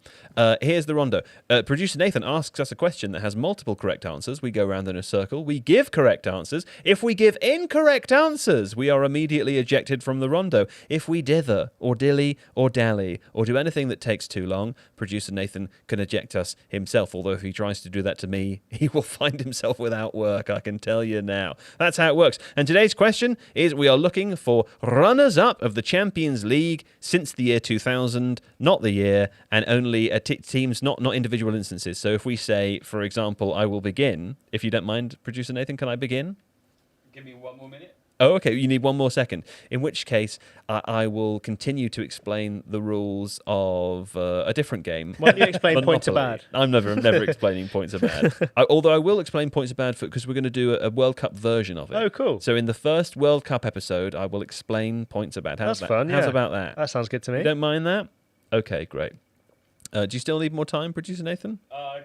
Here's the Rondo. Producer Nathan asks us a question that has multiple correct answers. We go around in a circle. We give correct answers. If we give incorrect answers, we are immediately ejected from the Rondo. If we dither or dilly or dally or do anything that takes too long, producer Nathan can eject us himself. Although if he tries to do that to me, he will find himself without work. I can tell you now. That's how it works. And today's question is, we are looking for runners-up of the Champions League since the year 2000, not the year, and only teams, not individual instances. So if we say, for example, I will begin, if you don't mind, producer Nathan, can I begin? Give me 1 more minute. Oh, okay. You need 1 more second. In which case, I will continue to explain the rules of a different game. Why don't you explain points are Monopoly. bad? I'm never explaining points are bad. Although I will explain points are bad because we're going to do a World Cup version of it. Oh, cool. So in the first World Cup episode, I will explain points are bad. How's That's that? fun, How's yeah. about that? That sounds good to me. You don't mind that? Okay, great. Do you still need more time, producer Nathan?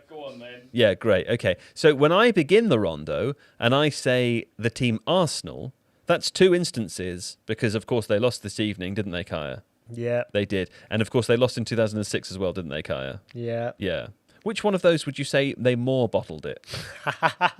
Go on then. Yeah, great. Okay. So when I begin the rondo and I say the team Arsenal, that's 2 instances because, of course, they lost this evening, didn't they, Kaya? Yeah. They did. And, of course, they lost in 2006 as well, didn't they, Kaya? Yeah. Yeah. Which one of those would you say they more bottled it?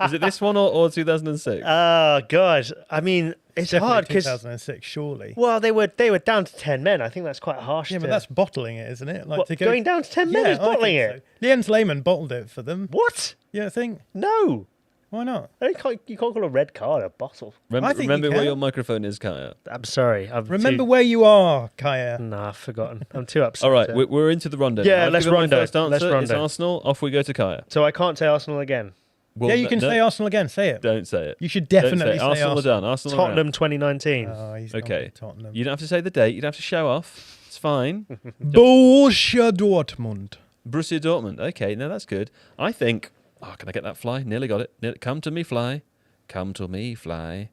Is it this one or 2006? Oh, God. I mean, it's Definitely hard because, 2006, surely. well, they were down to 10 men. I think that's quite harsh. Yeah, but to- that's bottling it, isn't it? Like What, to go, going down to 10 men is I bottling think it? so. Jens Lehmann bottled it for them. What? Yeah, I think. No. Why not? You can't call a red card a bottle. I think you Remember where can. your microphone is, Kaya. I'm sorry. Remember where you are, Kaya. Nah, I've forgotten. I'm too upset. All right, we're into the rondo. Yeah, I've let's given my rondo. first answer. Let's It's rondo. Arsenal. Off we go to Kaya. So I can't say Arsenal again. Well, Yeah, you can say Arsenal again. Say it. Don't say it. You should Don't definitely say it. say Arsenal are Arsenal. done. Arsenal are out. Tottenham 2019. Oh, he's gone Okay. with Tottenham. You don't have to say the date. You don't have to show off. It's fine. Borussia Dortmund. Borussia Dortmund. Okay, no, that's good. I think. Oh, can I get that fly? Nearly got it. Come to me, fly. Come to me, fly.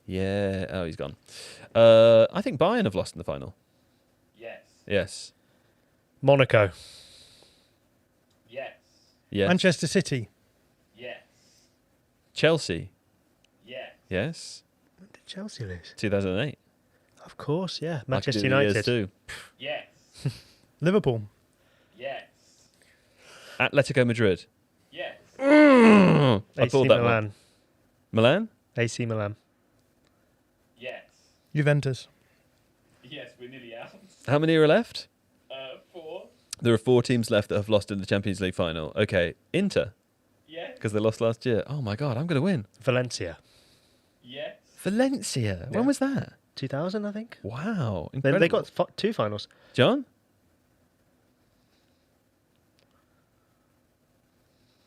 Yeah. Oh, he's gone. I think Bayern have lost in the final. Yes. Yes. Monaco. Yes. Yes. Manchester City. Yes. Chelsea. Yes. Yes. When did Chelsea lose? 2008. Of course, yeah. I could Manchester do the years United. too. Yes. Liverpool. Yes. Atletico Madrid. Yes. I AC pulled that Milan. one. Milan? AC Milan. Yes. Juventus. Yes, we're nearly out. How many are left? 4. There are 4 teams left that have lost in the Champions League final. Okay. Inter, Yes. because they lost last year. Oh my God, I'm going to win. Valencia. Yes. Valencia. Yeah. When was that? 2000, I think. Wow. They Incredible. got 2 finals. John?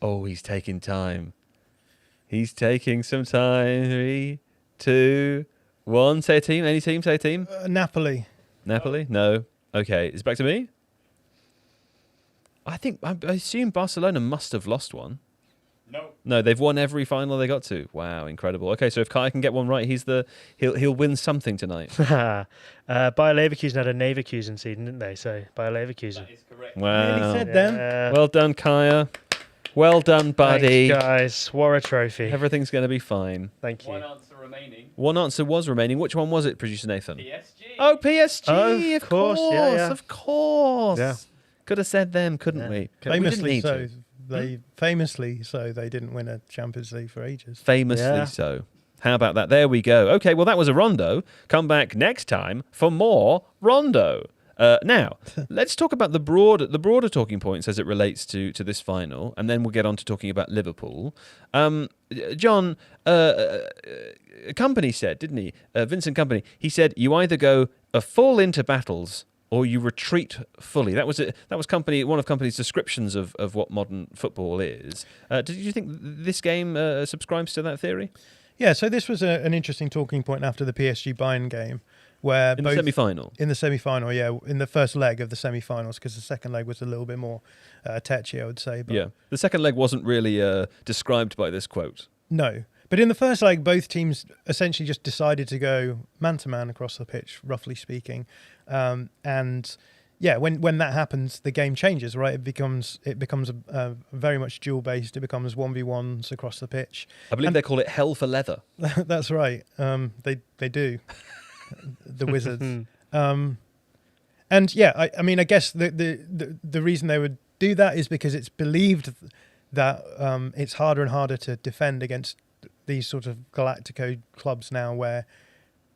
Oh, he's taking time. He's taking some time. 3, 2, 1. Say a team. Any team? Say a team. Napoli. Napoli? No. Okay. It's back to me. I assume Barcelona must have lost one. No. No, they've won every final they got to. Wow, incredible. Okay, so if Kai can get one right, he'll win something tonight. Bayer Leverkusen had a Leverkusen seed, didn't they? So Bayer Leverkusen. That is correct. Wow. Nearly said them. Yeah. Well done, Kaya. Well done, buddy. Thanks, guys. What a trophy. Everything's going to be fine. Thank you. One answer remaining. One answer was remaining. Which one was it, producer Nathan? PSG. Oh, PSG. Of Of course, course. yeah, yeah. Of course. Yeah. Could have said them, couldn't Yeah. we? We Famously didn't so. need to. They didn't win a Champions League for ages. Famously Yeah. so. How about that? There we go. Okay, well, that was a rondo. Come back next time for more rondo. Now, let's talk about the broader talking points as it relates to this final, and then we'll get on to talking about Liverpool. John, Company said, didn't he? Vincent Company, he said, you either go full into battles or you retreat fully. That was one of company's descriptions of what modern football is. Did you think this game subscribes to that theory? Yeah, so this was an interesting talking point after the PSG Bayern game, where In the semi-final? In the semi-final, yeah, in the first leg of the semi-finals, because the second leg was a little bit more tetchy, I would say. But yeah, the second leg wasn't really described by this quote. No, but in the first leg, both teams essentially just decided to go man-to-man across the pitch, roughly speaking. And yeah, when that happens, the game changes, right? It becomes a very much duel-based. It becomes 1v1s across the pitch. I believe they call it hell for leather. That's right. They do. The Wizards. And yeah, I mean, I guess the reason they would do that is because it's believed that it's harder and harder to defend against these sort of Galactico clubs now, where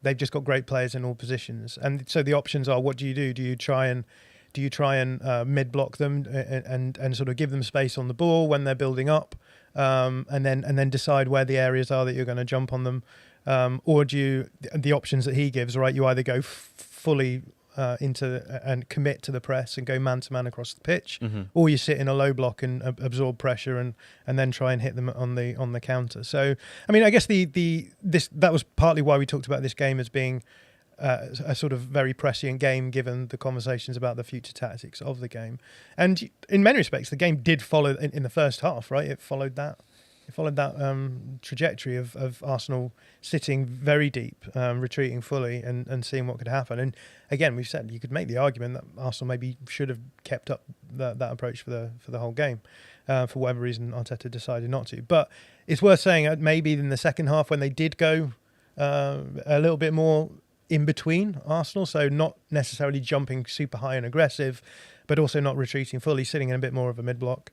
they've just got great players in all positions. And so the options are: what do you do? Do you try and mid block them and sort of give them space on the ball when they're building up, and then decide where the areas are that you're going to jump on them, or do you, the options that he gives, right? You either go fully and commit to the press and go man to man across the pitch, or you sit in a low block and absorb pressure and then try and hit them on the counter. So I mean, I guess that was partly why we talked about this game as being a sort of very prescient game, given the conversations about the future tactics of the game. And in many respects, the game did follow in the first half, right? It followed that trajectory of Arsenal sitting very deep, retreating fully, and seeing what could happen. And again, we've said you could make the argument that Arsenal maybe should have kept up that approach for the whole game. For whatever reason, Arteta decided not to. But it's worth saying that maybe in the second half, when they did go a little bit more in between Arsenal, so not necessarily jumping super high and aggressive, but also not retreating fully, sitting in a bit more of a mid block.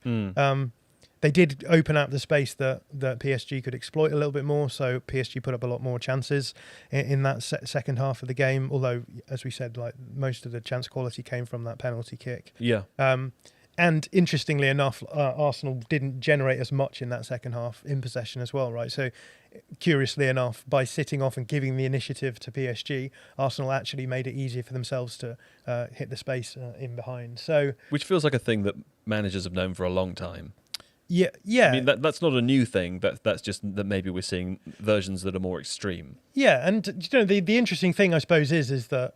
They did open up the space that PSG could exploit a little bit more, so PSG put up a lot more chances in that second half of the game, although, as we said, like most of the chance quality came from that penalty kick. Yeah. And interestingly enough, Arsenal didn't generate as much in that second half in possession as well, right? So curiously enough, by sitting off and giving the initiative to PSG, Arsenal actually made it easier for themselves to hit the space in behind. So, which feels like a thing that managers have known for a long time. Yeah. I mean, that's not a new thing. That's just that maybe we're seeing versions that are more extreme. Yeah, and the interesting thing, I suppose, is that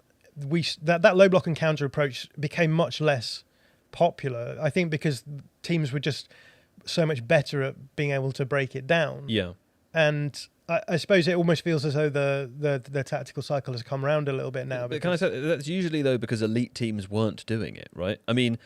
that low block and counter approach became much less popular. I think because teams were just so much better at being able to break it down. Yeah, and I suppose it almost feels as though the tactical cycle has come around a little bit now. But can I say that's usually though because elite teams weren't doing it, right? I mean,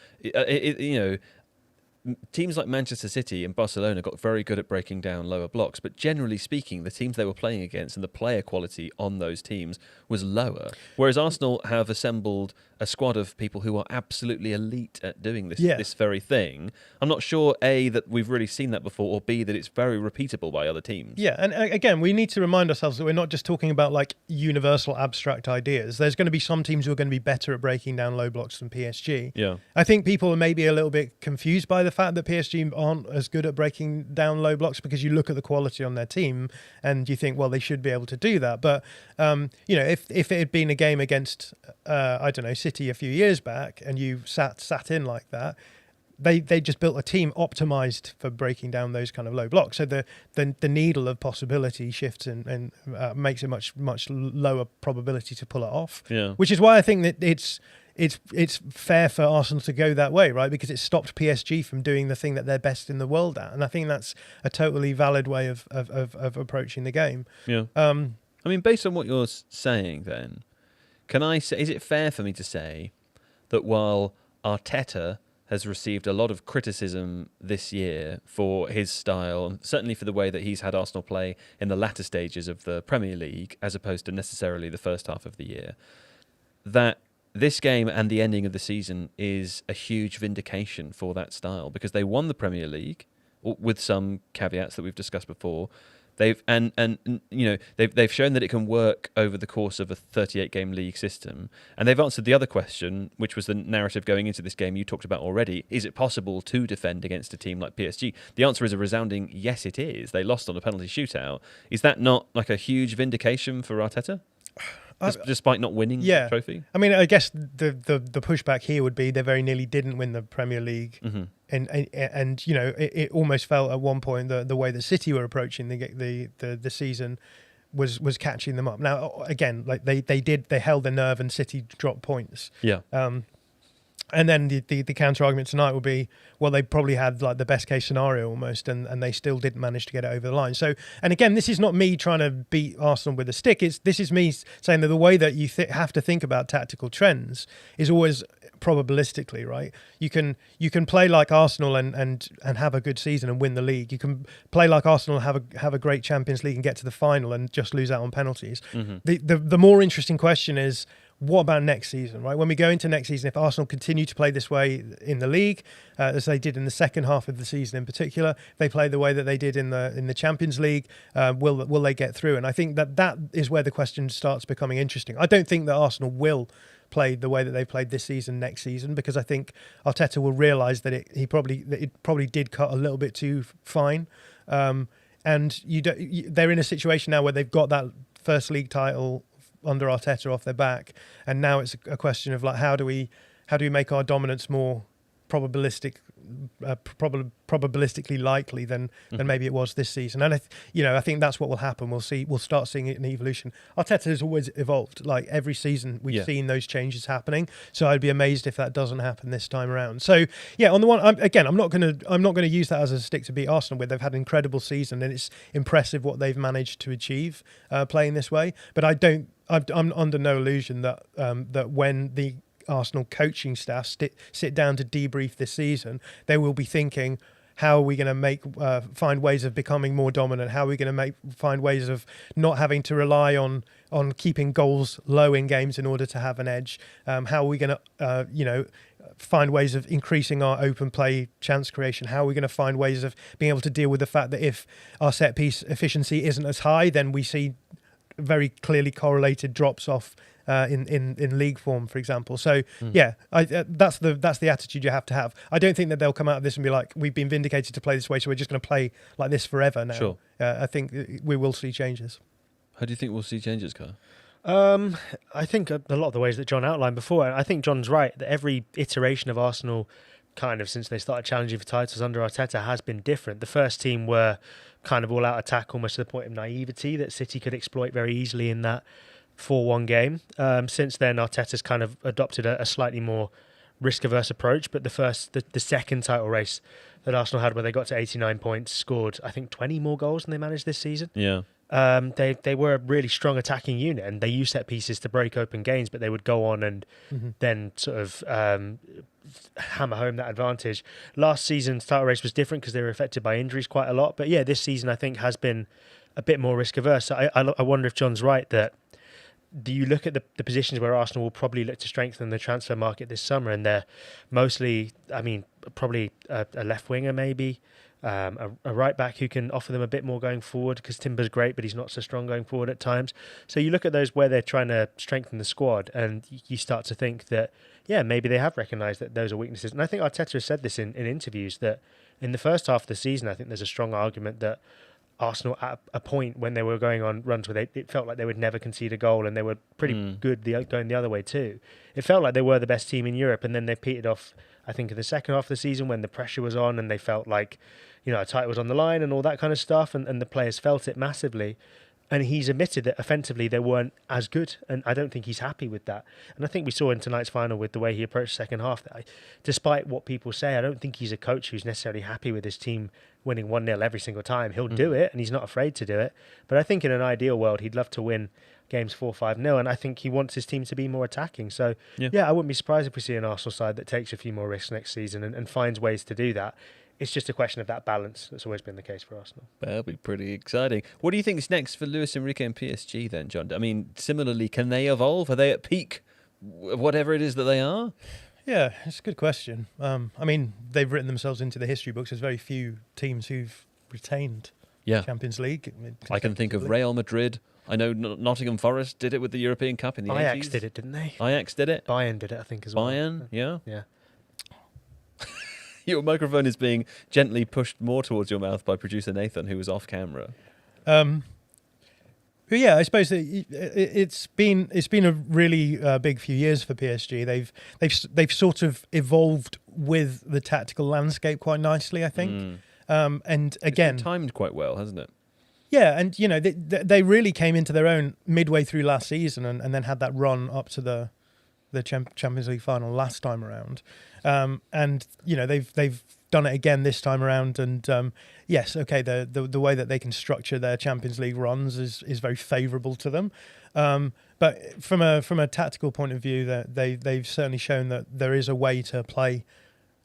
teams like Manchester City and Barcelona got very good at breaking down lower blocks, but generally speaking, the teams they were playing against and the player quality on those teams was lower. Whereas Arsenal have assembled a squad of people who are absolutely elite at doing this very thing. I'm not sure, A, that we've really seen that before, or B, that it's very repeatable by other teams. Yeah, and again, we need to remind ourselves that we're not just talking about like universal abstract ideas. There's going to be some teams who are going to be better at breaking down low blocks than PSG. Yeah. I think people are maybe a little bit confused by the fact that PSG aren't as good at breaking down low blocks, because you look at the quality on their team and you think, well, they should be able to do that. But if it had been a game against I don't know, City a few years back, and you sat in like that, they just built a team optimized for breaking down those kind of low blocks. So the needle of possibility shifts and makes it much lower probability to pull it off. Yeah. Which is why I think that it's fair for Arsenal to go that way, right? Because it stopped PSG from doing the thing that they're best in the world at, and I think that's a totally valid way of approaching the game. Yeah. I mean, based on what you're saying, then, can I say? Is it fair for me to say that while Arteta has received a lot of criticism this year for his style, and certainly for the way that he's had Arsenal play in the latter stages of the Premier League, as opposed to necessarily the first half of the year, that this game and the ending of the season is a huge vindication for that style, because they won the Premier League with some caveats that we've discussed before. They've shown that it can work over the course of a 38-game league system, and they've answered the other question, which was the narrative going into this game you talked about already. Is it possible to defend against a team like PSG? The answer is a resounding yes, it is. They lost on a penalty shootout. Is that not like a huge vindication for Arteta? despite not winning Yeah. the trophy. I mean, I guess the pushback here would be they very nearly didn't win the Premier League, Mm-hmm. and you know it almost felt at one point the way that City were approaching the season was catching them up. Now again, like they held their nerve and City dropped points. Yeah. And then the counter argument tonight will be, well, they probably had like the best case scenario almost, and they still didn't manage to get it over the line. So, and again, this is not me trying to beat Arsenal with a stick. This is me saying that the way that you have to think about tactical trends is always probabilistically, right? You can play like Arsenal and have a good season and win the league. You can play like Arsenal, have a great Champions League and get to the final and just lose out on penalties. Mm-hmm. The more interesting question is, what about next season, right? When we go into next season, if Arsenal continue to play this way in the league, as they did in the second half of the season in particular, if they play the way that they did in the Champions League, will they get through? And I think that is where the question starts becoming interesting. I don't think that Arsenal will play the way that they played this season next season, because I think Arteta will realise that it probably did cut a little bit too fine. And they're in a situation now where they've got that first league title under Arteta off their back, and now it's a question of like how do we make our dominance more probabilistically likely than maybe it was this season. And I think that's what will happen. We'll start seeing it in evolution. Arteta has always evolved. Like every season we've seen those changes happening, so I'd be amazed if that doesn't happen this time around. So yeah, on the one, I'm not going to use that as a stick to beat Arsenal with. They've had an incredible season and it's impressive what they've managed to achieve playing this way, but I'm under no illusion that that when the Arsenal coaching staff sit down to debrief this season, they will be thinking, how are we going to find ways of becoming more dominant? How are we going to find ways of not having to rely on keeping goals low in games in order to have an edge? How are we going to find ways of increasing our open play chance creation? How are we going to find ways of being able to deal with the fact that if our set piece efficiency isn't as high, then we see very clearly correlated drops off in league form, for example. So that's the attitude you have to have. I don't think that they'll come out of this and be like, we've been vindicated to play this way, so we're just going to play like this forever now. Sure. I think we will see changes. How do you think we'll see changes, Carl? I think a lot of the ways that John outlined before. I think John's right that every iteration of Arsenal, kind of since they started challenging for titles under Arteta, has been different. The first team were kind of all-out attack, almost to the point of naivety that City could exploit very easily in that 4-1 game. Since then, Arteta's kind of adopted a slightly more risk-averse approach, but the second title race that Arsenal had, where they got to 89 points, scored, I think, 20 more goals than they managed this season. Yeah. They were a really strong attacking unit, and they used set pieces to break open games, but they would go on and then sort of hammer home that advantage. Last season's title race was different because they were affected by injuries quite a lot, but yeah, this season I think has been a bit more risk averse. So I wonder if John's right that do you look at the positions where Arsenal will probably look to strengthen the transfer market this summer, and they're mostly, I mean, probably a left winger maybe, a right back who can offer them a bit more going forward, because Timber's great, but he's not so strong going forward at times. So you look at those where they're trying to strengthen the squad, and you start to think that, yeah, maybe they have recognised that those are weaknesses. And I think Arteta has said this in interviews, that in the first half of the season, I think there's a strong argument that Arsenal, at a point when they were going on runs where it felt like they would never concede a goal, and they were pretty good going the other way too. It felt like they were the best team in Europe, and then they petered off, I think, in the second half of the season when the pressure was on and they felt like, a title was on the line and all that kind of stuff, and the players felt it massively. And he's admitted that offensively they weren't as good, and I don't think he's happy with that. And I think we saw in tonight's final with the way he approached the second half that, despite what people say, I don't think he's a coach who's necessarily happy with his team winning 1-0 every single time. He'll do it, and he's not afraid to do it. But I think in an ideal world, he'd love to win games 4-5-0, and I think he wants his team to be more attacking. So, yeah, I wouldn't be surprised if we see an Arsenal side that takes a few more risks next season and finds ways to do that. It's just a question of that balance that's always been the case for Arsenal. That'll be pretty exciting. What do you think is next for Luis Enrique and PSG then, John? I mean, similarly, can they evolve? Are they at peak, whatever it is that they are? Yeah, it's a good question. I mean, they've written themselves into the history books. There's very few teams who've retained Champions League. I can think of Real Madrid. I know Nottingham Forest did it with the European Cup in the 80s. Ajax did it, didn't they? Ajax did it. Bayern did it, I think, as well. Bayern, yeah. Yeah. Your microphone is being gently pushed more towards your mouth by producer Nathan, who was off camera. But yeah, I suppose it's been a really big few years for PSG. They've sort of evolved with the tactical landscape quite nicely, I think. And again, It's been timed quite well, hasn't it? yeah, and they really came into their own midway through last season, and then had that run up to the Champions League final last time around. And they've done it again this time around, and yes, okay, the way that they can structure their Champions League runs is very favourable to them. But from a tactical point of view, that they've certainly shown that there is a way to play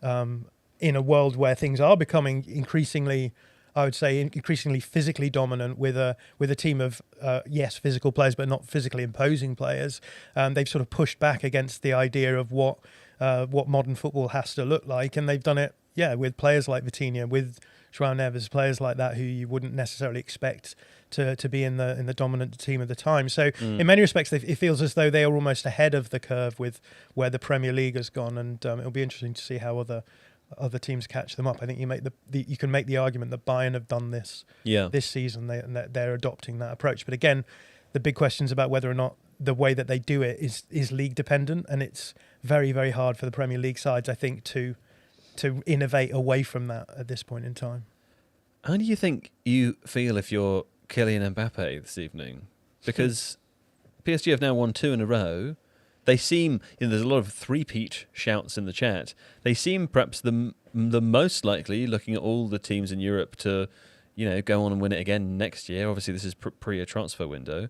in a world where things are becoming increasingly, I would say, increasingly physically dominant with a team of yes, physical players, but not physically imposing players. They've sort of pushed back against the idea of what modern football has to look like, and they've done it, yeah, with players like Vitinha, with João Neves, players like that who you wouldn't necessarily expect to be in the dominant team of the time. So in many respects, it feels as though they are almost ahead of the curve with where the Premier League has gone, and it'll be interesting to see how other teams catch them up. I think you can make the argument that Bayern have done this this season. They're adopting that approach. But again, the big question is about whether or not the way that they do it is league dependent, and it's very, very hard for the Premier League sides, I think, to innovate away from that at this point in time. How do you think you feel if you're Kylian Mbappe this evening? Because PSG have now won 2 in a row. They seem, there's a lot of three-peat shouts in the chat. They seem perhaps the most likely, looking at all the teams in Europe, to go on and win it again next year. Obviously, this is pre a transfer window.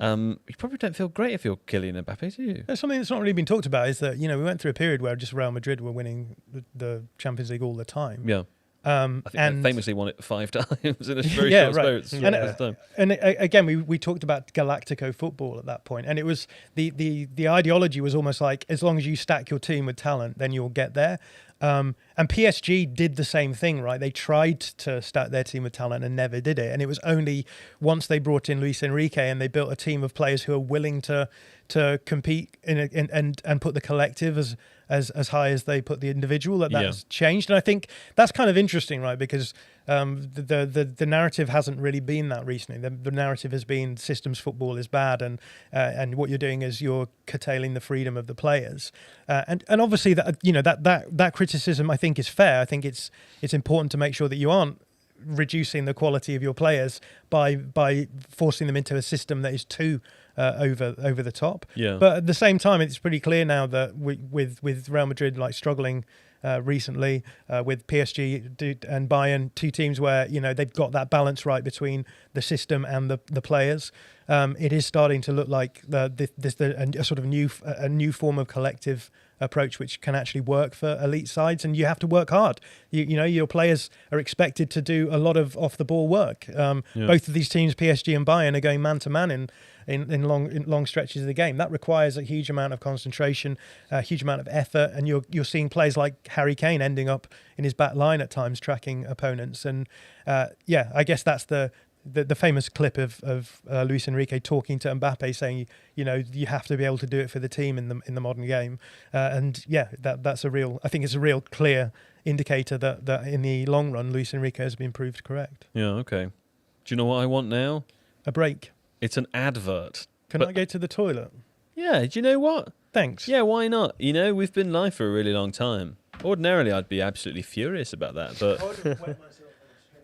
You probably don't feel great if you're Kylian Mbappe, do you? Something that's not really been talked about is that we went through a period where just Real Madrid were winning the Champions League all the time. Yeah. I think they famously won it 5 times in a very short space. And again, we talked about Galactico football at that point, and it was the ideology was almost like, as long as you stack your team with talent, then you'll get there. And PSG did the same thing, right? They tried to stack their team with talent and never did it. And it was only once they brought in Luis Enrique and they built a team of players who are willing to compete and put the collective as high as they put the individual that has changed. And I think that's kind of interesting, right? Because the narrative hasn't really been that recently. The narrative has been systems football is bad, and what you're doing is you're curtailing the freedom of the players. And obviously that criticism, I think, is fair. I think it's important to make sure that you aren't reducing the quality of your players by forcing them into a system that is too over the top. Yeah. But at the same time, it's pretty clear now that with Real Madrid struggling recently, with PSG and Bayern, two teams where they've got that balance right between the system and the players. It is starting to look like there's a sort of new form of collective approach which can actually work for elite sides, and you have to work hard. Your players are expected to do a lot of off the ball work. Both of these teams, PSG and Bayern, are going man to man in long stretches of the game. That requires a huge amount of concentration, a huge amount of effort, and you're seeing players like Harry Kane ending up in his back line at times tracking opponents. And I guess that's the famous clip of Luis Enrique talking to Mbappe, saying, you have to be able to do it for the team in the modern game. That's I think it's a real clear indicator that in the long run, Luis Enrique has been proved correct. Yeah, okay. Do you know what I want now? A break. It's an advert. Can I go to the toilet? Yeah, do you know what? Thanks. Yeah, why not? We've been live for a really long time. Ordinarily, I'd be absolutely furious about that, but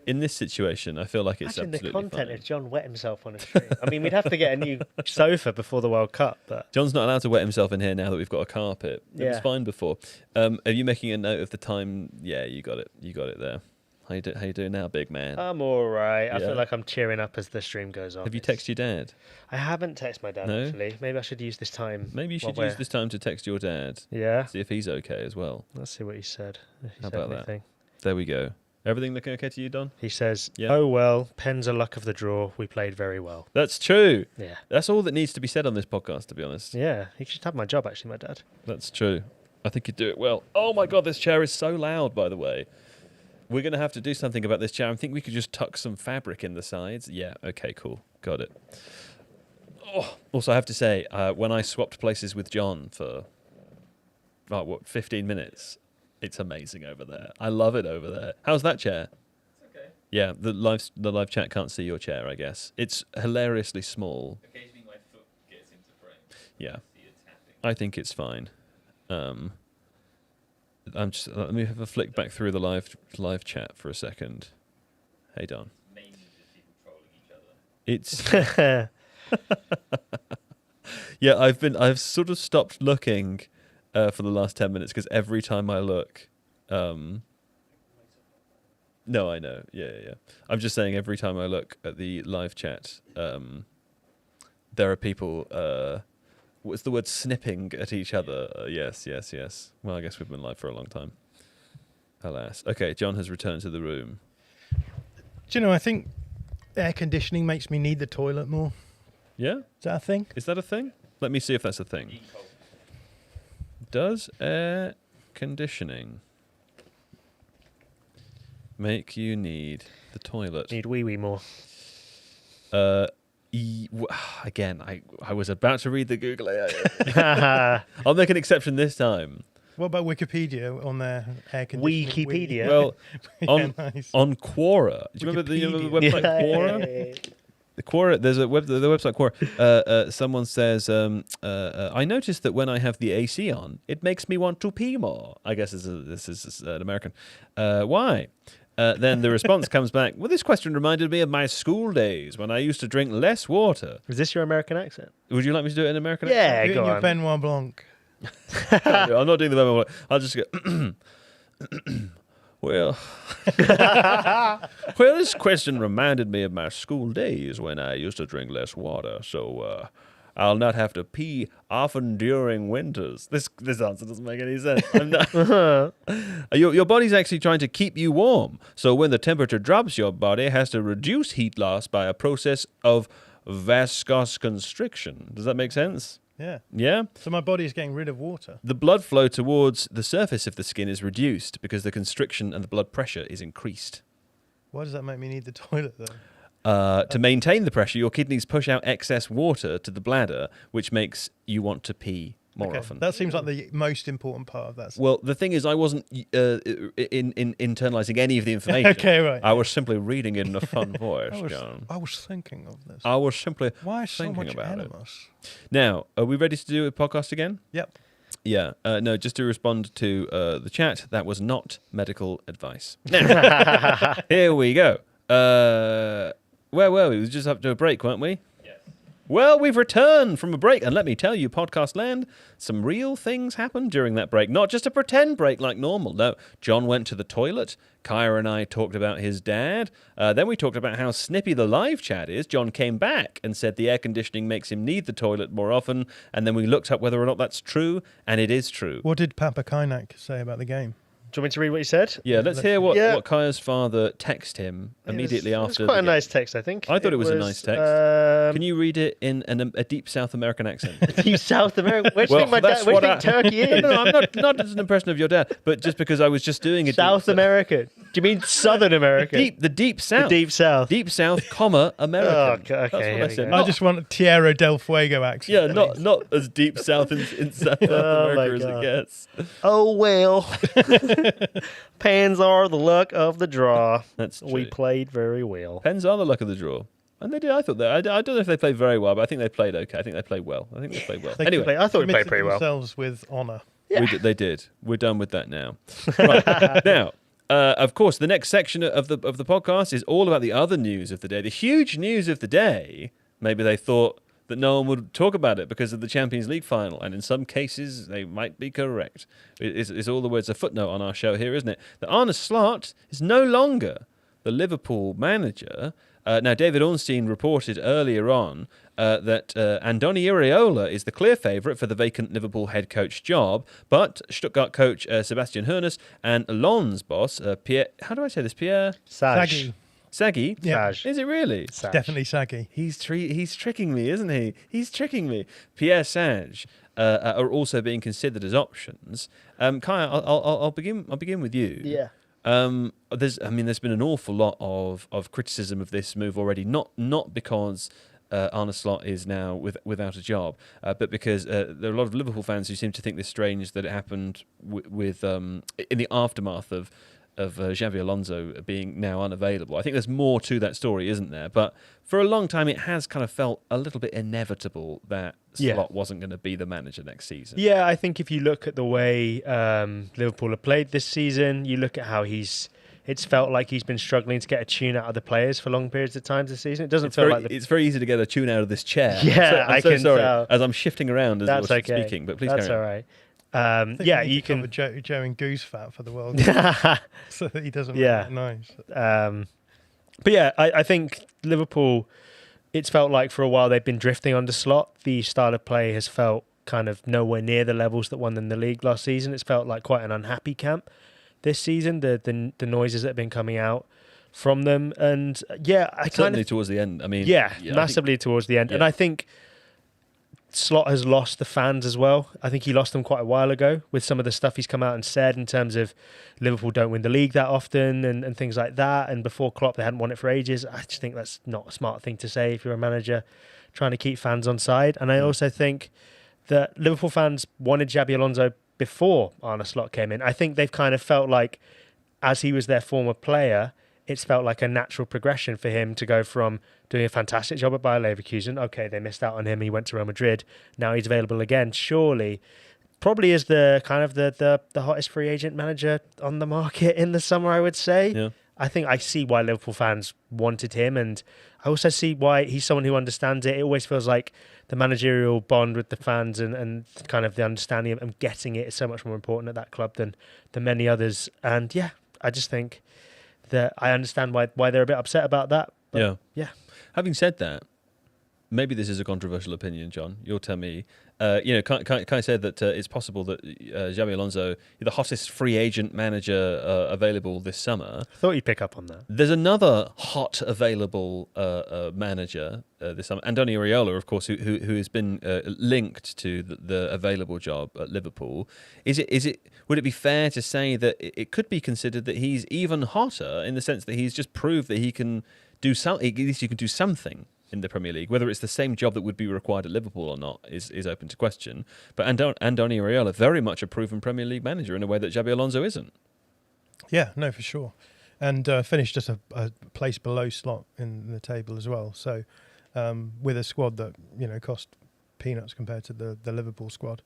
in this situation, I feel like it's absolutely fine. Imagine the content if John wet himself on a stream. I mean, we'd have to get a new sofa before the World Cup. But John's not allowed to wet himself in here now that we've got a carpet. It was fine before. Are you making a note of the time? Yeah, you got it. You got it there. How you doing now, big man? I'm all right. I feel like I'm cheering up as the stream goes on. Have you texted your dad? I haven't texted my dad, actually. Maybe I should use this time. Maybe you should use this time to text your dad. Yeah. See if he's okay as well. Let's see what he said. How about that? There we go. Everything looking okay to you, Don? He says, oh, well, pens are luck of the draw. We played very well. That's true. Yeah. That's all that needs to be said on this podcast, to be honest. Yeah. He should have my job, actually, my dad. That's true. I think you'd do it well. Oh, my God, this chair is so loud, by the way. We're going to have to do something about this chair. I think we could just tuck some fabric in the sides. Yeah, okay, cool. Got it. Oh, also, I have to say, when I swapped places with John for, 15 minutes, it's amazing over there. I love it over there. How's that chair? It's okay. Yeah, the live chat can't see your chair, I guess. It's hilariously small. Occasionally my foot gets into frame. Yeah. See it tapping. I think it's fine. Let me have a flick back through the live chat for a second. Hey Don. Mainly just people trolling each other. It's yeah. I've sort of stopped looking for the last 10 minutes because every time I look, no, I know. Yeah. I'm just saying every time I look at the live chat, there are people. What's the word? Snipping at each other. Yes. Well, I guess we've been live for a long time. Alas. Okay, John has returned to the room. Do you know, I think air conditioning makes me need the toilet more. Yeah? Is that a thing? Is that a thing? Let me see if that's a thing. Being cold. Does air conditioning make you need the toilet? Need wee more. Again, I was about to read the Google AI. I'll make an exception this time. What about Wikipedia on their air conditioning? Wikipedia. Well, Yeah, nice. on Quora. Do you remember the website Quora? The Quora, there's the website Quora. Someone says, I noticed that when I have the AC on, it makes me want to pee more. I guess this is an American. Why? Then the response comes back, well, this question reminded me of my school days when I used to drink less water. Is this your American accent? Would you like me to do it in American Yeah, accent? Do it go in your on. Benoit Blanc. I'm not doing the memo. I'll just go, well, this question reminded me of my school days when I used to drink less water, so I'll not have to pee often during winters. This answer doesn't make any sense. I'm not. Your body's actually trying to keep you warm, so when the temperature drops, your body has to reduce heat loss by a process of vasoconstriction. Does that make sense? Yeah. Yeah? So my body is getting rid of water. The blood flow towards the surface of the skin is reduced because the constriction and the blood pressure is increased. Why does that make me need the toilet though? To maintain the pressure, your kidneys push out excess water to the bladder, which makes you want to pee more often. That seems like the most important part of that. Well, the thing is, I wasn't internalizing any of the information. Okay, right. I was simply reading it in a fun voice, John. I was thinking of this. I was simply Why so thinking much about it. animus? Now, are we ready to do a podcast again? Yep. Yeah. No, just to respond to the chat, that was not medical advice. Now, here we go. Where were we? We were just up to a break, weren't we? Yes. Well, we've returned from a break, and let me tell you, Podcast Land, some real things happened during that break. Not just a pretend break like normal. No, John went to the toilet. Kyra and I talked about his dad. Then we talked about how snippy the live chat is. John came back and said the air conditioning makes him need the toilet more often. And then we looked up whether or not that's true, and it is true. What did Papa Kainak say about the game? Do you want me to read what he said? Yeah, let's hear what Kaya's father texted him immediately It was after. quite the a game. nice text, I think. I thought it was a nice text. Can you read it in a deep South American accent? Deep South America? Where do you Well, think my that's dad? Where do you what think Turkey is? No, I'm not as an impression of your dad, but just because I was just doing a South America. Do you mean Southern America? the deep South. The Deep South. Deep South, comma, American. Oh, okay, That's what here I we said. go. I just want a Tierra del Fuego accent. Yeah, please. not as deep south in South Oh, my America as it God. gets. Oh, well. Pans are the luck of the draw. That's true. We played very well. Pens are the luck of the draw. And they did. I thought that. I don't know if they played very well, but I think they played okay. I think they played well. They Anyway, I thought we played committed pretty well. themselves with honour. they did. We're done with that now. Right. Now, of course, the next section of the podcast is all about the other news of the day. The huge news of the day. Maybe they thought that no one would talk about it because of the Champions League final, and in some cases they might be correct. It's all the words a footnote on our show here, isn't it? That Arne Slot is no longer the Liverpool manager. Now, David Ornstein reported earlier on that Andoni Iraola is the clear favourite for the vacant Liverpool head coach job, but Stuttgart coach Sebastian Hoeneß and Lens boss Pierre... How do I say this? Pierre... Saggy. Saggy? Yeah. Sag. Is it really? Sag. Definitely saggy. He's tricking me, isn't he? He's tricking me. Pierre Sage are also being considered as options. Kaya, I'll begin with you. Yeah. There's been an awful lot of criticism of this move already. Not because Arne Slot is now without a job, but because there are a lot of Liverpool fans who seem to think this strange that it happened with in the aftermath of Xabi Alonso being now unavailable. I think there's more to that story, isn't there? But for a long time, it has kind of felt a little bit inevitable that Slot wasn't going to be the manager next season. Yeah, I think if you look at the way Liverpool have played this season, you look at how it's felt like he's been struggling to get a tune out of the players for long periods of time this season. It doesn't feel like it's very easy to get a tune out of this chair. Yeah, I'm so can sorry tell. as I'm shifting around as That's you're okay. speaking, but please That's carry all on. right. I think You can. Joe and Goose fat for the World Cup so that he doesn't look nice. But yeah, I think Liverpool, it's felt like for a while they've been drifting under Slot. The style of play has felt kind of nowhere near the levels that won them the league last season. It's felt like quite an unhappy camp this season, the noises that have been coming out from them. And yeah, certainly towards the end. I mean, massively towards the end. Yeah. And I think Slot has lost the fans as well. I think he lost them quite a while ago with some of the stuff he's come out and said in terms of Liverpool don't win the league that often and things like that. And before Klopp, they hadn't won it for ages. I just think that's not a smart thing to say if you're a manager trying to keep fans on side. And I also think that Liverpool fans wanted Xabi Alonso before Arne Slot came in. I think they've kind of felt like, as he was their former player, it's felt like a natural progression for him to go from doing a fantastic job at Bayer Leverkusen. Okay, they missed out on him. He went to Real Madrid. Now he's available again. Surely, probably is the kind of the hottest free agent manager on the market in the summer, I would say. Yeah. I think I see why Liverpool fans wanted him, and I also see why he's someone who understands it. It always feels like the managerial bond with the fans and kind of the understanding of getting it is so much more important at that club than many others. And yeah, I just think that I understand why they're a bit upset about that. But yeah. Having said that, maybe this is a controversial opinion, John. You'll tell me. Can I say that it's possible that Xabi Alonso, the hottest free agent manager available this summer? I thought you'd pick up on that. There's another hot available manager this summer, Antonio Raiola, of course, who has been linked to the available job at Liverpool. Would it be fair to say that it could be considered that he's even hotter in the sense that he's just proved that he can do something? At least you can do something in the Premier League. Whether it's the same job that would be required at Liverpool or not is open to question. But Antonio Raiola, very much a proven Premier League manager in a way that Xabi Alonso isn't. Yeah, no, for sure. And finished just a place below Slot in the table as well. So with a squad that, cost peanuts compared to the Liverpool squad.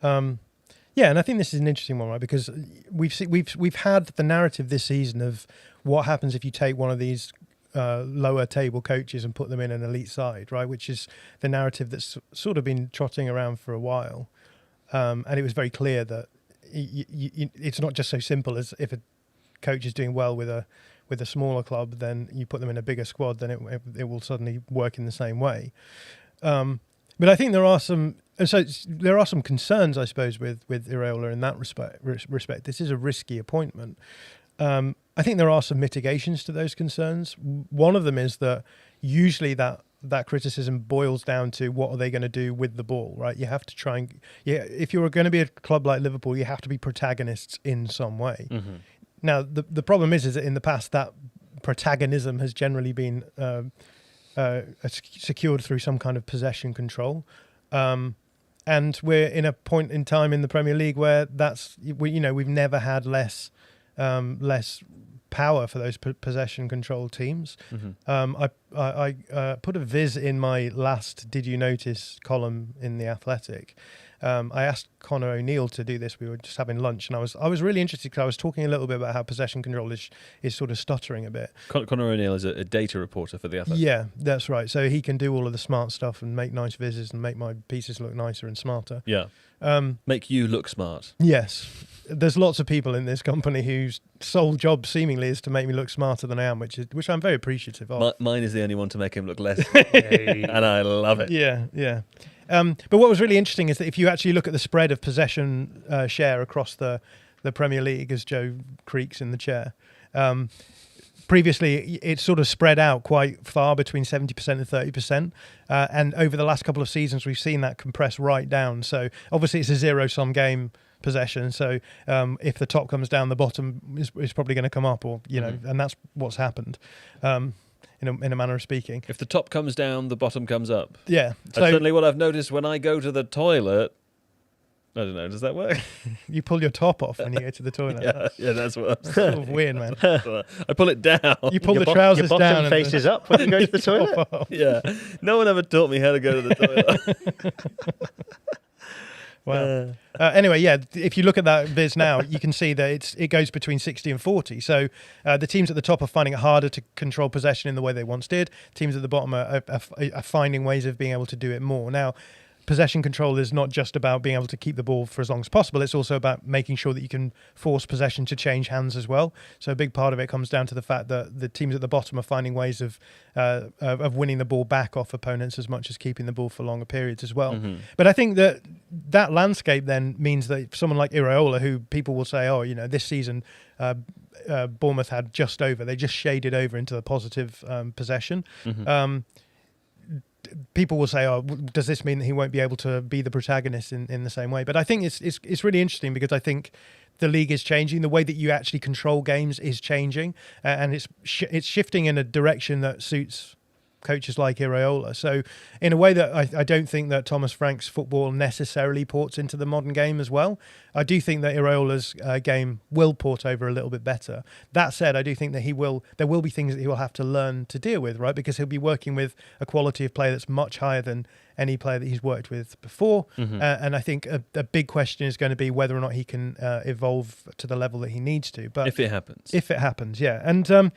Yeah, and I think this is an interesting one, right? Because we've had the narrative this season of what happens if you take one of these lower table coaches and put them in an elite side, right? Which is the narrative that's sort of been trotting around for a while. And it was very clear that it's not just so simple as if a coach is doing well with a smaller club, then you put them in a bigger squad, then it will suddenly work in the same way. But I think there are some concerns, I suppose, with Iraola in that respect. This is a risky appointment. I think there are some mitigations to those concerns. One of them is that usually that criticism boils down to what are they going to do with the ball, right? You have to try and if you're going to be a club like Liverpool, you have to be protagonists in some way. Mm-hmm. Now the problem is that in the past that protagonism has generally been secured through some kind of possession control. And we're in a point in time in the Premier League where we've never had less power for those possession control teams. Mm-hmm. I put a viz in my last Did You Notice column in The Athletic. I asked Conor O'Neill to do this. We were just having lunch, and I was really interested because I was talking a little bit about how possession control is sort of stuttering a bit. Conor O'Neill is a data reporter for The Athletic. Yeah, that's right. So he can do all of the smart stuff and make nice vizzes and make my pieces look nicer and smarter. Yeah. Make you look smart. Yes. There's lots of people in this company whose sole job seemingly is to make me look smarter than I am, which I'm very appreciative of. Mine is the only one to make him look less smart. And I love it. Yeah. But what was really interesting is that if you actually look at the spread of possession share across the Premier League, as Joe creaks in the chair, previously it's sort of spread out quite far between 70% and 30%. And over the last couple of seasons, we've seen that compress right down. So obviously it's a zero-sum game possession. So if the top comes down, the bottom is probably going to come up, or and that's what's happened. In a manner of speaking. If the top comes down, the bottom comes up. Yeah. That's certainly what I've noticed when I go to the toilet. I don't know. Does that work? You pull your top off when you go to the toilet. Yeah, that's what I'm Sort of weird, man. I pull it down. You pull Your the trousers your bottom down. and faces up when you go to the toilet. top off. Yeah. No one ever taught me how to go to the toilet. Wow. Anyway, yeah, if you look at that viz now, you can see that it goes between 60 and 40. So the teams at the top are finding it harder to control possession in the way they once did. Teams at the bottom are finding ways of being able to do it more. Now, possession control is not just about being able to keep the ball for as long as possible. It's also about making sure that you can force possession to change hands as well. So a big part of it comes down to the fact that the teams at the bottom are finding ways of winning the ball back off opponents as much as keeping the ball for longer periods as well. Mm-hmm. But I think that landscape then means that someone like Iraola, who people will say, oh, this season Bournemouth had just over, they just shaded over into the positive possession. Mm-hmm. People will say, "Oh, does this mean that he won't be able to be the protagonist in the same way?" But I think it's really interesting because I think the league is changing. The way that you actually control games is changing, and it's shifting in a direction that suits coaches like Iraola. So in a way that I don't think that Thomas Frank's football necessarily ports into the modern game as well. I do think that Iraola's game will port over a little bit better. That said, I do think that there will be things that he will have to learn to deal with, right? Because he'll be working with a quality of play that's much higher than any player that he's worked with before. Mm-hmm. And I think a big question is going to be whether or not he can evolve to the level that he needs to. But if it happens. If it happens, yeah. And,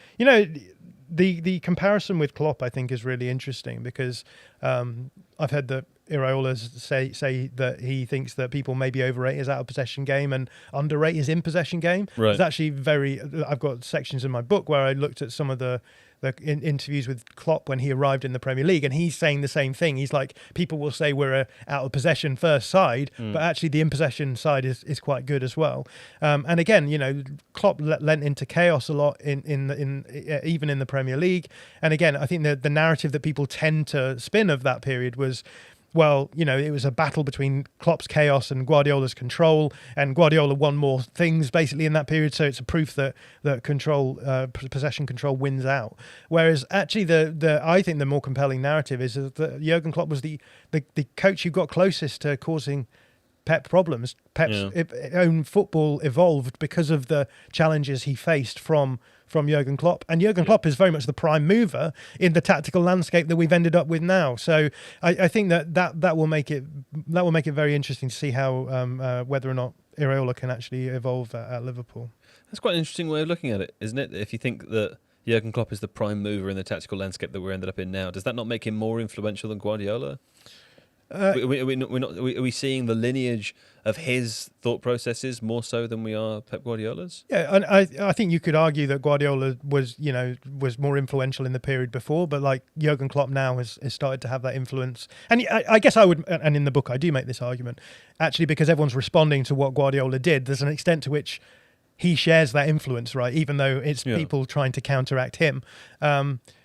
the comparison with Klopp, I think, is really interesting because I've heard that Iraola say that he thinks that people maybe overrate his out-of-possession game and underrate his in-possession game. Right. It's actually I've got sections in my book where I looked at some of the interviews with Klopp when he arrived in the Premier League, and he's saying the same thing. He's like, people will say we're a out-of-possession first side, but actually the in-possession side is quite good as well. And again, Klopp lent into chaos a lot in even in the Premier League. And again, I think the narrative that people tend to spin of that period was, well, it was a battle between Klopp's chaos and Guardiola's control, and Guardiola won more things basically in that period. So it's a proof that possession control wins out. Whereas actually, I think the more compelling narrative is that Jurgen Klopp was the coach who got closest to causing Pep problems. Pep's own football evolved because of the challenges he faced from Jurgen Klopp, and Jurgen Klopp is very much the prime mover in the tactical landscape that we've ended up with now. So I think that will make it very interesting to see how whether or not Iraola can actually evolve at Liverpool. That's quite an interesting way of looking at it, isn't it? If you think that Jurgen Klopp is the prime mover in the tactical landscape that we're ended up in now, does that not make him more influential than Guardiola? Are we seeing the lineage of his thought processes more so than we are Pep Guardiola's? Yeah, and I think you could argue that Guardiola was more influential in the period before, but like Jurgen Klopp now has started to have that influence. And I guess I would, and in the book I do make this argument, actually, because everyone's responding to what Guardiola did. There's an extent to which he shares that influence, right? Even though it's people trying to counteract him.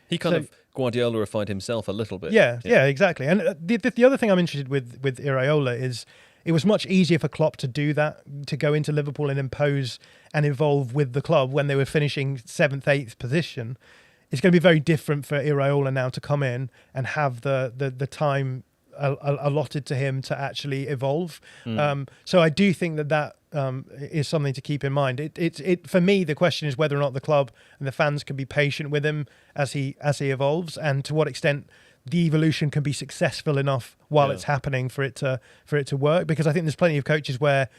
He kind of Guardiola-ified himself a little bit. Yeah, exactly. And the other thing I'm interested with Iraola is it was much easier for Klopp to do that, to go into Liverpool and impose and evolve with the club when they were finishing 7th, 8th position. It's going to be very different for Iraola now to come in and have the time allotted to him to actually evolve. So I do think that is something to keep in mind. It for me, the question is whether or not the club and the fans can be patient with him as he evolves, and to what extent the evolution can be successful enough while it's happening for it to work. Because I think there's plenty of coaches where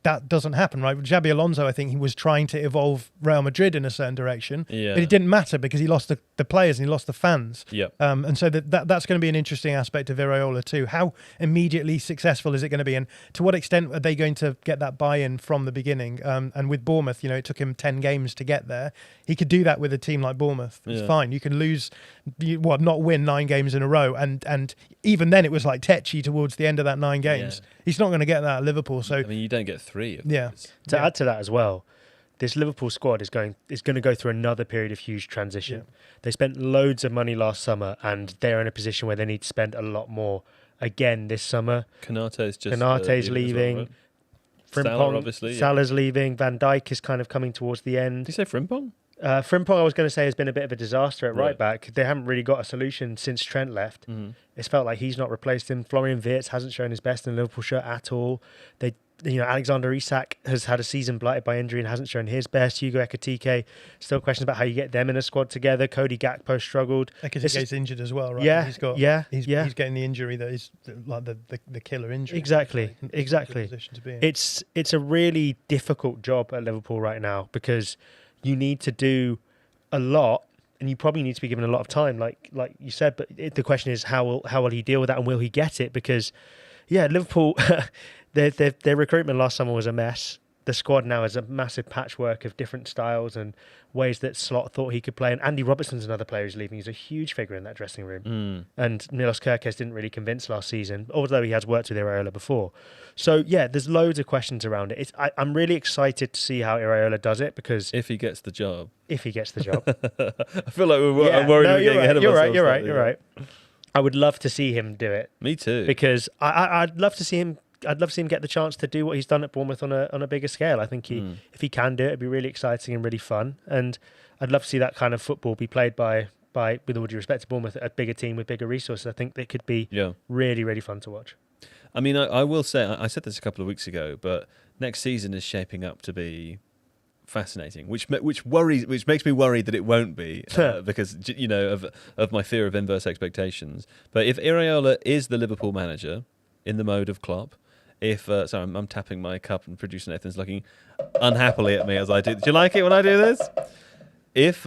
that doesn't happen, right? Xabi Alonso, I think he was trying to evolve Real Madrid in a certain direction, but it didn't matter because he lost the players and he lost the fans. And so that's going to be an interesting aspect of Iraola too. How immediately successful is it going to be, and to what extent are they going to get that buy-in from the beginning? And with Bournemouth, it took him 10 games to get there. He could do that with a team like Bournemouth. It's fine. You can lose, not win 9 games in a row, and even then it was like tetchy towards the end of that 9 games. He's not going to get that at Liverpool. So you don't get 3 of those. To add to that as well, this Liverpool squad is going to go through another period of huge transition. They spent loads of money last summer, and they're in a position where they need to spend a lot more again this summer. Konate's leaving. Well, right? Frimpong, obviously. Salah's leaving. Van Dijk is kind of coming towards the end. Did you say Frimpong? Frimpong, I was going to say, has been a bit of a disaster at right Right. back. They haven't really got a solution since Trent left. It's felt like he's not replaced him. Florian Wirtz hasn't shown his best in a Liverpool shirt at all. Alexander Isak has had a season blighted by injury and hasn't shown his best. Hugo Ekitike, still questions about how you get them in a squad together. Cody Gakpo struggled. Ekitike's injured as well, right? Yeah, He's getting the injury that is like the killer injury. Exactly. It's a good position to be in. It's a really difficult job at Liverpool right now because you need to do a lot, and you probably need to be given a lot of time, like you said. But the question is, how will he deal with that, and will he get it? Because, Liverpool, their recruitment last summer was a mess. The squad now is a massive patchwork of different styles and ways that Slot thought he could play. And Andy Robertson's another player who's leaving. He's a huge figure in that dressing room. And Milos Kerkez didn't really convince last season, although he has worked with Iraola before. So, there's loads of questions around it. I'm really excited to see how Iraola does it because... If he gets the job. I feel like I'm worried we're getting ahead of ourselves. You're right. I would love to see him do it. Me too. Because I'd love to see him... I'd love to see him get the chance to do what he's done at Bournemouth on a bigger scale. I think if he can do it, it'd be really exciting and really fun. And I'd love to see that kind of football be played by with all due respect to Bournemouth, a bigger team with bigger resources. I think that could be really, really fun to watch. I mean, I will say, I said this a couple of weeks ago, but next season is shaping up to be fascinating, which makes me worried that it won't be because of my fear of inverse expectations. But if Iraola is the Liverpool manager in the mode of Klopp, sorry, I'm tapping my cup and producer Nathan's looking unhappily at me as I do. Do you like it when I do this?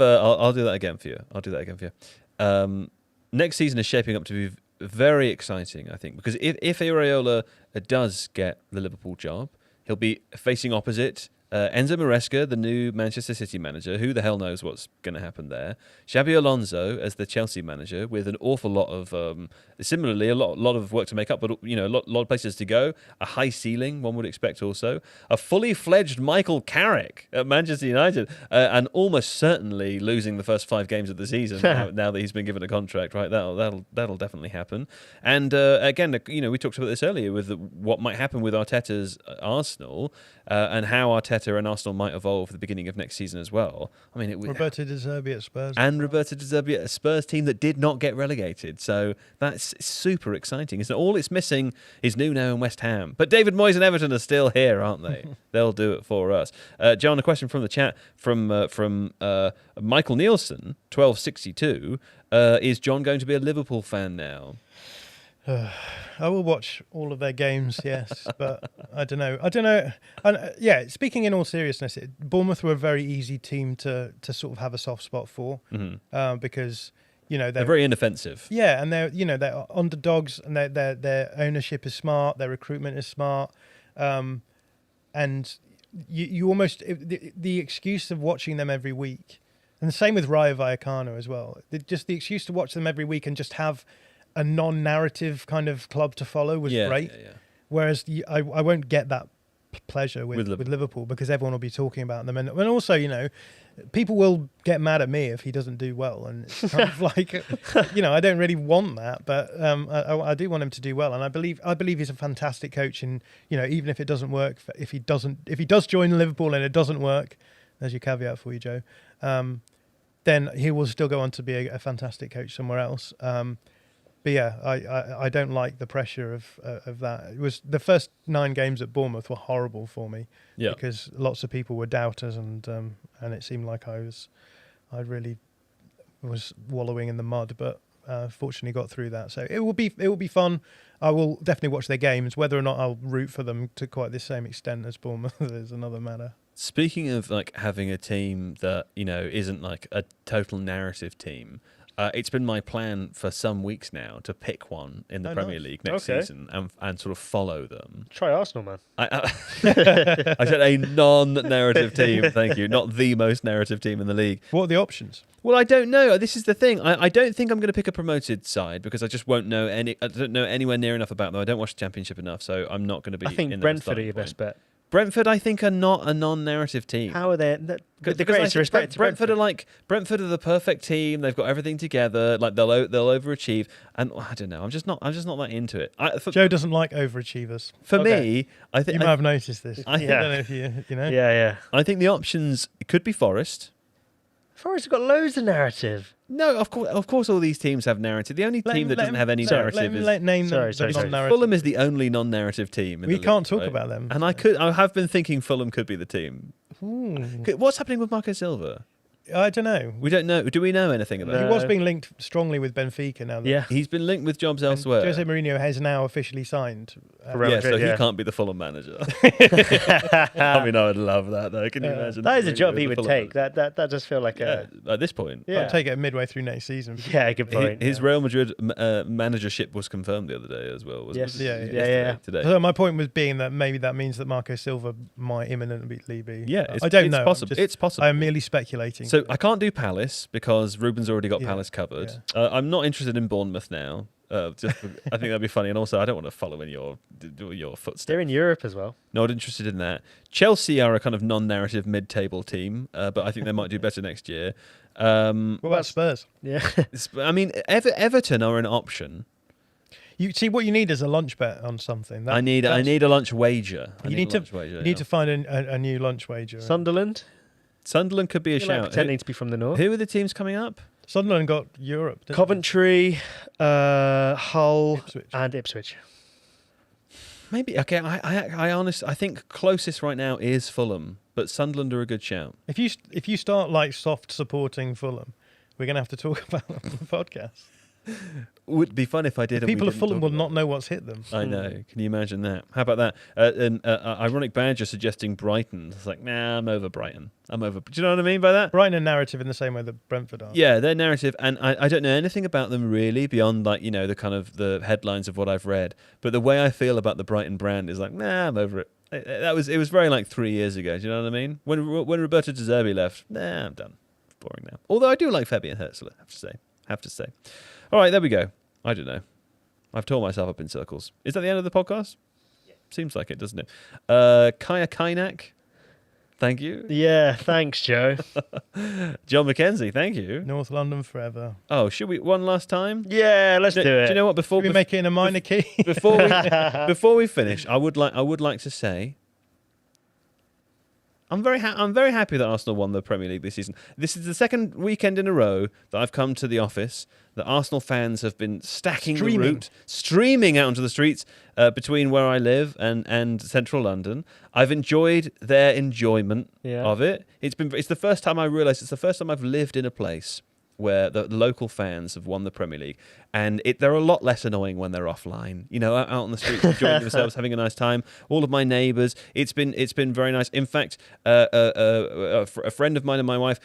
I'll do that again for you. Next season is shaping up to be very exciting, I think, because if Iraola does get the Liverpool job, he'll be facing opposite Enzo Maresca, the new Manchester City manager. Who the hell knows what's going to happen there? Xabi Alonso as the Chelsea manager, with an awful lot of, similarly, a lot of work to make up, but a lot of places to go. A high ceiling, one would expect also. A fully fledged Michael Carrick at Manchester United, and almost certainly losing the first 5 games of the season now that he's been given a contract. Right, that'll definitely happen. And again, we talked about this earlier with what might happen with Arteta's Arsenal, and how Arteta and Arsenal might evolve at the beginning of next season as well. I mean, Roberto De Zerbi at Spurs. And Roberto De Zerbi at a Spurs team that did not get relegated. So that's super exciting. All it's missing is Nuno and West Ham. But David Moyes and Everton are still here, aren't they? They'll do it for us. John, a question from the chat from Michael Nielsen, 1262. Is John going to be a Liverpool fan now? I will watch all of their games, yes, but I don't know. And, speaking in all seriousness, Bournemouth were a very easy team to sort of have a soft spot for, because they're very inoffensive. Yeah, and they're underdogs, and their ownership is smart, their recruitment is smart, and you almost the excuse of watching them every week, and the same with Rayo Vallecano as well. Just the excuse to watch them every week and just have a non-narrative kind of club to follow was great. Yeah. Whereas I won't get that pleasure with Liverpool because everyone will be talking about them. And also, people will get mad at me if he doesn't do well. And it's kind of like, I don't really want that. But I do want him to do well. And I believe he's a fantastic coach. And, even if it doesn't work, if he does join Liverpool and it doesn't work, there's your caveat for you, Joe, then he will still go on to be a fantastic coach somewhere else. But I don't like the pressure of that. It was the first 9 games at Bournemouth were horrible for me because lots of people were doubters, and it seemed like I really was wallowing in the mud. But fortunately got through that. So it will be fun. I will definitely watch their games. Whether or not I'll root for them to quite the same extent as Bournemouth is another matter. Speaking of like having a team that isn't like a total narrative team. It's been my plan for some weeks now to pick one in the Premier League next season and sort of follow them. Try Arsenal, man. I said a non-narrative team, thank you, not the most narrative team in the league. What are the options? Well, I don't know. This is the thing. I don't think I'm going to pick a promoted side because I just won't know any. I don't know anywhere near enough about them. I don't watch the Championship enough, so I'm not going to be. I think Brentford are your best bet. Brentford, I think, are not a non-narrative team. How are they? The greatest respect. Brentford are the perfect team. They've got everything together. Like they'll overachieve, and I don't know. I'm just not that into it. Joe doesn't like overachievers. For me, I think you might have noticed this. I don't know if you know. Yeah. I think the options could be Forest. Forest have got loads of narrative. No, of course, all these teams have narrative. The only team that doesn't have any narrative is name them. Sorry. Non-narrative. Fulham. Is the only non-narrative team. We can't talk about them. And I have been thinking Fulham could be the team. What's happening with Marco Silva? I don't know. We don't know. Do we know anything about He it? was being linked strongly with Benfica now. Yeah. He's been linked with jobs elsewhere. Jose Mourinho has now officially signed. Real Yeah, so Madrid, he yeah. can't be the Fulham manager. I mean, I would love that though. Can you imagine? That is a job Mourinho he the would Fulham take. manager? That does feel like Yeah, at this point. Yeah. I'll take it midway through next season. Yeah, good point. His Real Madrid managership was confirmed the other day as well. Yes. Yeah, Yesterday, Today. So my point was being that maybe that means that Marco Silva might imminently be. Yeah, I don't it's know. Possible. It's possible. I'm merely speculating. So I can't do Palace because Ruben's already got Yeah, Palace covered. I'm not interested in Bournemouth now. I think that'd be funny, and also I don't want to follow in your footsteps. They're in Europe as well. Not interested in that. Chelsea are a kind of non-narrative mid-table team, but I think they might do better next year. what about Spurs? Yeah. I mean, Everton are an option. You see, what you need is a lunch bet on something. I need a lunch wager. You need to find a new lunch wager. Sunderland. Sunderland could be a Feel like shout. pretending to be from the north. Who are the teams coming up? Sunderland got Europe. didn't Coventry, Hull, Ipswich. and Ipswich. Maybe. Okay. I think closest right now is Fulham, but Sunderland are a good shout. they? If you start like soft supporting Fulham, we're going to have to talk about it on the podcast. Would be fun if I did. and we People of didn't Fulham talk will about not know what's hit them. I know. Can you imagine that? How about that? An ironic badger suggesting Brighton. It's like, nah, I'm over Brighton. I'm over. Do you know what I mean by that? Brighton are narrative in the same way that Brentford are. Yeah, their narrative, and I don't know anything about them really beyond like the kind of the headlines of what I've read. But the way I feel about the Brighton brand is like, nah, I'm over it. It was very like 3 years ago. Do you know what I mean? When Roberto De Zerbi left, nah, I'm done. Boring now. Although I do like Fabian Herzl, have to say. All right, there we go. I don't know. I've torn myself up in circles. Is that the end of the podcast? Yeah. Seems like it, doesn't it? Kaya Kainak, thank you. Yeah, thanks, Joe. John McKenzie, thank you. North London forever. Oh, should we one last time? Yeah, let's do it. Do you know what? Before Should we make it in a minor key? before we finish, I would like to say I'm very happy that Arsenal won the Premier League this season. This is the second weekend in a row that I've come to the office that Arsenal fans have been stacking the route, streaming out onto the streets between where I live and central London. I've enjoyed their enjoyment of it. It's the first time I realised it's the first time I've lived in a place where the local fans have won the Premier League, and they're a lot less annoying when they're offline. Out on the streets, enjoying themselves, having a nice time. All of my neighbours, it's been very nice. In fact, a friend of mine and my wife,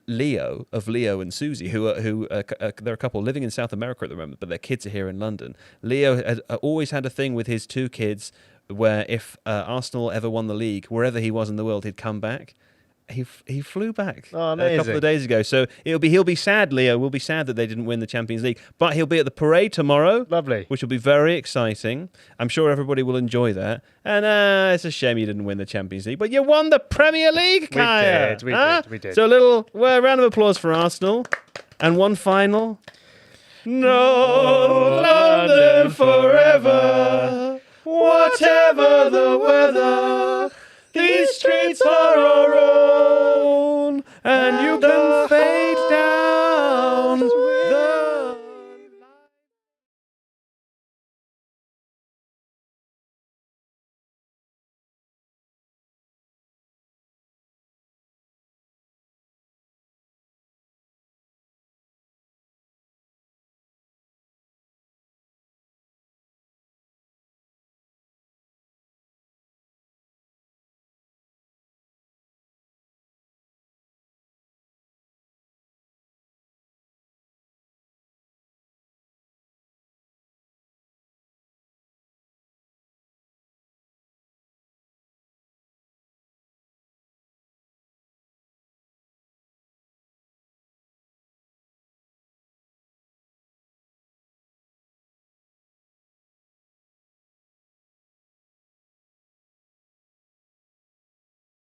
Leo and Susie, who they're a couple living in South America at the moment, but their kids are here in London. Leo had always had a thing with his two kids, where if Arsenal ever won the league, wherever he was in the world, he'd come back. He flew back a couple of days ago, so he'll be sad. Leo will be sad that they didn't win the Champions League, but he'll be at the parade tomorrow. Lovely, which will be very exciting. I'm sure everybody will enjoy that. And it's a shame you didn't win the Champions League, but you won the Premier League, Kaya. We did. So a little round of applause for Arsenal, and one final. No London forever, whatever the weather. These streets are our own.